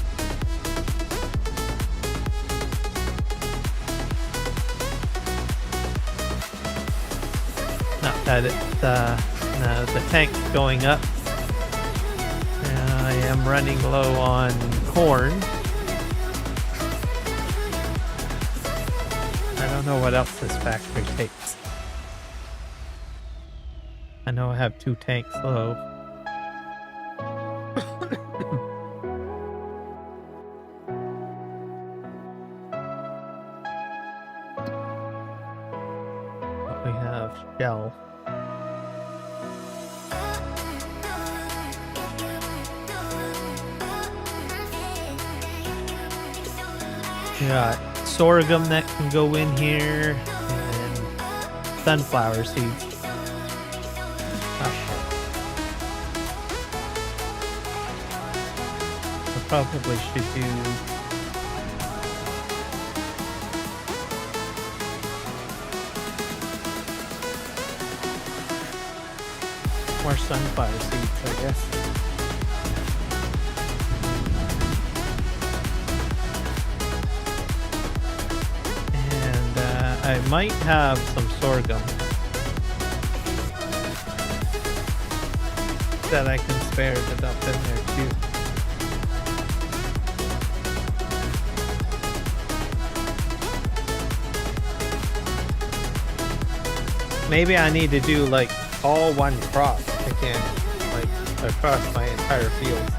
Not that it's no, the tank's going up. I am running low on corn. I don't know what else this factory takes. I know I have 2 tanks low. But we have shell. We got sorghum that can go in here, and sunflower seeds. Probably should do more sunflower seeds, I guess. And I might have some sorghum that I can spare to dump in there too. Maybe I need to do like all one crop again, like across my entire field.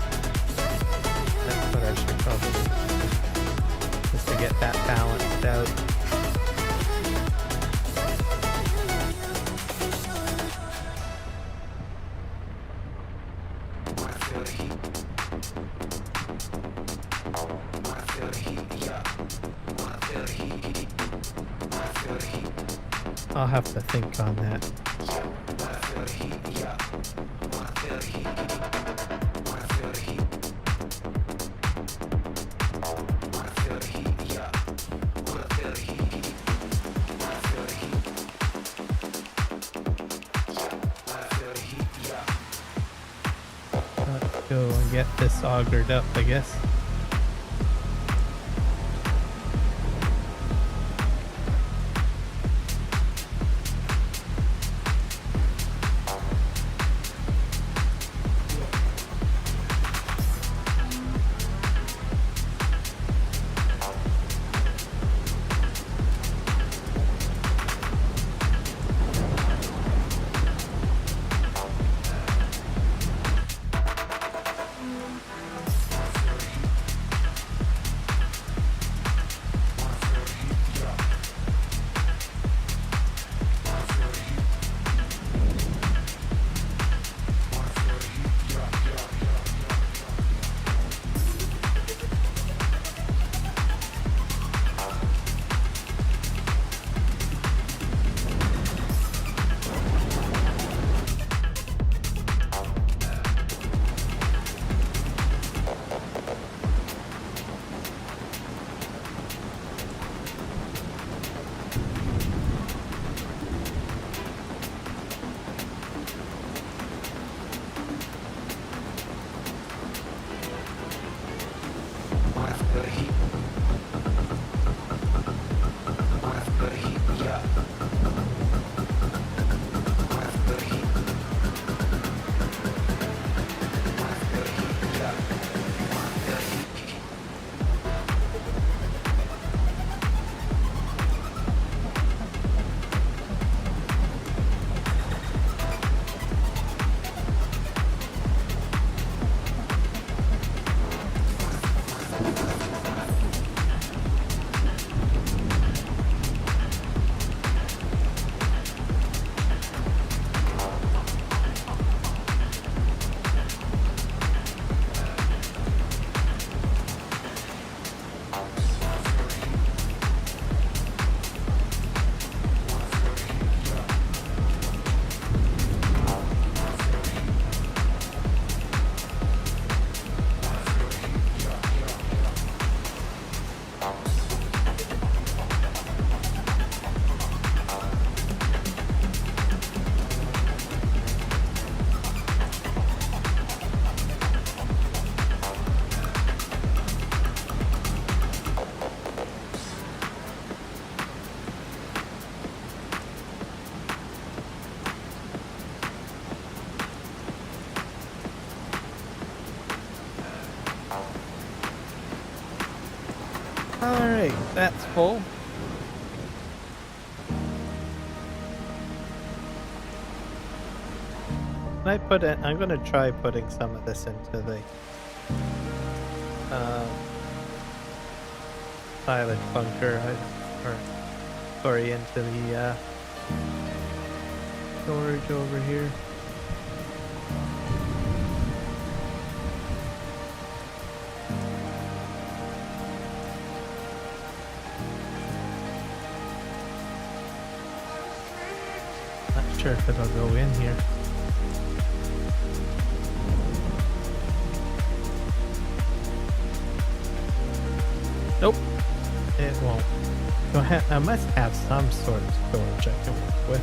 I'll have to think on that. Let's go and get this augered up, I guess. Alright, that's full. I put it, I'm gonna try putting some of this into the silent bunker, or sorry, into the storage over here. Not sure if it'll go in here. Nope, it won't. I must have some sort of storage I can work with.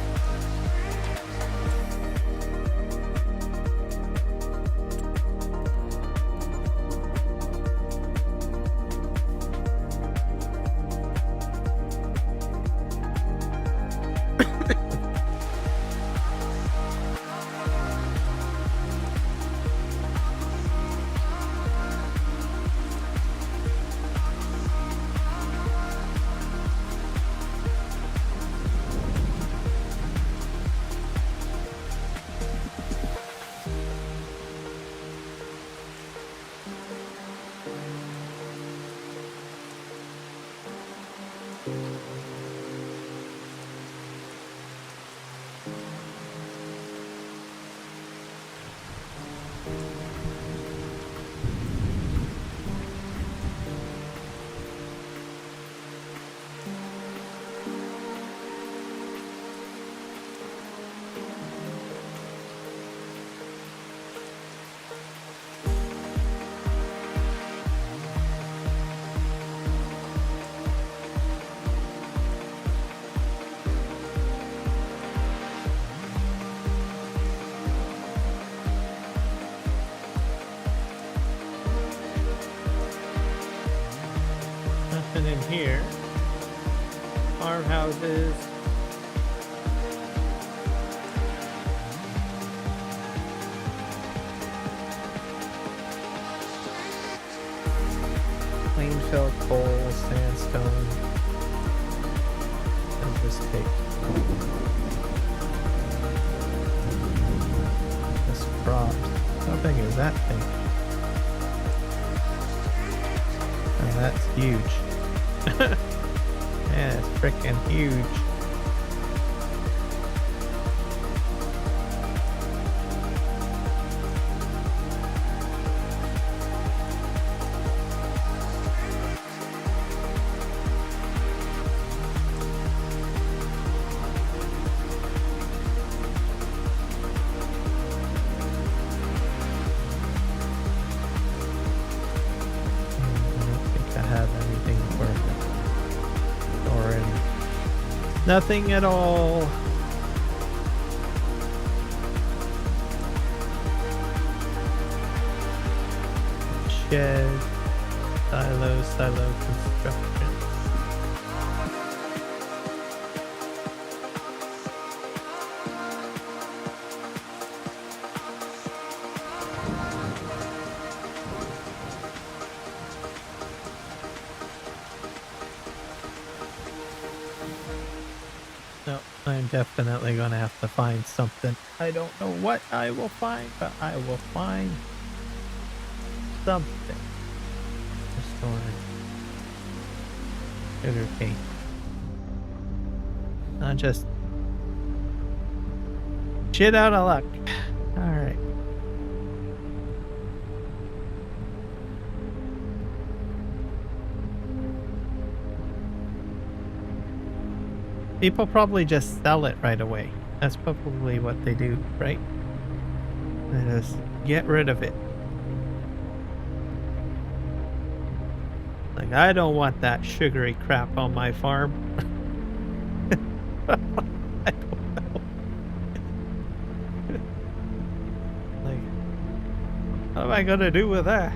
And in here, farmhouses. Plainfield coal, sandstone. And this big. This crops. How big is that thing? Oh, that's huge. Yeah, it's freaking huge. Nothing at all. Shed, silo construction. No, I'm definitely gonna have to find something. I don't know what I will find, but I will find something. Restoring sugar cane. Not just shit out of luck. All right. People probably just sell it right away. That's probably what they do, right? They just get rid of it. Like, I don't want that sugary crap on my farm. I don't know. Like, what am I gonna do with that?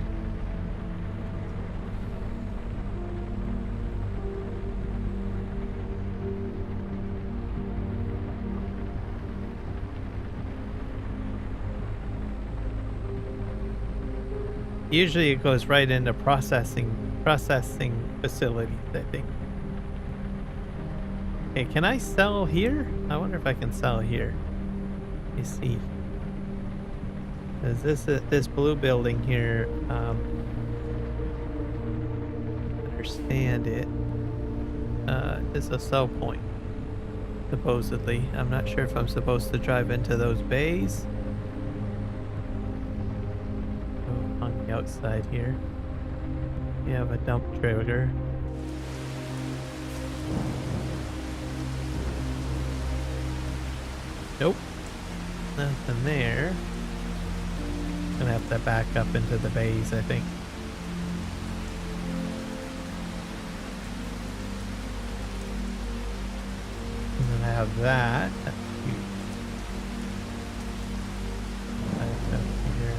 Usually it goes right into processing facilities, I think. Okay, can I sell here? I wonder if I can sell here. Let me see. Is this blue building here? Understand it. Is a sell point. Supposedly. I'm not sure if I'm supposed to drive into those bays. On the outside here. You have a dump trailer. Nope. Nothing there. Gonna have to back up into the bays, I think. And then I have that. That's huge. Back up here.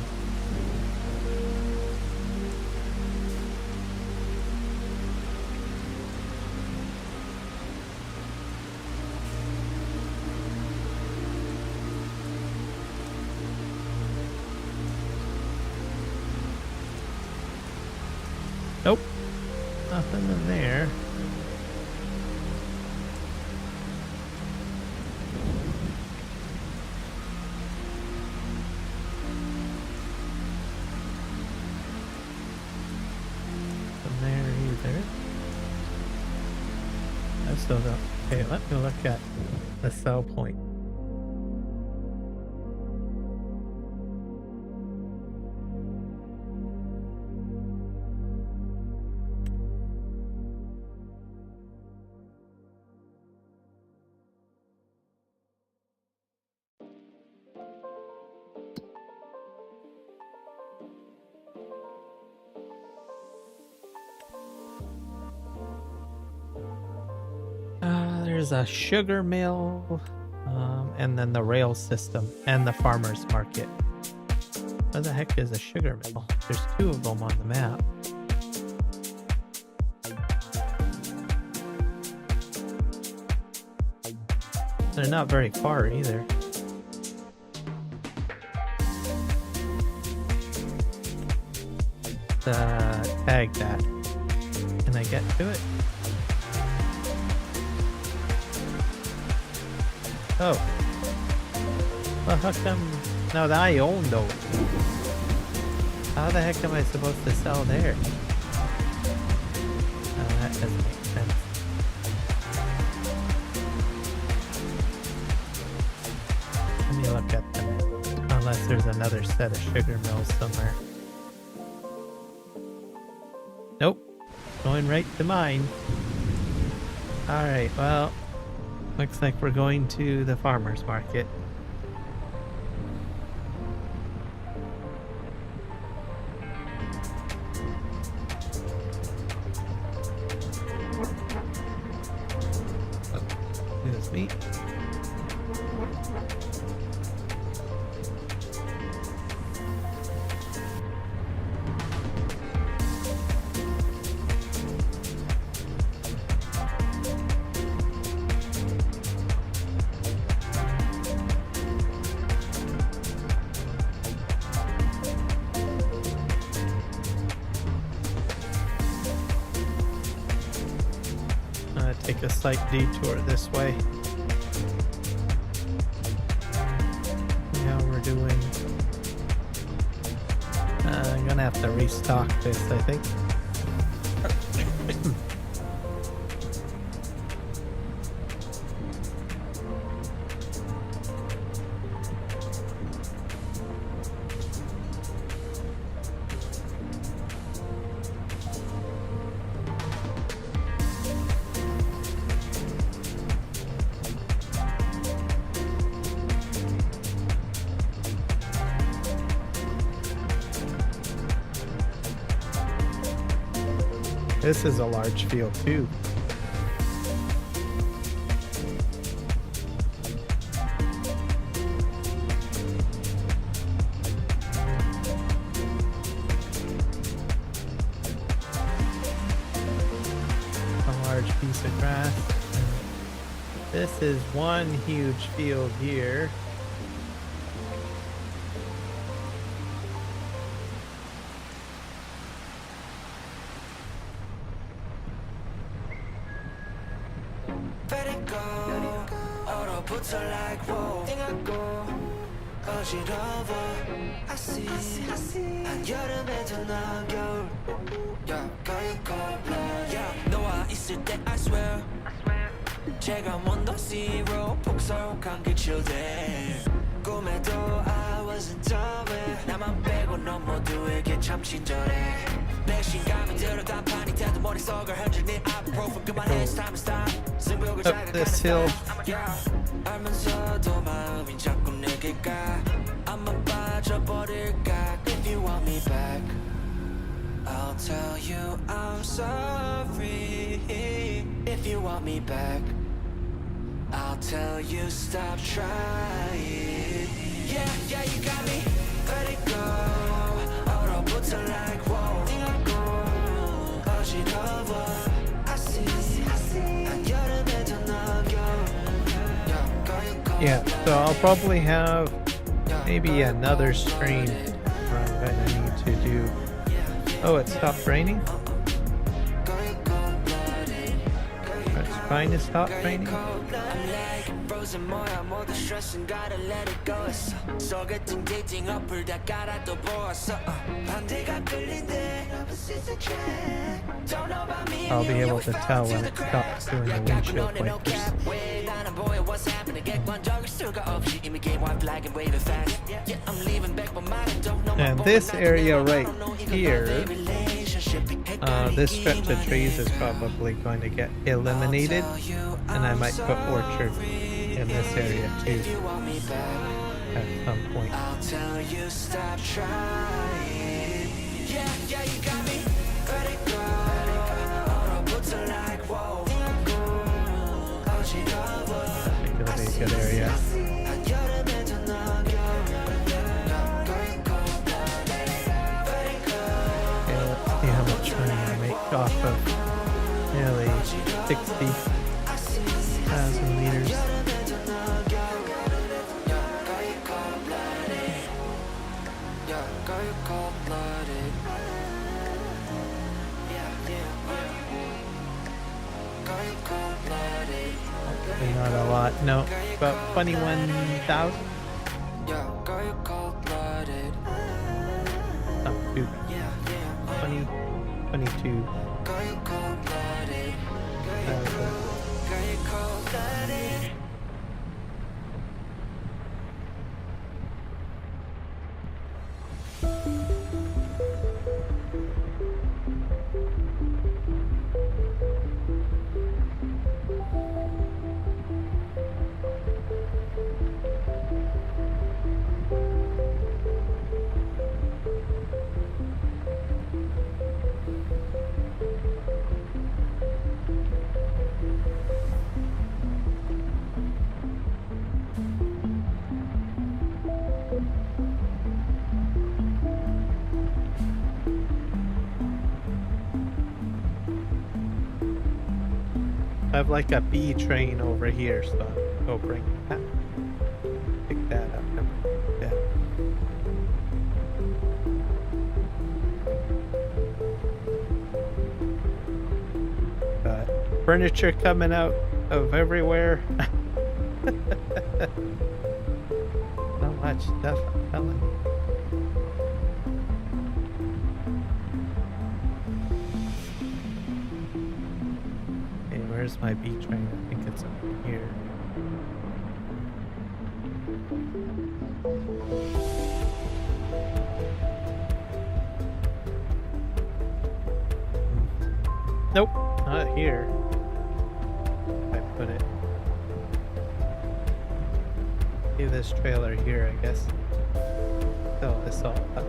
Nope. Nothing in there. Nothing there either. I still don't. Okay, let me look at the sell point. There's a sugar mill, and then the rail system, and the farmer's market. What the heck is a sugar mill? There's two of them on the map. They're not very far either. Tag that. Can I get to it? Oh. Well, how come? No, I own those. How the heck am I supposed to sell there? Oh, that doesn't make sense. Let me look at them. Unless there's another set of sugar mills somewhere. Nope. Going right to mine. Alright, well, looks like we're going to the farmer's market. Excuse me. Take a slight detour this way. See how we're doing. I'm gonna have to restock this, I think. This is a large field too. A large piece of grass. This is one huge field here. Let it go. 얼어붙어 like whoa. 띵하고 어지러워. I see. 한여름에도 나 겨울. Yeah, 가요고 blood. Yeah, 너와 있을 때 I swear. 제가 원더 zero. 폭설한 그 chill day. 꿈에도 I wasn't aware. 나만 빼고 넌 모두에게 참 친절해. 내 신감이 들어 단판이 돼도 머릿속을 흔들린 ibuprofen 그만해 it's time to stop. 승부욕을 Up this hill. 알면서도 마음이 자꾸 내게 가. 아마 빠져버릴까. If you want me back I'll tell you I'm sorry. If you want me back I'll tell you stop trying. Yeah, you got me. Let it go. 얼어붙어 like whoa. 띵하고 어지러워. I see. 한여름에도 나 겨울. Yeah, so I'll probably have maybe another stream where I'm gonna need to do. Oh, it stopped raining? It's fine to stop raining. frozen 뭐야 모두 stress은 gotta let it go 했어 소개팅 데이팅 어플 다 깔아 또 보았어 반대가 끌린대 Don't know about me I'll be able to tell when it stops doing the windshield wipers. 나는 보여 what's happening 객관적일 수가 없이 이미 game white flag and waving fast Yeah, I'm leaving back but mine don't know And this area right here, this stretch of trees is probably going to get eliminated, and I might put orchard in this area too at some point. I'll tell you stop trying. Yeah, you got me. Let it go. 얼어붙어 like whoa. 어지러워. I think it'll be a good area. 한여름에도 나 겨울. Okay, let's see how much money I make off of nearly 60,000 liters. Probably not a lot. No, about 21,000. Not too bad. 20, 22. I have like a B train over here, so I'll go bring that. Pick that up. Yeah. Furniture coming out of everywhere. So much stuff, I'm telling you. Where's my B train? I think it's up here. Nope, not here. I put it. See this trailer here, I guess. Fill this all up.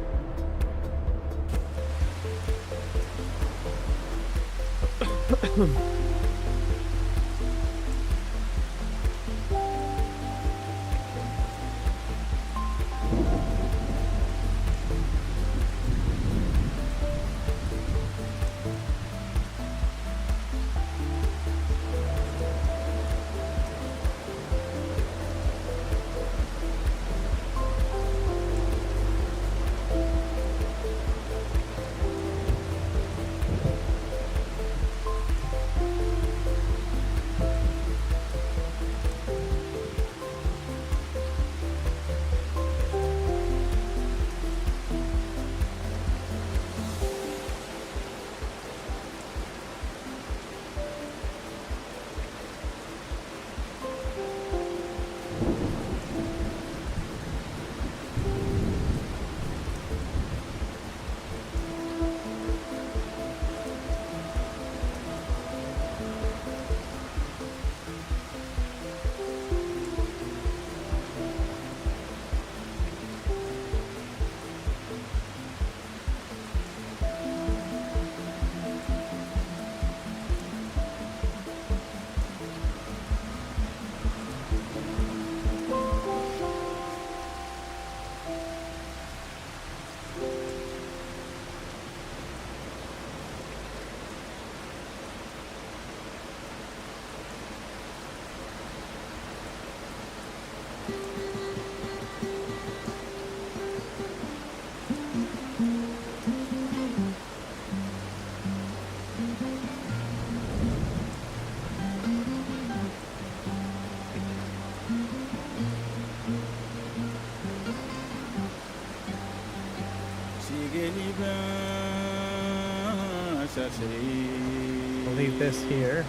We'll leave this here.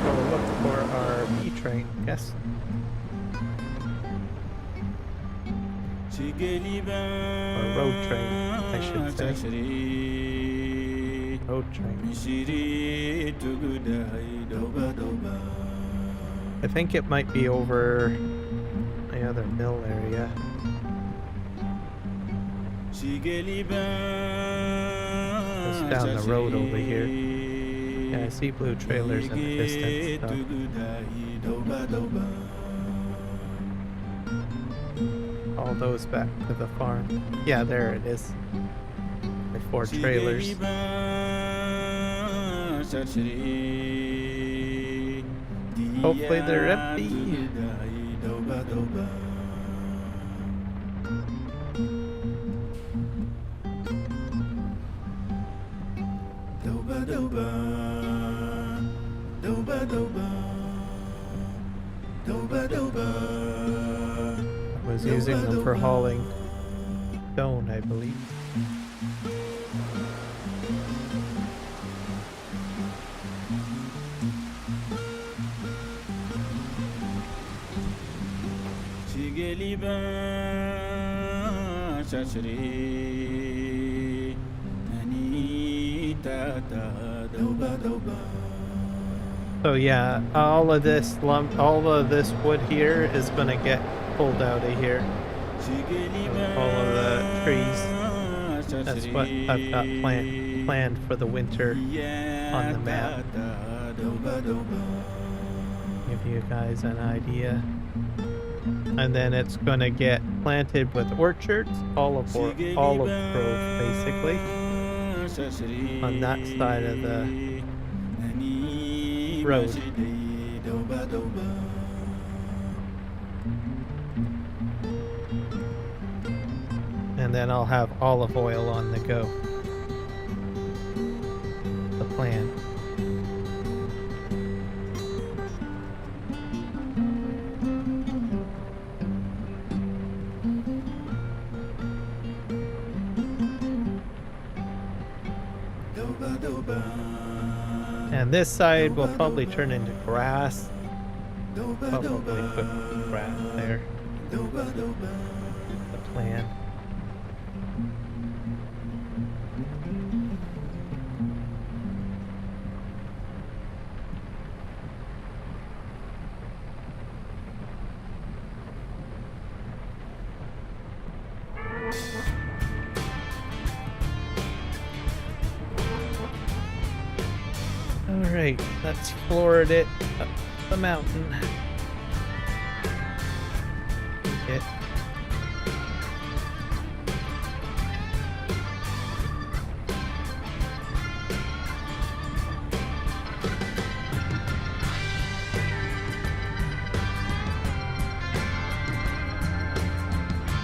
Go look for our B train, yes. Or road train, I should say. Road train. I think it might be over the other mill area. It's down the road over here. Yeah, I see blue trailers in the distance. All those back to the farm. Yeah, there it is. The 4 trailers. Hopefully they're empty. I was using them for hauling stone, I believe. So yeah, all of this wood here is gonna get pulled out of here. All of the trees. That's what I've got planned for the winter on the map. Give you guys an idea. And then it's gonna get planted with orchards, olive grove basically, on that side of the road. And then I'll have olive oil on the go. The plan. And this side will probably turn into grass. Probably put grass there. The plan. Alright, let's floor it up the mountain. It.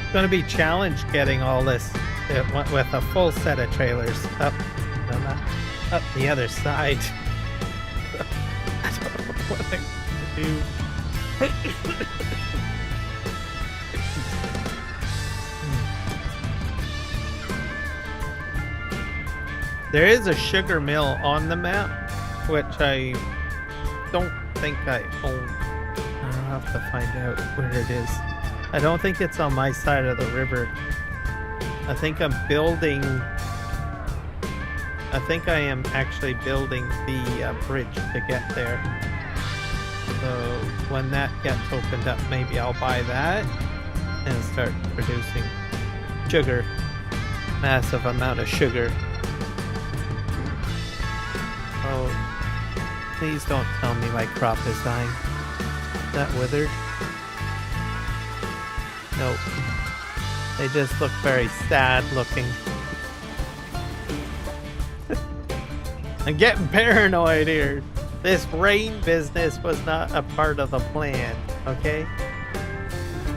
It's gonna be challenged getting all this with a full set of trailers up the other side. I don't know what I'm gonna do. There is a sugar mill on the map, which I don't think I own. I'll have to find out where it is. I don't think it's on my side of the river. I think I'm building... I think I am actually building the bridge to get there. So when that gets opened up, maybe I'll buy that and start producing sugar. Massive amount of sugar. Oh, please don't tell me my crop is dying. Is that withered? Nope. They just look very sad looking. I'm getting paranoid here. This rain business was not a part of the plan, okay?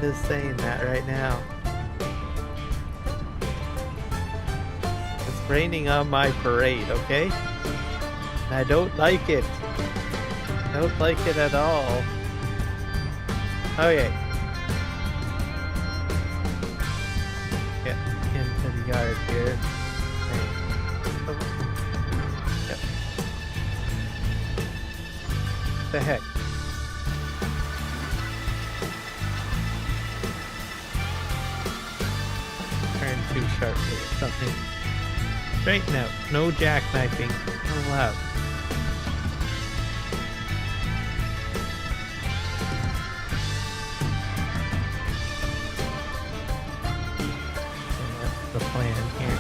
Just saying that right now. It's raining on my parade, okay? And I don't like it. I don't like it at all. Okay. Get into the yard here. The heck? Turn too sharply or something. Straighten out. No jackknifing allowed. That's the plan here.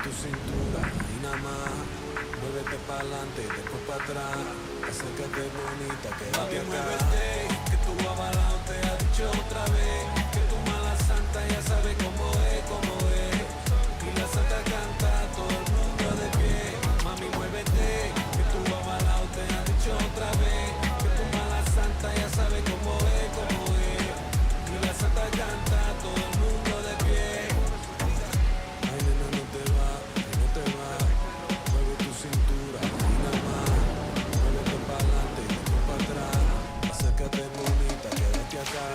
tu cintura y nada más. Muévete para adelante, después para atrás. Acércate bonita, quédate acá. Muévete, que tu avalado te ha dicho otra vez. Que tu mala santa ya sabe cómo es, cómo es. Y la santa canta, todo el mundo de pie. Mami, muévete, que tu avalado te ha dicho otra vez. Que tu mala santa ya sabe cómo es, cómo es. Y la santa canta, todo el mundo de pie. Ay, nena, no te va, no te va. Mueve tu cintura, y nada más. Muévete para adelante y después para atrás. Acércate bonita, quédate acá.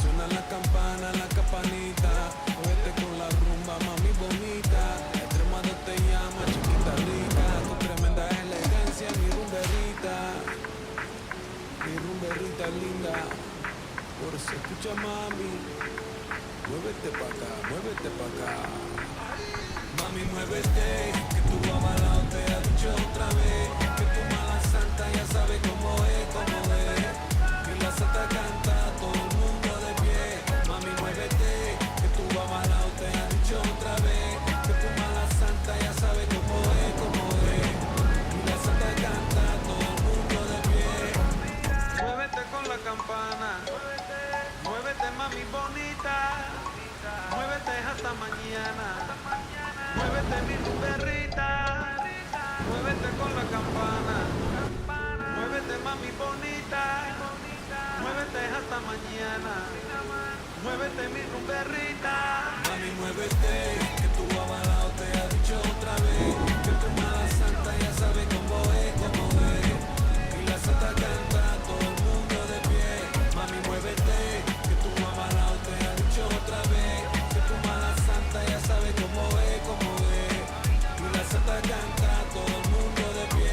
Suena la campana, la campanita. Muévete con la rumba, mami bonita. El tremado te llama, chiquita rica. Con tremenda elegancia, mi rumberita. Mi rumberita linda. Por eso escucha, mami. Muévete pa' acá, muévete pa' acá. Mami, muévete, que tu avalado te ha dicho otra vez. Que tu mala santa ya sabe cómo es, cómo es. Y la santa canta, todo el mundo de pie. Mami, muévete, que tu avalado te ha dicho otra vez. Que tu mala santa ya sabe cómo es, cómo es. Y la santa canta, todo el mundo de pie. Muévete con la campana. Muévete, mami bonita. Muévete hasta mañana. Muévete, mi perrita. Muévete con la campana. Muévete, mami bonita. Muévete hasta mañana. Muévete, mi perrita. Mami, muévete, que tu avalado te ha dicho otra vez. Que tu mala santa ya sabe cómo es, cómo es. Y la santa canta, todo el mundo de pie. Mami, muévete, que tu avalado te ha dicho otra vez. Que tu mala santa ya sabe cómo es, cómo es. Y la santa canta, todo el mundo de pie.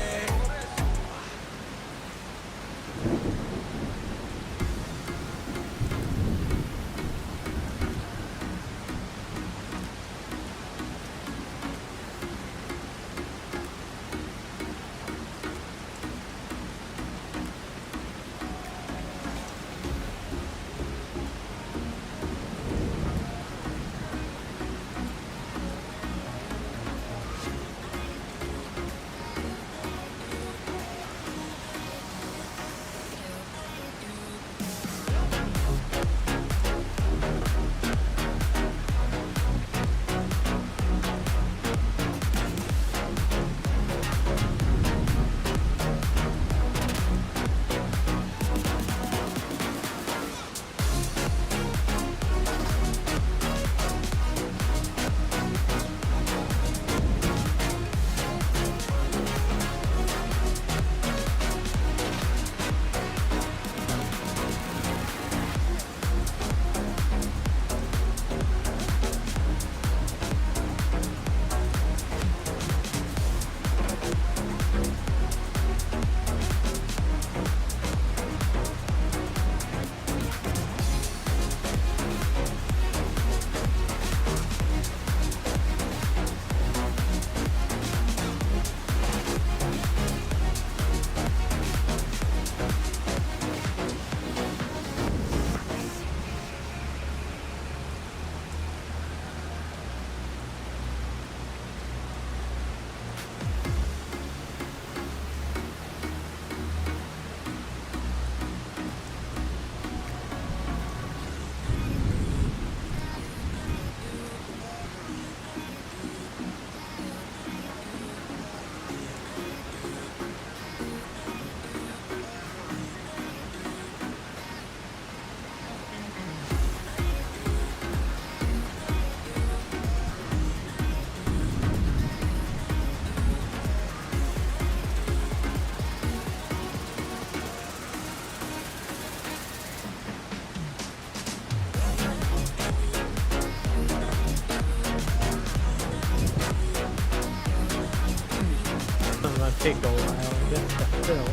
Take a while just to fill.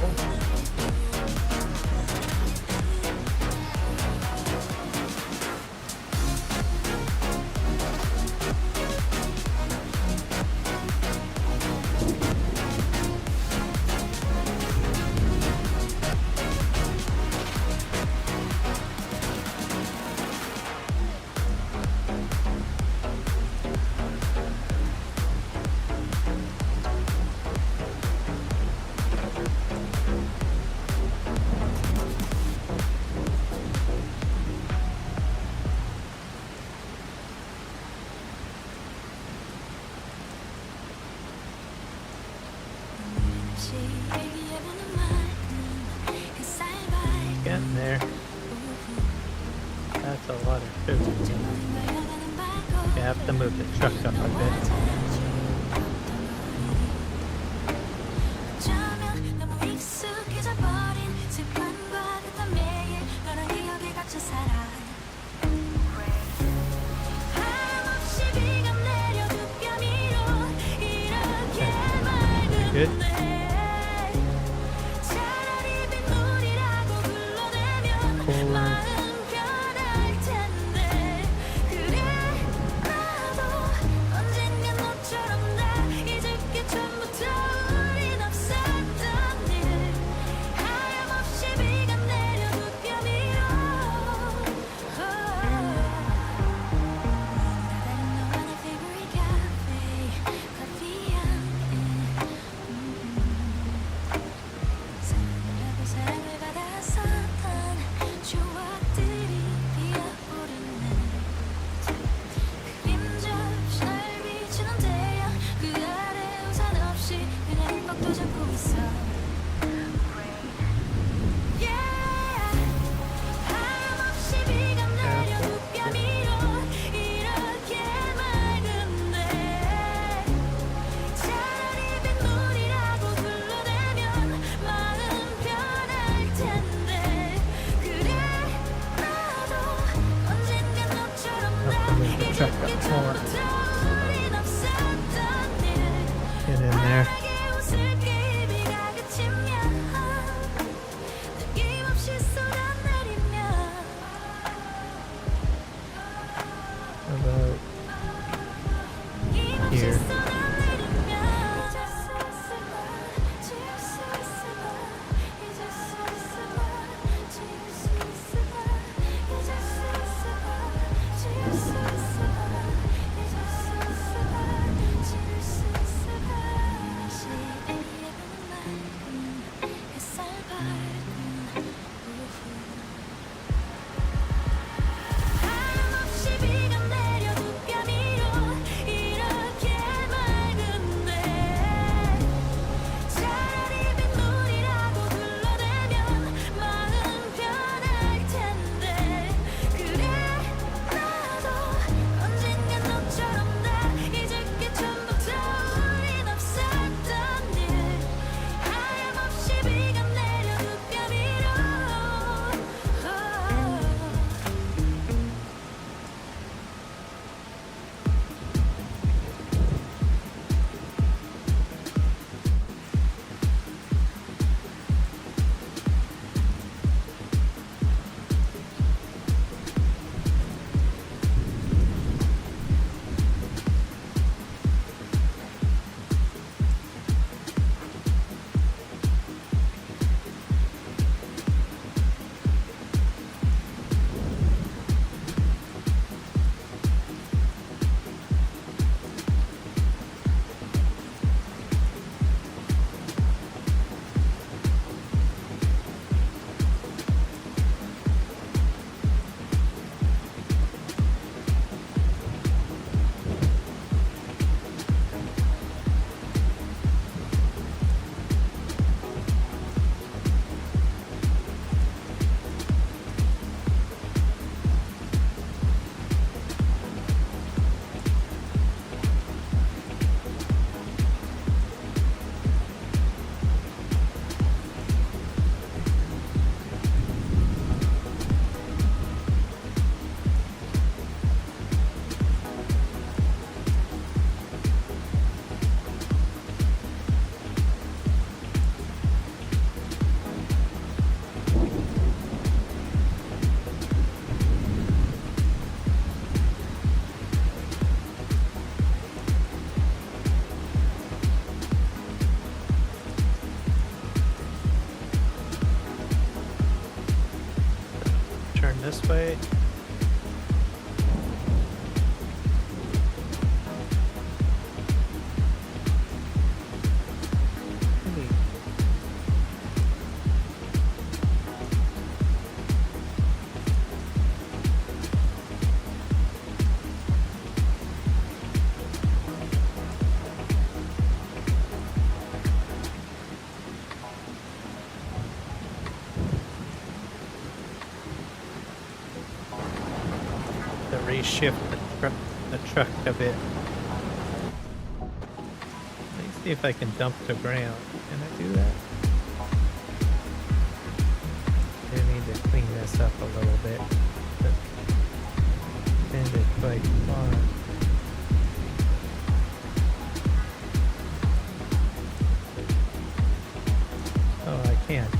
To move the truck up a bit. 어쩌면 너무 익숙해져 버린 습관과 같은 매일 너랑 기억에 갇혀 살아 하염없이 비가 내려 두 뺨 위로 이렇게 맑은 내 차라리 빗물이라고 불러대면 마음 편할 텐데 그래 나도 언젠간 너처럼 나 잊을 게 전부터 우린 없었던 일 하염없이 비가 내려 두 뺨 위로 다른 너와 내 favorite cafe 커피 향에 사랑이라고 사랑을 받았었던 추억들이 피어오르네 그림자 없이 날 비추는 태양 그 아래 우산 없이 그냥 흠뻑도 잡고 있어 Yeah 하염없이 비가 내려 두 뺨 위로 이렇게 맑은데 차라리 빗물이라고 불러대면 마음 편할 텐데 그래 나도 언젠간 너처럼 나 잊을 게 전부터 우린 없었던 일 Get in there. 환하게 웃을게 비가 그치면 느낌없이 쏟아내리면 How about 힘없이 here? 쏟아내리면 잊을 수 있을까 지울 수 있을까 잊을 수 있을까 지울 수 있을까 잊을 수 있을까 지울 수 있을까 잊을 수 있을까 지울 수 있을까 시에 예쁜 맑은 햇살 밝은 오후 하염없이 비가 내려 두 뺨 위로 이렇게 맑은데 차라리 빗물이라고 불러대면 마음 편할 텐데 그래 나도 언젠간 너처럼 나 잊을 게 전부터 우린 없었던 일 하염없이 비가 내려 두 뺨 위로 Turn this way. Reshift the truck. the truck a bit. Let me see if I can dump to ground. Can I do that? I need to clean this up a little bit. Extended quite far. Oh, I can't.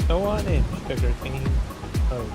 Go on in, sugar cane. Oh.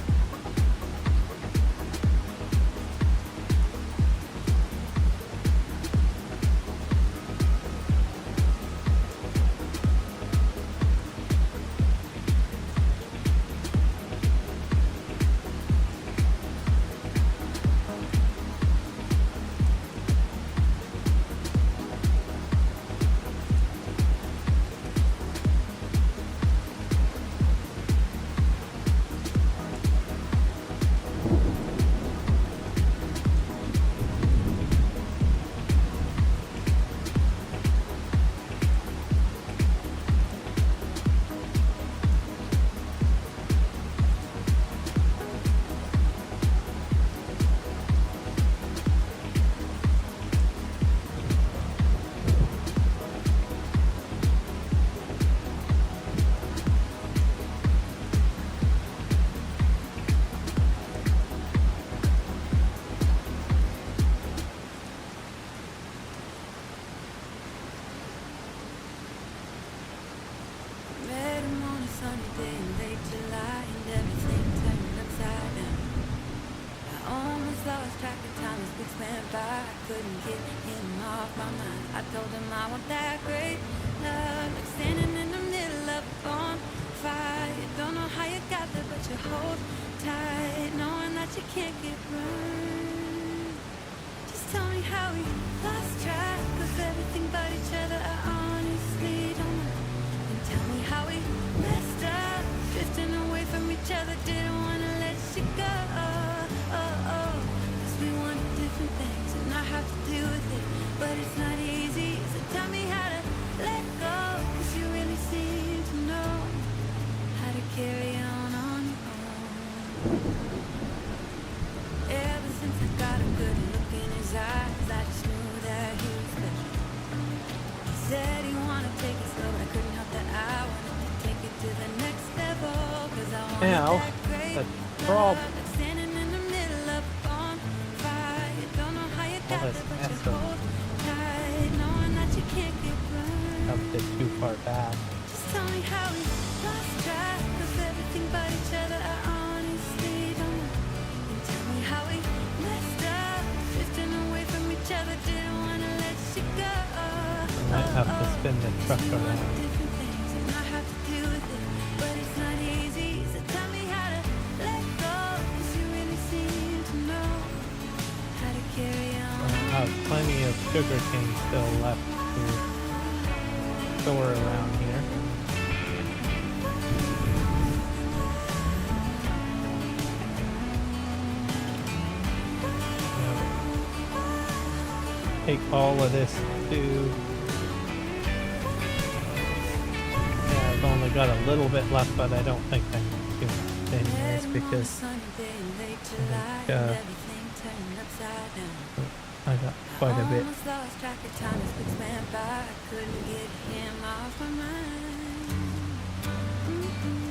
Met him on a sunny day in late July, and everything turned upside down. I almost lost track of time as weeks went by. I couldn't get him off my mind. I told him I want that great love, like standing in the middle of a bonfire. You don't know how you got there, but you hold tight, knowing that you can't get burned. Just tell me how we lost track of everything but each other. I honestly don't know. And tell me how we messed up, drifting away from each other. Didn't wanna let you go. Cause we wanted different things, and I have to deal with it, but it's not easy. So tell me how to let go, cause you really seem to know how to carry on your own. Ever since I got a good look in his eyes, I just knew that he was special. He said he wanted to take it slow, but I couldn't help that. I wanted to take it to the next level, cause I wanted Now, that great the love, problem. like standing in the middle of a bonfire. You don't know how you got this there, but you mess up. hold tight, knowing that you can't get burned. Dumped it too far back. Just tell me how we lost track of everything but each other. I honestly don't know. And tell me how we messed up, drifting away from each other. Did spin the truck around. different things and I have to deal with it, but it's not easy. So tell me how to let go, 'cause you really seem to know how to carry on. I have plenty of sugar cane still left to store around here. Take all of this to... Yeah, I've only got a little bit left, but I don't think I need too much anyways, because I got quite a bit. Almost lost track of time as weeks went by. I couldn't get him off my mind.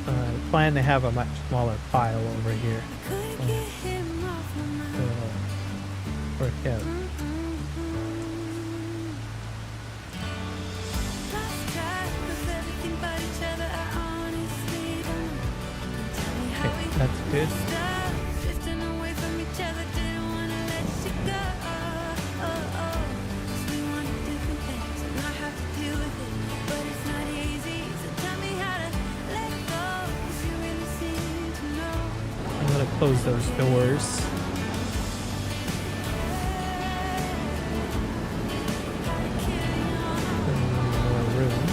I plan to have a much smaller pile over here. Couldn't get him off my mind. Work out. Lost track of everything but each other. I honestly don't know. Tell me how we Okay, that's good. stopped drifting away from each other. Didn't wanna let you go. Cause we wanted different things and I have to deal with it, but it's not easy. So tell me how to let go, 'cause you really seem to know. I'm gonna close those doors. More room.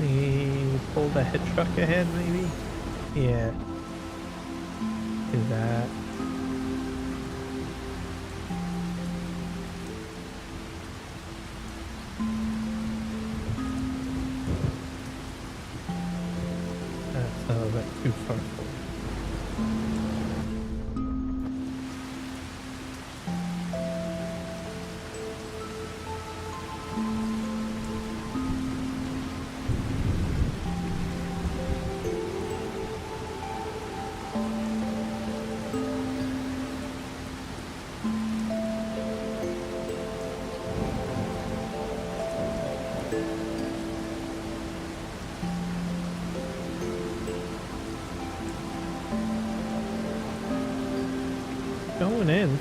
We pull the head truck ahead, maybe? Yeah. Do that. That's a little bit too far forward. Going in.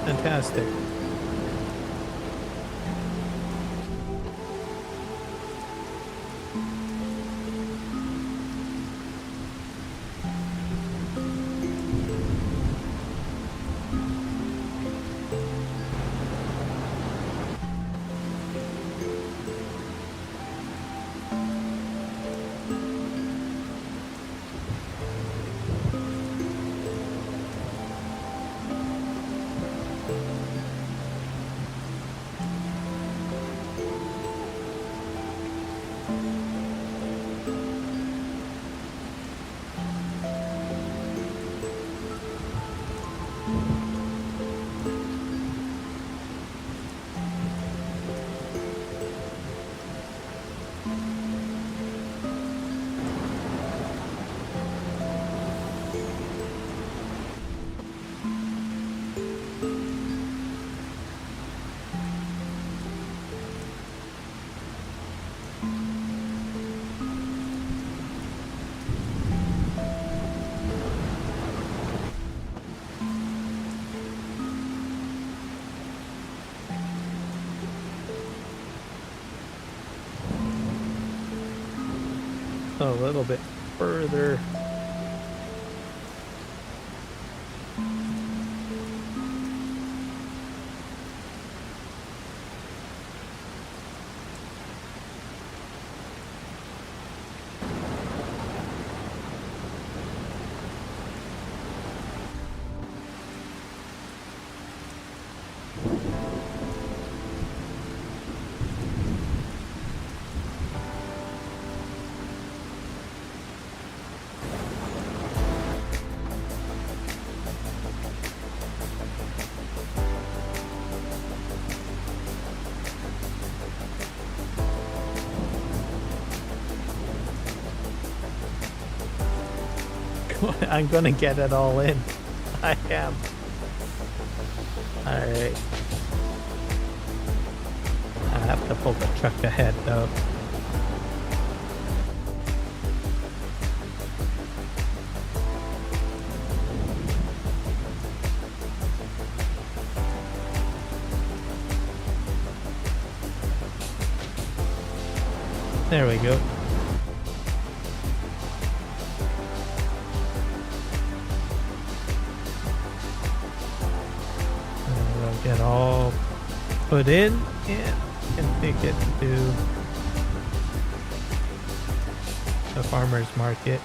Fantastic. A little bit further. I'm gonna get it all in. I am. Alright. I have to pull the truck ahead though. There we go. We'll get all put in and can take it to the farmer's market.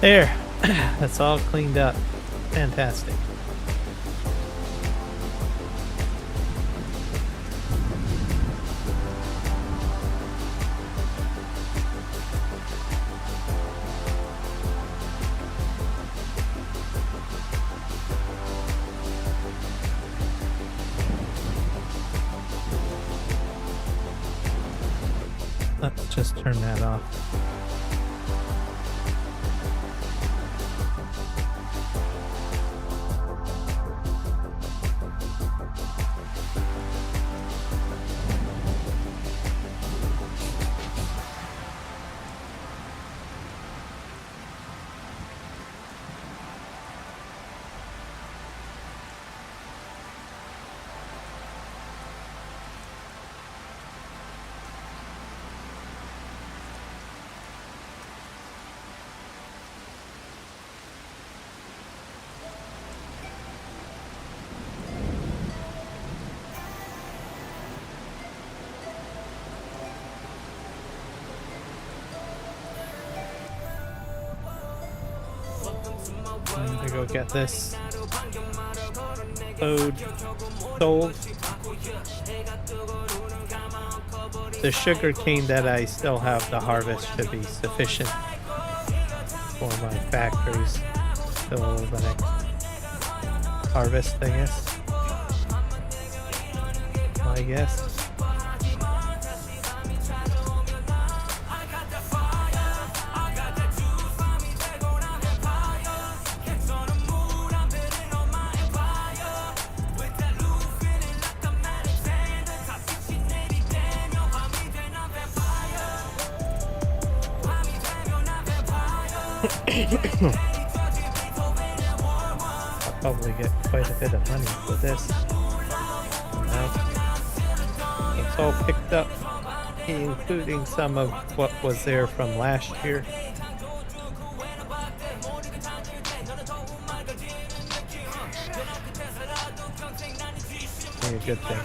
There, that's all cleaned up. Fantastic. Let's just turn that off. I'm gonna go get this load sold. The sugar cane that I still have to harvest should be sufficient for my factories till the next harvest, I guess. I guess. I'll probably get quite a bit of money for this. It's all picked up, including some of what was there from last year. Be a good thing.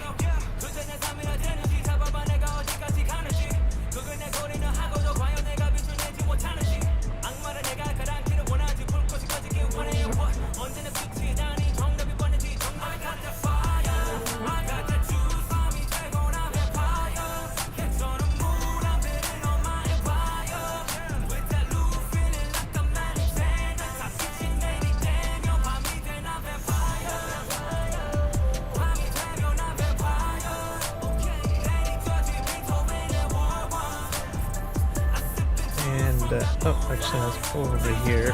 Oh, actually, let's go over here.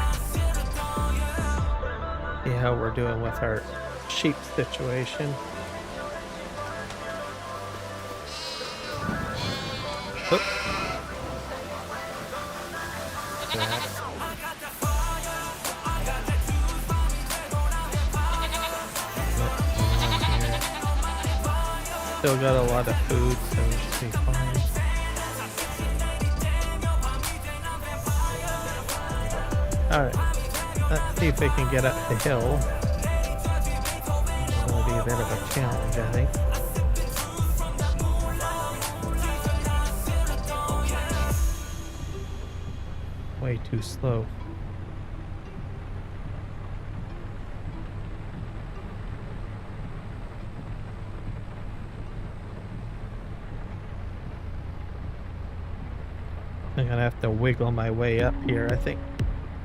See how we're doing with our sheep situation. Oh. still got a lot of food, so we should be fine. Alright, let's see if we can get up the hill. It'll be a bit of a challenge, I think. Way too slow. I'm gonna have to wiggle my way up here, I think.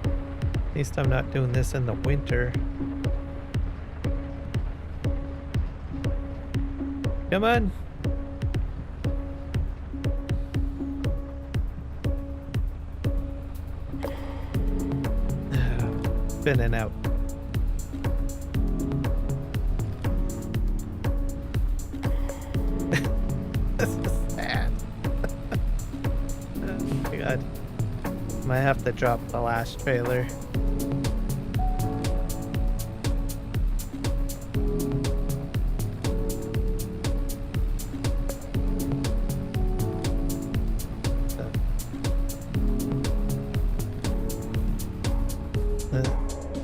At least I'm not doing this in the winter. Come on. Spinning out. This is sad. Oh my god. Might have to drop the last trailer.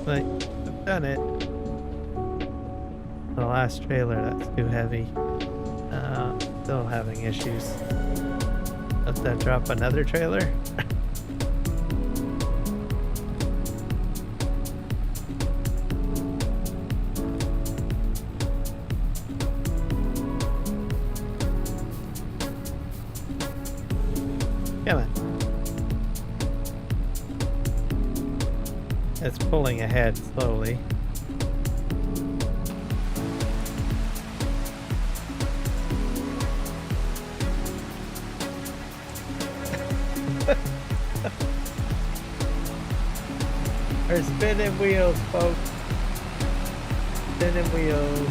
But I've done it. The last trailer, that's too heavy. Still having issues. Let that drop another trailer. Come on. It's pulling ahead slowly. We're spinning wheels, folks. Spinning wheels.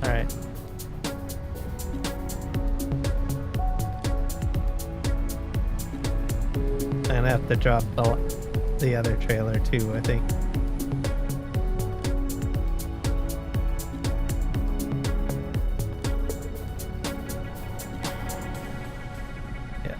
Alright. I'm gonna have to drop the other trailer too, I think. Yeah.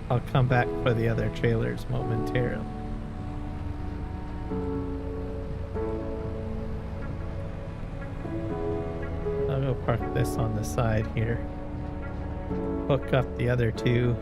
I'll come back for the other trailers momentarily. I'll go park this on the side here. Hook up the other two.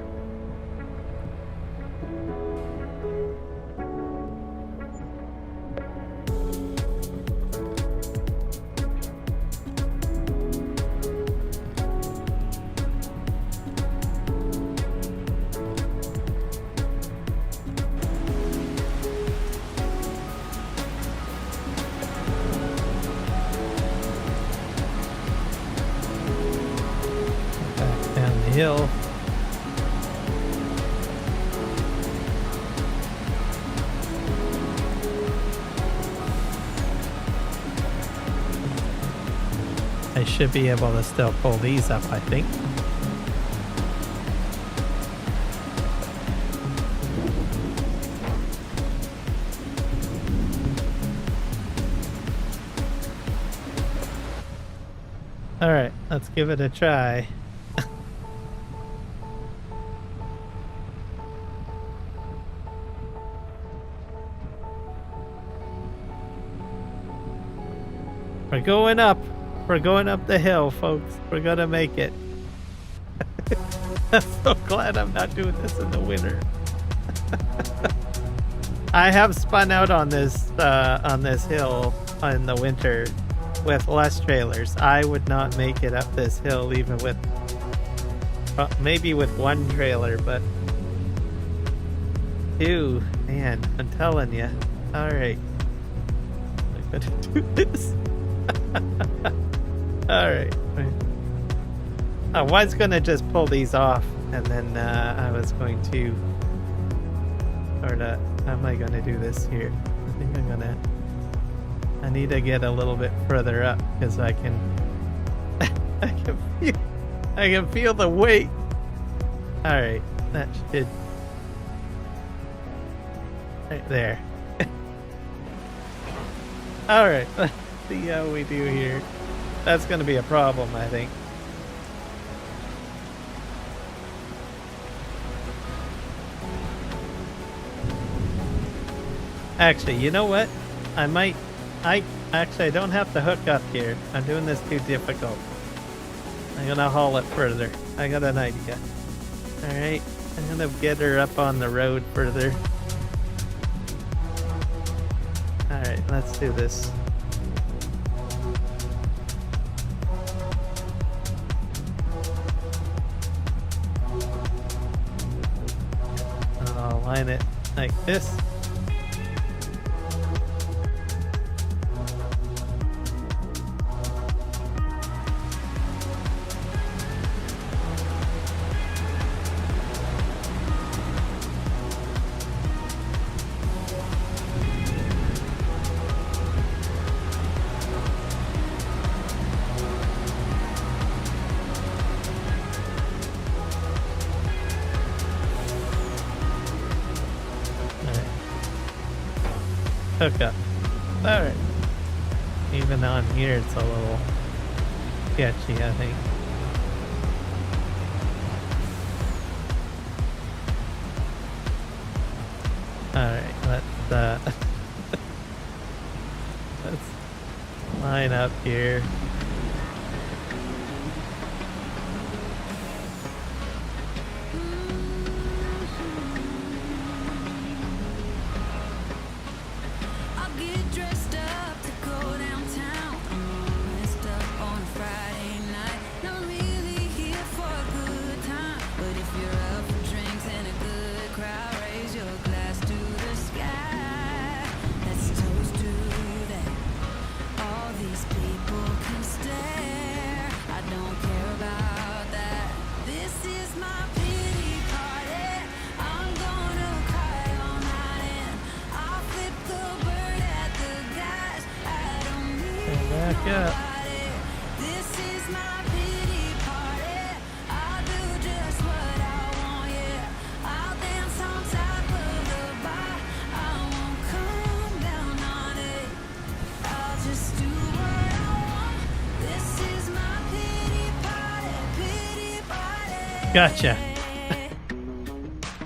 Hill. I should be able to still pull these up, I think. All right, let's give it a try. We're going up. We're going up the hill, folks. We're gonna make it. I'm so glad I'm not doing this in the winter. I have spun out on this hill in the winter with less trailers. I would not make it up this hill even with maybe with one trailer, but two, man, I'm telling you. All right, I'm gonna do this. Alright. I was gonna just pull these off and then I was going to how am I gonna do this here? I think I'm gonna I need to get a little bit further up because I can I can feel the weight. All right, that should right there. All right, let's see how we do here. That's going to be a problem, I think. Actually, you know what? I don't have to hook up here. I'm doing this too difficult. I'm gonna haul it further. I got an idea. Alright, I'm gonna get her up on the road further. Alright, let's do this. I'll line it like this. Hook up. Alright. Even on here it's a little sketchy, I think. Alright, let's let's line up here. Back up. Gotcha.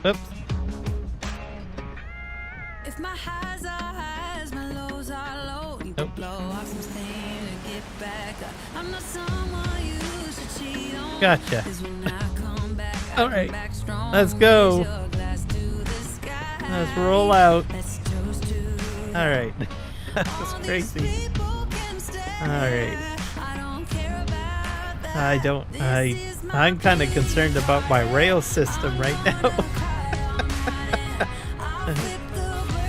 Oops. If my highs are highs, my lows are low. You can blow off some steam to get back up. I'm not someone you should cheat on. Gotcha. 'Cause when I come back, I All right. come back strong. Let's go. Raise your glass to the sky. Let's roll out. Let's toast to All right. That's crazy. people can stay. All right. I don't care about that. I'm kind of concerned about my rail system right now.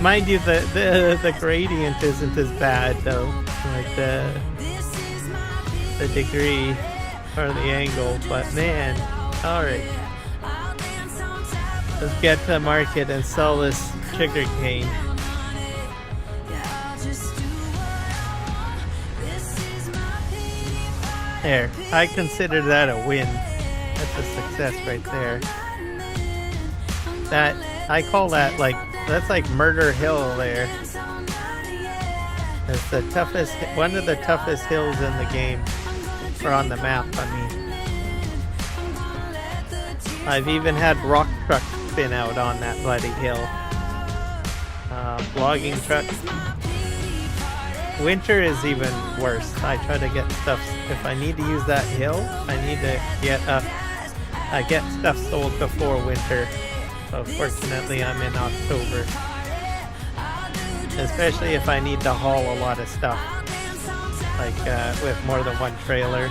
Mind you, the gradient isn't as bad though, like the degree or the angle. But man, all right, let's get to the market and sell this sugar cane. There, I consider that a win. That's a success right there. That I call that that's like Murder Hill there. It's the toughest, one of the toughest hills in the game, or on the map. I mean, I've even had rock trucks spin out on that bloody hill. Logging trucks. Winter is even worse. I try to get stuff. If I need to use that hill, I need to get up. I get stuff sold before winter. So fortunately, I'm in October. Especially if I need to haul a lot of stuff, like with more than one trailer.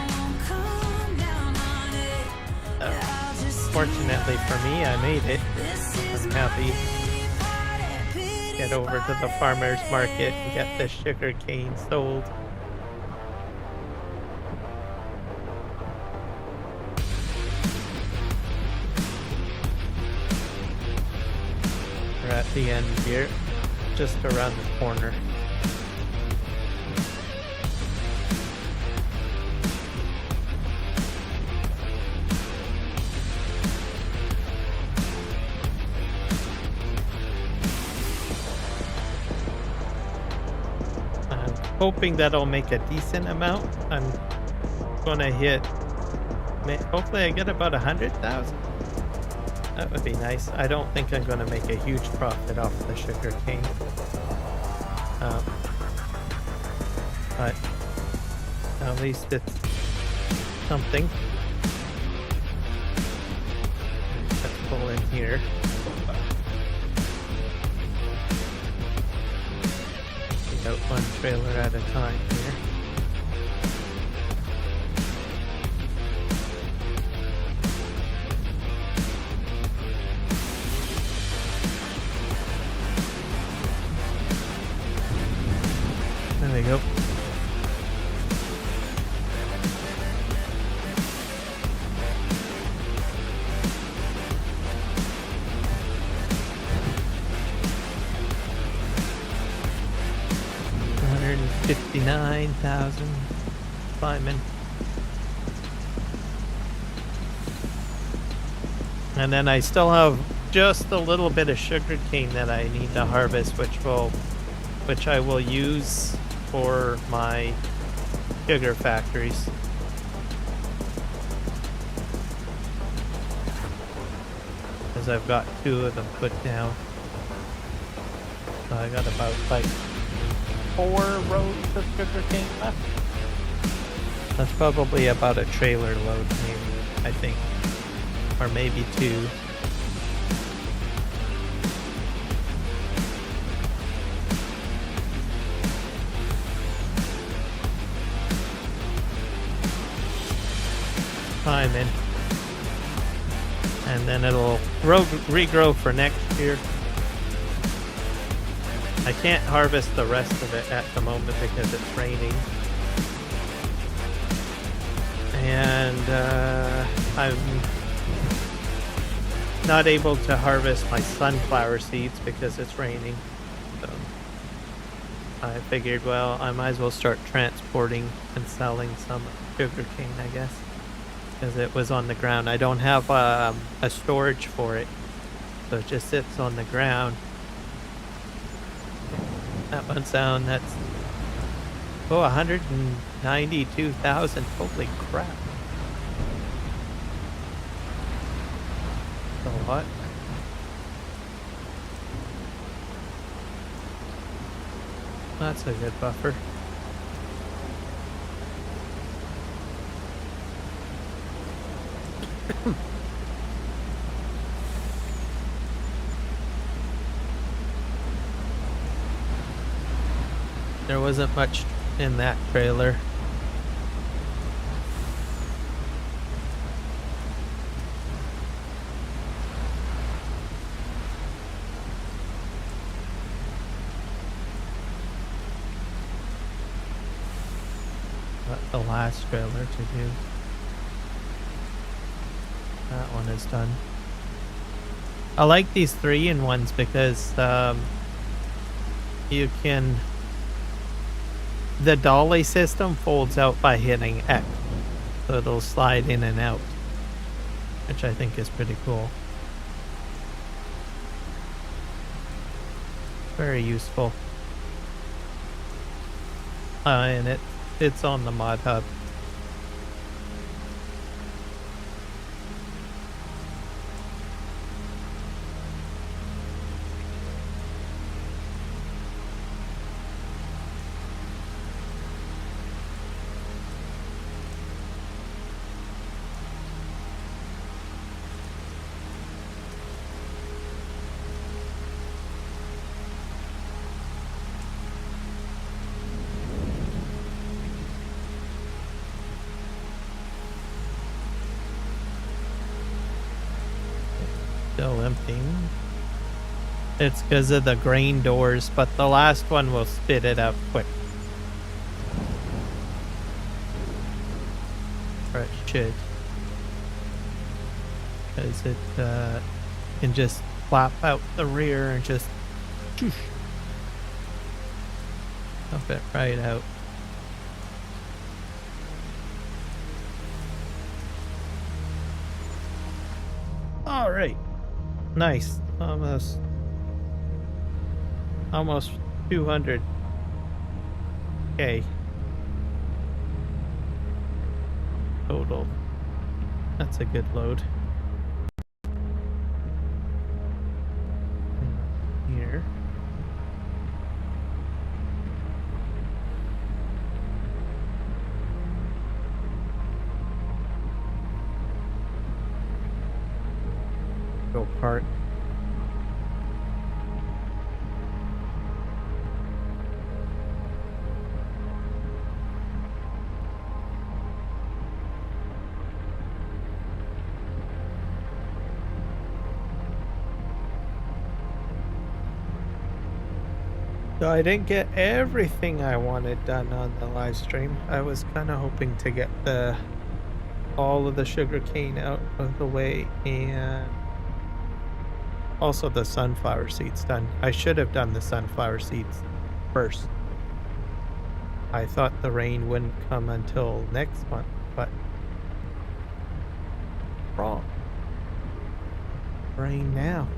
Fortunately for me, I made it. I'm happy. Get over to the farmer's market and get the sugar cane sold. We're at the end here, just around the corner. hoping that'll make a decent amount. I'm gonna hit. Hopefully, I get about 100,000. That would be nice. I don't think I'm gonna make a huge profit off the sugar cane, but at least it's something. Let's pull in here. Take out one trailer at a time here. There we go. $159,000 climbing. And then I still have just a little bit of sugar cane that I need to harvest, which I will use for my sugar factories. Because I've got 2 of them put down. So I got about like 4 rows of sugar cane left. That's probably about a trailer load, maybe, I think. Or maybe 2. Time in, and then it'll regrow for next year. I can't harvest the rest of it at the moment because it's raining, and I'm not able to harvest my sunflower seeds because it's raining. So I figured, well, I might as well start transporting and selling some sugar cane, I guess. Because it was on the ground. I don't have a storage for it, so it just sits on the ground. That one's down. That's 192,000. Holy crap! That's a lot. That's a good buffer. There wasn't much in that trailer. Got the last trailer to do. That one is done. I like these 3-in-1s because you can. The dolly system folds out by hitting X, so it'll slide in and out, which I think is pretty cool. Very useful. And it's on the mod hub. Still emptying. It's because of the grain doors, but the last one will spit it out quick. Or it should. Because it can just flap out the rear and just dump it right out. All right. Nice. Almost 200K Okay. Total. That's a good load. Here. Go part. So I didn't get everything I wanted done on the live stream. I was kind of hoping to get all of the sugar cane out of the way and also the sunflower seeds done. I should have done the sunflower seeds first. I thought the rain wouldn't come until next month, but wrong. Rain now.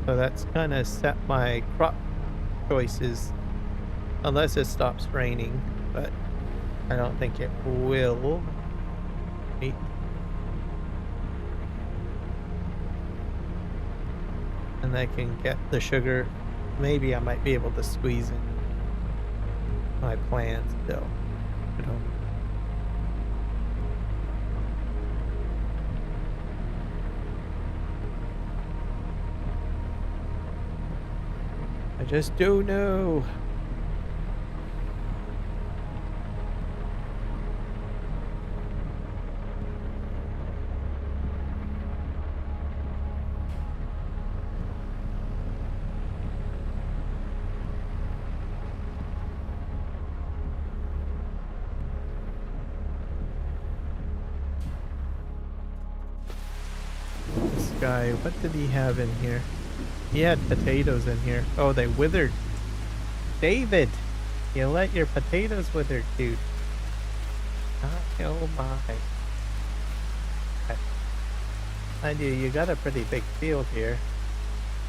So that's kind of set my crop choices unless it stops raining, but I don't think it will. Wait. And I can get the sugar. Maybe I might be able to squeeze in my plans still. I don't. I just don't know. This guy, what did he have in here? He had potatoes in here. Oh, they withered. David, you let your potatoes wither, dude. Oh my. Mind you, you got a pretty big field here.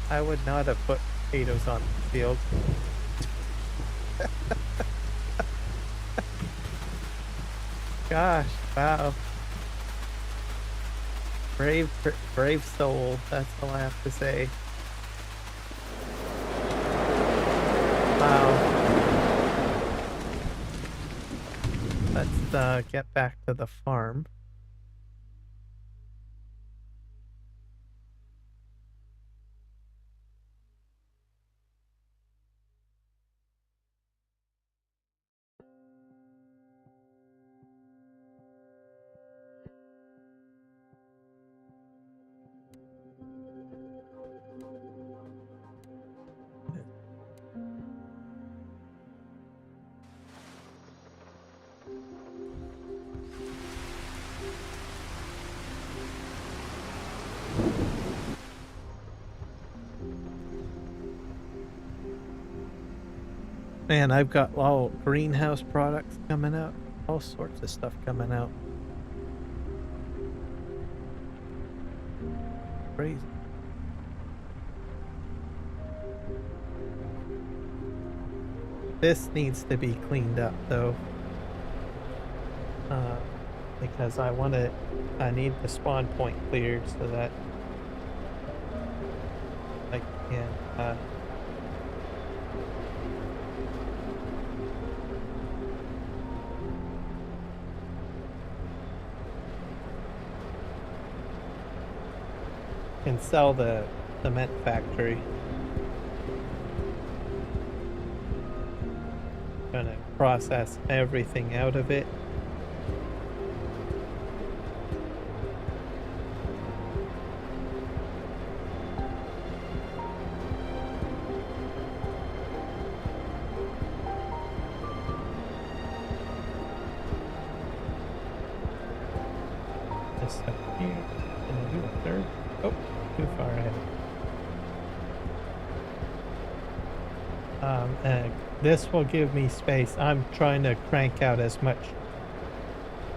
I would not have put potatoes on the field. Gosh, wow. Brave soul, that's all I have to say. Wow. Let's get back to the farm. Man, I've got all greenhouse products coming out. All sorts of stuff coming out. Crazy. This needs to be cleaned up though. Because I need the spawn point cleared so that I can sell the cement factory. Gonna process everything out of it. This up here. Gonna do a third. Oh, too far ahead. This will give me space. I'm trying to crank out as much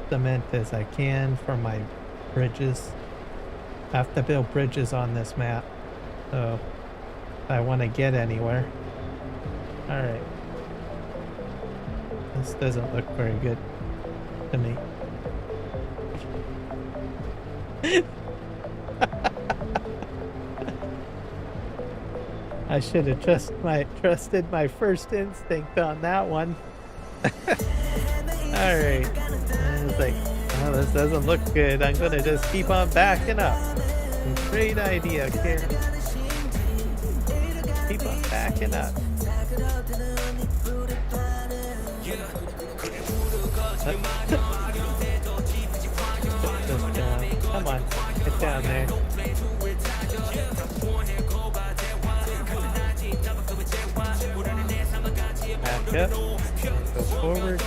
cement as I can for my bridges. I have to build bridges on this map, so if I want to get anywhere. All right. This doesn't look very good to me. I should have trusted my first instinct on that one. Alright. I was like, oh, this doesn't look good. I'm gonna just keep on backing up. Great idea, Kiram. Keep on backing up. Come on, get down there. Back up. Go forward.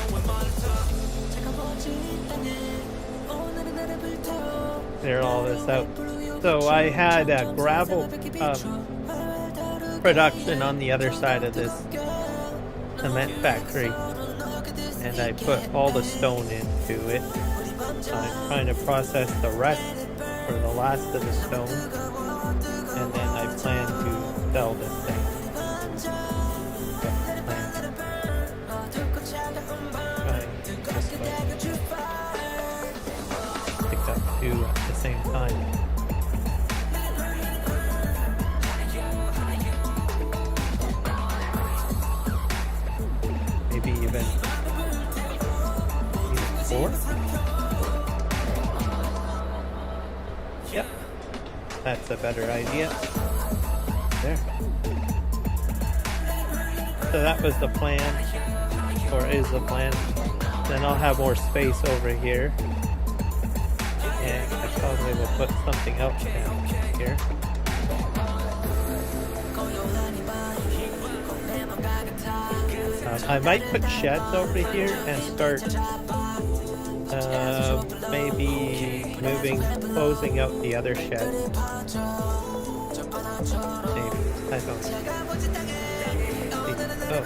Clear all this out. So I had a gravel production on the other side of this cement factory, and I put all the stone into it. I'm trying to process the rest or the last of the stone, and then I plan to sell this thing. Pick up two at the same time. Maybe even 4? Yep, that's a better idea. There. So that was the plan, or is the plan. Then I'll have more space over here, and I probably will put something else down here. I might put sheds over here and start maybe closing out the other sheds. Maybe, I don't know. Oh.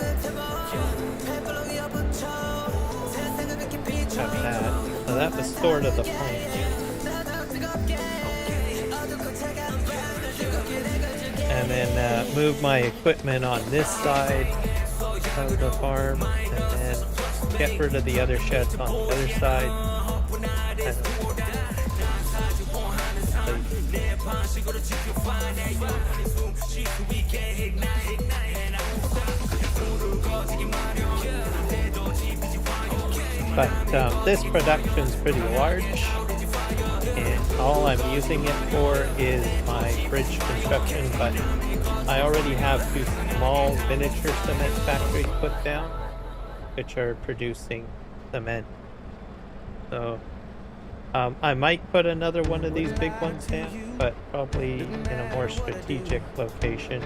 Got that. So that was sort of the point. And then move my equipment on this side of the farm, and then get rid of the other sheds on the other side. But this production's pretty large, and all I'm using it for is my bridge construction, but I already have 2 small miniature cement factories put down, which are producing cement. So I might put another one of these big ones down, but probably in a more strategic location.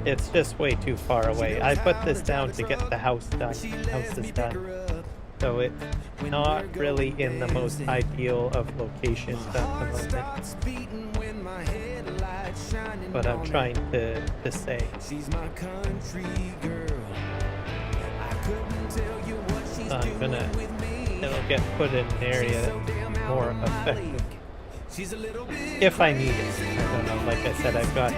It's just way too far away. I put this down to get the house done. House is done. So it's not really in the most ideal of locations at the moment. But I'm trying to say. So I'm gonna, it'll get put in an area that's more effective. If I need it. I don't know, like I said, I've got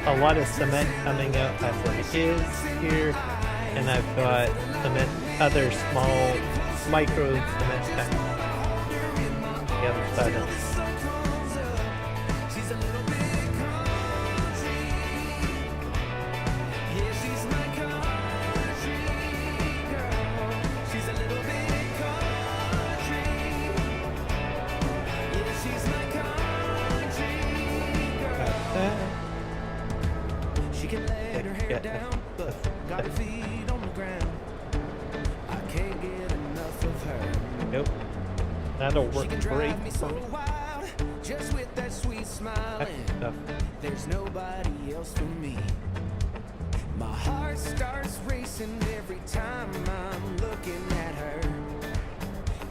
a lot of cement coming out as it is here, and I've got cement, other small micro cement coming on the other side of it. Nope. That'll work great for me. Just with that sweet smiling, there's nobody else for me. My heart starts racing every time I'm looking at her.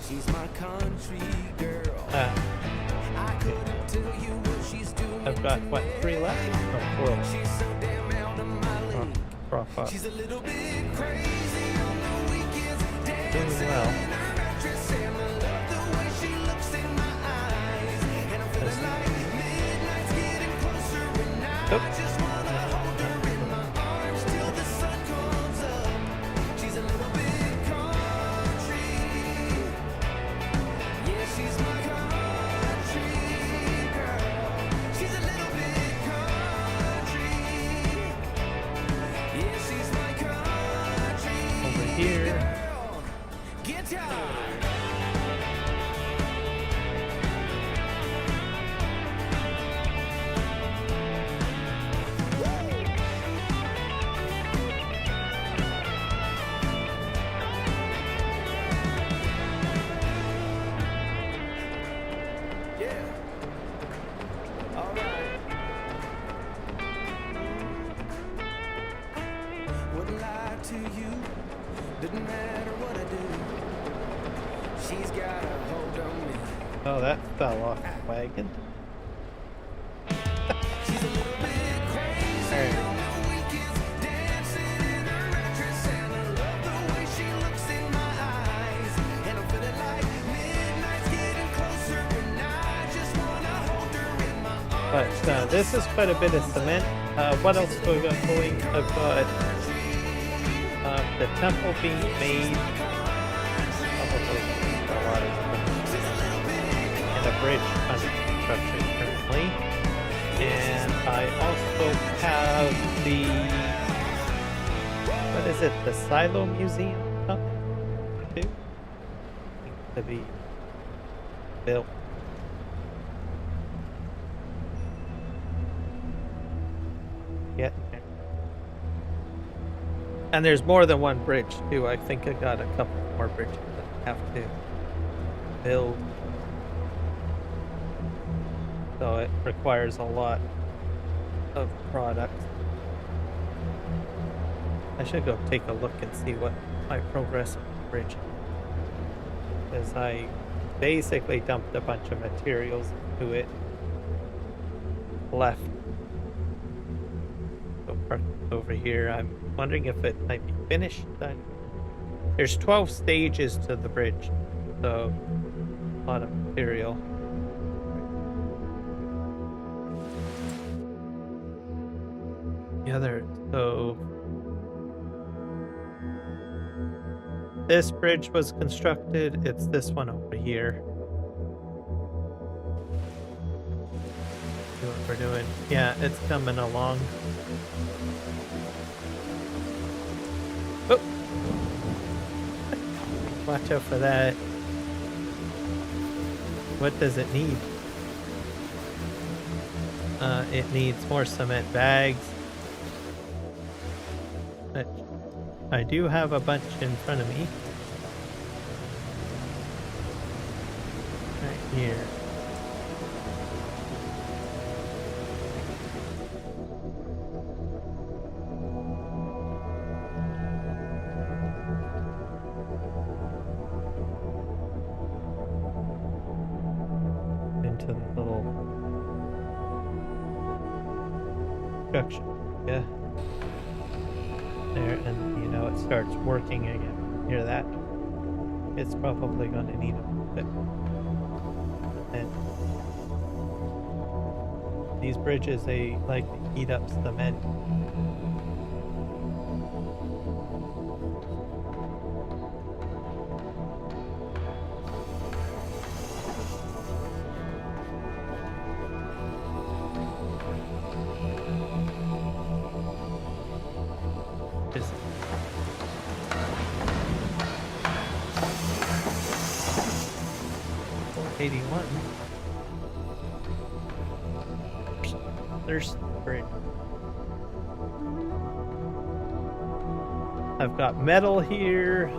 She's my country girl. I couldn't tell you what she's doing. I've got what, 3 left? Oh, 4 left. She's so damn out of my league. Prop up. She's a little bit crazy on the weekends. Doing well. here. Wouldn't lie to you, didn't matter what I do. She's got a hold on me. Oh, that fell off the wagon. She's a little bit crazy There. on the weekends, dancing in her red dress, and I love the way she looks in my eyes. And I'm feeling like midnight's getting closer, and I just wanna hold her in my arms. But this is quite a bit of cement. What else do we got going? I've got the temple being made. Probably a lot of and a bridge under construction currently. And I also have the, what is it, the Silo Museum coming too? To be built. Yet. And there's more than one bridge too. I think I got a couple more bridges that I have to build. So it requires a lot of products. I should go take a look and see what my progress on the bridge is. Because I basically dumped a bunch of materials into it. Left. So parked over here. I'm wondering if it might be finished. There's 12 stages to the bridge. So a lot of material. The other, so this bridge was constructed. It's this one over here. See what we're doing. Yeah, it's coming along. Oh, watch out for that. What does it need? It needs more cement bags. But I do have a bunch in front of me. Right here. Into the little structure. Yeah. There, and you know it starts working again. Hear that? It's probably going to need a bit. And these bridges, they like to heat up cement. Just 81. There's bridge. I've got metal here.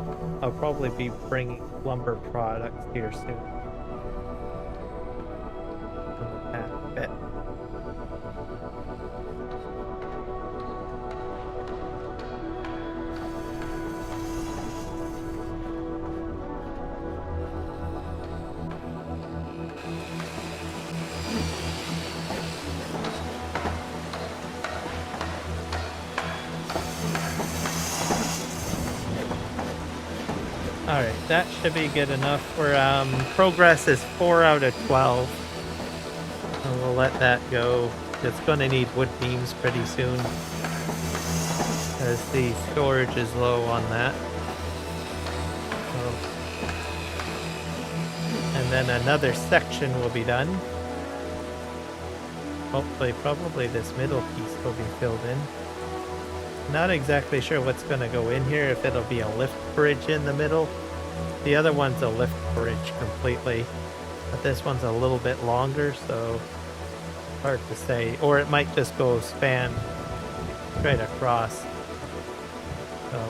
I'll probably be bringing lumber products here soon. I bet. Alright, that should be good enough. We're progress is 4 out of 12. So we'll let that go. It's gonna need wood beams pretty soon, as the storage is low on that. So, and then another section will be done. Hopefully, probably this middle piece will be filled in. Not exactly sure what's going to go in here, if it'll be a lift bridge in the middle. The other one's a lift bridge completely, but this one's a little bit longer, so hard to say. Or it might just go span straight across. So,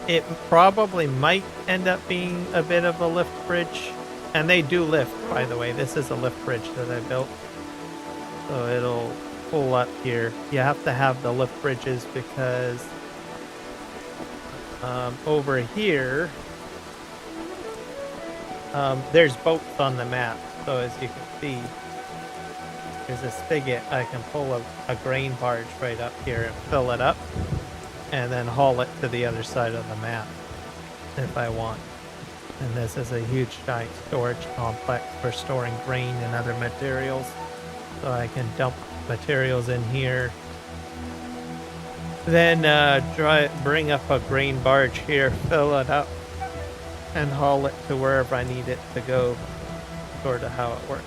it probably might end up being a bit of a lift bridge. And they do lift, by the way. This is a lift bridge that I built. So it'll pull up here. You have to have the lift bridges because over here, there's boats on the map. So as you can see, there's a spigot. I can pull a grain barge right up here and fill it up and then haul it to the other side of the map if I want. And this is a huge giant storage complex for storing grain and other materials. So I can dump materials in here. Then bring up a grain barge here, fill it up, and haul it to wherever I need it to go. Sort of how it works.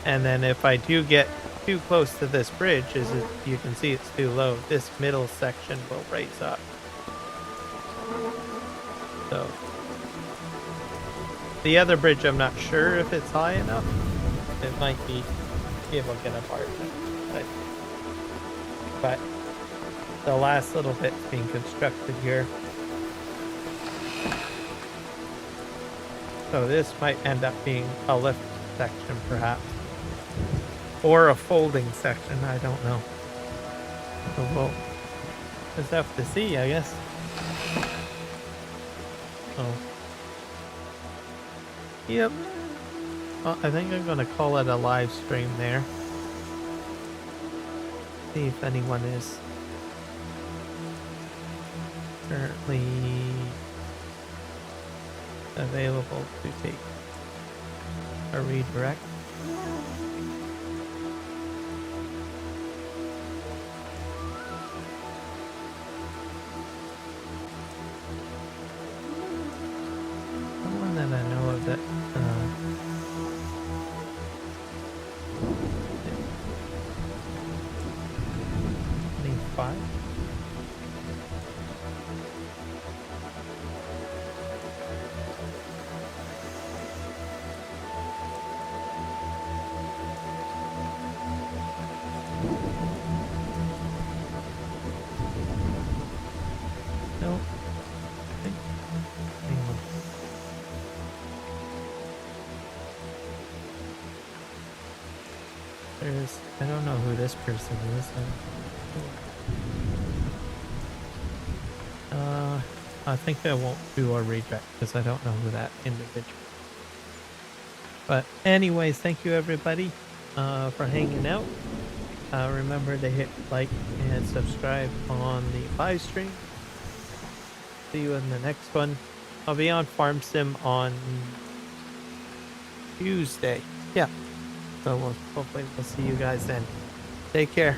And then if I do get too close to this bridge, you can see it's too low, this middle section will raise up. So the other bridge, I'm not sure if it's high enough. It might be able to get apart, but the last little bit's being constructed here. So this might end up being a lift section, perhaps, or a folding section. I don't know. So we'll just have to see, I guess. Oh. Yep. Well, I think I'm gonna call it a live stream there. See if anyone is currently available to take a redirect. Someone that I know of that 25. No. Hang on. I don't know who this person is. I think I won't do a redirect because I don't know who that individual. But anyways, thank you everybody for hanging out. Remember to hit like and subscribe on the live stream. See you in the next one. I'll be on Farm Sim on Tuesday. Yeah. So hopefully we'll see you guys then. Take care.